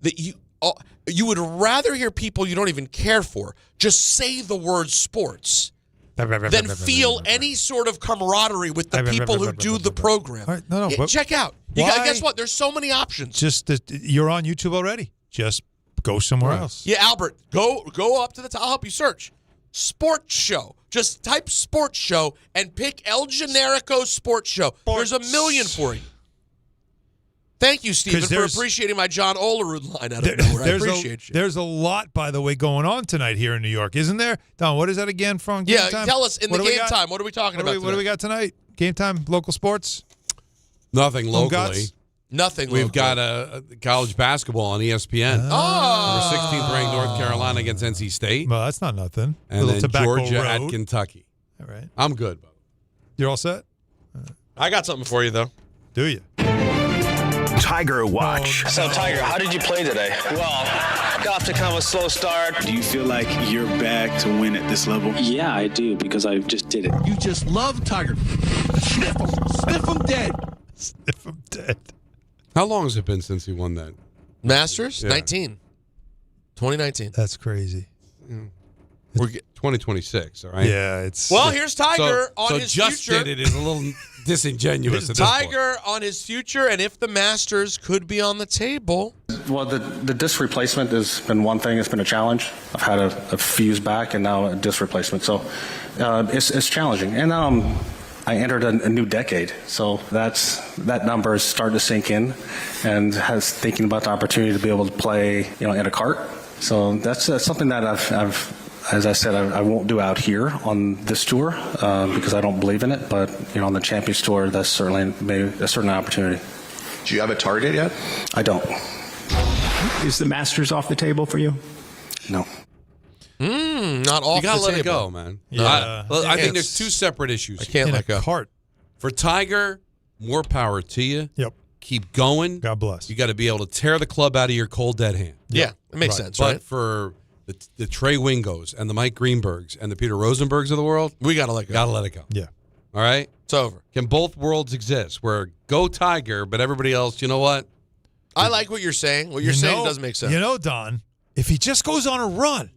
that you would rather hear people you don't even care for just say the word sports than feel any sort of camaraderie with the people who do the program. Right, no, check out. Guess what? There's so many options. You're on YouTube already. Just go somewhere else. Yeah, Albert, go up to the top. I'll help you search. Sports show. Just type sports show and pick El Generico sports show. There's a million for you. Thank you, Stephen, for appreciating my John Olerud line out of nowhere. I appreciate you. There's a lot, by the way, going on tonight here in New York, isn't there? Don, what is that again from Game Time? Tell us in the Game Time. What are we talking about What do we got tonight? Game Time, local sports? Nothing locally. Nothing We've got a college basketball on ESPN. Number 16th ranked North Carolina against NC State. Well, that's not nothing. And then Tobacco Georgia Road. at Kentucky. All right. I'm good. You're all set? I got something for you, though. Do you? Tiger Watch. So, Tiger, how did you play today? Well, got off to kind of a slow start. Do you feel like you're back to win at this level? Yeah, I do, because I just did it. You just love Tiger. Sniff him. Sniff him dead. Sniff him dead. How long has it been since he won that? Masters? Yeah. 2019. That's crazy. We're 2026, all right? Yeah, it's... Well, here's Tiger on so his just future. did it is a little disingenuous at this point. Tiger on his future, and if the Masters could be on the table. Well, the disc replacement has been one thing. It's been a challenge. I've had a fuse back and now a disc replacement. So it's challenging. And I entered a new decade. So that number is starting to sink in, and has thinking about the opportunity to be able to play, in a cart. So that's something that I've as I said, I won't do out here on this tour because I don't believe in it. But on the Champions Tour, that's certainly maybe a certain opportunity. Do you have a target yet? I don't. Is the Masters off the table for you? No. Not off You gotta the let table. it go, man. Yeah. I think there's two separate issues. I can't let go. Cart. For Tiger, more power to you. Yep. Keep going. God bless. You got to be able to tear the club out of your cold dead hand. Yeah, it makes sense, But right? for the Trey Wingos and the Mike Greenbergs and the Peter Rosenbergs of the world, We got to let go. gotta let it go. Yeah. All right? It's over. Can both worlds exist where go Tiger, but everybody else, you know what? I like what you're saying. What you're saying does make sense. Don, if he just goes on a run.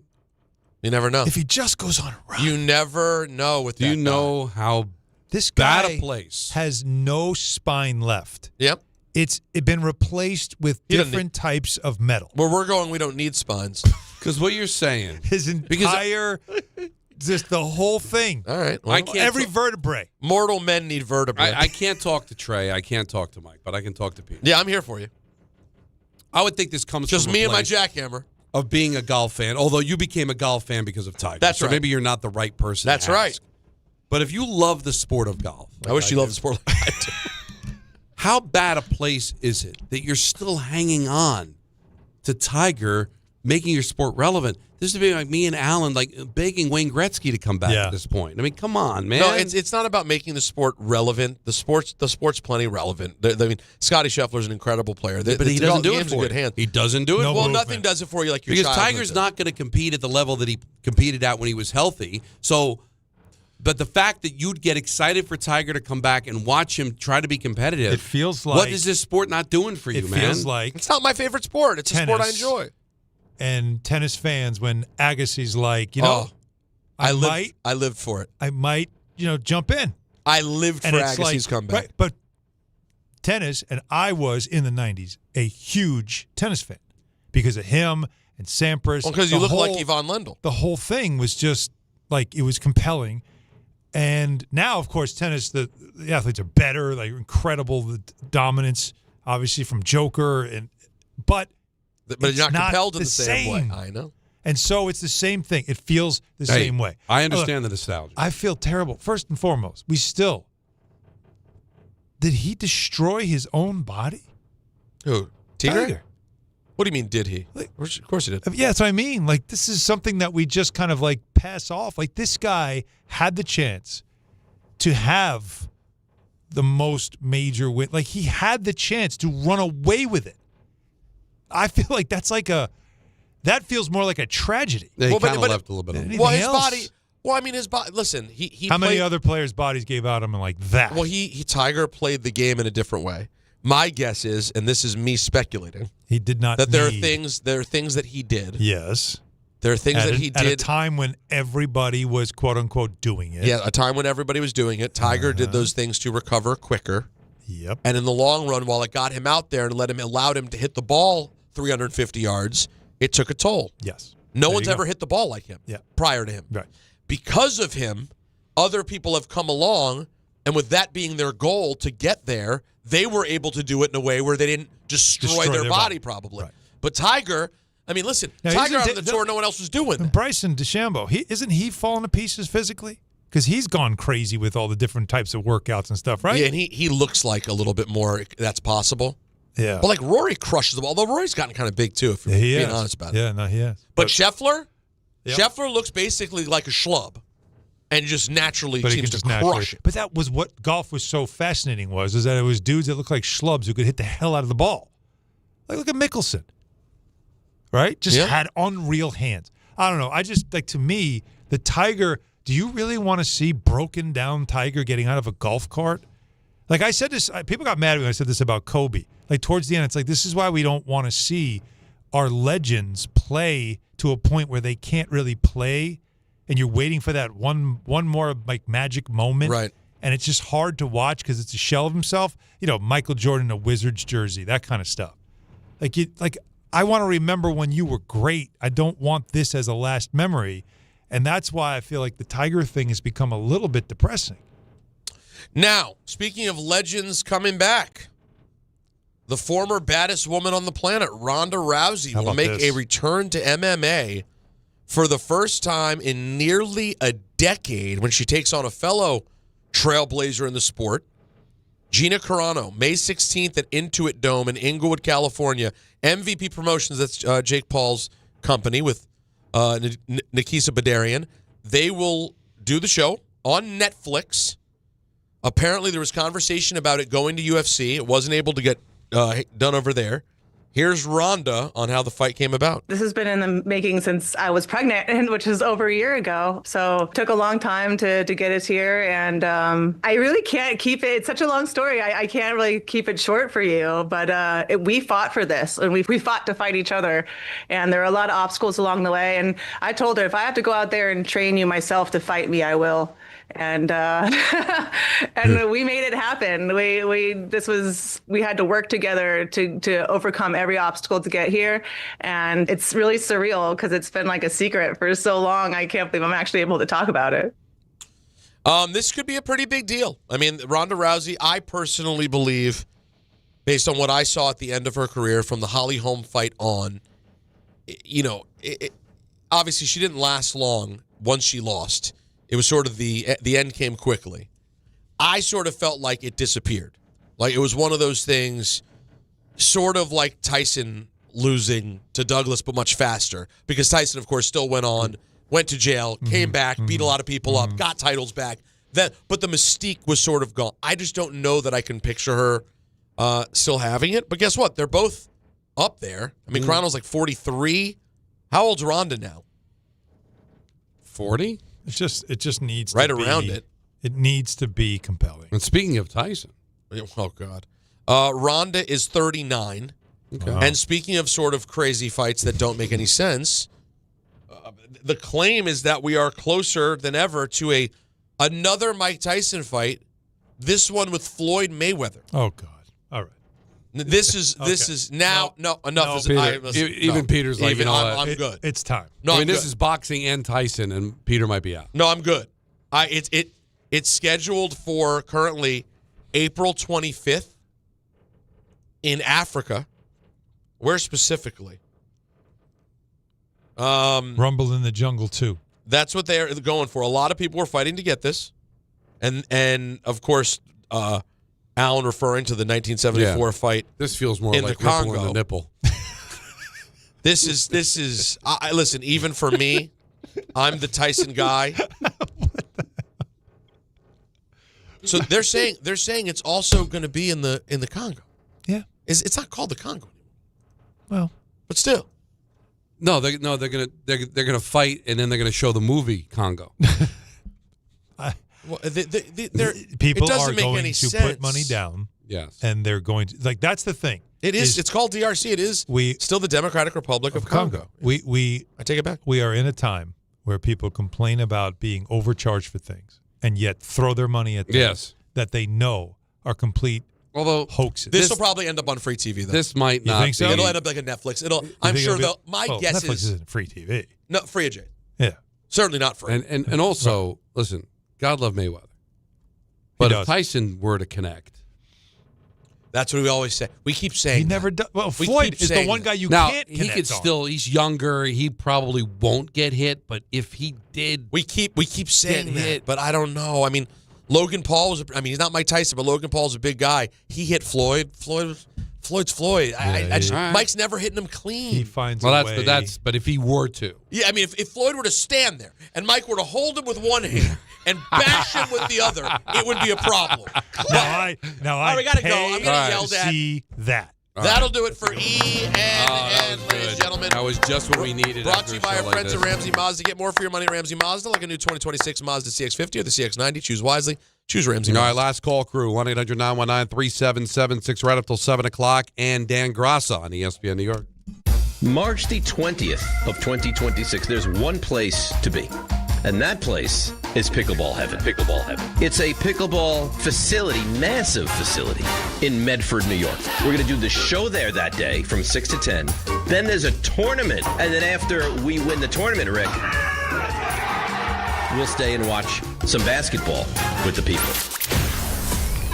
You never know. If he just goes on a run. You never know with that Do you know guy. how This bad guy a place? has no spine left. Yep. It's been replaced with He doesn't different types of metal. Where we're going, we don't need spines. Because what you're saying. His entire, just the whole thing. All right. I can't Every vertebrae. Mortal men need vertebrae. I can't talk to Trey. I can't talk to Mike, but I can talk to Pete. Yeah, I'm here for you. I would think this comes Just from me a and my place jackhammer. of being a golf fan, although you became a golf fan because of Tiger. That's so right. maybe you're not the right person That's to right. ask. But if you love the sport of golf. I wish you loved the sport like I do. How bad a place is it that you're still hanging on to Tiger making your sport relevant? This would be like me and Alan begging Wayne Gretzky to come back at this point. I mean, come on, man. No, it's not about making the sport relevant. The sport's plenty relevant. I mean, Scotty Scheffler's an incredible player. But he doesn't do it game's in for good you. hands. He doesn't do it. No for you. Well, nothing does it for you like your because childhood Tiger's did. not going to compete at the level that he competed at when he was healthy. So, but the fact that you'd get excited for Tiger to come back and watch him try to be competitive, It feels like what is this sport not doing for you, it man? feels like It's not my favorite sport. It's a sport I tennis. enjoy. And tennis fans when Agassi's like, I lived for it. I might, jump in. I lived And for it's Agassi's like, comeback. Right, but tennis, and I was in the 90s a huge tennis fan because of him and Sampras. Well, because you The look like whole- Yvonne Lendl. The whole thing was just like, it was compelling. And now, of course, tennis, the athletes are better, like incredible, the dominance, obviously from Joker, but But it's you're not compelled in the the same way. I know. And so it's the same thing. It feels the Hey, same way. I understand the nostalgia. I feel terrible. First and foremost, did he destroy his own body? Who? Tiger? What do you mean, did he? Of course he did. Yeah, that's what I mean. Like, this is something that we just kind of like pass off. Like, this guy had the chance to have the most major win. Like, he had the chance to run away with it. I feel like that's like that feels more like a tragedy. Yeah, he kind of left a little bit of Well, his else? body. Well, I mean, his body. Listen, he. How many played- other players' bodies gave out him like that? Well, Tiger played the game in a different way. My guess is, and this is me speculating, he did not. that there are need- things that he did. Yes. There are things at that a, he at a did. time when everybody was quote unquote doing it. Yeah, a time when everybody was doing it. Tiger did those things to recover quicker. Yep. And in the long run, while it got him out there and allowed him to hit the ball 350 yards, it took a toll. Yes. No There one's you ever go. hit the ball like him prior to him. Right. Because of him, other people have come along, and with that being their goal to get there, they were able to do it in a way where they didn't destroy their body, probably. Right. But Tiger, I mean, listen, Now, Tiger isn't on the tour, no one else was doing that. And Bryson DeChambeau, isn't he falling to pieces physically? Because he's gone crazy with all the different types of workouts and stuff, right? Yeah, and he looks like a little bit more that's possible. Yeah. But like Rory crushes the ball, although Rory's gotten kind of big too, if you're He being is. honest about it. Yeah, no, he is. But Scheffler? Yep. Scheffler looks basically like a schlub. and just naturally seems to crush it. But that was what golf was so fascinating is that it was dudes that looked like schlubs who could hit the hell out of the ball. Like, look at Mickelson. Right? Just had unreal hands. I don't know. I just, like, to me, the Tiger, do you really want to see broken down Tiger getting out of a golf cart? Like, I said this, people got mad at me when I said this about Kobe. Like, towards the end, it's like, this is why we don't want to see our legends play to a point where they can't really play, and you're waiting for that one more, like, magic moment. Right. And it's just hard to watch because it's a shell of himself. You know, Michael Jordan in a Wizards jersey, that kind of stuff. Like, I want to remember when you were great. I don't want this as a last memory. And that's why I feel like the Tiger thing has become a little bit depressing. Now, speaking of legends coming back, the former baddest woman on the planet, Ronda Rousey, will make a return to MMA for the first time in nearly a decade when she takes on a fellow trailblazer in the sport, Gina Carano, May 16th at Intuit Dome in Inglewood, California. MVP Promotions, that's Jake Paul's company with Nikisa Badarian. They will do the show on Netflix. Apparently, there was conversation about it going to UFC. It wasn't able to get done over there. Here's Ronda on how the fight came about. This has been in the making since I was pregnant, which was over a year ago. So it took a long time to get us here. And I really can't keep it. It's such a long story. I can't really keep it short for you. But we fought for this, and we fought to fight each other. And there are a lot of obstacles along the way. And I told her, if I have to go out there and train you myself to fight me, I will. And and we made it happen. We had to work together to overcome every obstacle to get here, and it's really surreal because it's been like a secret for so long. I can't believe I'm actually able to talk about it. This could be a pretty big deal. I mean, Ronda Rousey, I personally believe, based on what I saw at the end of her career from the Holly Holm fight on, obviously she didn't last long once she lost. It was sort of the end came quickly. I sort of felt like it disappeared. Like it was one of those things, sort of like Tyson losing to Douglas, but much faster. Because Tyson, of course, still went to jail, came back, beat a lot of people up, got titles back. But the mystique was sort of gone. I just don't know that I can picture her still having it. But guess what? They're both up there. I mean, Carano's like 43. How old's Ronda now? 40? It just needs right to around be, it. It needs to be compelling. And speaking of Tyson, oh God, Ronda is 39. Okay. And speaking of sort of crazy fights that don't make any sense, the claim is that we are closer than ever to another Mike Tyson fight. This one with Floyd Mayweather. Oh God! All right. This is now. No, enough. Even Peter's like, I'm good. It's time. No, I mean, this is boxing and Tyson, and Peter might be out. No, I'm good. It's scheduled for currently April 25th in Africa. Where specifically? Rumble in the Jungle 2. That's what they're going for. A lot of people were fighting to get this, and of course. Alan referring to the 1974 fight. This feels more in like the Congo. In the nipple. This is. Listen. Even for me, I'm the Tyson guy. So they're saying it's also going to be in the Congo. Yeah. It's not called the Congo anymore. Well, but still. No, they're gonna fight, and then they're gonna show the movie Congo. Well, people it doesn't are make going any to sense. put money down. Yes. And they're going to that's the thing. It is. It's called DRC. It is still the Democratic Republic of Congo. I take it back. We are in a time where people complain about being overcharged for things, and yet throw their money at things that they know are complete hoaxes. This will probably end up on free TV. Though. This might not. You think so? It'll end up like a Netflix. I'm sure. My guess Netflix is isn't free TV. No, free of Jay. Yeah, certainly not free. And also, listen, God love Mayweather. But if Tyson were to connect. That's what we always say. We keep saying he never does. Well, Floyd is the one guy you can't connect he could still. He's younger. He probably won't get hit. But if he did, we keep saying that. But I don't know. I mean, Logan Paul was. He's not Mike Tyson, but Logan Paul's a big guy. He hit Floyd. Floyd's Floyd. Mike's never hitting him clean. He finds a way. But if he were to, yeah. I mean, if Floyd were to stand there and Mike were to hold him with one hand and bash him with the other, it would be a problem. I All right, we got to go. I'm getting yelled at. See that. That'll do it for ESPN, ladies and gentlemen. That was just what we needed. Brought to you by our friends at Ramsey Mazda. Get more for your money at Ramsey Mazda. Like a new 2026 Mazda CX-50 or the CX-90. Choose wisely. Choose Ramsey Mazda. All right, last call, crew. 1-800-919-3776. Right up till 7 o'clock. And Dan Grassa on ESPN New York. March the 20th of 2026, there's one place to be. And that place is Pickleball Heaven. Pickleball Heaven. It's a pickleball facility, massive facility, in Medford, New York. We're going to do the show there that day from 6 to 10. Then there's a tournament. And then after we win the tournament, Rick, we'll stay and watch some basketball with the people.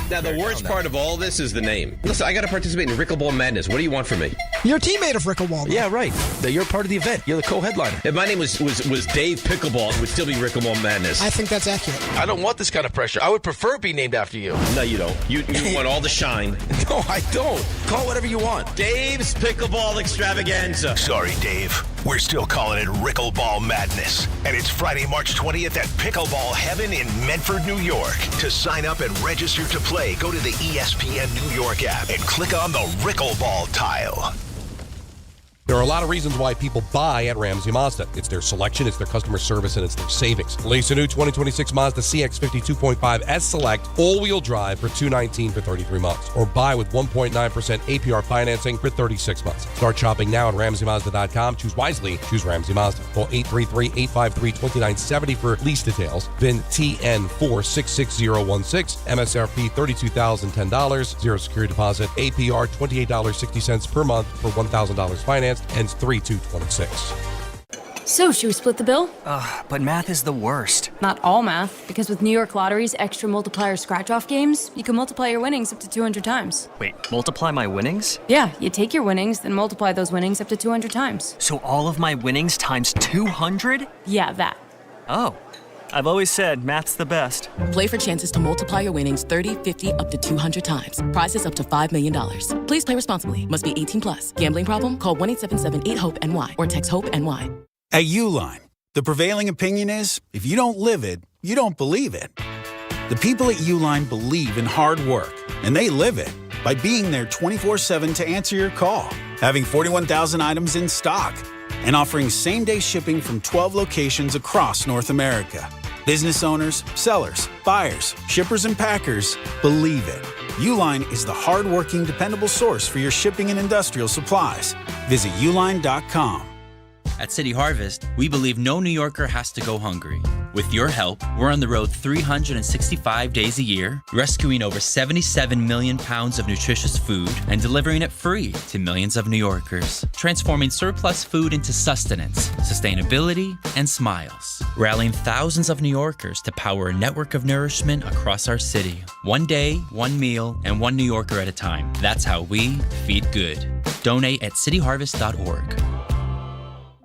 Now, the worst part of all this is the name. Listen, I got to participate in Rickleball Madness. What do you want from me? You're a teammate of Rickleball. Yeah, right. You're part of the event. You're the co-headliner. If my name was Dave Pickleball, it would still be Rickleball Madness. I think that's accurate. I don't want this kind of pressure. I would prefer it be named after you. No, you don't. You want all the shine. No, I don't. Call whatever you want. Dave's Pickleball Extravaganza. Sorry, Dave. We're still calling it Rickleball Madness. And it's Friday, March 20th at Pickleball Heaven in Medford, New York. To sign up and register to play, go to the ESPN New York app and click on the Rickleball tile. There are a lot of reasons why people buy at Ramsey Mazda. It's their selection, it's their customer service, and it's their savings. Release a new 2026 Mazda CX-50 2.5 S Select all-wheel drive for $219 for 33 months. Or buy with 1.9% APR financing for 36 months. Start shopping now at RamseyMazda.com. Choose wisely. Choose Ramsey Mazda. Call 833-853-2970 for lease details. VIN TN466016. MSRP $32,010. Zero security deposit. APR $28.60 per month for $1,000 finance. Ends 3/2/26. So, should we split the bill? But math is the worst. Not all math, because with New York Lottery's extra multiplier scratch-off games, you can multiply your winnings up to 200 times. Wait, multiply my winnings? Yeah, you take your winnings, then multiply those winnings up to 200 times. So all of my winnings times 200? Yeah, that. Oh. I've always said math's the best. Play for chances to multiply your winnings 30, 50, up to 200 times. Prizes up to $5 million. Please play responsibly. Must be 18 plus. Gambling problem? Call 1-877-8-HOPE-NY or text HOPE-NY. At Uline, the prevailing opinion is, if you don't live it, you don't believe it. The people at Uline believe in hard work, and they live it by being there 24/7 to answer your call, having 41,000 items in stock, and offering same-day shipping from 12 locations across North America. Business owners, sellers, buyers, shippers, and packers believe it. Uline is the hard-working, dependable source for your shipping and industrial supplies. Visit uline.com. At City Harvest, we believe no New Yorker has to go hungry. With your help, we're on the road 365 days a year, rescuing over 77 million pounds of nutritious food and delivering it free to millions of New Yorkers, transforming surplus food into sustenance, sustainability, and smiles, rallying thousands of New Yorkers to power a network of nourishment across our city. One day, one meal, and one New Yorker at a time. That's how we feed good. Donate at cityharvest.org.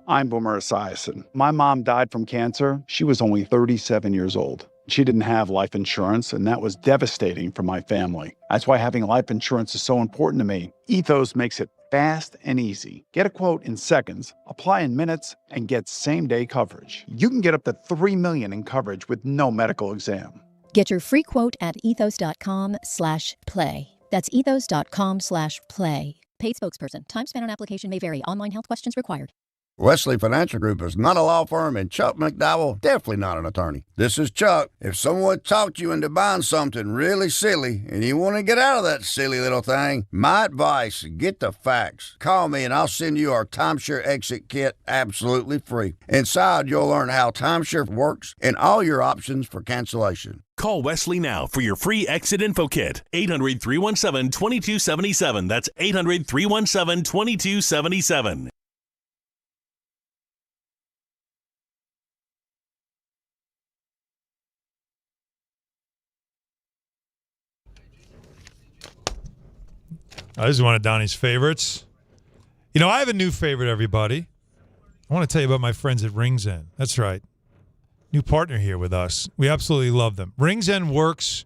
I'm Boomer Esiason. My mom died from cancer. She was only 37 years old. She didn't have life insurance, and that was devastating for my family. That's why having life insurance is so important to me. Ethos makes it fast and easy. Get a quote in seconds, apply in minutes, and get same-day coverage. You can get up to $3 million in coverage with no medical exam. Get your free quote at ethos.com/play. That's ethos.com/play. Paid spokesperson. Time spent on application may vary. Online health questions required. Wesley Financial Group is not a law firm, and Chuck McDowell definitely not an attorney. This is Chuck. If someone talked you into buying something really silly and you want to get out of that silly little thing, my advice, get the facts. Call me and I'll send you our timeshare exit kit absolutely free. Inside, you'll learn how timeshare works and all your options for cancellation. Call Wesley now for your free exit info kit. 800-317-2277. That's 800-317-2277. This is one of Donnie's favorites. You know, I have a new favorite, everybody. I want to tell you about my friends at Rings End. That's right. New partner here with us. We absolutely love them. Rings End works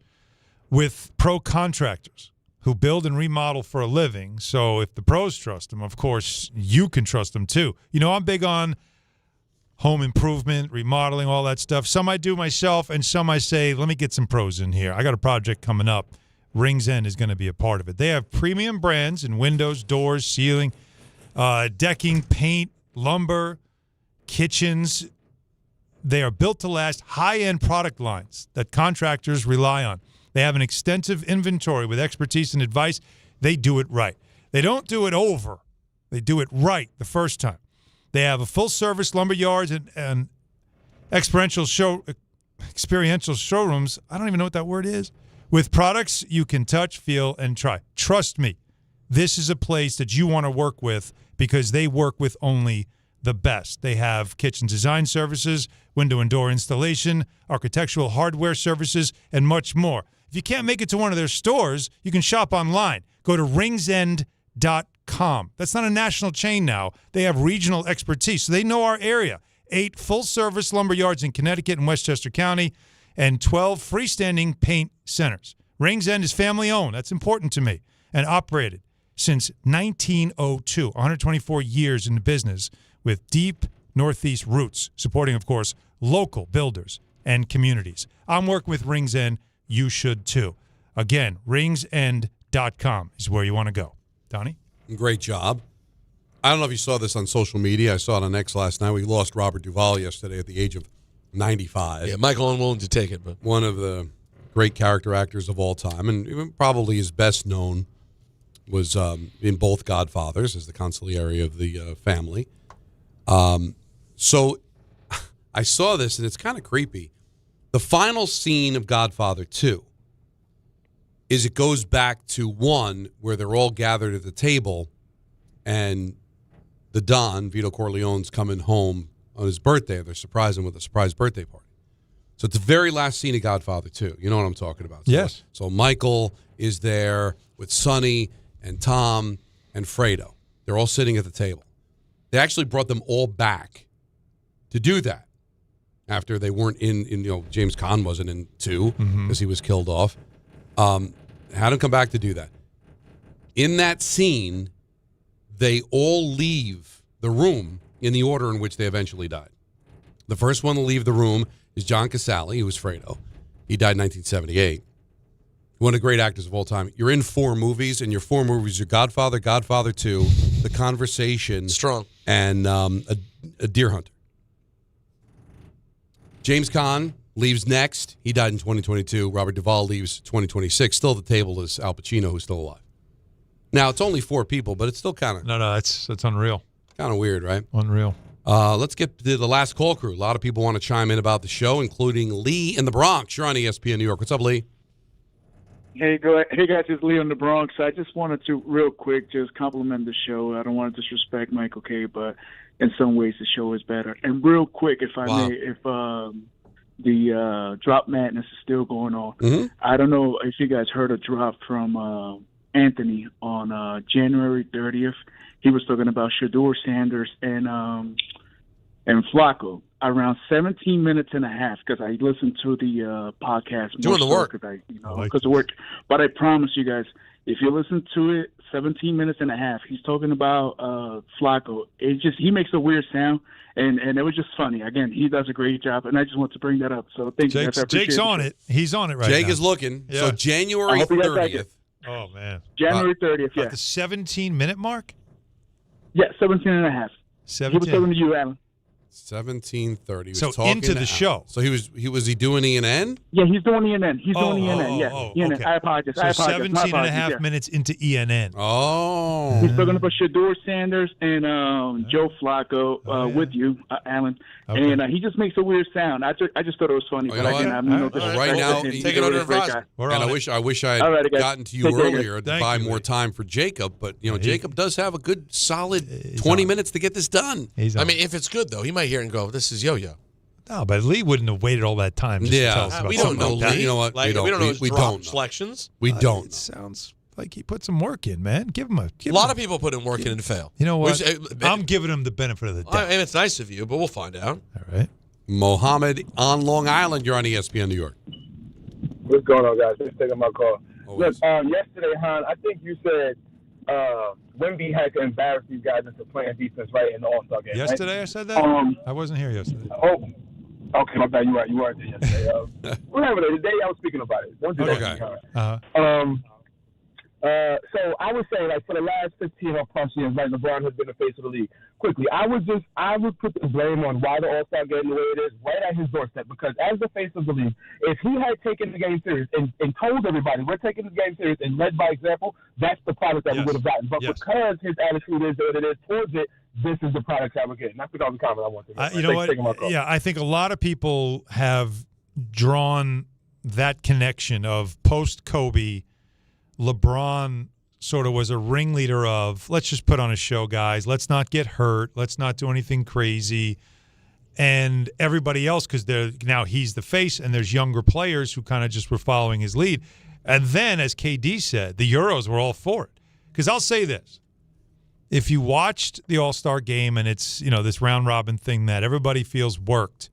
with pro contractors who build and remodel for a living. So if the pros trust them, of course, you can trust them too. You know, I'm big on home improvement, remodeling, all that stuff. Some I do myself, and some I say, let me get some pros in here. I got a project coming up. Rings End is going to be a part of it. They have premium brands in windows, doors, ceiling, decking, paint, lumber, kitchens. They are built to last, high-end product lines that contractors rely on. They have an extensive inventory with expertise and advice. They do it right. They don't do it over. They do it right the first time. They have a full-service lumber yards and experiential showrooms. I don't even know what that word is. With products you can touch, feel, and try. Trust me, this is a place that you want to work with because they work with only the best. They have kitchen design services, window and door installation, architectural hardware services, and much more. If you can't make it to one of their stores, you can shop online. Go to ringsend.com. That's not a national chain now. They have regional expertise, so they know our area. 8 full-service lumber yards in Connecticut and Westchester County, and 12 freestanding paint centers. Rings End is family-owned. That's important to me. And operated since 1902, 124 years in the business with deep Northeast roots, supporting, of course, local builders and communities. I'm working with Rings End. You should, too. Again, ringsend.com is where you want to go. Donnie? Great job. I don't know if you saw this on social media. I saw it on X last night. We lost Robert Duvall yesterday at the age of 95. Yeah, Michael unwilling to take it. But one of the great character actors of all time, and even probably his best known was in both Godfathers as the consigliere of the family. So I saw this, and it's kind of creepy. The final scene of Godfather 2 is it goes back to 1 where they're all gathered at the table, and the Don, Vito Corleone's coming home on his birthday. They're surprising him with a surprise birthday party. So it's the very last scene of Godfather 2. You know what I'm talking about. Yes. So Michael is there with Sonny and Tom and Fredo. They're all sitting at the table. They actually brought them all back to do that after they weren't in James Caan wasn't in 2 because he was killed off. Had them come back to do that. In that scene, they all leave the room in the order in which they eventually died. The first one to leave the room is John Casale, who was Fredo. He died in 1978. One of the great actors of all time. You're in 4 movies, and your 4 movies are Godfather, Godfather 2, The Conversation, Strong, and a Deer Hunter. James Caan leaves next. He died in 2022. Robert Duvall leaves 2026. Still at the table is Al Pacino, who's still alive. Now, it's only 4 people, but it's still kind of... No, that's unreal. Kind of weird, right? Unreal. Let's get to the last call crew. A lot of people want to chime in about the show, including Lee in the Bronx. You're on ESPN New York. What's up, Lee? Hey guys, it's Lee in the Bronx. I just wanted to, real quick, just compliment the show. I don't want to disrespect Michael K., but in some ways the show is better. And real quick, if I may, if the drop madness is still going on, I don't know if you guys heard a drop from Anthony on January 30th. He was talking about Shedeur Sanders and Flacco around 17 minutes and a half, because I listened to the podcast. Doing the work. Because of work. But I promise you guys, if you listen to it, 17 minutes and a half, he's talking about Flacco. He makes a weird sound, and it was just funny. Again, he does a great job, and I just want to bring that up. So thank you guys. Jake's on it. He's on it right now. Jake is looking. Yeah. So January 30th. Oh, man. January 30th, yeah. At the 17-minute mark? Yeah, 17 and a half. 17. He was talking to you, Alan. 17:30. So into the show. So was he doing ENN? Yeah, he's doing ENN. He's doing ENN. Yeah, ENN. Okay. I apologize. So 17 and a half minutes into ENN. Oh. He's talking about Shedeur Sanders and Joe Flacco with you, Alan. Okay. And he just makes a weird sound. I just thought it was funny. But again, right now, take it under advisement. And I wish I had gotten to you earlier to buy more time for Jacob. But Jacob does have a good solid 20 minutes to get this done. I mean, if it's good though, he might hear and go, "This is yo-yo." No, but Lee wouldn't have waited all that time. Just to tell us about we don't know. like that. You know what? We don't know his drop selections. We don't. It sounds like he put some work in, man. Give him a lot of people put in work in and fail. You know what? I'm giving him the benefit of the doubt. And it's nice of you, but we'll find out. All right. Mohammed on Long Island. You're on ESPN New York. What's going on, guys? Thanks for taking my call. Look, yesterday, Hahn, I think you said Wemby had to embarrass these guys into playing defense right in the All-Star game. Yesterday right? I said that? I wasn't here yesterday. Oh, okay, my bad. You weren't there yesterday. Whatever, the day I was speaking about it. Don't do that. Uh-huh. So I would say, like, for the last 15 or plus years, like, LeBron has been the face of the league. Quickly, I would put the blame on why the All-Star game the way it is right at his doorstep, because as the face of the league, if he had taken the game serious and told everybody we're taking the game serious and led by example, that's the product that we would have gotten. But because his attitude is what it is towards it, this is the product that we're getting. That's the comment I want to make. You know what? Yeah, I think a lot of people have drawn that connection of post-Kobe, LeBron sort of was a ringleader of, let's just put on a show, guys. Let's not get hurt. Let's not do anything crazy. And everybody else, because now he's the face, and there's younger players who kind of just were following his lead. And then, as KD said, the Euros were all for it. Because I'll say this. If you watched the All-Star game and it's, this round-robin thing that everybody feels worked,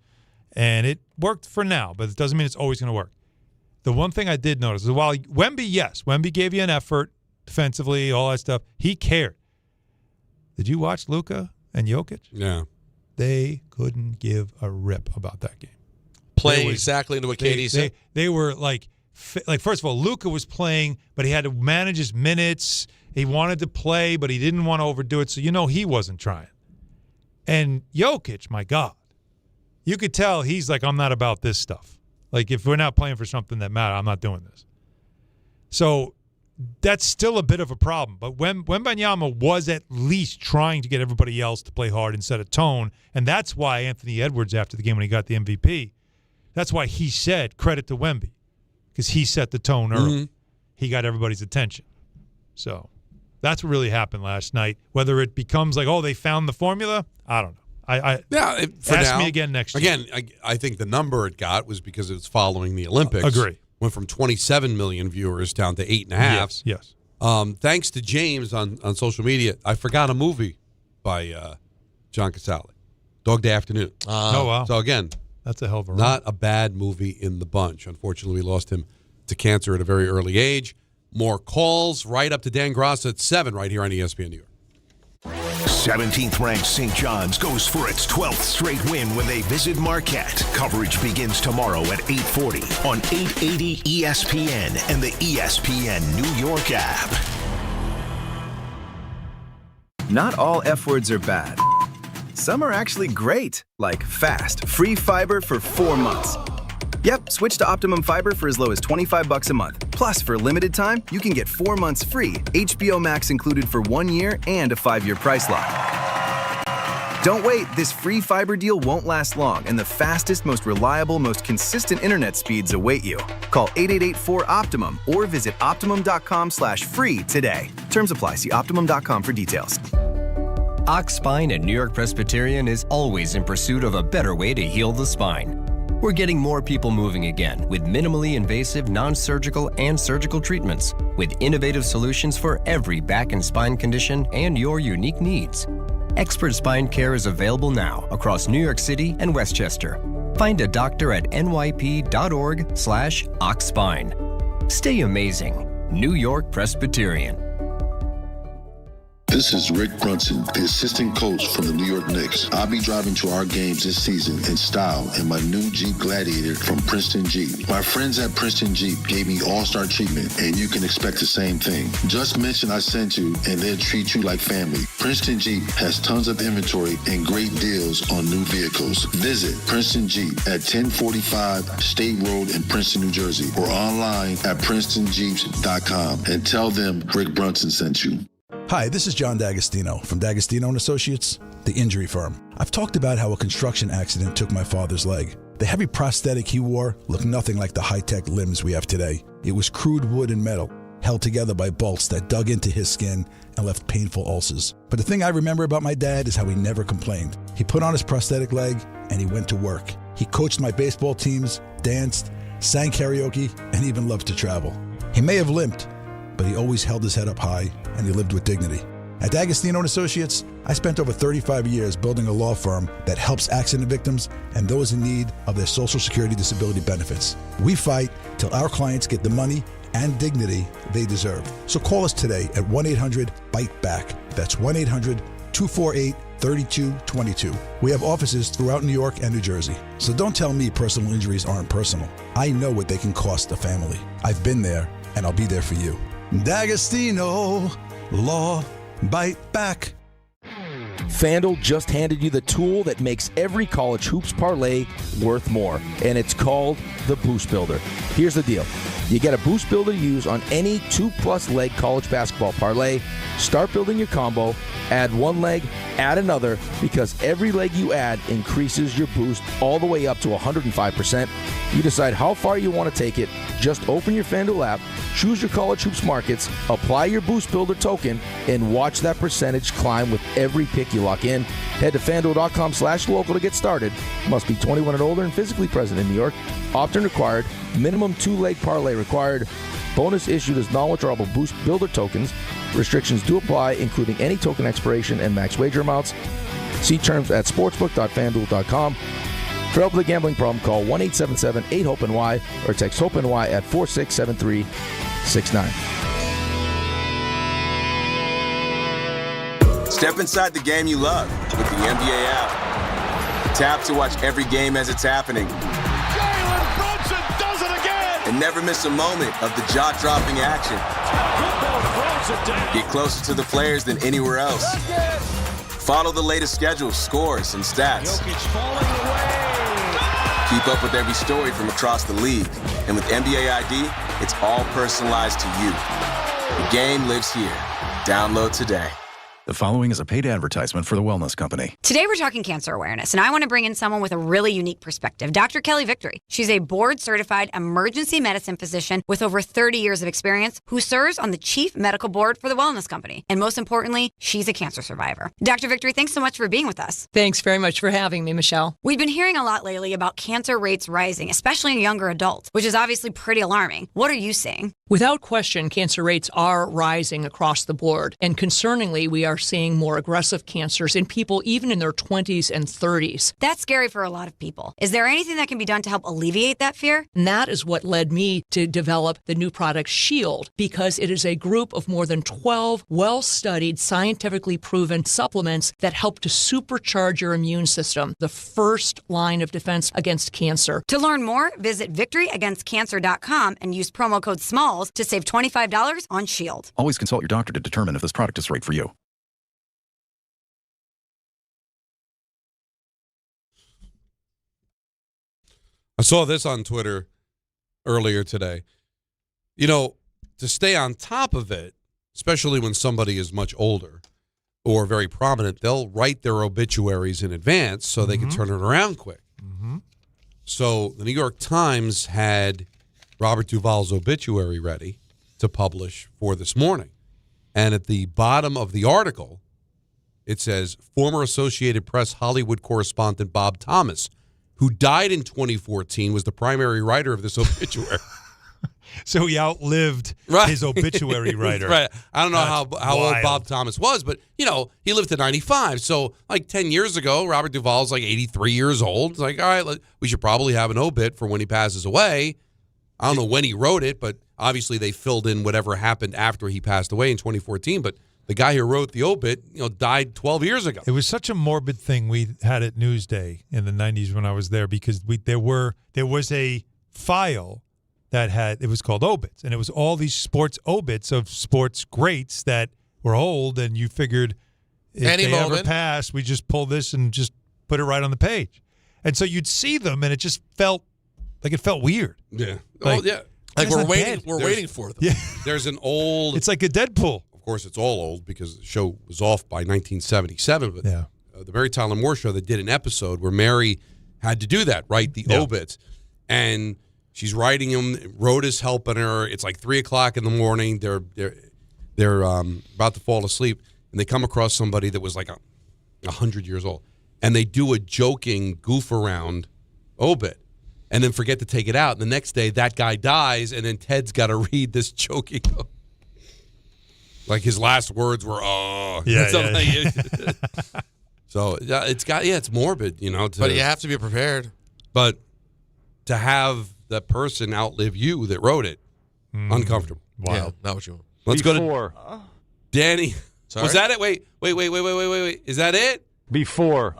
and it worked for now, but it doesn't mean it's always going to work. The one thing I did notice is while Wemby gave you an effort defensively, all that stuff, he cared. Did you watch Luka and Jokic? Yeah. They couldn't give a rip about that game. Playing exactly into what KD said. They were like, first of all, Luka was playing, but he had to manage his minutes. He wanted to play, but he didn't want to overdo it, so he wasn't trying. And Jokic, my God, you could tell he's like, I'm not about this stuff. Like, if we're not playing for something that matters, I'm not doing this. So that's still a bit of a problem. But when Wembanyama was at least trying to get everybody else to play hard and set a tone, and that's why Anthony Edwards, after the game when he got the MVP, that's why he said credit to Wemby, because he set the tone early. Mm-hmm. He got everybody's attention. So that's what really happened last night. Whether it becomes like, they found the formula, I don't know. Ask me again next year. Again, I think the number it got was because it was following the Olympics. Agree. Went from 27 million viewers down to 8.5. Yes. Thanks to James on social media, I forgot a movie by John Casale, Dog Day Afternoon. Oh, wow. So, again, that's a hell of a run. Not a bad movie in the bunch. Unfortunately, we lost him to cancer at a very early age. More calls right up to Dan Gross at 7 right here on ESPN New York. 17th-ranked St. John's goes for its 12th straight win when they visit Marquette. Coverage begins tomorrow at 8:40 on 880 ESPN and the ESPN New York app. Not all F words are bad. Some are actually great, like fast, free fiber for 4 months. Yep, switch to Optimum Fiber for as low as $25 a month. Plus, for a limited time, you can get 4 months free, HBO Max included for 1 year, and a 5-year price lock. Don't wait, this free fiber deal won't last long, and the fastest, most reliable, most consistent internet speeds await you. Call 888-4-OPTIMUM or visit Optimum.com/free today. Terms apply. See Optimum.com for details. Ox Spine at New York Presbyterian is always in pursuit of a better way to heal the spine. We're getting more people moving again with minimally invasive, non-surgical, and surgical treatments with innovative solutions for every back and spine condition and your unique needs. Expert spine care is available now across New York City and Westchester. Find a doctor at nyp.org/oxspine. Stay amazing. New York Presbyterian. This is Rick Brunson, the assistant coach from the New York Knicks. I'll be driving to our games this season in style in my new Jeep Gladiator from Princeton Jeep. My friends at Princeton Jeep gave me all-star treatment, and you can expect the same thing. Just mention I sent you, and they'll treat you like family. Princeton Jeep has tons of inventory and great deals on new vehicles. Visit Princeton Jeep at 1045 State Road in Princeton, New Jersey, or online at PrincetonJeeps.com and tell them Rick Brunson sent you. Hi, this is John D'Agostino from D'Agostino & Associates, the injury firm. I've talked about how a construction accident took my father's leg. The heavy prosthetic he wore looked nothing like the high-tech limbs we have today. It was crude wood and metal, held together by bolts that dug into his skin and left painful ulcers. But the thing I remember about my dad is how he never complained. He put on his prosthetic leg and he went to work. He coached my baseball teams, danced, sang karaoke, and even loved to travel. He may have limped, but he always held his head up high and he lived with dignity. At D'Agostino & Associates, I spent over 35 years building a law firm that helps accident victims and those in need of their Social Security disability benefits. We fight till our clients get the money and dignity they deserve. So call us today at 1-800-BITE-BACK. That's 1-800-248-3222. We have offices throughout New York and New Jersey. So don't tell me personal injuries aren't personal. I know what they can cost a family. I've been there, and I'll be there for you. D'Agostino, Law, Bite Back. FanDuel just handed you the tool that makes every college hoops parlay worth more, and it's called the Boost Builder. Here's the deal. You get a Boost Builder to use on any 2+ leg college basketball parlay. Start building your combo, add one leg, add another, because every leg you add increases your boost all the way up to 105%. You decide how far you want to take it. Just open your FanDuel app, choose your college hoops markets, apply your Boost Builder token, and watch that percentage climb with every pick you lock in. Head to FanDuel.com/local to get started. Must be 21 and older and physically present in New York. Opt-in required. Minimum 2-leg parlay required. Bonus issued as non-withdrawable Boost Builder tokens. Restrictions do apply, including any token expiration and max wager amounts. See terms at sportsbook.fanduel.com. For help with a gambling problem, call 1-877-8-HOPE-NY or text HOPE-NY at 467369. Step inside the game you love with the NBA app. Tap to watch every game as it's happening. Jalen Brunson does it again! And never miss a moment of the jaw-dropping action. Get closer to the players than anywhere else. Follow the latest schedules, scores, and stats. Keep up with every story from across the league. And with NBA ID, it's all personalized to you. The game lives here. Download today. The following is a paid advertisement for the Wellness Company. Today we're talking cancer awareness, and I want to bring in someone with a really unique perspective, Dr. Kelly Victory. She's a board-certified emergency medicine physician with over 30 years of experience who serves on the chief medical board for the Wellness Company. And most importantly, she's a cancer survivor. Dr. Victory, thanks so much for being with us. Thanks very much for having me, Michelle. We've been hearing a lot lately about cancer rates rising, especially in younger adults, which is obviously pretty alarming. What are you seeing? Without question, cancer rates are rising across the board. And concerningly, we are seeing more aggressive cancers in people even in their 20s and 30s. That's scary for a lot of people. Is there anything that can be done to help alleviate that fear? And that is what led me to develop the new product Shield, because it is a group of more than 12 well-studied, scientifically proven supplements that help to supercharge your immune system, the first line of defense against cancer. To learn more, visit victoryagainstcancer.com and use promo code SMALLS to save $25 on Shield. Always consult your doctor to determine if this product is right for you. I saw this on Twitter earlier today. You know, to stay on top of it, especially when somebody is much older or very prominent, they'll write their obituaries in advance so they can turn it around quick. So the New York Times had Robert Duvall's obituary ready to publish for this morning. And at the bottom of the article, it says, former Associated Press Hollywood correspondent Bob Thomas, who died in 2014, was the primary writer of this obituary. So he outlived his obituary writer. Right. I don't know how old Bob Thomas was, but, you know, he lived to 95. So, like 10 years ago, Robert Duvall's like 83 years old. It's like, all right, we should probably have an obit for when he passes away. I don't know when he wrote it, but obviously they filled in whatever happened after he passed away in 2014. But the guy who wrote the obit, you know, died 12 years ago. It was such a morbid thing we had at Newsday in the 90s when I was there, because there was a file that it was called obits, and it was all these sports obits of sports greats that were old, and you figured if they ever passed, we just pull this and just put it right on the page. And so you'd see them, and it just felt like it felt weird. Yeah. Like, yeah. Like we're waiting for them. Yeah. There's an old. It's like a Deadpool. Of course, it's all old because the show was off by 1977. But the Mary Tyler Moore Show, they did an episode where Mary had to do that, write the obits, and she's writing them. Rhoda's helping her. It's like 3:00 in the morning. They're about to fall asleep, and they come across somebody that was like 100 years old, and they do a joking goof around obit, and then forget to take it out. And the next day, that guy dies, and then Ted's got to read this joking. Like his last words were, "Oh, yeah." So it's morbid, you know. But you have to be prepared. But to have that person outlive you that wrote it, Uncomfortable. Wow. Yeah, not what you want. Let's go to Danny. Sorry? Was that it? Wait. Is that it? Before.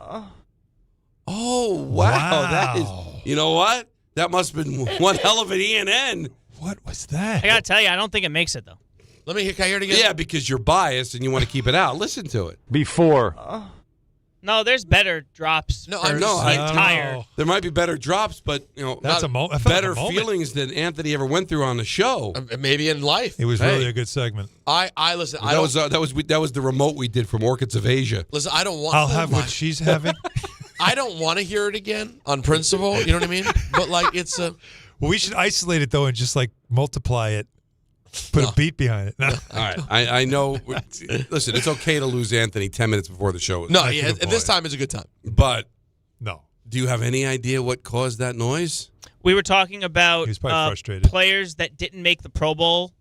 Oh, wow. That is, you know what? That must have been one hell of an ENN. What was that? I got to tell you, I don't think it makes it, though. Let me hear. Can I hear it again? Yeah, because you're biased and you want to keep it out. Listen to it. Before. No, there's better drops. No, for I know. tired. There might be better drops, but That's not better feelings than Anthony ever went through on the show. Maybe in life. It was really a good segment. I listen. That was the remote we did from Orchids of Asia. Listen, I don't want. I'll have what she's having. I don't want to hear it again on principle. You know what I mean? But like, it's a. Well, we should isolate it though and just like multiply it. Put a beat behind it. No. All right. I know. Listen, it's okay to lose Anthony 10 minutes before the show. No, yeah, and this time is a good time. But no. Do you have any idea what caused that noise? We were talking about frustrated. players that didn't make the Pro Bowl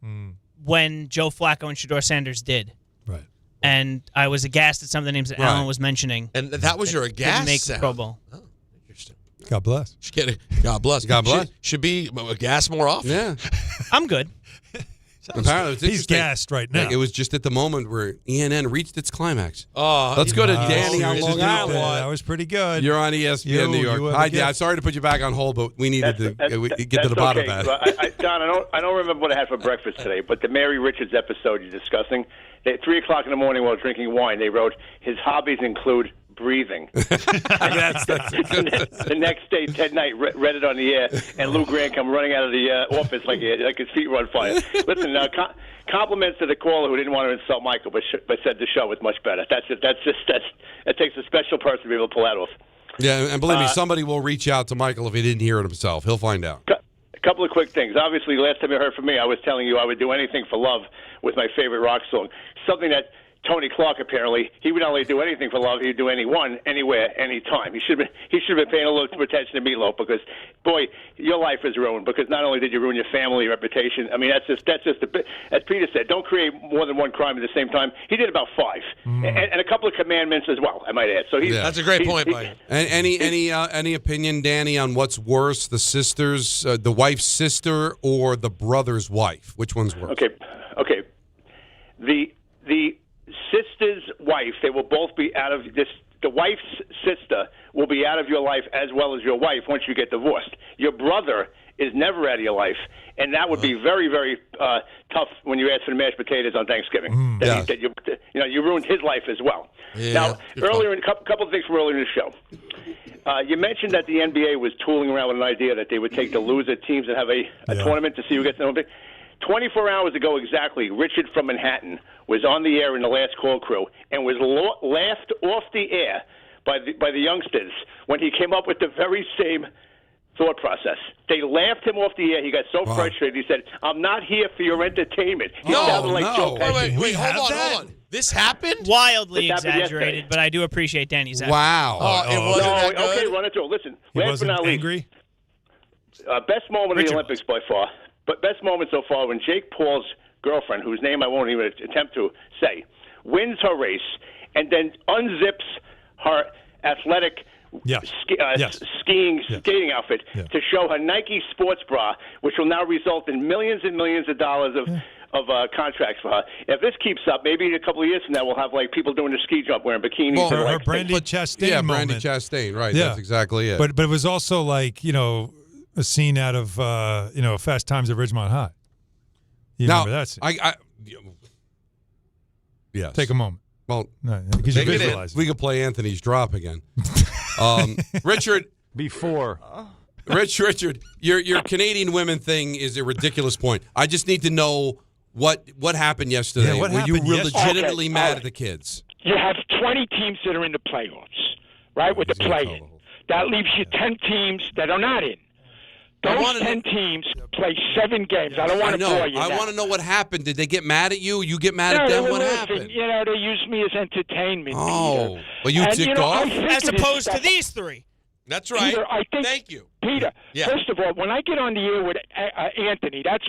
when Joe Flacco and Shedeur Sanders did. Right. And I was aghast at some of the names that Alan was mentioning. And that was your aghast didn't make sound. the Pro Bowl. Oh, interesting. God bless. God bless. God bless. Should be a gas more often. Yeah. I'm good. Apparently, it's he's interesting. gassed right now. It was just at the moment where ENN reached its climax. Oh, let's go to Danny on This Long is Island. That was pretty good. You're on ESPN New York. Hi, Dan. Sorry to put you back on hold, but we needed to get to the bottom of that. Don, I don't remember what I had for breakfast today, but the Mary Richards episode you're discussing, at 3 o'clock in the morning while drinking wine, they wrote, his hobbies include breathing. The next day, Ted Knight read it on the air, and Lou Grant come running out of the office like his feet were on fire. Listen, compliments to the caller who didn't want to insult Michael, but said the show was much better. That takes a special person to be able to pull that off. Yeah, and believe me, somebody will reach out to Michael if he didn't hear it himself. He'll find out. A couple of quick things. Obviously, last time you heard from me, I was telling you I would do anything for love with my favorite rock song. Something that Tony Clark, apparently, he would not only do anything for love, he'd do anyone, anywhere, anytime. He should have been paying a little attention to Meatloaf because, boy, your life is ruined because not only did you ruin your family, your reputation. I mean, that's just a bit. As Peter said, don't create more than one crime at the same time. He did about 5, and a couple of commandments as well, I might add. So that's a great point, Mike. And any opinion, Danny, on what's worse, the wife's sister, or the brother's wife? Which one's worse? Okay. The sister's wife, they will both be out of this. The wife's sister will be out of your life as well as your wife once you get divorced. Your brother is never out of your life, and that would be very, very tough when you ask for the mashed potatoes on Thanksgiving. You ruined his life as well. Yeah, now, earlier, a couple of things from earlier in the show. You mentioned that the NBA was tooling around with an idea that they would take the loser teams and have a tournament to see who gets the Olympic. 24 hours ago exactly, Richard from Manhattan was on the air in the Last Call crew and was laughed off the air by the youngsters when he came up with the very same thought process. They laughed him off the air. He got so frustrated. He said, "I'm not here for your entertainment." He sounded like Joe Pesci. Wait, hold on. This happened? Wildly This happened exaggerated, yesterday. but I do appreciate Danny's effort. Wow. It wasn't that good? Okay, run it through. Listen, He last but wasn't not least, angry? best moment of the Olympics by far. But best moment so far when Jake Paul's girlfriend, whose name I won't even attempt to say, wins her race and then unzips her athletic skating outfit to show her Nike sports bra, which will now result in millions and millions of dollars of contracts for her. If this keeps up, maybe in a couple of years from now, we'll have like people doing the ski jump wearing bikinis. Well, and her Brandy Chastain moment. Brandy Chastain, right? Yeah. That's exactly it. But it was also like a scene out of Fast Times at Ridgemont High. You remember that scene? Yes. Take a moment. Well, because you visualize it. We could play Anthony's drop again. Richard. Before. Richard, your Canadian women thing is a ridiculous point. I just need to know what happened yesterday. Yeah, what Were happened you yesterday? legitimately mad at the kids? You have 20 teams that are in the playoffs, right, with the play-in. That leaves you 10 teams that are not in. Those 10 teams play 7 games. I don't want to bore you. I want to know what happened. Did they get mad at you? You get mad at them? What happened? They use me as entertainment. Oh, Peter. well, you ticked off? As opposed to these 3. That's right. Peter, Thank you. Peter, first of all, when I get on the air with Anthony, that's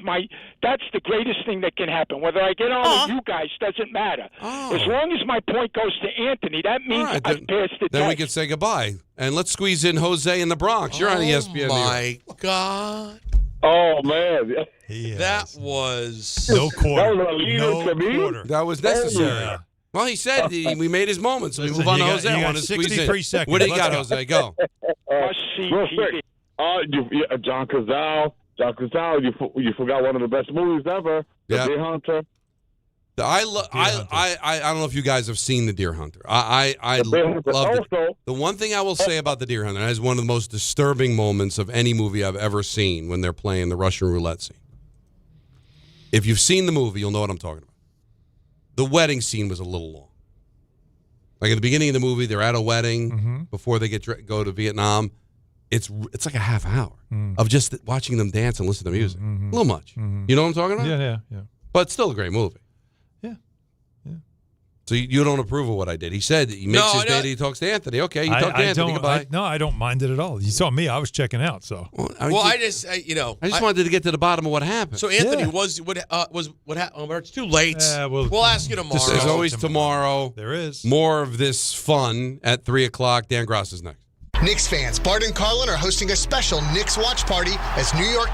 the greatest thing that can happen. Whether I get on with you guys doesn't matter. As long as my point goes to Anthony, that means I've passed the Then we test. can say goodbye. And let's squeeze in Jose in the Bronx. You're on ESPN. Oh, my God. Oh, man. That was no quarter. That was a leader to me. Quarter. That was necessary. Yeah. Well, he said we made his moment, so we Listen, move on to you Jose. got I want to squeeze 63 in. seconds. What do you Let's got, go. Jose? Go. Real quick. John Cazale. You forgot one of the best movies ever. The Yeah. Deer Hunter. I don't know if you guys have seen The Deer Hunter. I Deer love Hunter. it. Also, The one thing I will say about The Deer Hunter, and it's one of the most disturbing moments of any movie I've ever seen when they're playing the Russian roulette scene. If you've seen the movie, you'll know what I'm talking about. The wedding scene was a little long. Like at the beginning of the movie, they're at a wedding before they go to Vietnam. It's like a half hour of just watching them dance and listen to music. A little much. You know what I'm talking about? Yeah. But it's still a great movie. Yeah. So you don't approve of what I did. He said he makes his date, he talks to Anthony. Okay, you talk to Anthony. Goodbye. I don't mind it at all. You saw me. I was checking out. So. I just wanted to get to the bottom of what happened. So Anthony was what happened? It's too late. We'll ask you tomorrow. There's always tomorrow. There is more of this fun at 3:00. Dan Gross is next. Knicks fans, Bart and Carlin are hosting a special Knicks watch party as New York